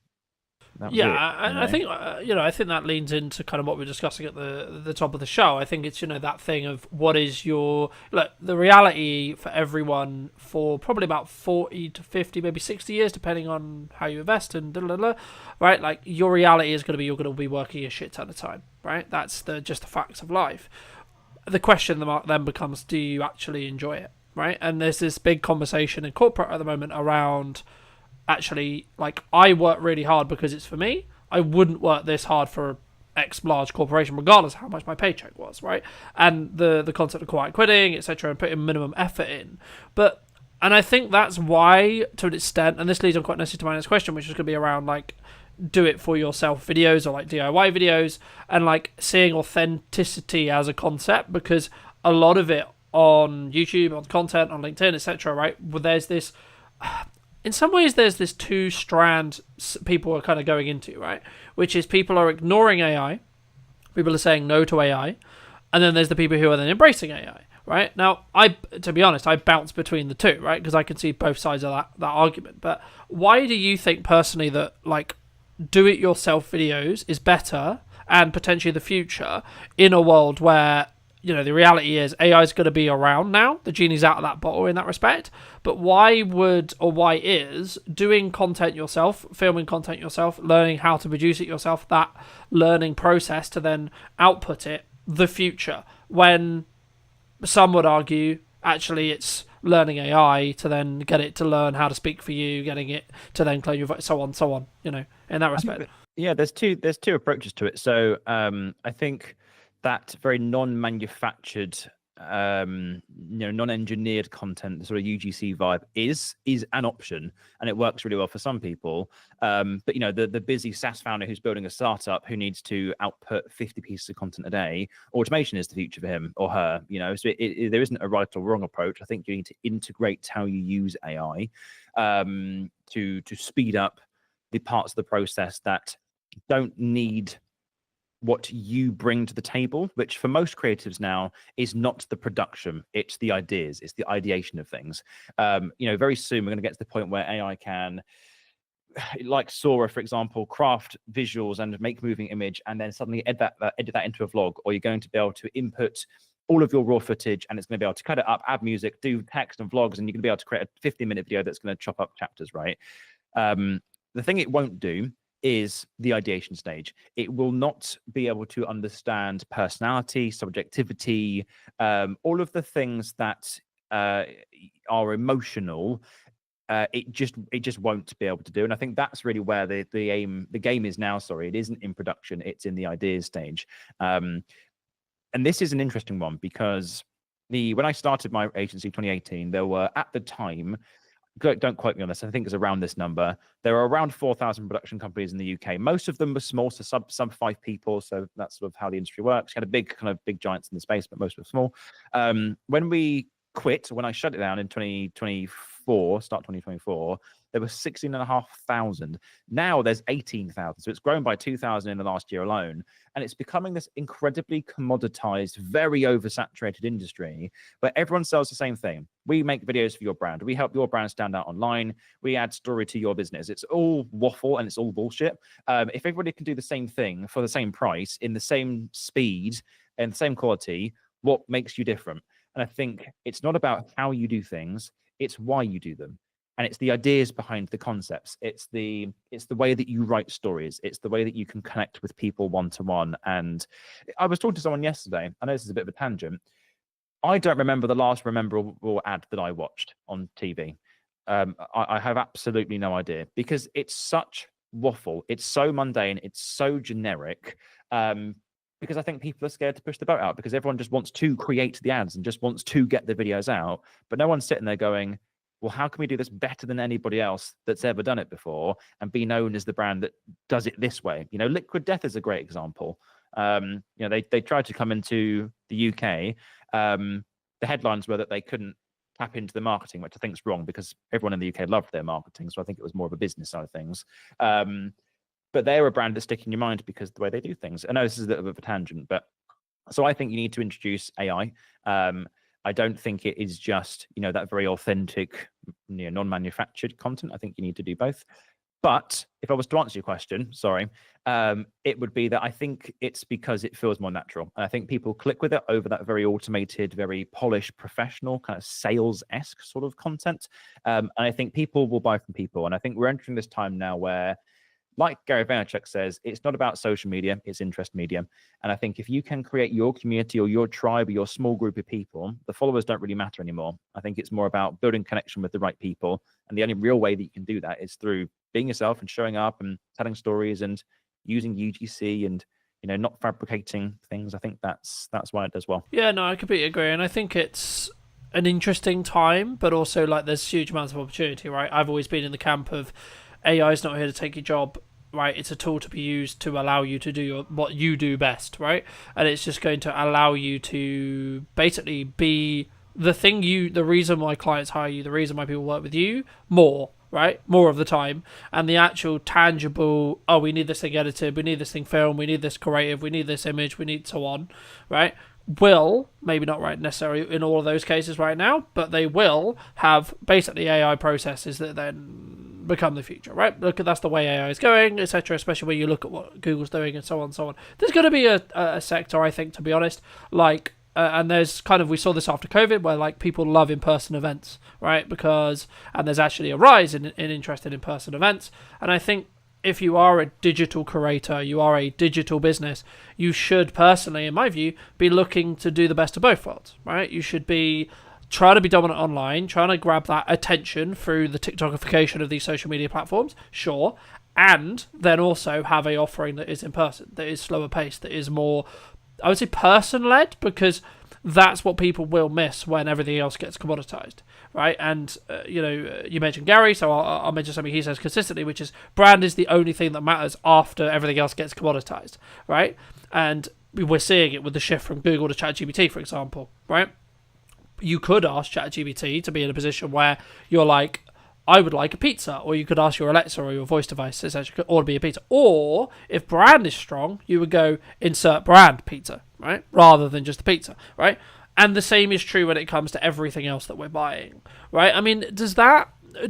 that was I think I think that leans into kind of what we're discussing at the top of the show. I think it's that thing of what is your the reality for everyone for probably about 40 to 50, maybe 60 years, depending on how you invest and right. Like your reality is going to be you're going to be working a shit ton of time, right? That's just the facts of life. The question then becomes, do you actually enjoy it, right? And there's this big conversation in corporate at the moment around actually, like, I work really hard because it's for me. I wouldn't work this hard for X large corporation, regardless of how much my paycheck was, right? And the concept of quiet quitting, etc., and putting minimum effort in. And I think that's why, to an extent, and this leads on quite nicely to my next question, which is going to be around, like, do it for yourself videos or, like, DIY videos, and, like, seeing authenticity as a concept, because a lot of it on YouTube, on content, on LinkedIn, etc., right, well, there's this... In some ways, there's this 2-strand people are kind of going into, right? Which is people are ignoring AI, people are saying no to AI, and then there's the people who are then embracing AI, right? Now, to be honest, I bounce between the two, right? Because I can see both sides of that argument. But why do you think personally that, like, do-it-yourself videos is better and potentially the future in a world where, the reality is AI is going to be around now. The genie's out of that bottle in that respect. But why is doing content yourself, filming content yourself, learning how to produce it yourself, that learning process to then output it, the future? When some would argue, actually, it's learning AI to then get it to learn how to speak for you, getting it to then claim your voice, so on, in that respect. Yeah, there's two approaches to it. So I think that very non-manufactured, non-engineered content, the sort of UGC vibe is an option, and it works really well for some people. But the busy SaaS founder who's building a startup who needs to output 50 pieces of content a day, automation is the future for him or her. So there isn't a right or wrong approach. I think you need to integrate how you use AI to speed up the parts of the process that don't need what you bring to the table, which for most creatives now is not the production, it's the ideas, it's the ideation of things. Very soon we're going to get to the point where AI can, like Sora, for example, craft visuals and make moving image, and then suddenly edit that into a vlog, or you're going to be able to input all of your raw footage, and it's going to be able to cut it up, add music, do text and vlogs, and you're going to be able to create a 15-minute video that's going to chop up chapters, right? The thing it won't do is the ideation stage. It will not be able to understand personality, subjectivity, all of the things that are emotional. It just won't be able to do. And I think that's really where the game is now. Sorry, it isn't in production; it's in the ideas stage. And this is an interesting one because when I started my agency 2018, there were at the time don't quote me on this, I think it's around this number. There are around 4,000 production companies in the UK. Most of them were small, so sub 5 people. So that's sort of how the industry works. You had a big giants in the space, but most were small. When we quit, when I shut it down in 2024, start 2024, there were 16,500. Now there's 18,000. So it's grown by 2,000 in the last year alone. And it's becoming this incredibly commoditized, very oversaturated industry where everyone sells the same thing. We make videos for your brand. We help your brand stand out online. We add story to your business. It's all waffle and it's all bullshit. If everybody can do the same thing for the same price, in the same speed and the same quality, what makes you different? And I think it's not about how you do things, it's why you do them. And it's the ideas behind the concepts. It's the way that you write stories. It's the way that you can connect with people one-to-one. And I was talking to someone yesterday. I know this is a bit of a tangent. I don't remember the last memorable ad that I watched on TV. I have absolutely no idea because it's such waffle. It's so mundane. It's so generic. Because I think people are scared to push the boat out because everyone just wants to create the ads and just wants to get the videos out. But no one's sitting there going, well, how can we do this better than anybody else that's ever done it before and be known as the brand that does it this way? You know, Liquid Death is a great example. You know, they tried to come into the UK. The headlines were that they couldn't tap into the marketing, which I think is wrong because everyone in the UK loved their marketing. So I think it was more of a business side of things. But they're a brand that's sticking in your mind because the way they do things. I know this is a little bit of a tangent, but so I think you need to introduce AI. I don't think it is just, you know, that very authentic, you know, non-manufactured content. I think you need to do both. But if I was to answer your question, sorry, it would be that I think it's because it feels more natural. And I think people click with it over that very automated, very polished, professional, kind of sales-esque sort of content. And I think people will buy from people. And I think we're entering this time now where, like Gary Vaynerchuk says, it's not about social media, it's interest media. And I think if you can create your community or your tribe or your small group of people, the followers don't really matter anymore. I think it's more about building connection with the right people. And the only real way that you can do that is through being yourself and showing up and telling stories and using UGC and, you know, not fabricating things. I think that's why it does well. Yeah, no, I completely agree. And I think it's an interesting time, but also like there's huge amounts of opportunity, right? I've always been in the camp of AI is not here to take your job, right? It's a tool to be used to allow you to do what you do best, right? And it's just going to allow you to basically be the reason why clients hire you, the reason why people work with you more, right? More of the time. And the actual tangible, oh, we need this thing edited, we need this thing filmed, we need this creative, we need this image, we need so on, right? Will, maybe not right necessarily in all of those cases right now, but they will have basically AI processes that then become the future, right? Look, that's the way AI is going, etc. Especially when you look at what Google's doing and so on and so on. There's going to be a sector, I think, to be honest, like, and there's kind of, we saw this after COVID where like people love in-person events, right? And there's actually a rise in interest in in-person events. And I think if you are a digital creator, you are a digital business, you should personally, in my view, be looking to do the best of both worlds, right? You should be trying to be dominant online, trying to grab that attention through the TikTokification of these social media platforms, sure, and then also have a offering that is in person, that is slower paced, that is more, I would say, person-led, because that's what people will miss when everything else gets commoditized, right? And, you know, you mentioned Gary, so I'll mention something he says consistently, which is brand is the only thing that matters after everything else gets commoditized, right? And we're seeing it with the shift from Google to ChatGPT, for example, right? You could ask ChatGPT to be in a position where you're like, I would like a pizza, or you could ask your Alexa or your voice device essentially, or to be a pizza. Or if brand is strong, you would go insert brand pizza, right, rather than just the pizza, right? And the same is true when it comes to everything else that we're buying, right? I mean,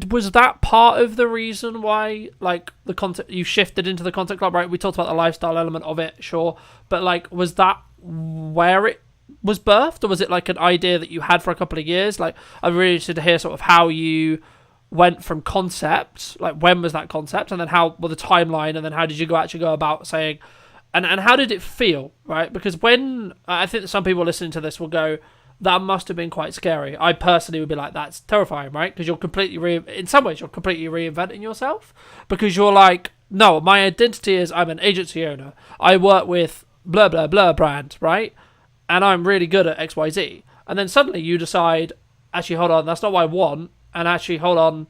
was that part of the reason why, like, the content you shifted into the content club, right? We talked about the lifestyle element of it, sure, but like, was that where it was birthed, or was it like an idea that you had for a couple of years? Like, I'm really interested to hear sort of how you went from concept, like when was that concept, and then how, well, the timeline, and then how did you actually go about saying, and how did it feel, right? Because when, I think that some people listening to this will go, that must have been quite scary. I personally would be like, that's terrifying, right? Because you're completely, in some ways, you're completely reinventing yourself, because you're like, no, my identity is I'm an agency owner. I work with blah, blah, blah brand, right? And I'm really good at XYZ. And then suddenly you decide, actually, hold on, that's not what I want. and actually, hold on,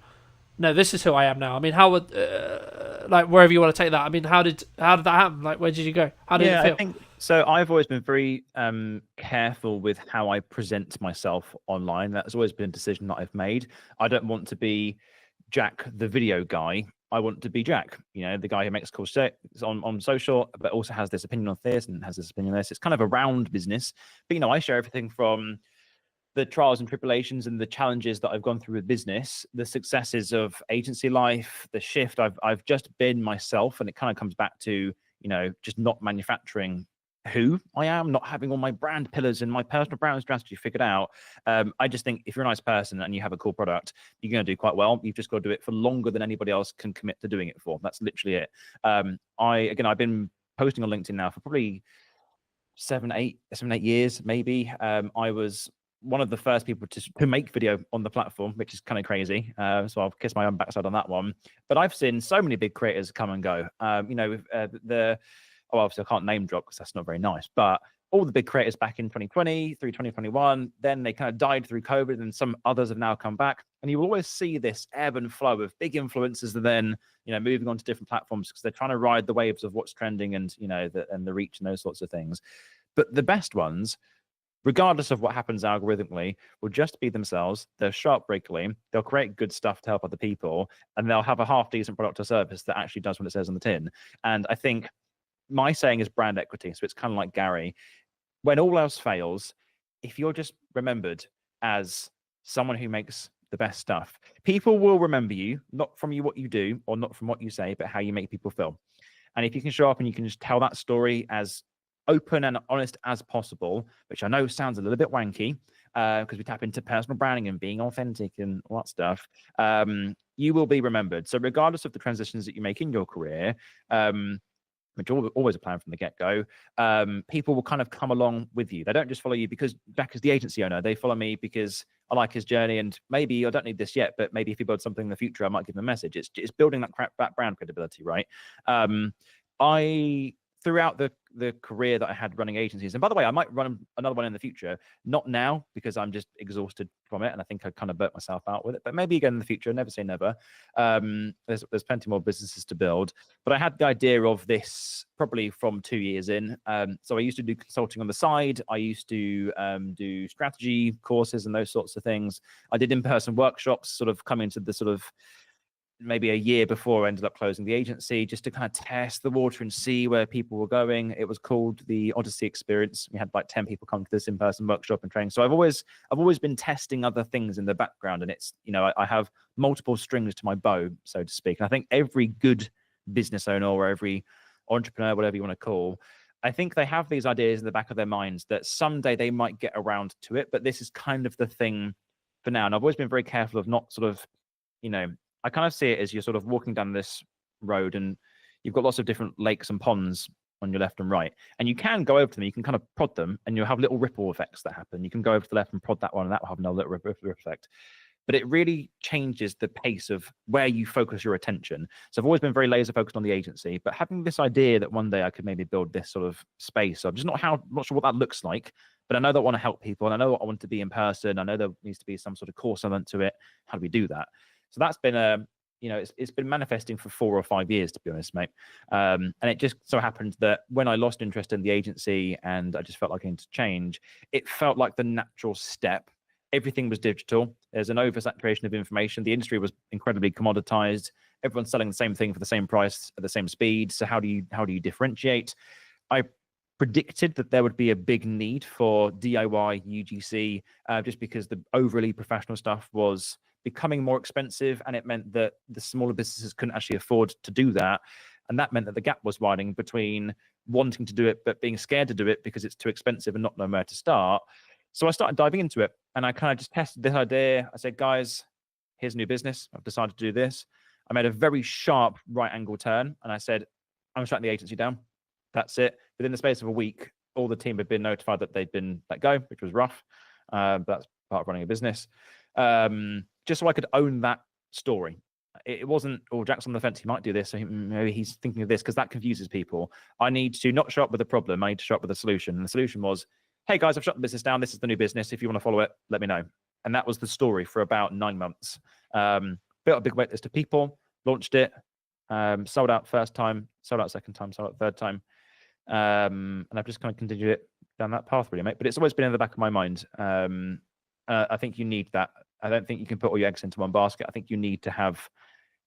no, this is who I am now. I mean, how would like wherever you want to take that? I mean, how did that happen? Like, where did you go? How did it feel? I think so. I've always been very careful with how I present myself online. That's always been a decision that I've made. I don't want to be Jack, the video guy. I want to be Jack, the guy who makes cool shit on social, but also has this opinion on this and has this opinion on this. It's kind of a round business. But, I share everything from the trials and tribulations and the challenges that I've gone through with business, the successes of agency life, the shift. I've just been myself, and it kind of comes back to, just not manufacturing who I am, not having all my brand pillars and my personal brand strategy figured out. I just think if you're a nice person and you have a cool product, you're going to do quite well. You've just got to do it for longer than anybody else can commit to doing it for. That's literally it. I've been posting on LinkedIn now for probably 7-8 years, maybe. I was one of the first people to make video on the platform, which is kind of crazy. So I'll kiss my own backside on that one. But I've seen so many big creators come and go. Obviously I can't name drop because that's not very nice, but all the big creators back in 2020 through 2021, then they kind of died through COVID, and some others have now come back. And you will always see this ebb and flow of big influencers that then, moving on to different platforms because they're trying to ride the waves of what's trending and, the reach and those sorts of things. But the best ones, regardless of what happens algorithmically, will just be themselves. They'll show up regularly. They'll create good stuff to help other people, and they'll have a half decent product or service that actually does what it says on the tin. And I think my saying is brand equity. So it's kind of like Gary. When all else fails, if you're just remembered as someone who makes the best stuff, people will remember you, not from what you do or not from what you say, but how you make people feel. And if you can show up and you can just tell that story as open and honest as possible, which I know sounds a little bit wanky because we tap into personal branding and being authentic and all that stuff, you will be remembered. So regardless of the transitions that you make in your career, which always a plan from the get-go, people will kind of come along with you. They don't just follow you because Jack is the agency owner. They follow me because I like his journey, and maybe I don't need this yet, but maybe if he builds something in the future, I might give him a message. It's building that brand credibility, right? Throughout the career that I had running agencies, and by the way, I might run another one in the future, not now because I'm just exhausted from it, and I think I kind of burnt myself out with it, but maybe again in the future. Never say never. There's plenty more businesses to build, but I had the idea of this probably from 2 years in. So I used to do consulting on the side. I used to do strategy courses and those sorts of things. I did in-person workshops, sort of coming to the sort of maybe a year before I ended up closing the agency, just to kind of test the water and see where people were going. It was called the Odyssey Experience. We had like 10 people come to this in-person workshop and training. So I've always been testing other things in the background, and it's, I have multiple strings to my bow, so to speak. And I think every good business owner or every entrepreneur, whatever you want to call, I think they have these ideas in the back of their minds that someday they might get around to it, but this is kind of the thing for now. And I've always been very careful of not sort of, I kind of see it as you're sort of walking down this road and you've got lots of different lakes and ponds on your left and right. And you can go over to them, you can kind of prod them, and you'll have little ripple effects that happen. You can go over to the left and prod that one, and that will have another little ripple effect. But it really changes the pace of where you focus your attention. So I've always been very laser focused on the agency, but having this idea that one day I could maybe build this sort of space. So I'm just not sure what that looks like, but I know that I want to help people, and I know what I want to be in person. I know there needs to be some sort of course element to it. How do we do that? So that's been it's been manifesting for 4 or 5 years, to be honest, mate. And it just so happened that when I lost interest in the agency and I just felt like I needed to change, it felt like the natural step. Everything was digital. There's an oversaturation of information. The industry was incredibly commoditized. Everyone's selling the same thing for the same price at the same speed. So how do you differentiate? I predicted that there would be a big need for DIY UGC just because the overly professional stuff was becoming more expensive, and it meant that the smaller businesses couldn't actually afford to do that. And that meant that the gap was widening between wanting to do it but being scared to do it because it's too expensive and not knowing where to start. So I started diving into it, and I kind of just tested this idea. I said, guys, here's a new business. I've decided to do this. I made a very sharp right angle turn, and I said, I'm shutting the agency down. That's it. Within the space of a week, all the team had been notified that they'd been let go, which was rough. But that's part of running a business. Just so I could own that story. It wasn't, Jack's on the fence, he might do this, so maybe he's thinking of this, because that confuses people. I need to not show up with a problem, I need to show up with a solution. And the solution was, hey guys, I've shut the business down, this is the new business. If you want to follow it, let me know. And that was the story for about 9 months. Built a big wait list of people, launched it, sold out first time, sold out second time, sold out third time. And I've just kind of continued it down that path, really, mate. But it's always been in the back of my mind. I think you need that. I don't think you can put all your eggs into one basket. I think you need to have,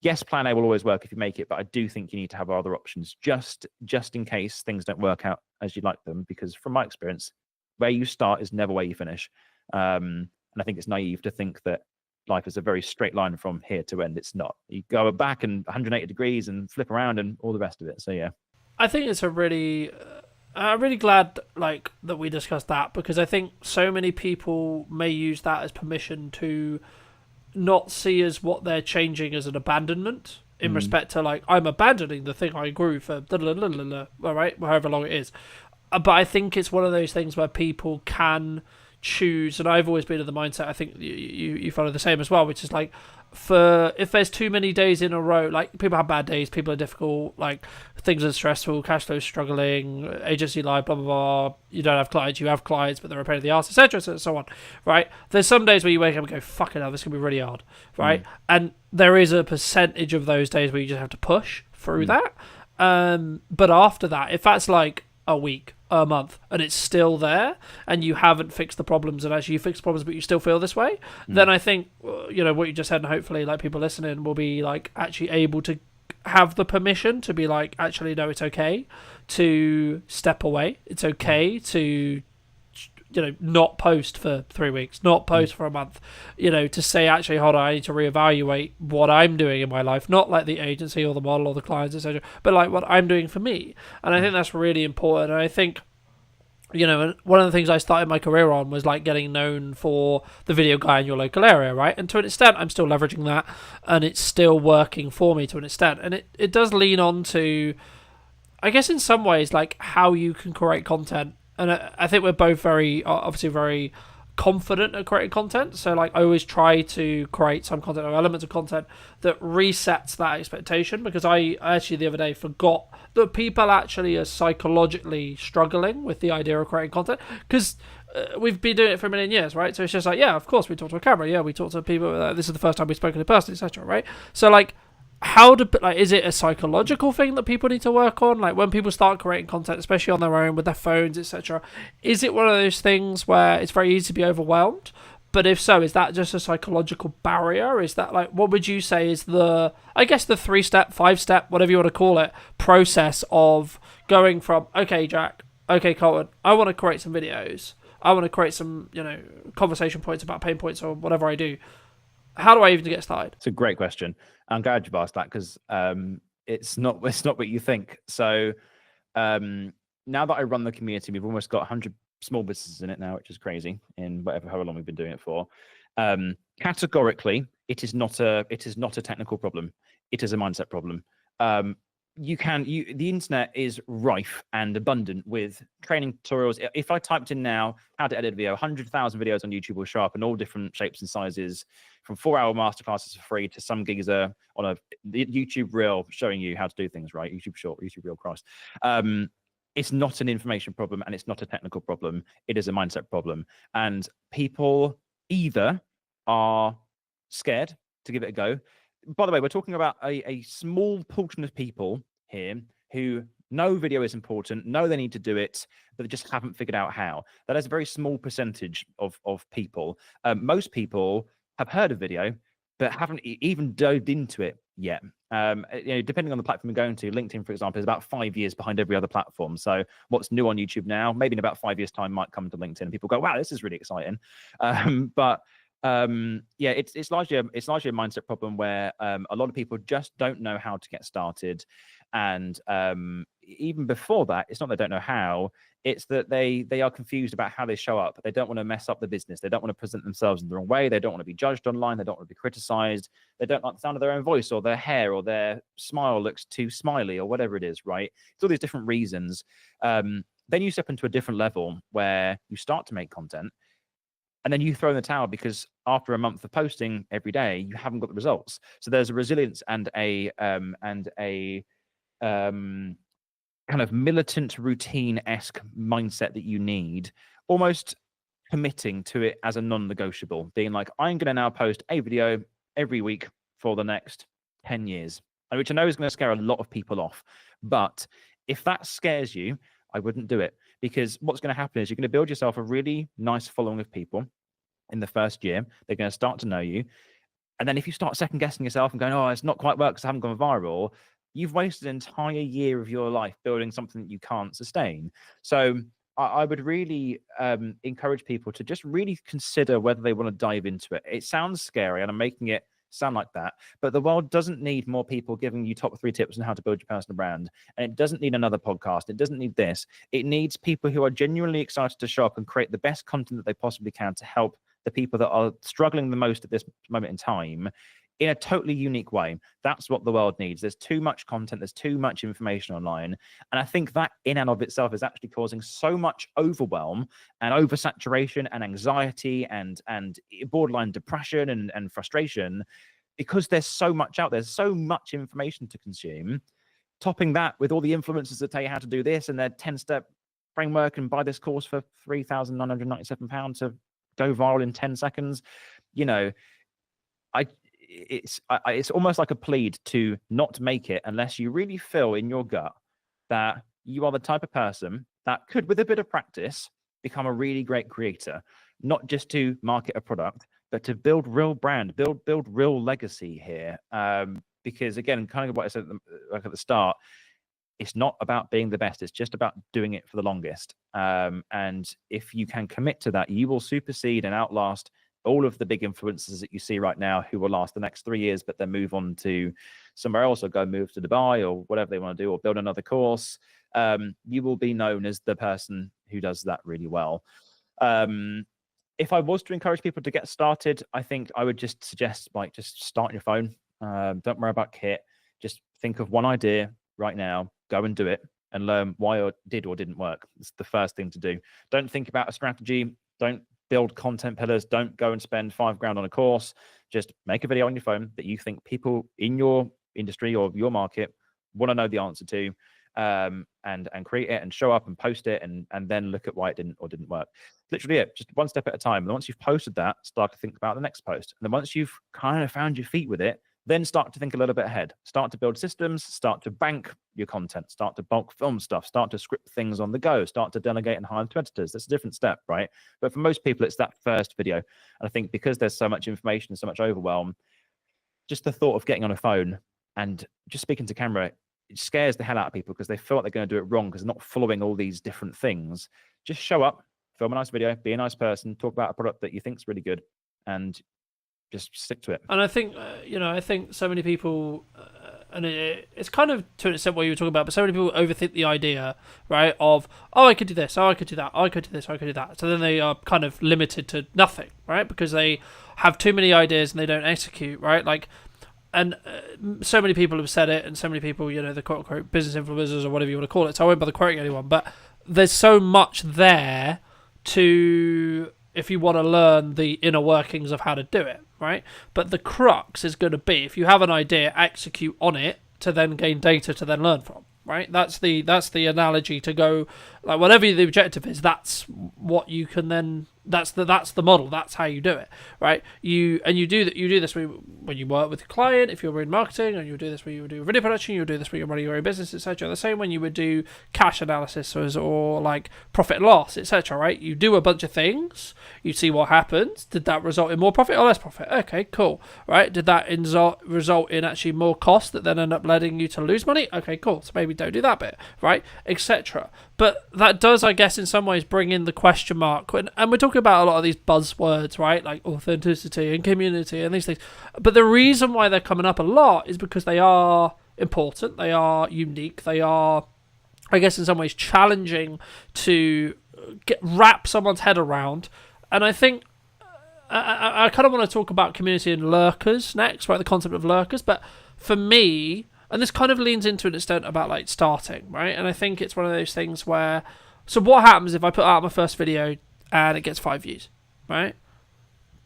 yes, plan A will always work if you make it, but I do think you need to have other options just in case things don't work out as you'd like them. Because from my experience, where you start is never where you finish. And I think it's naive to think that life is a very straight line from here to end. It's not. You go back and 180 degrees and flip around and all the rest of it. So yeah. I think it's a really, I'm really glad like that we discussed that, because I think so many people may use that as permission to not see as what they're changing as an abandonment in respect to like, I'm abandoning the thing I grew for all right, however long it is. But I think it's one of those things where people can choose, and I've always been of the mindset, I think you follow the same as well, which is like, for if there's too many days in a row, like people have bad days, people are difficult, like things are stressful, cash flow struggling, agency life, blah blah blah, you don't have clients, you have clients but they're a pain in the ass, etc, so on, right? There's some days where you wake up and go, fucking hell, this can be really hard, right? And there is a percentage of those days where you just have to push through that, but after that, if that's like a week, a month, and it's still there, and you haven't fixed the problems, and actually you fix the problems but you still feel this way, then I think, you know, what you just said, and hopefully like people listening will be like actually able to have the permission to be like, actually no, it's okay to step away, it's okay to, you know, not post for 3 weeks, not post for a month, you know, to say, actually, hold on, I need to reevaluate what I'm doing in my life, not like the agency or the model or the clients, etc., but like what I'm doing for me. And I think that's really important. And I think, you know, one of the things I started my career on was like getting known for the video guy in your local area, right? And to an extent, I'm still leveraging that, and it's still working for me to an extent. And it does lean on to, I guess in some ways, like how you can create content. And I think we're both obviously very confident at creating content. So like I always try to create some content or elements of content that resets that expectation, because I actually the other day forgot that people actually are psychologically struggling with the idea of creating content, because we've been doing it for a million years, right? So it's just like, yeah, of course we talk to a camera, yeah, we talk to people, this is the first time we've spoken in person, etc., right? So like, is it a psychological thing that people need to work on? Like when people start creating content, especially on their own with their phones, etc., is it one of those things where it's very easy to be overwhelmed? But if so, is that just a psychological barrier? Is that like, what would you say is the 3-step, 5-step, whatever you want to call it, process of going from, okay, Jack, okay, Colton, I want to create some videos, I want to create some, you know, conversation points about pain points or whatever I do. How do I even get started? It's a great question. I'm glad you've asked that, because it's not what you think. So now that I run the community, we've almost got 100 small businesses in it now, which is crazy in however long we've been doing it for. Categorically, it is not a technical problem. It is a mindset problem. The internet is rife and abundant with training tutorials. If I typed in now how to edit a video, 100,000 videos on YouTube will show up in all different shapes and sizes, from 4-hour masterclasses for free to some gigs on a YouTube reel showing you how to do things, right? YouTube short, YouTube reel, Christ. It's not an information problem and it's not a technical problem. It is a mindset problem. And people either are scared to give it a go. By the way, we're talking about a small portion of people here who know video is important, know they need to do it, but they just haven't figured out how. That is a very small percentage of people. Most people have heard of video, but haven't even dove into it yet. Depending on the platform you're going to, LinkedIn, for example, is about 5 years behind every other platform. So what's new on YouTube now, maybe in about 5 years' time, might come to LinkedIn. And people go, wow, this is really exciting. It's largely a mindset problem where a lot of people just don't know how to get started. And even before that, it's not they don't know how, it's that they are confused about how they show up. They don't want to mess up the business. They don't want to present themselves in the wrong way. They don't want to be judged online. They don't want to be criticized. They don't like the sound of their own voice, or their hair, or their smile looks too smiley, or whatever it is, right? It's all these different reasons. Then you step into a different level where you start to make content, and then you throw in the towel because after a month of posting every day, you haven't got the results. So there's a resilience and a kind of militant routine-esque mindset that you need. Almost, committing to it as a non-negotiable, being like, I'm going to now post a video every week for the next 10 years, which I know is going to scare a lot of people off. But if that scares you, I wouldn't do it, because what's going to happen is you're going to build yourself a really nice following of people in the first year. They're going to start to know you. And then if you start second guessing yourself and going, oh, it's not quite worked because I haven't gone viral, you've wasted an entire year of your life building something that you can't sustain. So I would really encourage people to just really consider whether they want to dive into it. It sounds scary, and I'm making it sound like that, but the world doesn't need more people giving you top 3 tips on how to build your personal brand. And it doesn't need another podcast. It doesn't need this. It needs people who are genuinely excited to show up and create the best content that they possibly can to help the people that are struggling the most at this moment in time in a totally unique way. That's what the world needs. There's too much content. There's too much information online. And I think that in and of itself is actually causing so much overwhelm and oversaturation and anxiety and borderline depression and frustration, because there's so much out there. There's so much information to consume. Topping that with all the influencers that tell you how to do this and their 10-step framework and buy this course for £3,997 to go viral in 10 seconds. You know, it's almost like a plead to not make it unless you really feel in your gut that you are the type of person that could, with a bit of practice, become a really great creator, not just to market a product, but to build real brand, build real legacy here. Because again, kind of what I said at the start, it's not about being the best. It's just about doing it for the longest. And if you can commit to that, you will supersede and outlast all of the big influencers that you see right now, who will last the next 3 years, but then move on to somewhere else or go move to Dubai or whatever they want to do, or build another course. You will be known as the person who does that really well. If I was to encourage people to get started, I think I would just suggest, like, just start your phone. Don't worry about kit. Just think of one idea right now, go and do it, and learn why it did or didn't work. It's the first thing to do. Don't think about a strategy. Don't build content pillars. Don't go and spend £5,000 on a course. Just make a video on your phone that you think people in your industry or your market want to know the answer to, and create it and show up and post it, and then look at why it didn't or didn't work. Literally it, just one step at a time. And once you've posted that, start to think about the next post. And then once you've kind of found your feet with it, then start to think a little bit ahead. Start to build systems, start to bank your content, start to bulk film stuff, start to script things on the go, start to delegate and hire to editors. That's a different step, right? But for most people, it's that first video. And I think because there's so much information, so much overwhelm, just the thought of getting on a phone and just speaking to camera, it scares the hell out of people because they feel like they're going to do it wrong because they're not following all these different things. Just show up, film a nice video, be a nice person, talk about a product that you think is really good, and just stick to it. And I think, I think so many people, and it's kind of to an extent what you were talking about, but so many people overthink the idea, right, of, oh, I could do this, oh, I could do that, oh, I could do this, oh, I could do that. So then they are kind of limited to nothing, right, because they have too many ideas and they don't execute, right? Like, and so many people have said it, and so many people, the quote-unquote business influencers or whatever you want to call it, so I won't bother quoting anyone, but there's so much there to, if you want to learn the inner workings of how to do it, right? But the crux is going to be, if you have an idea, execute on it to then gain data to then learn from, right? That's the analogy to go, like, whatever the objective is, that's what you can then, that's the model, that's how you do it, right? You do this when you work with a client, if you're in marketing, and you do this when you do video production, you do this when you're running your own business, etc. The same when you would do cash analysis or like profit and loss, etc. Right? You do a bunch of things, you see what happens. Did that result in more profit or less profit? Okay, cool. Right? Did that result in actually more cost that then end up leading you to lose money? Okay, cool. So maybe don't do that bit, right? Etc. But that does, I guess, in some ways bring in the question mark. And we're talking about a lot of these buzzwords, right? Like authenticity and community and these things. But the reason why they're coming up a lot is because they are important, they are unique, they are, I guess, in some ways challenging to wrap someone's head around. And I think I kind of want to talk about community and lurkers next, right? The concept of lurkers. But for me, and this kind of leans into an extent about like starting, right? And I think it's one of those things where, so what happens if I put out my first video and it gets 5 views, right?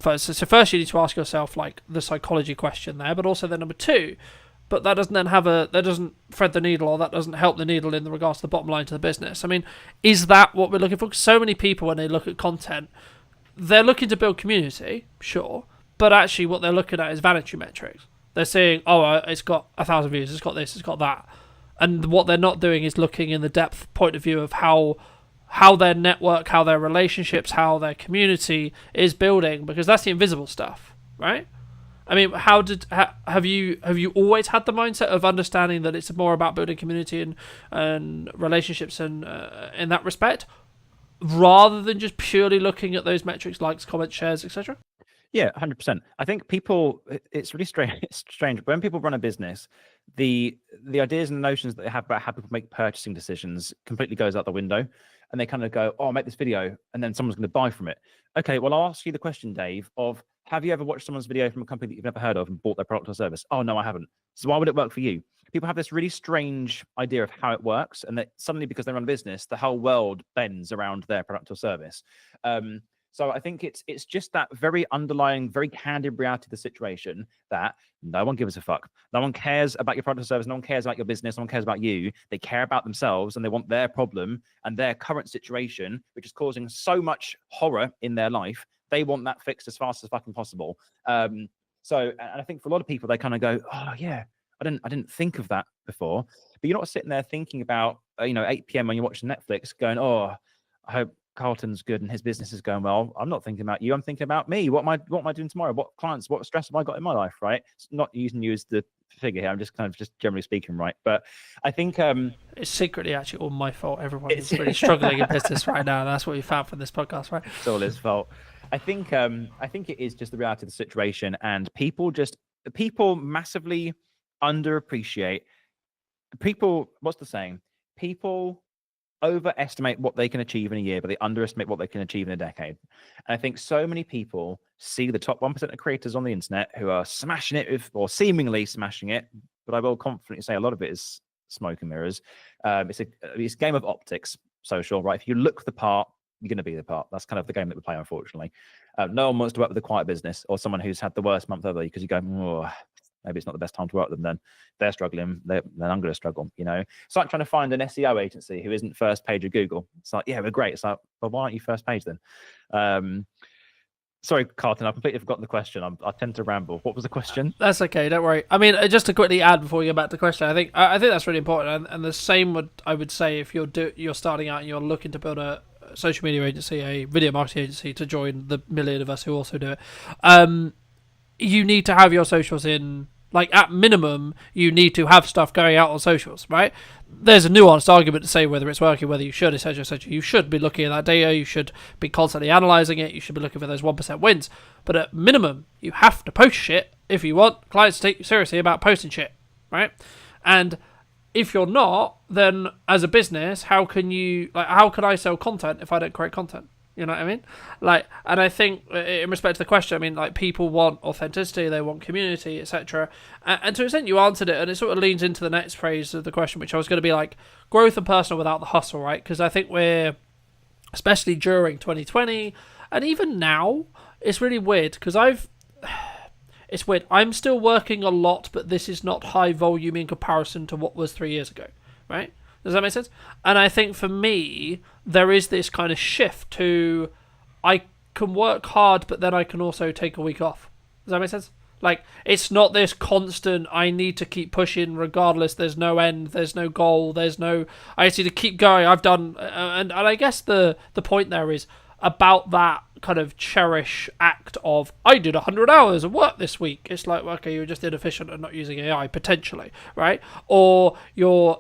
So first you need to ask yourself like the psychology question there, but also then number two, but that doesn't then that doesn't thread the needle, or that doesn't help the needle in regards to the bottom line to the business. I mean, is that what we're looking for? 'Cause so many people, when they look at content, they're looking to build community, sure, but actually what they're looking at is vanity metrics. They're saying, oh, it's got 1,000 views, it's got this, it's got that. And what they're not doing is looking in the depth point of view of how their network, how their relationships, how their community is building, because that's the invisible stuff, right? I mean, have you always had the mindset of understanding that it's more about building community and relationships and in that respect, rather than just purely looking at those metrics, likes, comments, shares, etc.? Yeah, 100%. I think it's really strange. It's strange. When people run a business, the ideas and notions that they have about how people make purchasing decisions completely goes out the window. And they kind of go, oh, I'll make this video and then someone's going to buy from it. Okay, well, I'll ask you the question, Dave, of have you ever watched someone's video from a company that you've never heard of and bought their product or service? Oh, no, I haven't. So why would it work for you? People have this really strange idea of how it works, and that suddenly, because they run a business, the whole world bends around their product or service. So I think it's just that very underlying, very candid reality of the situation that no one gives a fuck. No one cares about your product or service. No one cares about your business. No one cares about you. They care about themselves, and they want their problem and their current situation, which is causing so much horror in their life. They want that fixed as fast as fucking possible. And I think for a lot of people, they kind of go, oh yeah, I didn't think of that before. But you're not sitting there thinking about 8 p.m. when you're watching Netflix, going, oh, I hope Carlton's good and his business is going well. I'm not thinking about you. I'm thinking about me. What am I doing tomorrow? What clients, what stress have I got in my life, right? It's not using you as the figure here. I'm just generally speaking, right? But I think it's secretly actually all my fault. Everyone is really struggling in business right now. And that's what you found from this podcast, right? It's all his fault. I think it is just the reality of the situation, and people massively underappreciate people. What's the saying? People overestimate what they can achieve in a year, but they underestimate what they can achieve in a decade. And I think so many people see the top 1% of creators on the internet who are smashing it or seemingly smashing it, but I will confidently say a lot of it is smoke and mirrors. It's a game of optics, social, right? If you look the part, you're going to be the part. That's kind of the game that we play, unfortunately. No one wants to work with a quiet business or someone who's had the worst month ever, because you go, oh, maybe it's not the best time to work with them. Then they're struggling. Then I'm going to struggle. It's like trying to find an SEO agency who isn't first page of Google. It's like, yeah, we're great. It's like, well, why aren't you first page then? Sorry, Carlton, I've completely forgotten the question. I tend to ramble. What was the question? That's okay. Don't worry. I mean, just to quickly add before we get back to the question, I think that's really important. And the same I would say if you're starting out and you're looking to build a social media agency, a video marketing agency, to join the million of us who also do it. You need to have your socials in. Like, at minimum, you need to have stuff going out on socials, right? There's a nuanced argument to say whether it's working, whether you should, etc., etc. You should be looking at that data. You should be constantly analysing it. You should be looking for those 1% wins. But at minimum, you have to post shit if you want clients to take you seriously about posting shit, right? And if you're not, then as a business, how can I sell content if I don't create content? You know what I mean? And I think in respect to the question, I mean, people want authenticity, they want community, etc. And to an extent, you answered it, and it sort of leans into the next phrase of the question, which I was going to be growth and personal without the hustle, right? Because I think we're, especially during 2020, and even now, it's really weird because it's weird. I'm still working a lot, but this is not high volume in comparison to what was 3 years ago, right? Does that make sense? And I think for me, there is this kind of shift to I can work hard, but then I can also take a week off. Does that make sense? It's not this constant, I need to keep pushing regardless. There's no end. There's no goal. I just need to keep going. I've done... And I guess the point there is about that kind of cherish act of, I did 100 hours of work this week. It's like, okay, you're just inefficient and not using AI, potentially, right? Or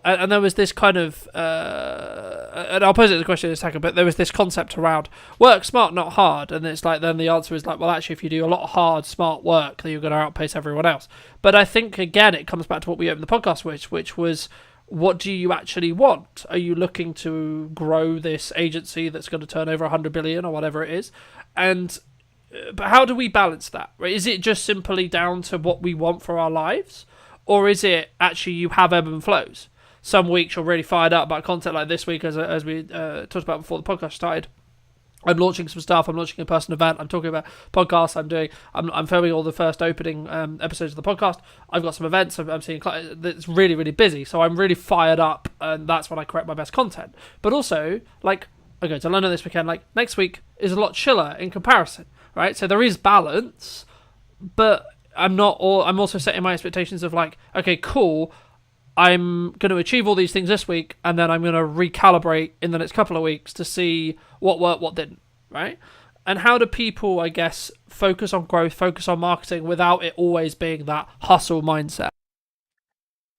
and there was this kind of, and I'll pose it as a question in a second, but there was this concept around work smart, not hard. And it's then the answer is well, actually, if you do a lot of hard, smart work, then you're going to outpace everyone else. But I think, again, it comes back to what we opened the podcast with, which was, what do you actually want? Are you looking to grow this agency that's going to turn over 100 billion or whatever it is? And but how do we balance that? Right? Is it just simply down to what we want for our lives, or is it actually you have ebb and flows? Some weeks you're really fired up about content, like this week, as we talked about before the podcast started. I'm launching some stuff. I'm launching a person event. I'm talking about podcasts. I'm filming all the first opening episodes of the podcast. I've got some events. I'm seeing clients. It's really, really busy. So I'm really fired up, and that's when I create my best content. But also, I go to London this weekend. Like next week is a lot chiller in comparison, right? So there is balance, but I'm also setting my expectations of like, okay, cool. I'm going to achieve all these things this week, and then I'm going to recalibrate in the next couple of weeks to see what worked, what didn't, right? And how do people, I guess, focus on growth, focus on marketing without it always being that hustle mindset?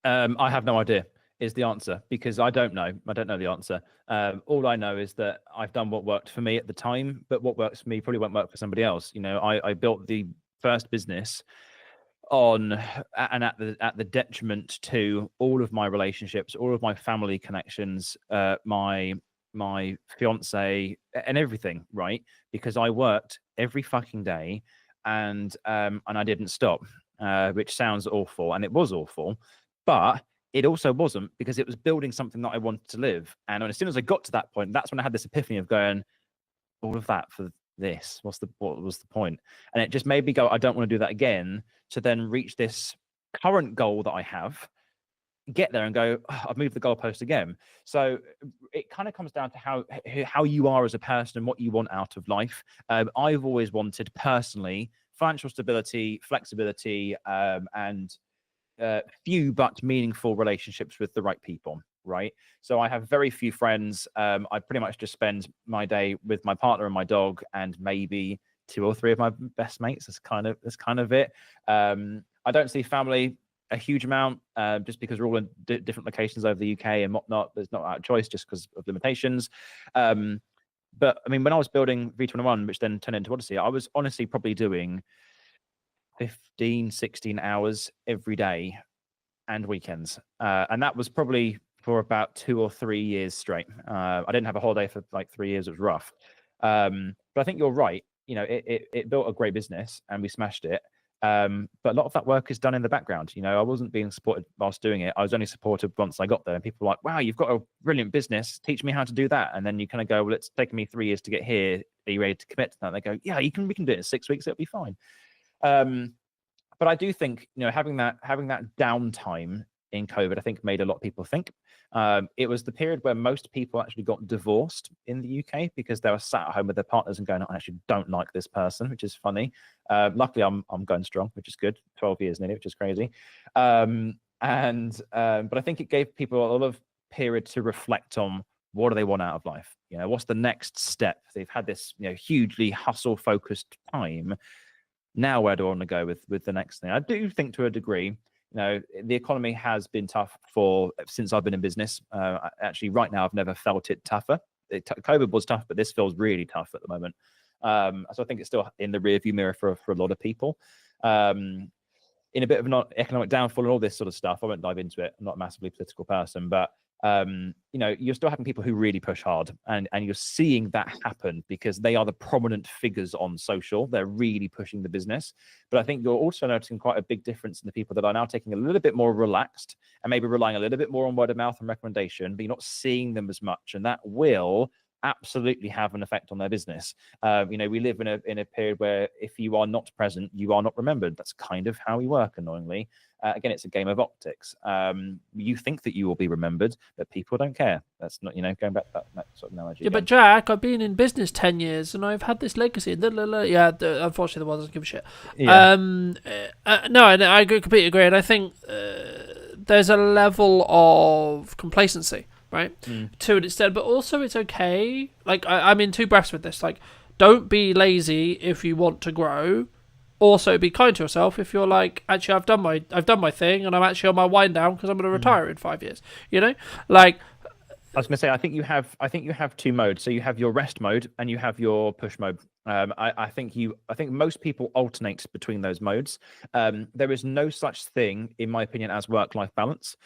I have no idea is the answer, because I don't know. I don't know the answer. All I know is that I've done what worked for me at the time, but what works for me probably won't work for somebody else. You know, I built the first business on and at the detriment to all of my relationships, all of my family connections, my fiance and everything, right? Because I worked every fucking day and I didn't stop, which sounds awful, and it was awful, but it also wasn't, because it was building something that I wanted to live. And as soon as I got to that point, that's when I had this epiphany of going, all of that for this, what was the point? And it just made me go, I don't want to do that again, to then reach this current goal that I have, get there and go, oh, I've moved the goalpost again. So it kind of comes down to how you are as a person and what you want out of life. I've always wanted personally financial stability, flexibility, and few but meaningful relationships with the right people, right? So I have very few friends. I pretty much just spend my day with my partner and my dog, and maybe 2 or 3 of my best mates. That's kind of it. I don't see family a huge amount, just because we're all in different locations over the UK and whatnot. There's not out of choice, just because of limitations. But I mean, when I was building V21, which then turned into Odyssey, I was honestly probably doing 15, 16 hours every day and weekends. And that was probably for about 2 or 3 years straight. I didn't have a holiday for like 3 years. It was rough. But I think you're right. You know, it built a great business and we smashed it. But a lot of that work is done in the background. You know, I wasn't being supported whilst doing it. I was only supported once I got there. And people were like, wow, you've got a brilliant business. Teach me how to do that. And then you kind of go, well, it's taken me 3 years to get here. Are you ready to commit to that? And they go, yeah, we can do it in 6 weeks. It'll be fine. But I do think, you know, having that downtime in COVID, I think made a lot of people think. It was the period where most people actually got divorced in the UK, because they were sat at home with their partners and going, I actually don't like this person, which is funny. Luckily, I'm going strong, which is good. 12 years nearly, which is crazy. But I think it gave people a lot of period to reflect on, what do they want out of life? You know, what's the next step? They've had this, you know, hugely hustle focused time. Now, where do I want to go with the next thing? I do think to a degree, you know, the economy has been tough since I've been in business. Actually, right now, I've never felt it tougher. COVID was tough, but this feels really tough at the moment. So I think it's still in the rearview mirror for a lot of people. In a bit of an economic downfall and all this sort of stuff, I won't dive into it. I'm not a massively political person, but you know, you're still having people who really push hard, and you're seeing that happen because they are the prominent figures on social. They're really pushing the business. But I think you're also noticing quite a big difference in the people that are now taking a little bit more relaxed and maybe relying a little bit more on word of mouth and recommendation, but you're not seeing them as much, and that will absolutely have an effect on their business. You know, we live in a period where if you are not present, you are not remembered. That's kind of how we work, annoyingly. Again, it's a game of optics. You think that you will be remembered, but people don't care. That's not, you know, going back to that sort of analogy. Yeah, but Jack, I've been in business 10 years and I've had this legacy. Yeah, unfortunately, the world doesn't give a shit. Yeah. No, I completely agree. And I think there's a level of complacency, right, to an extent, but also it's okay. Like, I'm in two breaths with this. Like, don't be lazy if you want to grow. Also, be kind to yourself if you're like, actually, I've done my thing, and I'm actually on my wind down because I'm going to retire in 5 years. You know, like. I was going to say, I think you have 2 modes. So you have your rest mode and you have your push mode. I think most people alternate between those modes. There is no such thing, in my opinion, as work-life balance.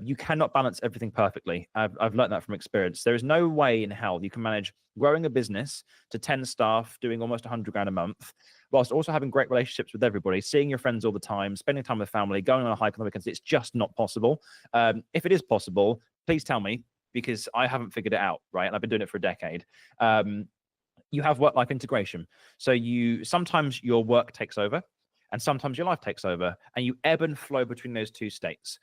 You cannot balance everything perfectly. I've learned that from experience. There is no way in hell you can manage growing a business to 10 staff, doing almost 100 grand a month, whilst also having great relationships with everybody, seeing your friends all the time, spending time with family, going on a hike on the weekends. It's just not possible. If it is possible, please tell me, because I haven't figured it out, right? And I've been doing it for a decade. You have work-life integration. So sometimes your work takes over, and sometimes your life takes over, and you ebb and flow between those two states.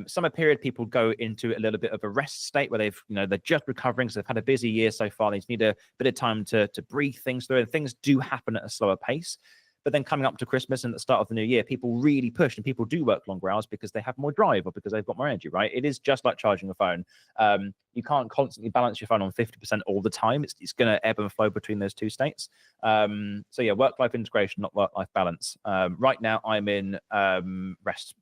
Summer period, people go into a little bit of a rest state where they're just recovering, so they've had a busy year so far. They just need a bit of time to breathe things through, and things do happen at a slower pace. But then coming up to Christmas and at the start of the new year, people really push, and people do work longer hours because they have more drive or because they've got more energy, right? It is just like charging a phone. You can't constantly balance your phone on 50% all the time. It's going to ebb and flow between those two states. So yeah, work-life integration, not work-life balance. Right now, I'm in rest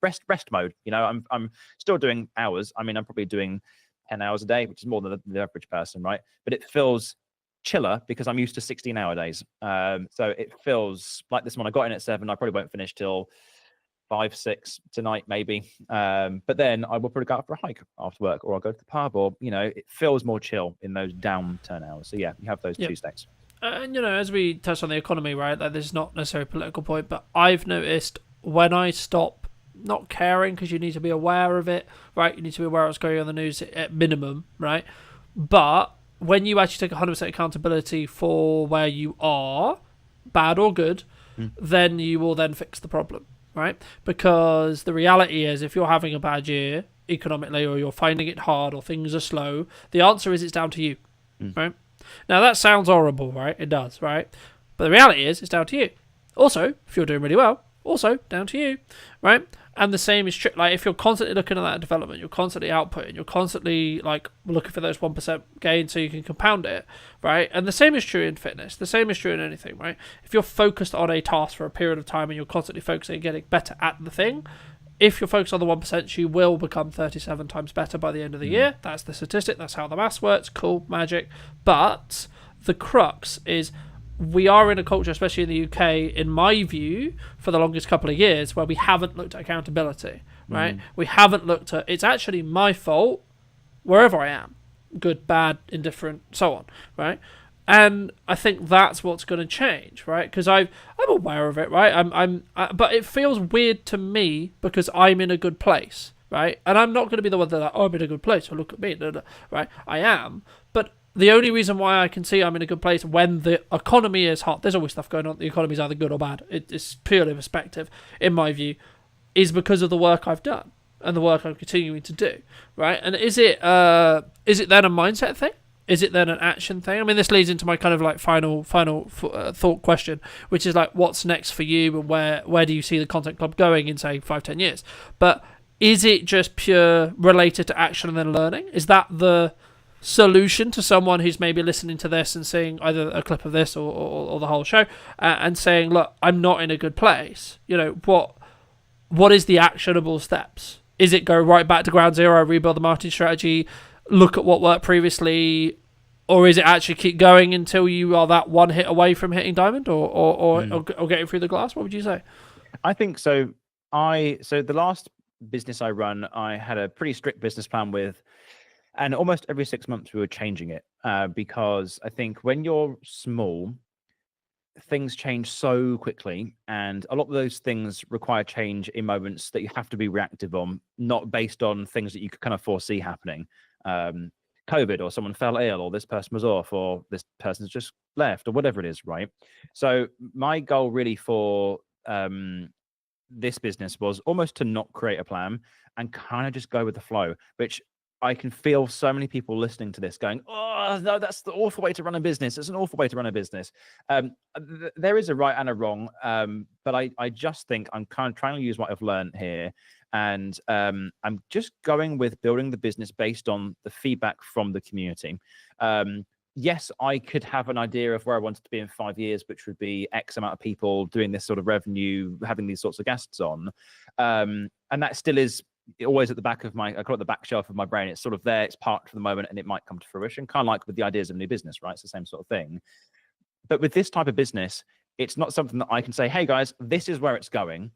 mode. I'm still doing hours. I mean, I'm probably doing 10 hours a day, which is more than the average person, right? But it feels chiller because I'm used to 16-hour days. So it feels like this one. I got in at 7. I probably won't finish till 5, 6 tonight, maybe. But then I will probably go out for a hike after work, or I'll go to the pub, or it feels more chill in those downturn hours. So yeah, you have those two states. And as we touched on the economy, right? Like, this is not necessarily a political point, but I've noticed when I stop not caring, because you need to be aware of it, right? You need to be aware of what's going on in the news at minimum, right? But when you actually take 100% accountability for where you are, bad or good, then you will then fix the problem, right? Because the reality is, if you're having a bad year economically, or you're finding it hard, or things are slow, the answer is it's down to you, right? Now, that sounds horrible, right? It does, right? But the reality is it's down to you. Also, if you're doing really well, also down to you, right? And the same is true. Like, if you're constantly looking at that development, you're constantly outputting, you're constantly like looking for those 1% gains so you can compound it, right? And the same is true in fitness. The same is true in anything, right? If you're focused on a task for a period of time and you're constantly focusing and getting better at the thing, if you're focused on the 1%, you will become 37 times better by the end of the year. That's the statistic. That's how the maths works. Cool, magic. But the crux is, we are in a culture, especially in the UK, in my view, for the longest couple of years, where we haven't looked at accountability, right? We haven't looked at, it's actually my fault wherever I am, good, bad, indifferent, so on, right? And I think that's what's going to change, right? Because I'm aware of it, right? But it feels weird to me because I'm in a good place, right? And I'm not going to be the one that's like, oh, I'm in a good place, so look at me, right? I am, but the only reason why I can see I'm in a good place when the economy is hot, there's always stuff going on, the economy is either good or bad, it's purely perspective, in my view, is because of the work I've done and the work I'm continuing to do, right? And is it then a mindset thing? Is it then an action thing? I mean, this leads into my kind of like final thought question, which is like, what's next for you, and where do you see the Content Club going in, say, 5-10 years? But is it just pure related to action and then learning? Is that the solution to someone who's maybe listening to this and seeing either a clip of this or the whole show and saying, look, I'm not in a good place? What is the actionable steps? Is it go right back to ground zero, rebuild the marketing strategy, look at what worked previously, or is it actually keep going until you are that one hit away from hitting diamond or getting through the glass? What would you say? I think so. So the last business I run, I had a pretty strict business plan with, and almost every 6 months we were changing it because I think when you're small, things change so quickly, and a lot of those things require change in moments that you have to be reactive on, not based on things that you could kind of foresee happening. COVID, or someone fell ill, or this person was off, or this person's just left, or whatever it is, right? So my goal really for this business was almost to not create a plan and kind of just go with the flow, which I can feel so many people listening to this going, oh, no, that's the awful way to run a business. It's an awful way to run a business. There is a right and a wrong, but I just think I'm kind of trying to use what I've learned here. And I'm just going with building the business based on the feedback from the community. Yes, I could have an idea of where I wanted to be in 5 years, which would be X amount of people doing this sort of revenue, having these sorts of guests on. And that still is always at the back of I call it the back shelf of my brain. It's sort of there, it's parked for the moment, and it might come to fruition, kind of like with the ideas of new business, right? It's the same sort of thing. But with this type of business, it's not something that I can say, hey guys, this is where it's going.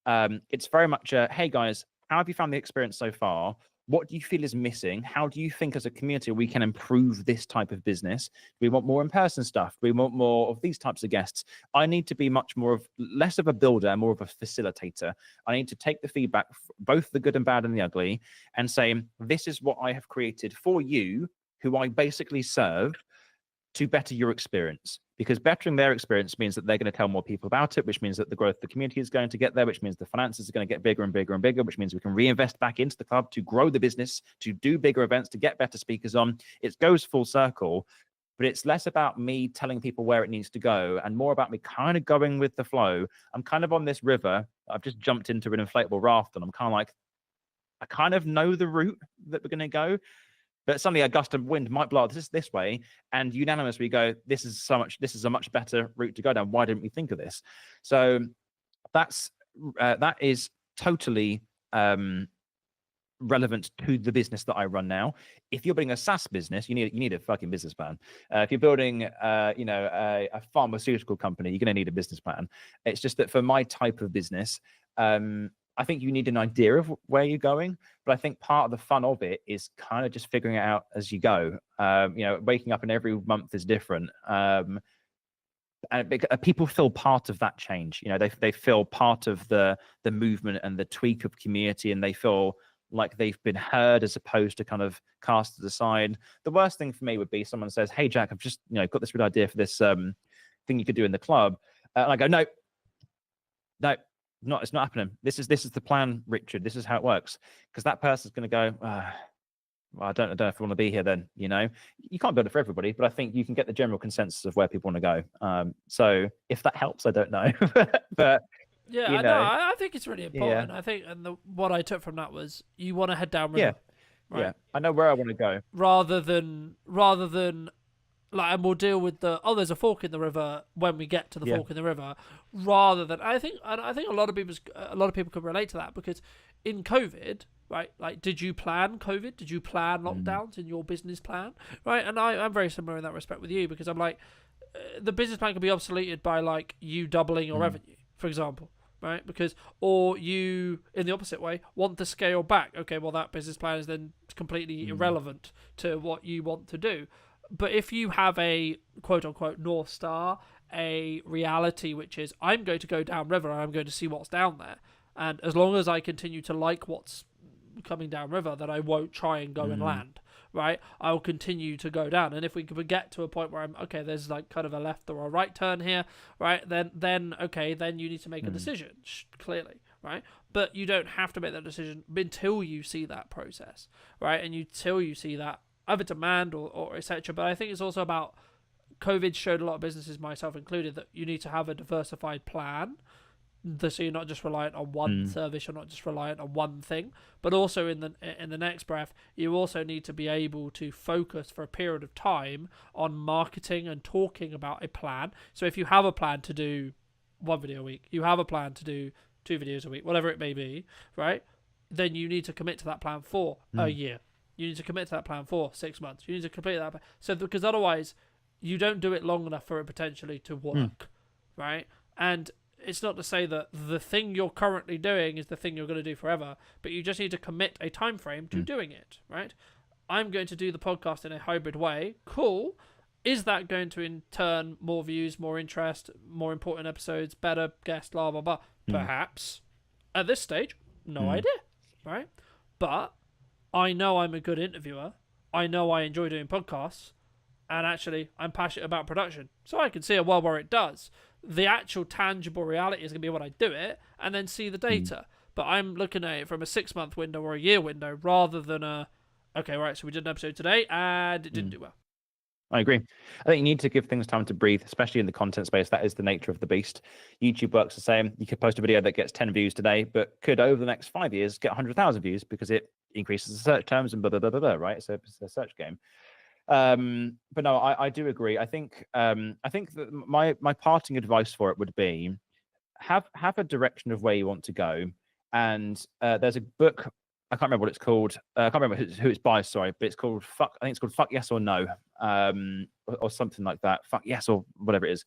It's very much hey guys, how have you found the experience so far? What do you feel is missing? How do you think as a community we can improve this type of business? We want more in-person stuff. We want more of these types of guests. I need to be less of a builder and more of a facilitator. I need to take the feedback, both the good and bad and the ugly, and say, this is what I have created for you, who I basically serve. to better your experience, because bettering their experience means that they're going to tell more people about it, which means that the growth of the community is going to get there, which means the finances are going to get bigger and bigger and bigger, which means we can reinvest back into the club to grow the business, to do bigger events, to get better speakers on. It goes full circle, but it's less about me telling people where it needs to go and more about me kind of going with the flow. I'm kind of on this river. I've just jumped into an inflatable raft and I'm kind of like, I kind of know the route that we're going to go, but suddenly a gust of wind might blow this way, and unanimously go, this is a much better route to go down. Why didn't we think of this? So that is totally relevant to the business that I run now. If you're building a SaaS business, you need a fucking business plan. If you're building a pharmaceutical company, you're going to need a business plan. It's just that for my type of business, I think you need an idea of where you're going, but I think part of the fun of it is kind of just figuring it out as you go. Waking up and every month is different. And people feel part of that change. They feel part of the movement and the tweak of community, and they feel like they've been heard as opposed to kind of cast aside. The worst thing for me would be someone says, "Hey Jack, I've just got this good idea for this thing you could do in the club," and I go, "No, it's not happening. This is the plan, Richard. This is how it works." Because that person's going to go, well, I don't know if I want to be here then. You can't build it for everybody, but I think you can get the general consensus of where people want to go. So if that helps, I don't know. But yeah, I think it's really important. I think, and what I took from that was you want to head down river. Right? Yeah, I know where I want to go. Rather than like, and we'll deal with there's a fork in the river when we get to the fork in the river, rather than I think a lot of people can relate to that, because in COVID, right, like, did you plan COVID? Did you plan lockdowns in your business plan? Right. And I'm very similar in that respect with you, because I'm like, the business plan can be obsoleted by like you doubling your revenue, for example. Right, because, or you, in the opposite way, want to scale back. Okay, well, that business plan is then completely irrelevant to what you want to do. But if you have a quote-unquote North Star, a reality which is, I'm going to go downriver and I'm going to see what's down there, and as long as I continue to like what's coming downriver, then I won't try and go and land, right? I'll continue to go down. And if we could get to a point where there's like kind of a left or a right turn here, right? Then you need to make a decision, clearly, right? But you don't have to make that decision until you see that process, right? And until you see that either demand or etc. But I think it's also about, COVID showed a lot of businesses, myself included, that you need to have a diversified plan, so you're not just reliant on one service, you're not just reliant on one thing, but also in the next breath, you also need to be able to focus for a period of time on marketing and talking about a plan. So if you have a plan to do 1 video a week, you have a plan to do 2 videos a week, whatever it may be, right? Then you need to commit to that plan for a year. You need to commit to that plan for 6 months. You need to complete that plan. So, because otherwise, you don't do it long enough for it potentially to work, right? And it's not to say that the thing you're currently doing is the thing you're going to do forever, but you just need to commit a time frame to doing it, right? I'm going to do the podcast in a hybrid way. Cool. Is that going to, in turn, more views, more interest, more important episodes, better guests, blah, blah, blah? Perhaps. At this stage, no idea, right? But I know I'm a good interviewer. I know I enjoy doing podcasts. And actually, I'm passionate about production. So I can see a world where it does. The actual tangible reality is going to be when I do it and then see the data. But I'm looking at it from a 6-month window or a year window, rather than okay, right, so we did an episode today and it didn't do well. I agree. I think you need to give things time to breathe, especially in the content space. That is the nature of the beast. YouTube works the same. You could post a video that gets 10 views today, but could over the next 5 years get 100,000 views because it increases the search terms and blah, blah, blah, blah, blah, right? So it's a search game. But no, I do agree. I think that my parting advice for it would be have a direction of where you want to go. And there's a book, I can't remember what it's called. I can't remember who it's by, sorry, but it's called Fuck Yes or No, or something like that. Fuck Yes or whatever it is.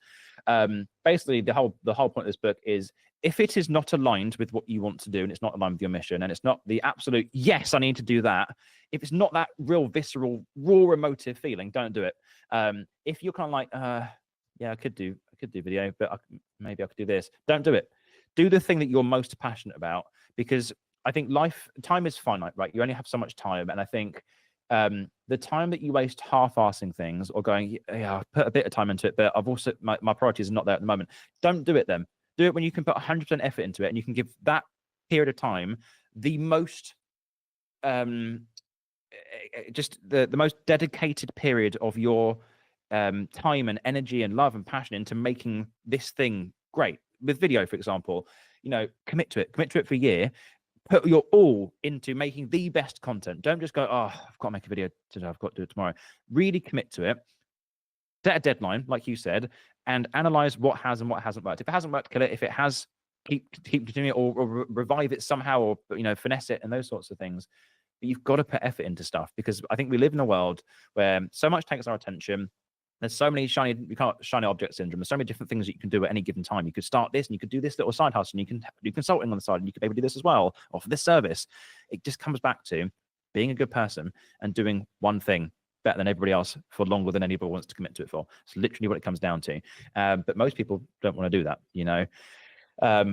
Basically, the whole point of this book is, if it is not aligned with what you want to do, and it's not aligned with your mission, and it's not the absolute yes, I need to do that. If it's not that real visceral, raw, emotive feeling, don't do it. If you're kind of like, yeah, I could do video, but maybe I could do this. Don't do it. Do the thing that you're most passionate about, because I think time is finite, right? You only have so much time, and I think The time that you waste half-assing things or going, yeah, I've put a bit of time into it, but I've also my priorities are not there at the moment. Don't do it then. Do it when you can put 100% effort into it, and you can give that period of time the most just the most dedicated period of your time and energy and love and passion into making this thing great. With video, for example, commit to it for a year. Put your all into making the best content. Don't just go, oh, I've got to make a video today, I've got to do it tomorrow. Really commit to it. Set a deadline, like you said, and analyze what has and what hasn't worked. If it hasn't worked, kill it. If it has, keep continuing it, or revive it somehow, or finesse it and those sorts of things. But you've got to put effort into stuff, because I think we live in a world where so much takes our attention. There's so many shiny object syndrome. There's so many different things that you can do at any given time. You could start this, and you could do this little side hustle, and you can do consulting on the side, and you could maybe do this as well, or for this service. It just comes back to being a good person and doing one thing better than everybody else for longer than anybody wants to commit to it for. It's literally what it comes down to. But most people don't want to do that,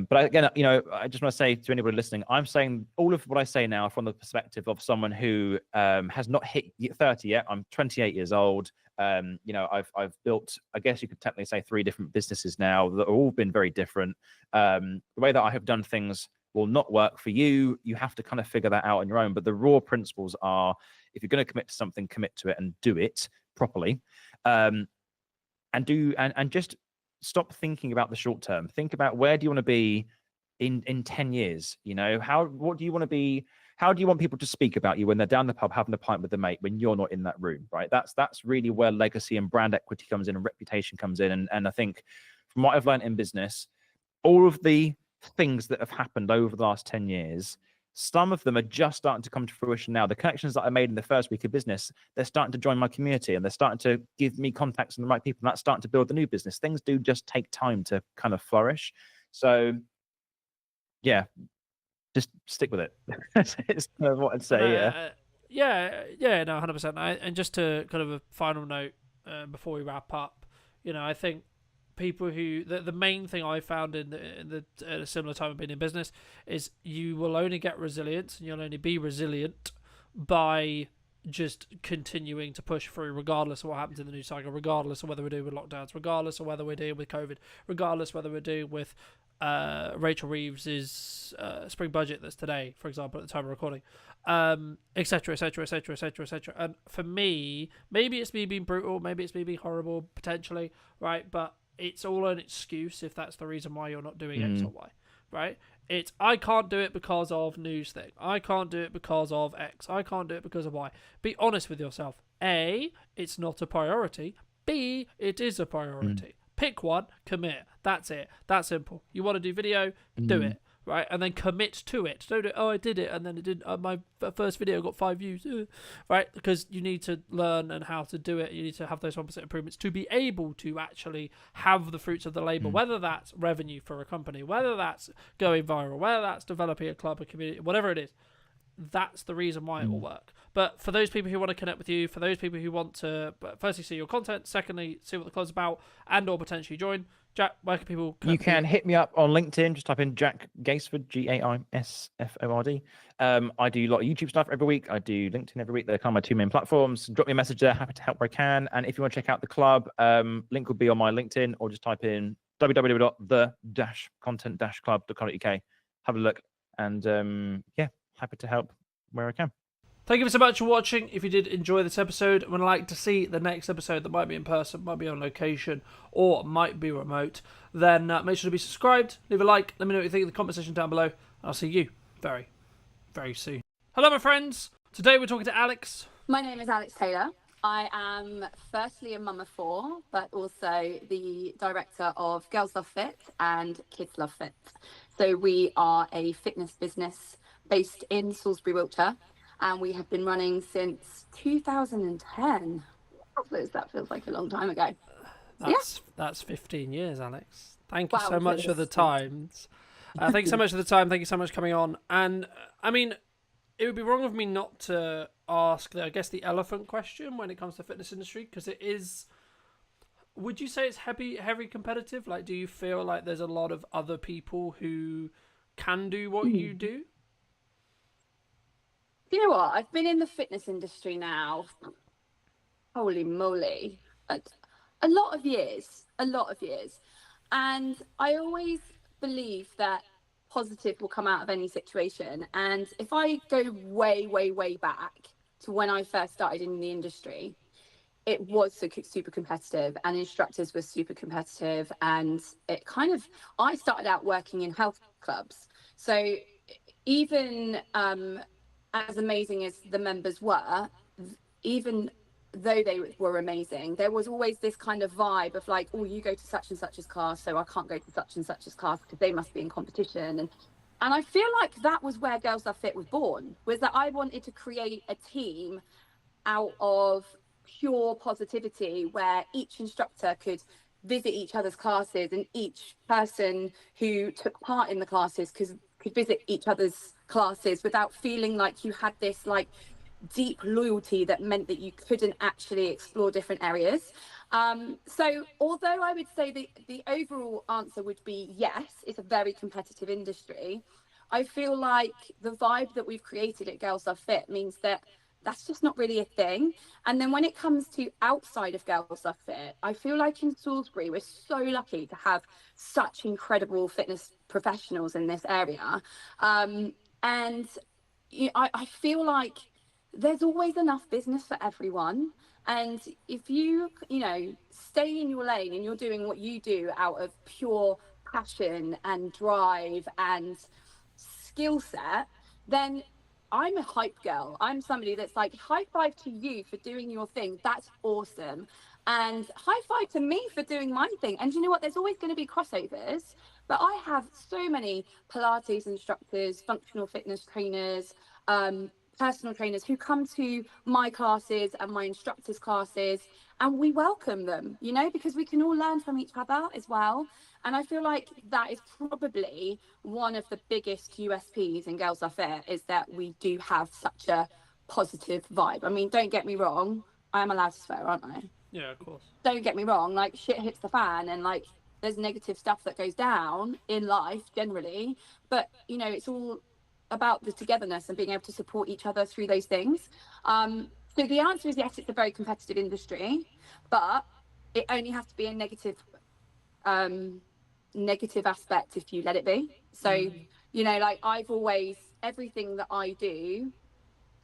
But again, I just want to say to anybody listening, I'm saying all of what I say now from the perspective of someone who has not hit 30 yet. I'm 28 years old. I've built, I guess you could technically say, 3 different businesses now that have all been very different. The way that I have done things will not work for you. You have to kind of figure that out on your own. But the raw principles are, if you're going to commit to something, commit to it and do it properly. And just stop thinking about the short term. Think about, where do you want to be in 10 years? What do you want to be? How do you want people to speak about you when they're down the pub having a pint with the mate when you're not in that room, right? That's really where legacy and brand equity comes in and reputation comes in. And I think from what I've learned in business, all of the things that have happened over the last 10 years, some of them are just starting to come to fruition now. The connections that I made in the first week of business, they're starting to join my community, and they're starting to give me contacts and the right people, and that's starting to build the new business. Things do just take time to kind of flourish. So yeah, just stick with it. It's kind of what I'd say. Yeah, no, 100%. And just to kind of a final note before we wrap up, I think people who the main thing I found in a similar time of being in business is you will only get resilience, and you'll only be resilient by just continuing to push through, regardless of what happens in the news cycle, regardless of whether we're dealing with lockdowns, regardless of whether we're dealing with COVID, regardless whether we're dealing with Rachel Reeves's spring budget that's today, for example, at the time of recording, etc, etc, etc, etc, etc. And for me, maybe it's me being brutal, maybe it's me being horrible, potentially, right? But it's all an excuse if that's the reason why you're not doing X or Y, right? It's, I can't do it because of news thing. I can't do it because of X. I can't do it because of Y. Be honest with yourself. A, it's not a priority. B, it is a priority. Pick one, commit. That's it. That's simple. You want to do video, do it, right? And then commit to it. Don't do, oh, I did it, and then it didn't. My first video got 5 views, right? Because you need to learn and how to do it. You need to have those 1% improvements to be able to actually have the fruits of the labor, whether that's revenue for a company, whether that's going viral, whether that's developing a club, a community, whatever it is. That's the reason why it will work. But for those people who want to connect with you, for those people who want to firstly see your content, secondly see what the club's about, and or potentially join, Jack, where can people connect? You can hit me up on LinkedIn. Just type in Jack Gaisford, Gaisford. I do a lot of YouTube stuff every week. I do LinkedIn every week. They're kind of my 2 main platforms. Drop me a message there. Happy to help where I can. And if you want to check out the club, link will be on my LinkedIn, or just type in www.the-content-club.co.uk. Have a look. And happy to help where I can. Thank you so much for watching. If you did enjoy this episode and would like to see the next episode that might be in person, might be on location, or might be remote, then make sure to be subscribed, leave a like, let me know what you think in the comment section down below, and I'll see you very, very soon. Hello, my friends. Today we're talking to Alex. My name is Alex Taylor. I am firstly a mum of 4, but also the director of Girls Love Fit and Kids Love Fit. So we are a fitness business based in Salisbury, Wiltshire, and we have been running since 2010. That feels like a long time ago. That's 15 years, Alex. Thank you so much for the time. Thank you so much for the time. Thank you so much for coming on. And I mean, it would be wrong of me not to ask, I guess, the elephant question when it comes to the fitness industry, because it is. Would you say it's heavy competitive? Like, do you feel like there's a lot of other people who can do what you do? You know what? I've been in the fitness industry now, holy moly, a lot of years, a lot of years. And I always believe that positive will come out of any situation. And if I go way, way, way back to when I first started in the industry, it was super competitive and instructors were super competitive. And it kind of, I started out working in health clubs. So even as amazing as the members were, even though they were amazing, there was always this kind of vibe of like, oh, you go to such and such's class, so I can't go to such and such's class because they must be in competition. And I feel like that was where Girls Love Fit was born, was that I wanted to create a team out of pure positivity where each instructor could visit each other's classes and each person who took part in the classes could visit each other's classes without feeling like you had this like deep loyalty that meant that you couldn't actually explore different areas. So although I would say the overall answer would be yes, it's a very competitive industry, I feel like the vibe that we've created at Girls Love Fit means that that's just not really a thing. And then when it comes to outside of Girls Love Fit, I feel like in Salisbury, we're so lucky to have such incredible fitness professionals in this area. And I feel like there's always enough business for everyone. And if you stay in your lane and you're doing what you do out of pure passion and drive and skill set, then I'm a hype girl. I'm somebody that's like, high five to you for doing your thing. That's awesome. And high five to me for doing my thing. And you know what? There's always going to be crossovers. But I have so many Pilates instructors, functional fitness trainers, personal trainers who come to my classes and my instructors' classes, and we welcome them, because we can all learn from each other as well. And I feel like that is probably one of the biggest USPs in Girls Love Fit, is that we do have such a positive vibe. I mean, don't get me wrong, I am allowed to swear, aren't I? Yeah, of course. Don't get me wrong, like shit hits the fan and like there's negative stuff that goes down in life generally, but it's all about the togetherness and being able to support each other through those things. So the answer is yes, it's a very competitive industry, but it only has to be a negative aspect if you let it be. So like I've always, everything that I do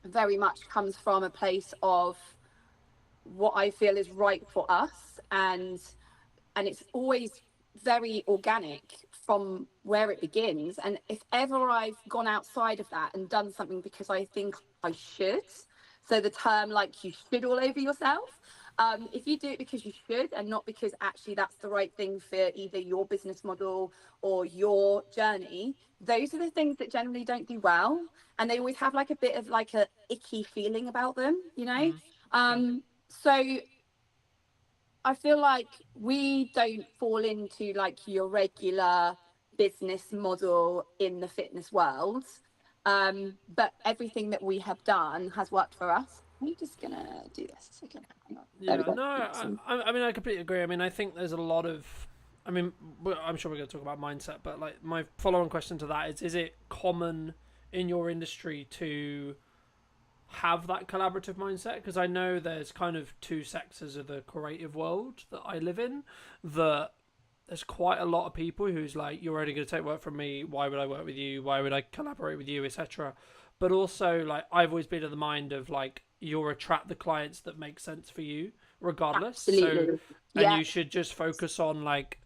very much comes from a place of what I feel is right for us, and it's always very organic from where it begins. And if ever I've gone outside of that and done something because I think I should, so the term like you should all over yourself, if you do it because you should and not because actually that's the right thing for either your business model or your journey, those are the things that generally don't do well, and they always have like a bit of like a icky feeling about them, so I feel like we don't fall into like your regular business model in the fitness world, but everything that we have done has worked for us. I'm just gonna do this. Okay, hang on. Yeah, There we go. no, I mean, I completely agree. I mean, I think there's a lot of, I mean, I'm sure we're going to talk about mindset, but like my follow-on question to that is it common in your industry to have that collaborative mindset? Because I know there's kind of two sectors of the creative world that I live in, that there's quite a lot of people who's like, you're only going to take work from me, why would I work with you, why would I collaborate with you, etc. But also, like, I've always been of the mind of like, you'll attract the clients that make sense for you regardless. Absolutely. So, and you should just focus on like,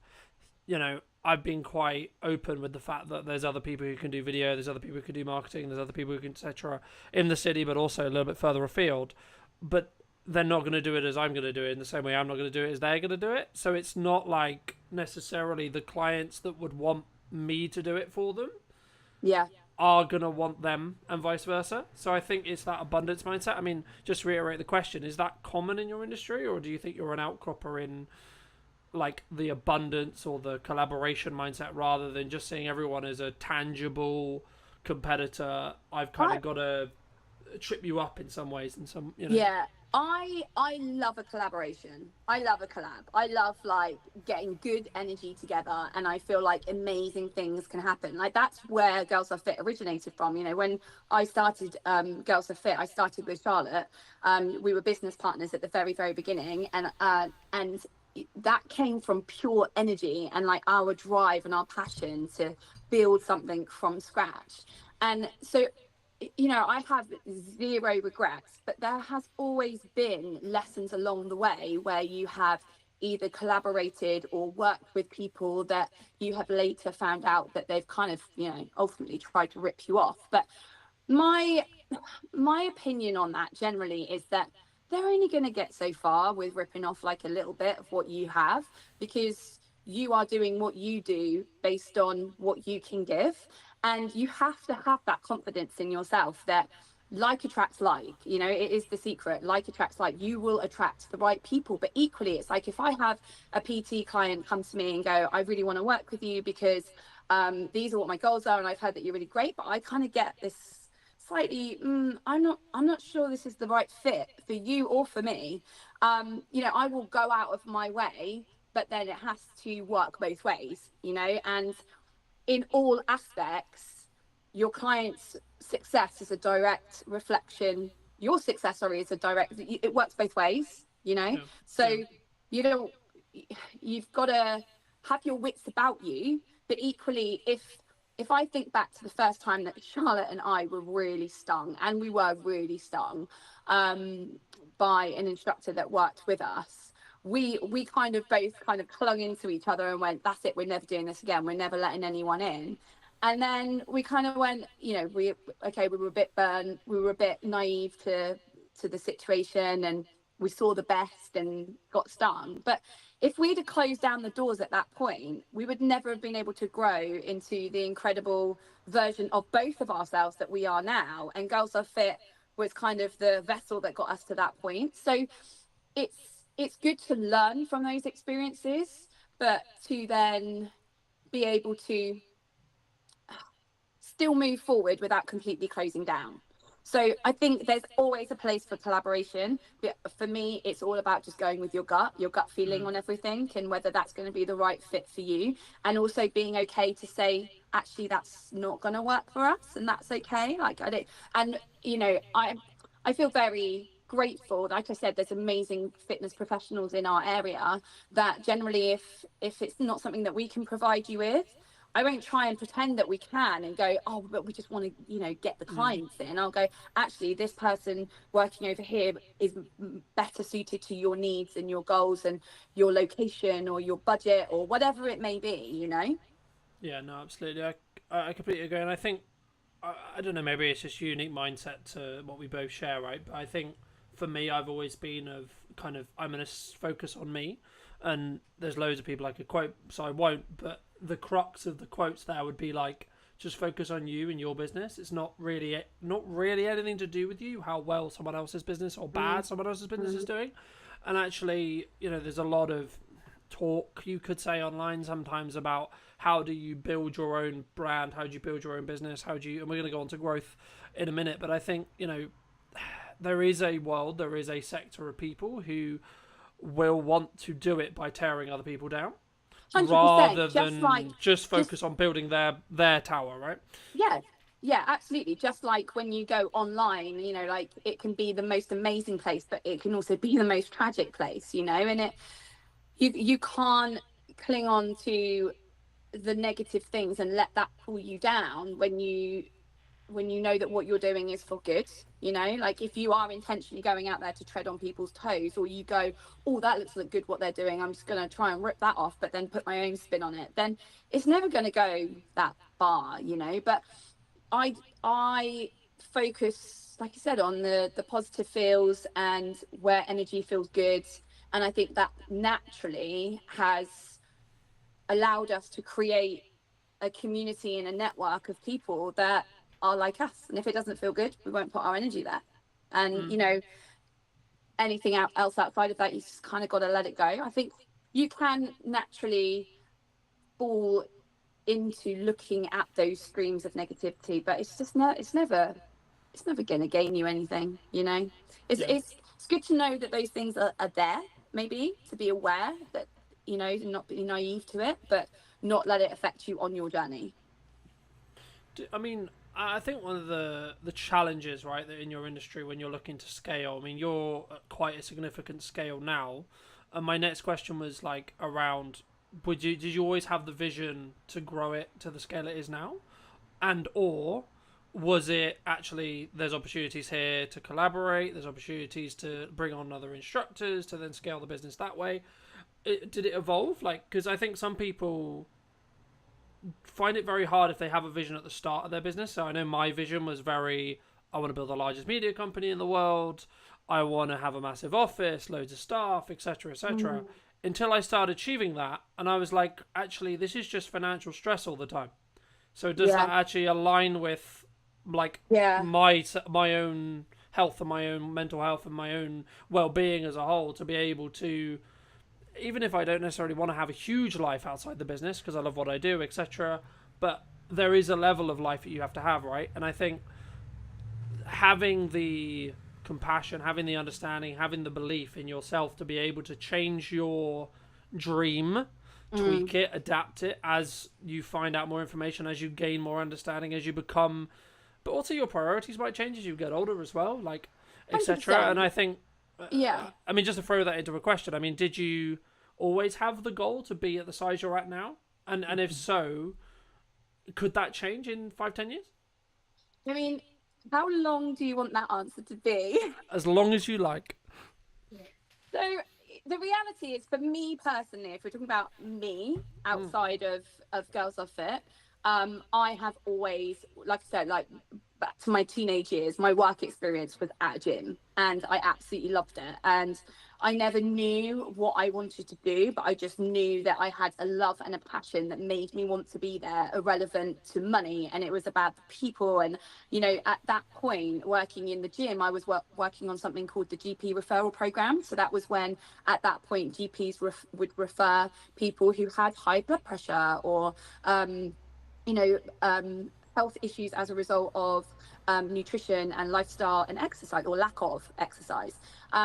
I've been quite open with the fact that there's other people who can do video, there's other people who can do marketing, there's other people who can, etc. in the city, but also a little bit further afield. But they're not going to do it as I'm going to do it, in the same way I'm not going to do it as they're going to do it. So it's not like necessarily the clients that would want me to do it for them are going to want them, and vice versa. So I think it's that abundance mindset. I mean, just to reiterate the question, is that common in your industry, or do you think you're an outcropper in like the abundance or the collaboration mindset, rather than just seeing everyone as a tangible competitor? I've kind of got to trip you up in some ways, and some, you know. Yeah, I love a collaboration. I love a collab. I love like getting good energy together, and I feel like amazing things can happen. Like that's where Girls Are Fit originated from. You know, when I started Girls Are Fit, I started with Charlotte. We were business partners at the very beginning, and that came from pure energy and like our drive and our passion to build something from scratch. And so, you know, I have zero regrets, but there has always been lessons along the way where you have either collaborated or worked with people that you have later found out that they've kind of, you know, ultimately tried to rip you off. But my opinion on that generally is that they're only going to get so far with ripping off like a little bit of what you have, because you are doing what you do based on what you can give, and you have to have that confidence in yourself that like attracts like. You know, it is the secret. Like attracts like. You will attract the right people. But equally, it's like if I have a PT client come to me and go, I really want to work with you because these are what my goals are, and I've heard that you're really great, but I kind of get this slightly I'm not sure this is the right fit for you or for me. You know, I will go out of my way, but then it has to work both ways, you know. And in all aspects, your client's success is a direct reflection, your success, sorry, is a direct, it works both ways, you know. So you don't, you've got to have your wits about you. But equally, if I think back to the first time that Charlotte and I were really stung, and we were really stung by an instructor that worked with us, we kind of both kind of clung into each other and went, that's it, we're never doing this again, we're never letting anyone in. And then we kind of went, you know, we were a bit burnt, we were a bit naive to the situation, and we saw the best and got stung. But if we'd have closed down the doors at that point, we would never have been able to grow into the incredible version of both of ourselves that we are now. And Girls Are Fit was kind of the vessel that got us to that point. So it's good to learn from those experiences, but to then be able to still move forward without completely closing down. So I think there's always a place for collaboration. But for me, it's all about just going with your gut feeling on everything, and whether that's going to be the right fit for you. And also being okay to say, actually, that's not going to work for us, and that's okay. Like I don't, and you know, I feel very grateful. Like I said, there's amazing fitness professionals in our area that generally, if it's not something that we can provide you with, I won't try and pretend that we can and go, oh, but we just want to, you know, get the clients in. I'll go, actually, this person working over here is better suited to your needs and your goals and your location or your budget or whatever it may be, you know? Yeah, no, absolutely. I completely agree. And I think, I don't know, maybe it's just a unique mindset to what we both share, right? But I think for me, I've always been of kind of, I'm going to focus on me. And there's loads of people I could quote, so I won't. But the crux of the quotes there would be like, just focus on you and your business. It's not really anything to do with you, how well someone else's business or bad someone else's business is doing. And actually, you know, there's a lot of talk, you could say, online sometimes about how do you build your own brand, how do you build your own business, how do you, and we're going to go on to growth in a minute. But I think, you know, there is a sector of people who will want to do it by tearing other people down 100%, rather than just focus on building their tower, right? Yeah, absolutely. Just like when you go online, you know, like it can be the most amazing place, but it can also be the most tragic place, you know. And you can't cling on to the negative things and let that pull you down when you know that what you're doing is for good. You know, like if you are intentionally going out there to tread on people's toes, or you go, oh, that looks like good what they're doing, I'm just going to try and rip that off, but then put my own spin on it, then it's never going to go that far, you know. But I focus, like I said, on the positive feels and where energy feels good. And I think that naturally has allowed us to create a community and a network of people that are like us. And if it doesn't feel good, we won't put our energy there. And you know, anything else outside of that, you just kind of got to let it go. I think you can naturally fall into looking at those streams of negativity, but it's just it's never it's never going to gain you anything, you know. It's Yeah. it's good to know that those things are there, maybe to be aware that, you know, not be naive to it, but not let it affect you on your journey. I mean, I think one of the challenges, right, that in your industry when you're looking to scale. I mean, you're at quite a significant scale now, and my next question was like around, did you always have the vision to grow it to the scale it is now, and or was it actually there's opportunities here to collaborate, there's opportunities to bring on other instructors to then scale the business that way? Did it evolve? Like, because I think some people find it very hard if they have a vision at the start of their business. So I know my vision was very, I want to build the largest media company in the world. I want to have a massive office, loads of staff, etc., etc. Until I started achieving that, and I was like, actually, this is just financial stress all the time. So does that actually align with like my own health and my own mental health and my own well-being as a whole, to be able to, even if I don't necessarily want to have a huge life outside the business because I love what I do, etc., but there is a level of life that you have to have, right? And I think having the compassion, having the understanding, having the belief in yourself to be able to change your dream, tweak it, adapt it as you find out more information, as you gain more understanding, as you become, but also your priorities might change as you get older as well, like, etc. And I think, I mean, just to throw that into a question, I mean, did you always have the goal to be at the size you're at now? And if so, could that change in 5-10 years? I mean, how long do you want that answer to be? As long as you like. So the reality is, for me personally, if we're talking about me outside of Girls Are Fit, I have always, like I said, like back to my teenage years, my work experience was at a gym, and I absolutely loved it. And I never knew what I wanted to do, but I just knew that I had a love and a passion that made me want to be there, irrelevant to money. And it was about the people. And, you know, at that point, working in the gym, I was working on something called the GP referral program. So that was when, at that point, GPs would refer people who had high blood pressure or, health issues as a result of nutrition and lifestyle and exercise, or lack of exercise.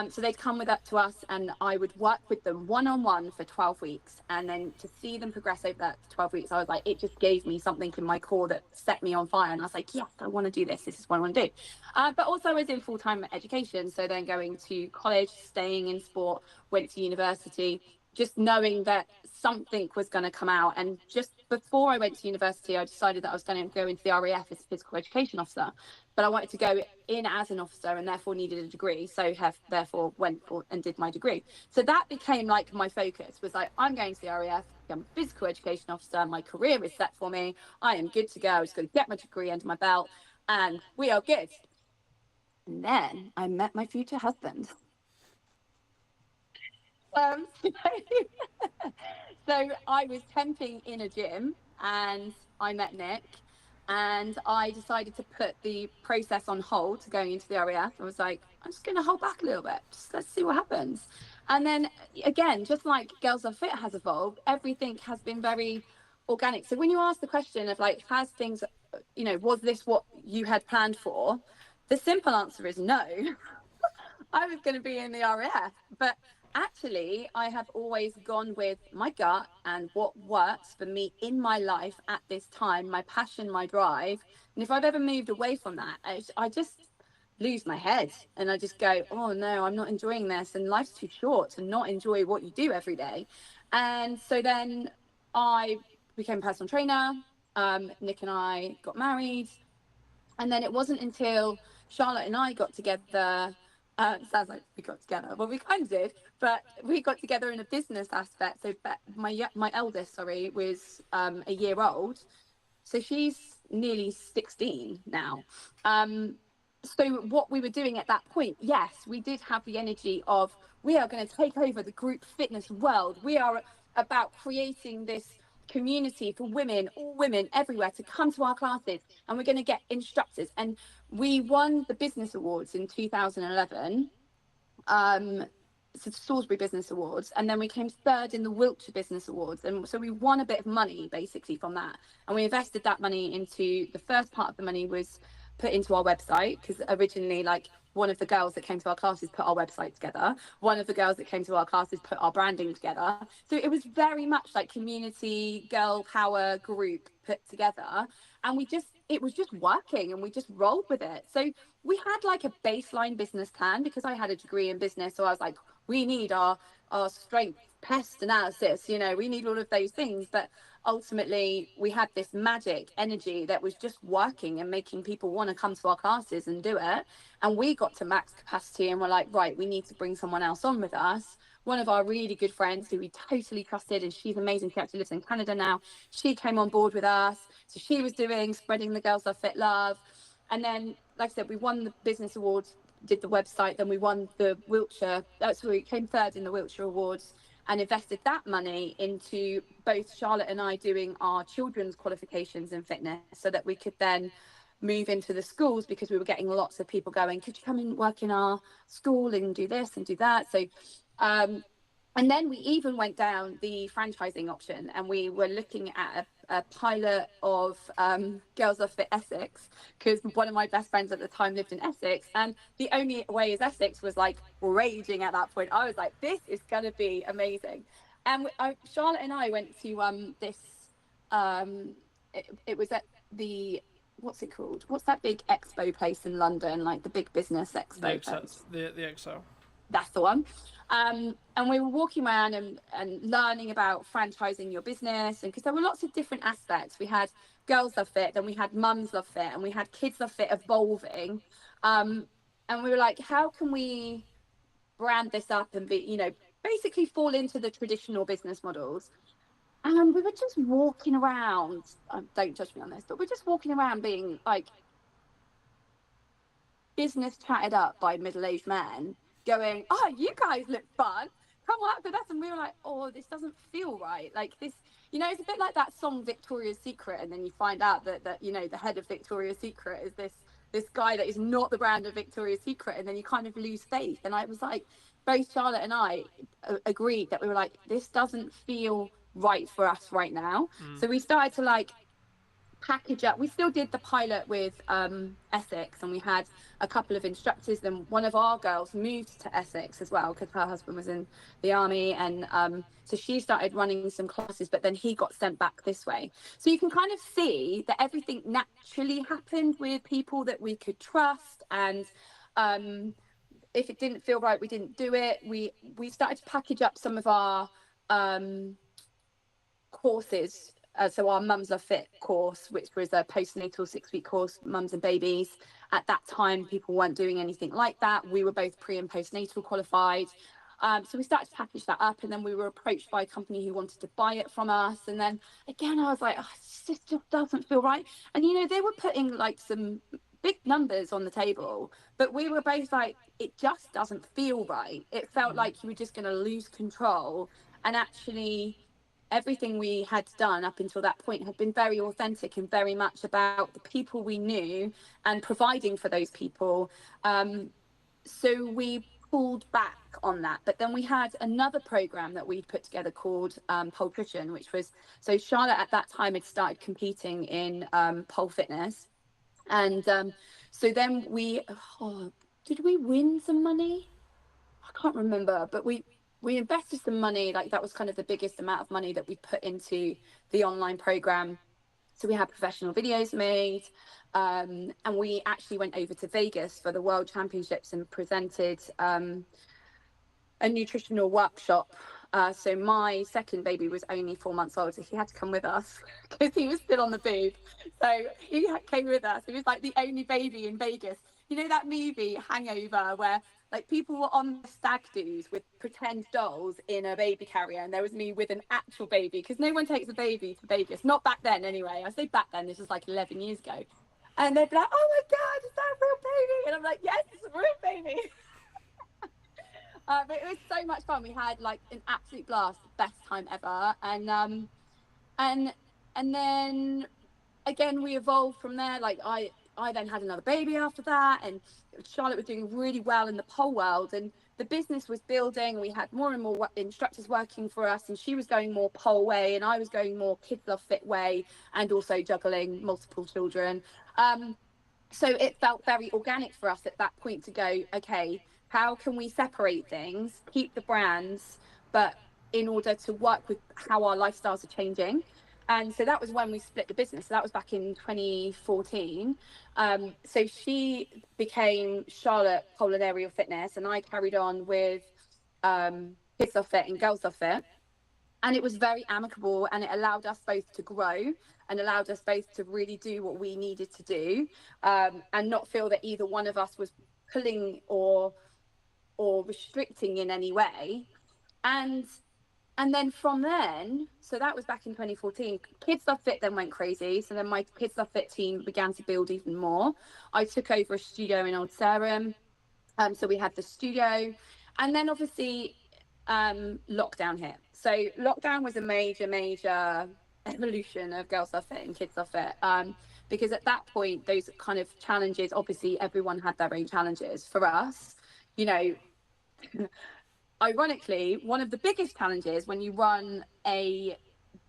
So they'd come with that to us, and I would work with them one-on-one for 12 weeks. And then to see them progress over that 12 weeks, I was like, it just gave me something in my core that set me on fire. And I was like, yes, I want to do this. This is what I want to do. But also I was in full-time education. So then going to college, staying in sport, went to university, just knowing that something was going to come out. And just before I went to university, I decided that I was going to go into the RAF as a physical education officer, but I wanted to go in as an officer and therefore needed a degree. So therefore went and did my degree. So that became like my focus, was like, I'm going to the RAF, I'm a physical education officer. My career is set for me. I am good to go. I was going to get my degree under my belt and we are good. And then I met my future husband. So I was temping in a gym and I met Nick, and I decided to put the process on hold to going into the RAF. I was like, I'm just going to hold back a little bit. Just let's see what happens. And then again, just like Girls Are Fit has evolved, everything has been very organic. So when you ask the question of like, has things, you know, was this what you had planned for? The simple answer is no. I was going to be in the RAF, but actually, I have always gone with my gut and what works for me in my life at this time, my passion, my drive. And if I've ever moved away from that, I just lose my head and I just go, oh no, I'm not enjoying this. And life's too short to not enjoy what you do every day. And so then I became a personal trainer. Nick and I got married. And then it wasn't until Charlotte and I got together. Sounds like we got together. Well, we kind of did, but we got together in a business aspect. So my eldest, was a year old. So she's nearly 16 now. So what we were doing at that point, yes, we did have the energy of, we are going to take over the group fitness world. We are about creating this community for women, all women everywhere, to come to our classes, and we're going to get instructors. And we won the business awards in 2011, so Salisbury Business Awards, and then we came third in the Wiltshire Business Awards. And so we won a bit of money basically from that, and we invested that money into, the first part of the money was put into our website, because originally, like, one of the girls that came to our classes put our website together. One of the girls that came to our classes put our branding together. So it was very much like community girl power group put together. And it was just working, and we just rolled with it. So we had like a baseline business plan, because I had a degree in business. So I was like, we need our strength, pest analysis, you know, we need all of those things. But ultimately we had this magic energy that was just working and making people want to come to our classes and do it. And we got to max capacity, and we're like, right, we need to bring someone else on with us. One of our really good friends who we totally trusted, and she's amazing, she actually lives in Canada now, she came on board with us. So she was doing spreading the Girls Love Fit love. And then, like I said, we won the business awards, did the website, then we won the Wiltshire, we came third in the Wiltshire Awards, and invested that money into both Charlotte and I doing our children's qualifications in fitness, so that we could then move into the schools, because we were getting lots of people going, could you come and work in our school and do this and do that? So and then we even went down the franchising option, and we were looking at a pilot of Girls Love Fit Essex, because one of my best friends at the time lived in Essex, and the only way is Essex was like raging at that point. I was like, this is going to be amazing. And Charlotte and I went to this, it was at the, what's it called? What's that big expo place in London, like the big business expo place? The EXO. That's the one. And we were walking around and learning about franchising your business, and because there were lots of different aspects. We had Girls Love Fit, then we had Mums Love Fit, and we had Kids Love Fit evolving. And we were like, how can we brand this up and be, you know, basically fall into the traditional business models? And we were just walking around, don't judge me on this, but we're just walking around being like business chatted up by middle-aged men, going, oh, you guys look fun, come work with us. And we were like, oh, this doesn't feel right. Like this, you know, it's a bit like that song Victoria's Secret, and then you find out that you know, the head of Victoria's Secret is this guy that is not the brand of Victoria's Secret, and then you kind of lose faith. And I was like, both Charlotte and I agreed that we were like, this doesn't feel right for us right now. So we started to like package up. We still did the pilot with Essex, and we had a couple of instructors. Then one of our girls moved to Essex as well, because her husband was in the army, and so she started running some classes, but then he got sent back this way. So you can kind of see that everything naturally happened with people that we could trust, and if it didn't feel right, we didn't do it. We started to package up some of our courses. So our Mums Love Fit course, which was a postnatal 6-week course, mums and babies. At that time, people weren't doing anything like that. We were both pre and postnatal qualified. So we started to package that up, and then we were approached by a company who wanted to buy it from us. And then again, I was like, oh, this just doesn't feel right. And, you know, they were putting like some big numbers on the table, but we were both like, it just doesn't feel right. It felt like you were just going to lose control. And actually, everything we had done up until that point had been very authentic and very much about the people we knew and providing for those people. So we pulled back on that. But then we had another program that we'd put together called Poletrition, which was, so Charlotte at that time had started competing in pole fitness. And so then did we win some money? I can't remember, but we invested some money. Like, that was kind of the biggest amount of money that we put into the online program. So we had professional videos made, and we actually went over to Vegas for the World Championships and presented a nutritional workshop. So my second baby was only 4 months old, so he had to come with us because he was still on the boob. So he came with us. He was like the only baby in Vegas. You know that movie Hangover, where like people were on stag do's with pretend dolls in a baby carrier, and there was me with an actual baby, because no one takes a baby to Vegas, not back then anyway. I say back then, this was like 11 years ago, and they'd be like, oh my god, is that a real baby? And I'm like, yes, it's a real baby. But it was so much fun. We had like an absolute blast, best time ever. And then again, we evolved from there. Like I then had another baby after that, and Charlotte was doing really well in the pole world, and the business was building. We had more and more instructors working for us, and she was going more pole way, and I was going more Kids Love Fit way, and also juggling multiple children. So it felt very organic for us at that point to go, okay, how can we separate things, keep the brands, but in order to work with how our lifestyles are changing. And so that was when we split the business. So that was back in 2014. So she became Charlotte Poland Aerial Fitness, and I carried on with Kids Love Fit and Girls Love Fit. And it was very amicable, and it allowed us both to grow and allowed us both to really do what we needed to do, and not feel that either one of us was pulling or restricting in any way. And then from then, so that was back in 2014, Kids Love Fit then went crazy. So then my Kids Love Fit team began to build even more. I took over a studio in Old Sarum. So we had the studio, and then obviously lockdown hit. So lockdown was a major evolution of Girls Love Fit and Kids Love Fit. Because at that point, those kind of challenges, obviously everyone had their own challenges. For us, you know, ironically, one of the biggest challenges when you run a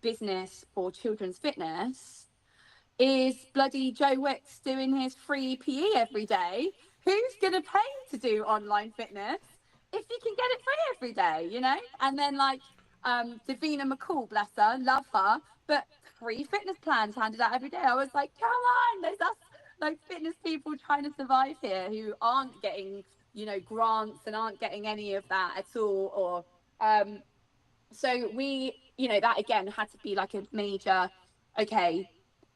business for children's fitness is bloody Joe Wicks doing his free PE every day. Who's going to pay to do online fitness if you can get it free every day, you know? And then like Davina McCall, bless her, love her, but free fitness plans handed out every day. I was like, come on, there's us like fitness people trying to survive here who aren't getting, you know, grants and aren't getting any of that at all. Or so we, you know, that again had to be like a major, okay,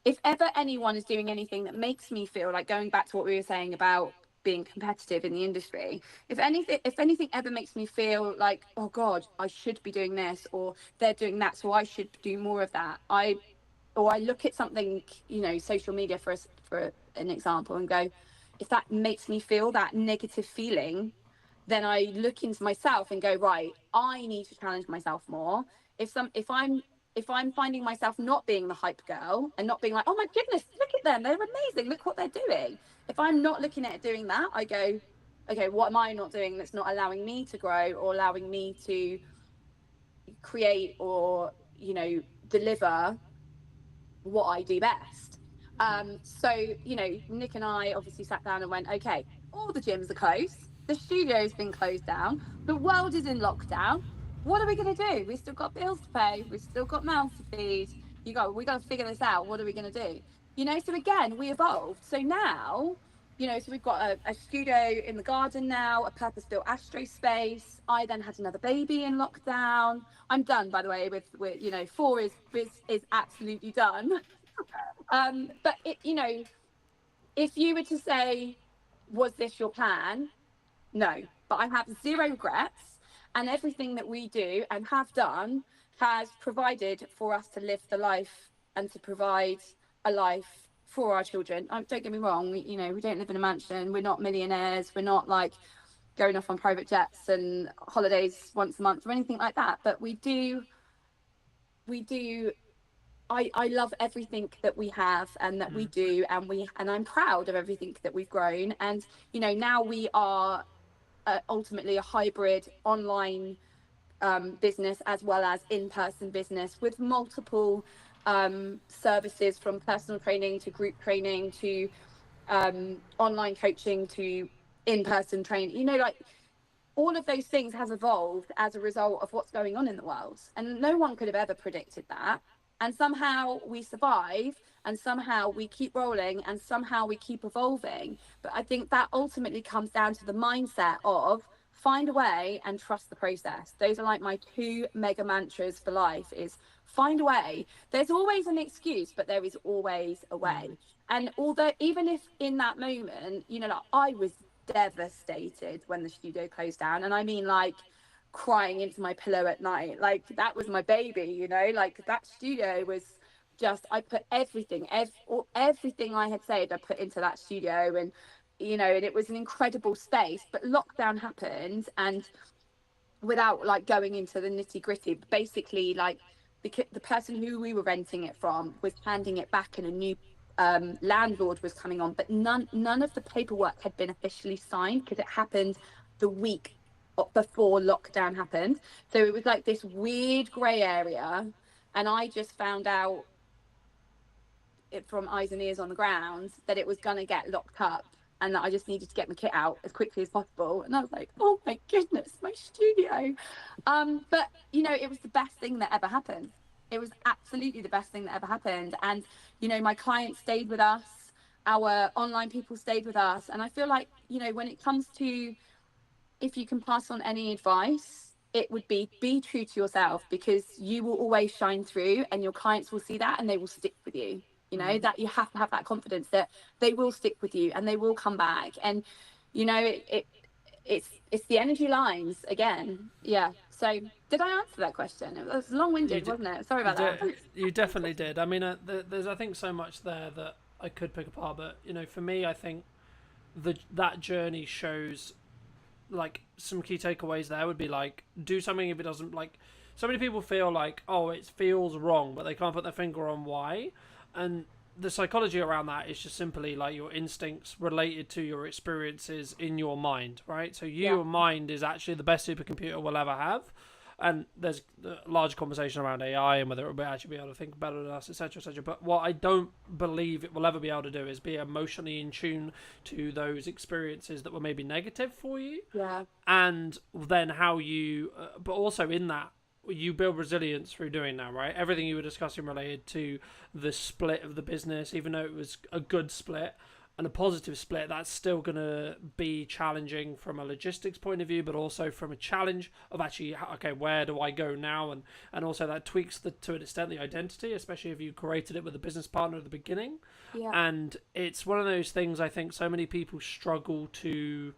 if ever anyone is doing anything that makes me feel like, going back to what we were saying about being competitive in the industry, if anything ever makes me feel like, oh god, I should be doing this, or they're doing that, so I should do more of that, I look at something, you know, social media for an example, and go, if that makes me feel that negative feeling, then I look into myself and go, right, I need to challenge myself more. If I'm finding myself not being the hype girl and not being like, oh my goodness, look at them, they're amazing, look what they're doing. If I'm not looking at doing that, I go, okay, what am I not doing that's not allowing me to grow or allowing me to create or, you know, deliver what I do best. So, you know, Nick and I obviously sat down and went, okay, all the gyms are closed, the studio's been closed down, the world is in lockdown. What are we going to do? We've still got bills to pay, we've still got mouths to feed. We got to figure this out. What are we going to do? You know, so again, we evolved. So now, you know, so we've got a studio in the garden now, a purpose-built astro space. I then had another baby in lockdown. I'm done, by the way, with you know, 4 is absolutely done. But it, you know, if you were to say, was this your plan? No, but I have zero regrets, and everything that we do and have done has provided for us to live the life and to provide a life for our children. Don't get me wrong, you know, we don't live in a mansion, we're not millionaires, we're not like going off on private jets and holidays once a month or anything like that, but we do I love everything that we have and that we do, and I'm proud of everything that we've grown. And you know, now we are ultimately a hybrid online business as well as in-person business with multiple services, from personal training to group training to online coaching to in-person training. You know, like all of those things has evolved as a result of what's going on in the world, and no one could have ever predicted that. And somehow we survive, and somehow we keep rolling, and somehow we keep evolving. But I think that ultimately comes down to the mindset of find a way and trust the process. Those are like my 2 mega mantras for life: is find a way. There's always an excuse, but there is always a way. And although, even if in that moment, you know, like I was devastated when the studio closed down, and I mean like crying into my pillow at night, like that was my baby, you know, like that studio was just, I put everything I had saved, I put into that studio. And you know, and it was an incredible space. But lockdown happened, and without like going into the nitty gritty, basically like the person who we were renting it from was handing it back, and a new landlord was coming on, but none of the paperwork had been officially signed, because it happened the week before lockdown happened. So it was like this weird grey area, and I just found out it from eyes and ears on the ground that it was going to get locked up and that I just needed to get my kit out as quickly as possible. And I was like, oh my goodness, my studio. But, you know, it was the best thing that ever happened. It was absolutely the best thing that ever happened. And, you know, my clients stayed with us. Our online people stayed with us. And I feel like, you know, when it comes to, if you can pass on any advice, it would be true to yourself, because you will always shine through and your clients will see that and they will stick with you. You know, that you have to have that confidence that they will stick with you and they will come back. And, you know, it's the energy lines again. Yeah. So did I answer that question? It was long-winded, wasn't it? Sorry about that. You definitely did. I mean, there's, I think, so much there that I could pick apart. But, you know, for me, I think that journey shows, like, some key takeaways there would be, like, do something if it doesn't, like, so many people feel like, oh, it feels wrong, but they can't put their finger on why. And the psychology around that is just simply like your instincts related to your experiences in your mind, right? So your mind is actually the best supercomputer we'll ever have. And there's a large conversation around AI and whether it will actually be able to think better than us, etc., etc. But what I don't believe it will ever be able to do is be emotionally in tune to those experiences that were maybe negative for you. Yeah. And then how you, but also in that, you build resilience through doing that, right? Everything you were discussing related to the split of the business, even though it was a good split and a positive split, that's still going to be challenging from a logistics point of view, but also from a challenge of actually, okay, where do I go now? And also that tweaks to an extent the identity, especially if you created it with a business partner at the beginning. Yeah. And it's one of those things I think so many people struggle to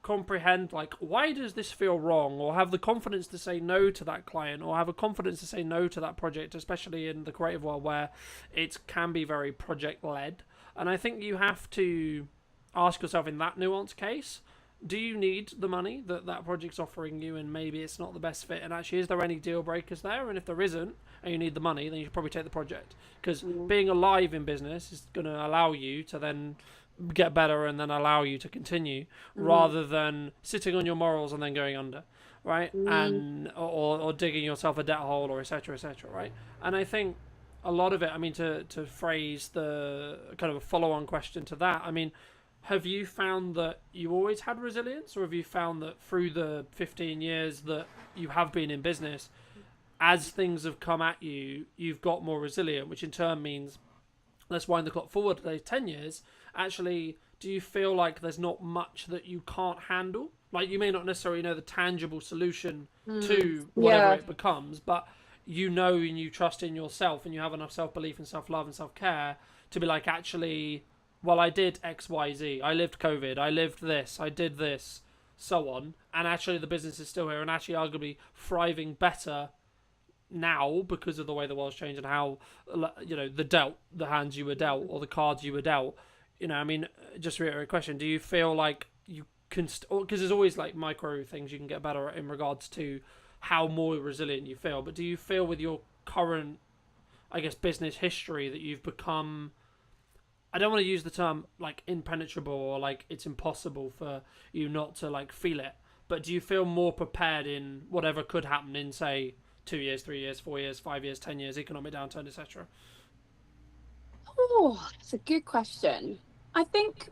comprehend, like, why does this feel wrong, or have the confidence to say no to that client, or have a confidence to say no to that project, especially in the creative world where it can be very project led. And I think you have to ask yourself in that nuanced case, do you need the money that project's offering you, and maybe it's not the best fit, and actually is there any deal breakers there? And if there isn't and you need the money, then you should probably take the project, because being alive in business is going to allow you to then get better and then allow you to continue, rather than sitting on your morals and then going under, right? And or digging yourself a debt hole, or etc., right? And I think a lot of it, I mean, to phrase the kind of a follow-on question to that, I mean, have you found that you always had resilience, or have you found that through the 15 years that you have been in business, as things have come at you, you've got more resilient, which in turn means, let's wind the clock forward to 10 years, actually, do you feel like there's not much that you can't handle? Like, you may not necessarily know the tangible solution to whatever it becomes, but you know and you trust in yourself, and you have enough self-belief and self-love and self-care to be like, actually, well, I did X, Y, Z. I lived COVID. I lived this. I did this, so on. And actually, the business is still here, and actually arguably thriving better now because of the way the world's changed and how, you know, the hands you were dealt, or the cards you were dealt. You know, I mean, just to reiterate a question, do you feel like you can, because there's always like micro things you can get better at in regards to how more resilient you feel, but do you feel with your current, I guess, business history that you've become, I don't want to use the term like impenetrable, or like it's impossible for you not to like feel it, but do you feel more prepared in whatever could happen in, say, 2 years, 3 years, 4 years, 5 years, 10 years, economic downturn, etc.? Oh, that's a good question. I think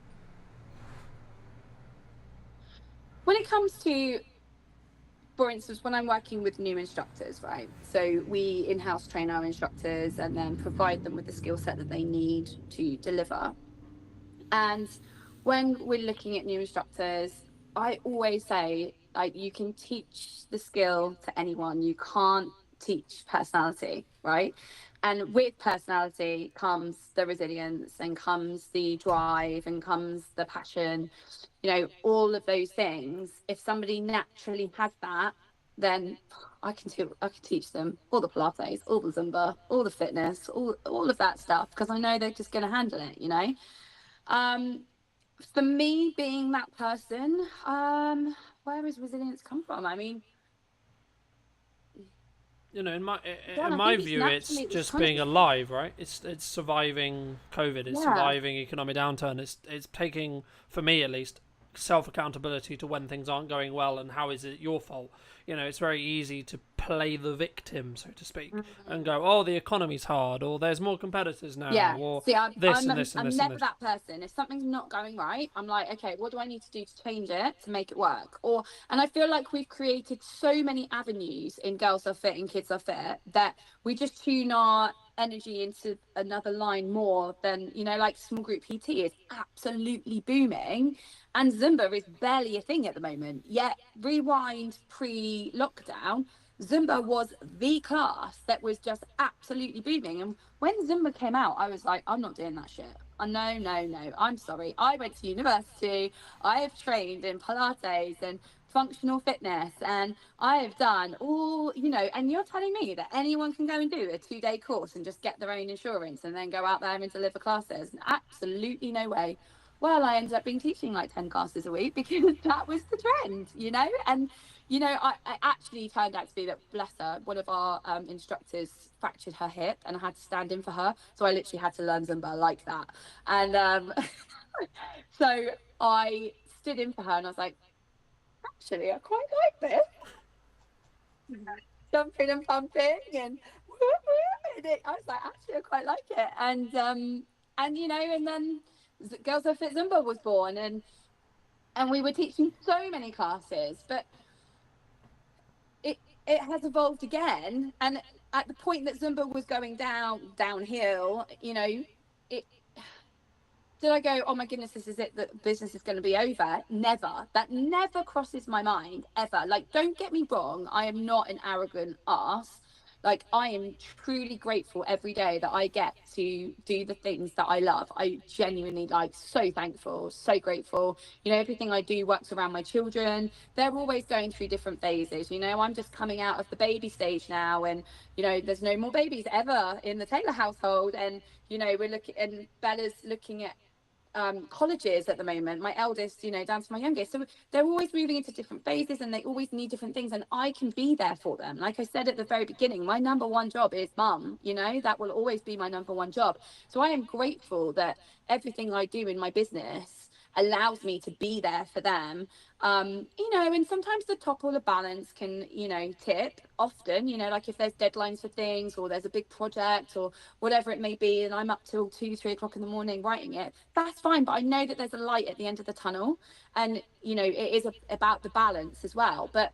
when it comes to, for instance, when I'm working with new instructors, right? So we in-house train our instructors and then provide them with the skill set that they need to deliver. And when we're looking at new instructors, I always say, like, you can teach the skill to anyone. You can't teach personality, right? And with personality comes the resilience, and comes the drive, and comes the passion, you know, all of those things. If somebody naturally has that, then I can teach them all the Pilates, all the Zumba, all the fitness, all of that stuff, because I know they're just going to handle it, you know. For me, being that person, where has resilience come from? I mean, you know, in my view, it's just being alive, right? It's surviving COVID. It's surviving economic downturn. It's taking, for me at least, self accountability to when things aren't going well, and how is it your fault. You know, it's very easy to play the victim, so to speak, and go, oh, the economy's hard, or there's more competitors now, Yeah. or See, I'm this and this and this and never this. that person. If something's not going right, I'm like, okay, what do I need to do to change it to make it work? And I feel like we've created so many avenues in Girls Are Fit and Kids Are Fit that we just tune our energy into another line more than, like small group PT is absolutely booming and Zumba is barely a thing at the moment. Yet rewind pre-lockdown, Zumba was the class that was just absolutely booming. And when Zumba came out, I was like, I'm not doing that shit. No, no, no. I'm sorry. I went to university. I have trained in Pilates and functional fitness, and I have done all, and you're telling me that anyone can go and do a 2-day course and just get their own insurance and then go out there and deliver classes? Absolutely no way. Well, I ended up teaching like 10 classes a week because that was the trend, and I actually turned out to be that, bless her, one of our instructors fractured her hip and I had to stand in for her. So I literally had to learn Zumba like that. And so I stood in for her and I was like, actually, I quite like this. Jumping and pumping and I was like, actually, I quite like it. And then Girls That Fit Zumba was born, and we were teaching so many classes, but it has evolved again. And at the point that Zumba was going downhill, it did I go, oh my goodness, this is it, that business is going to be over? Never. That never crosses my mind, ever. Like, don't get me wrong, I am not an arrogant ass. Like, I am truly grateful every day that I get to do the things that I love. I genuinely, so thankful, so grateful. Everything I do works around my children. They're always going through different phases. I'm just coming out of the baby stage now, and there's no more babies ever in the Taylor household. And we're looking, and Bella's looking at colleges at the moment, my eldest, down to my youngest. So they're always moving into different phases and they always need different things, and I can be there for them. Like I said at the very beginning, my number one job is mum. That will always be my number one job. So I am grateful that everything I do in my business allows me to be there for them. And sometimes the top or the balance can, tip often, like if there's deadlines for things or there's a big project or whatever it may be, and I'm up till 2-3 o'clock in the morning writing it, that's fine. But I know that there's a light at the end of the tunnel, and, it is about the balance as well. But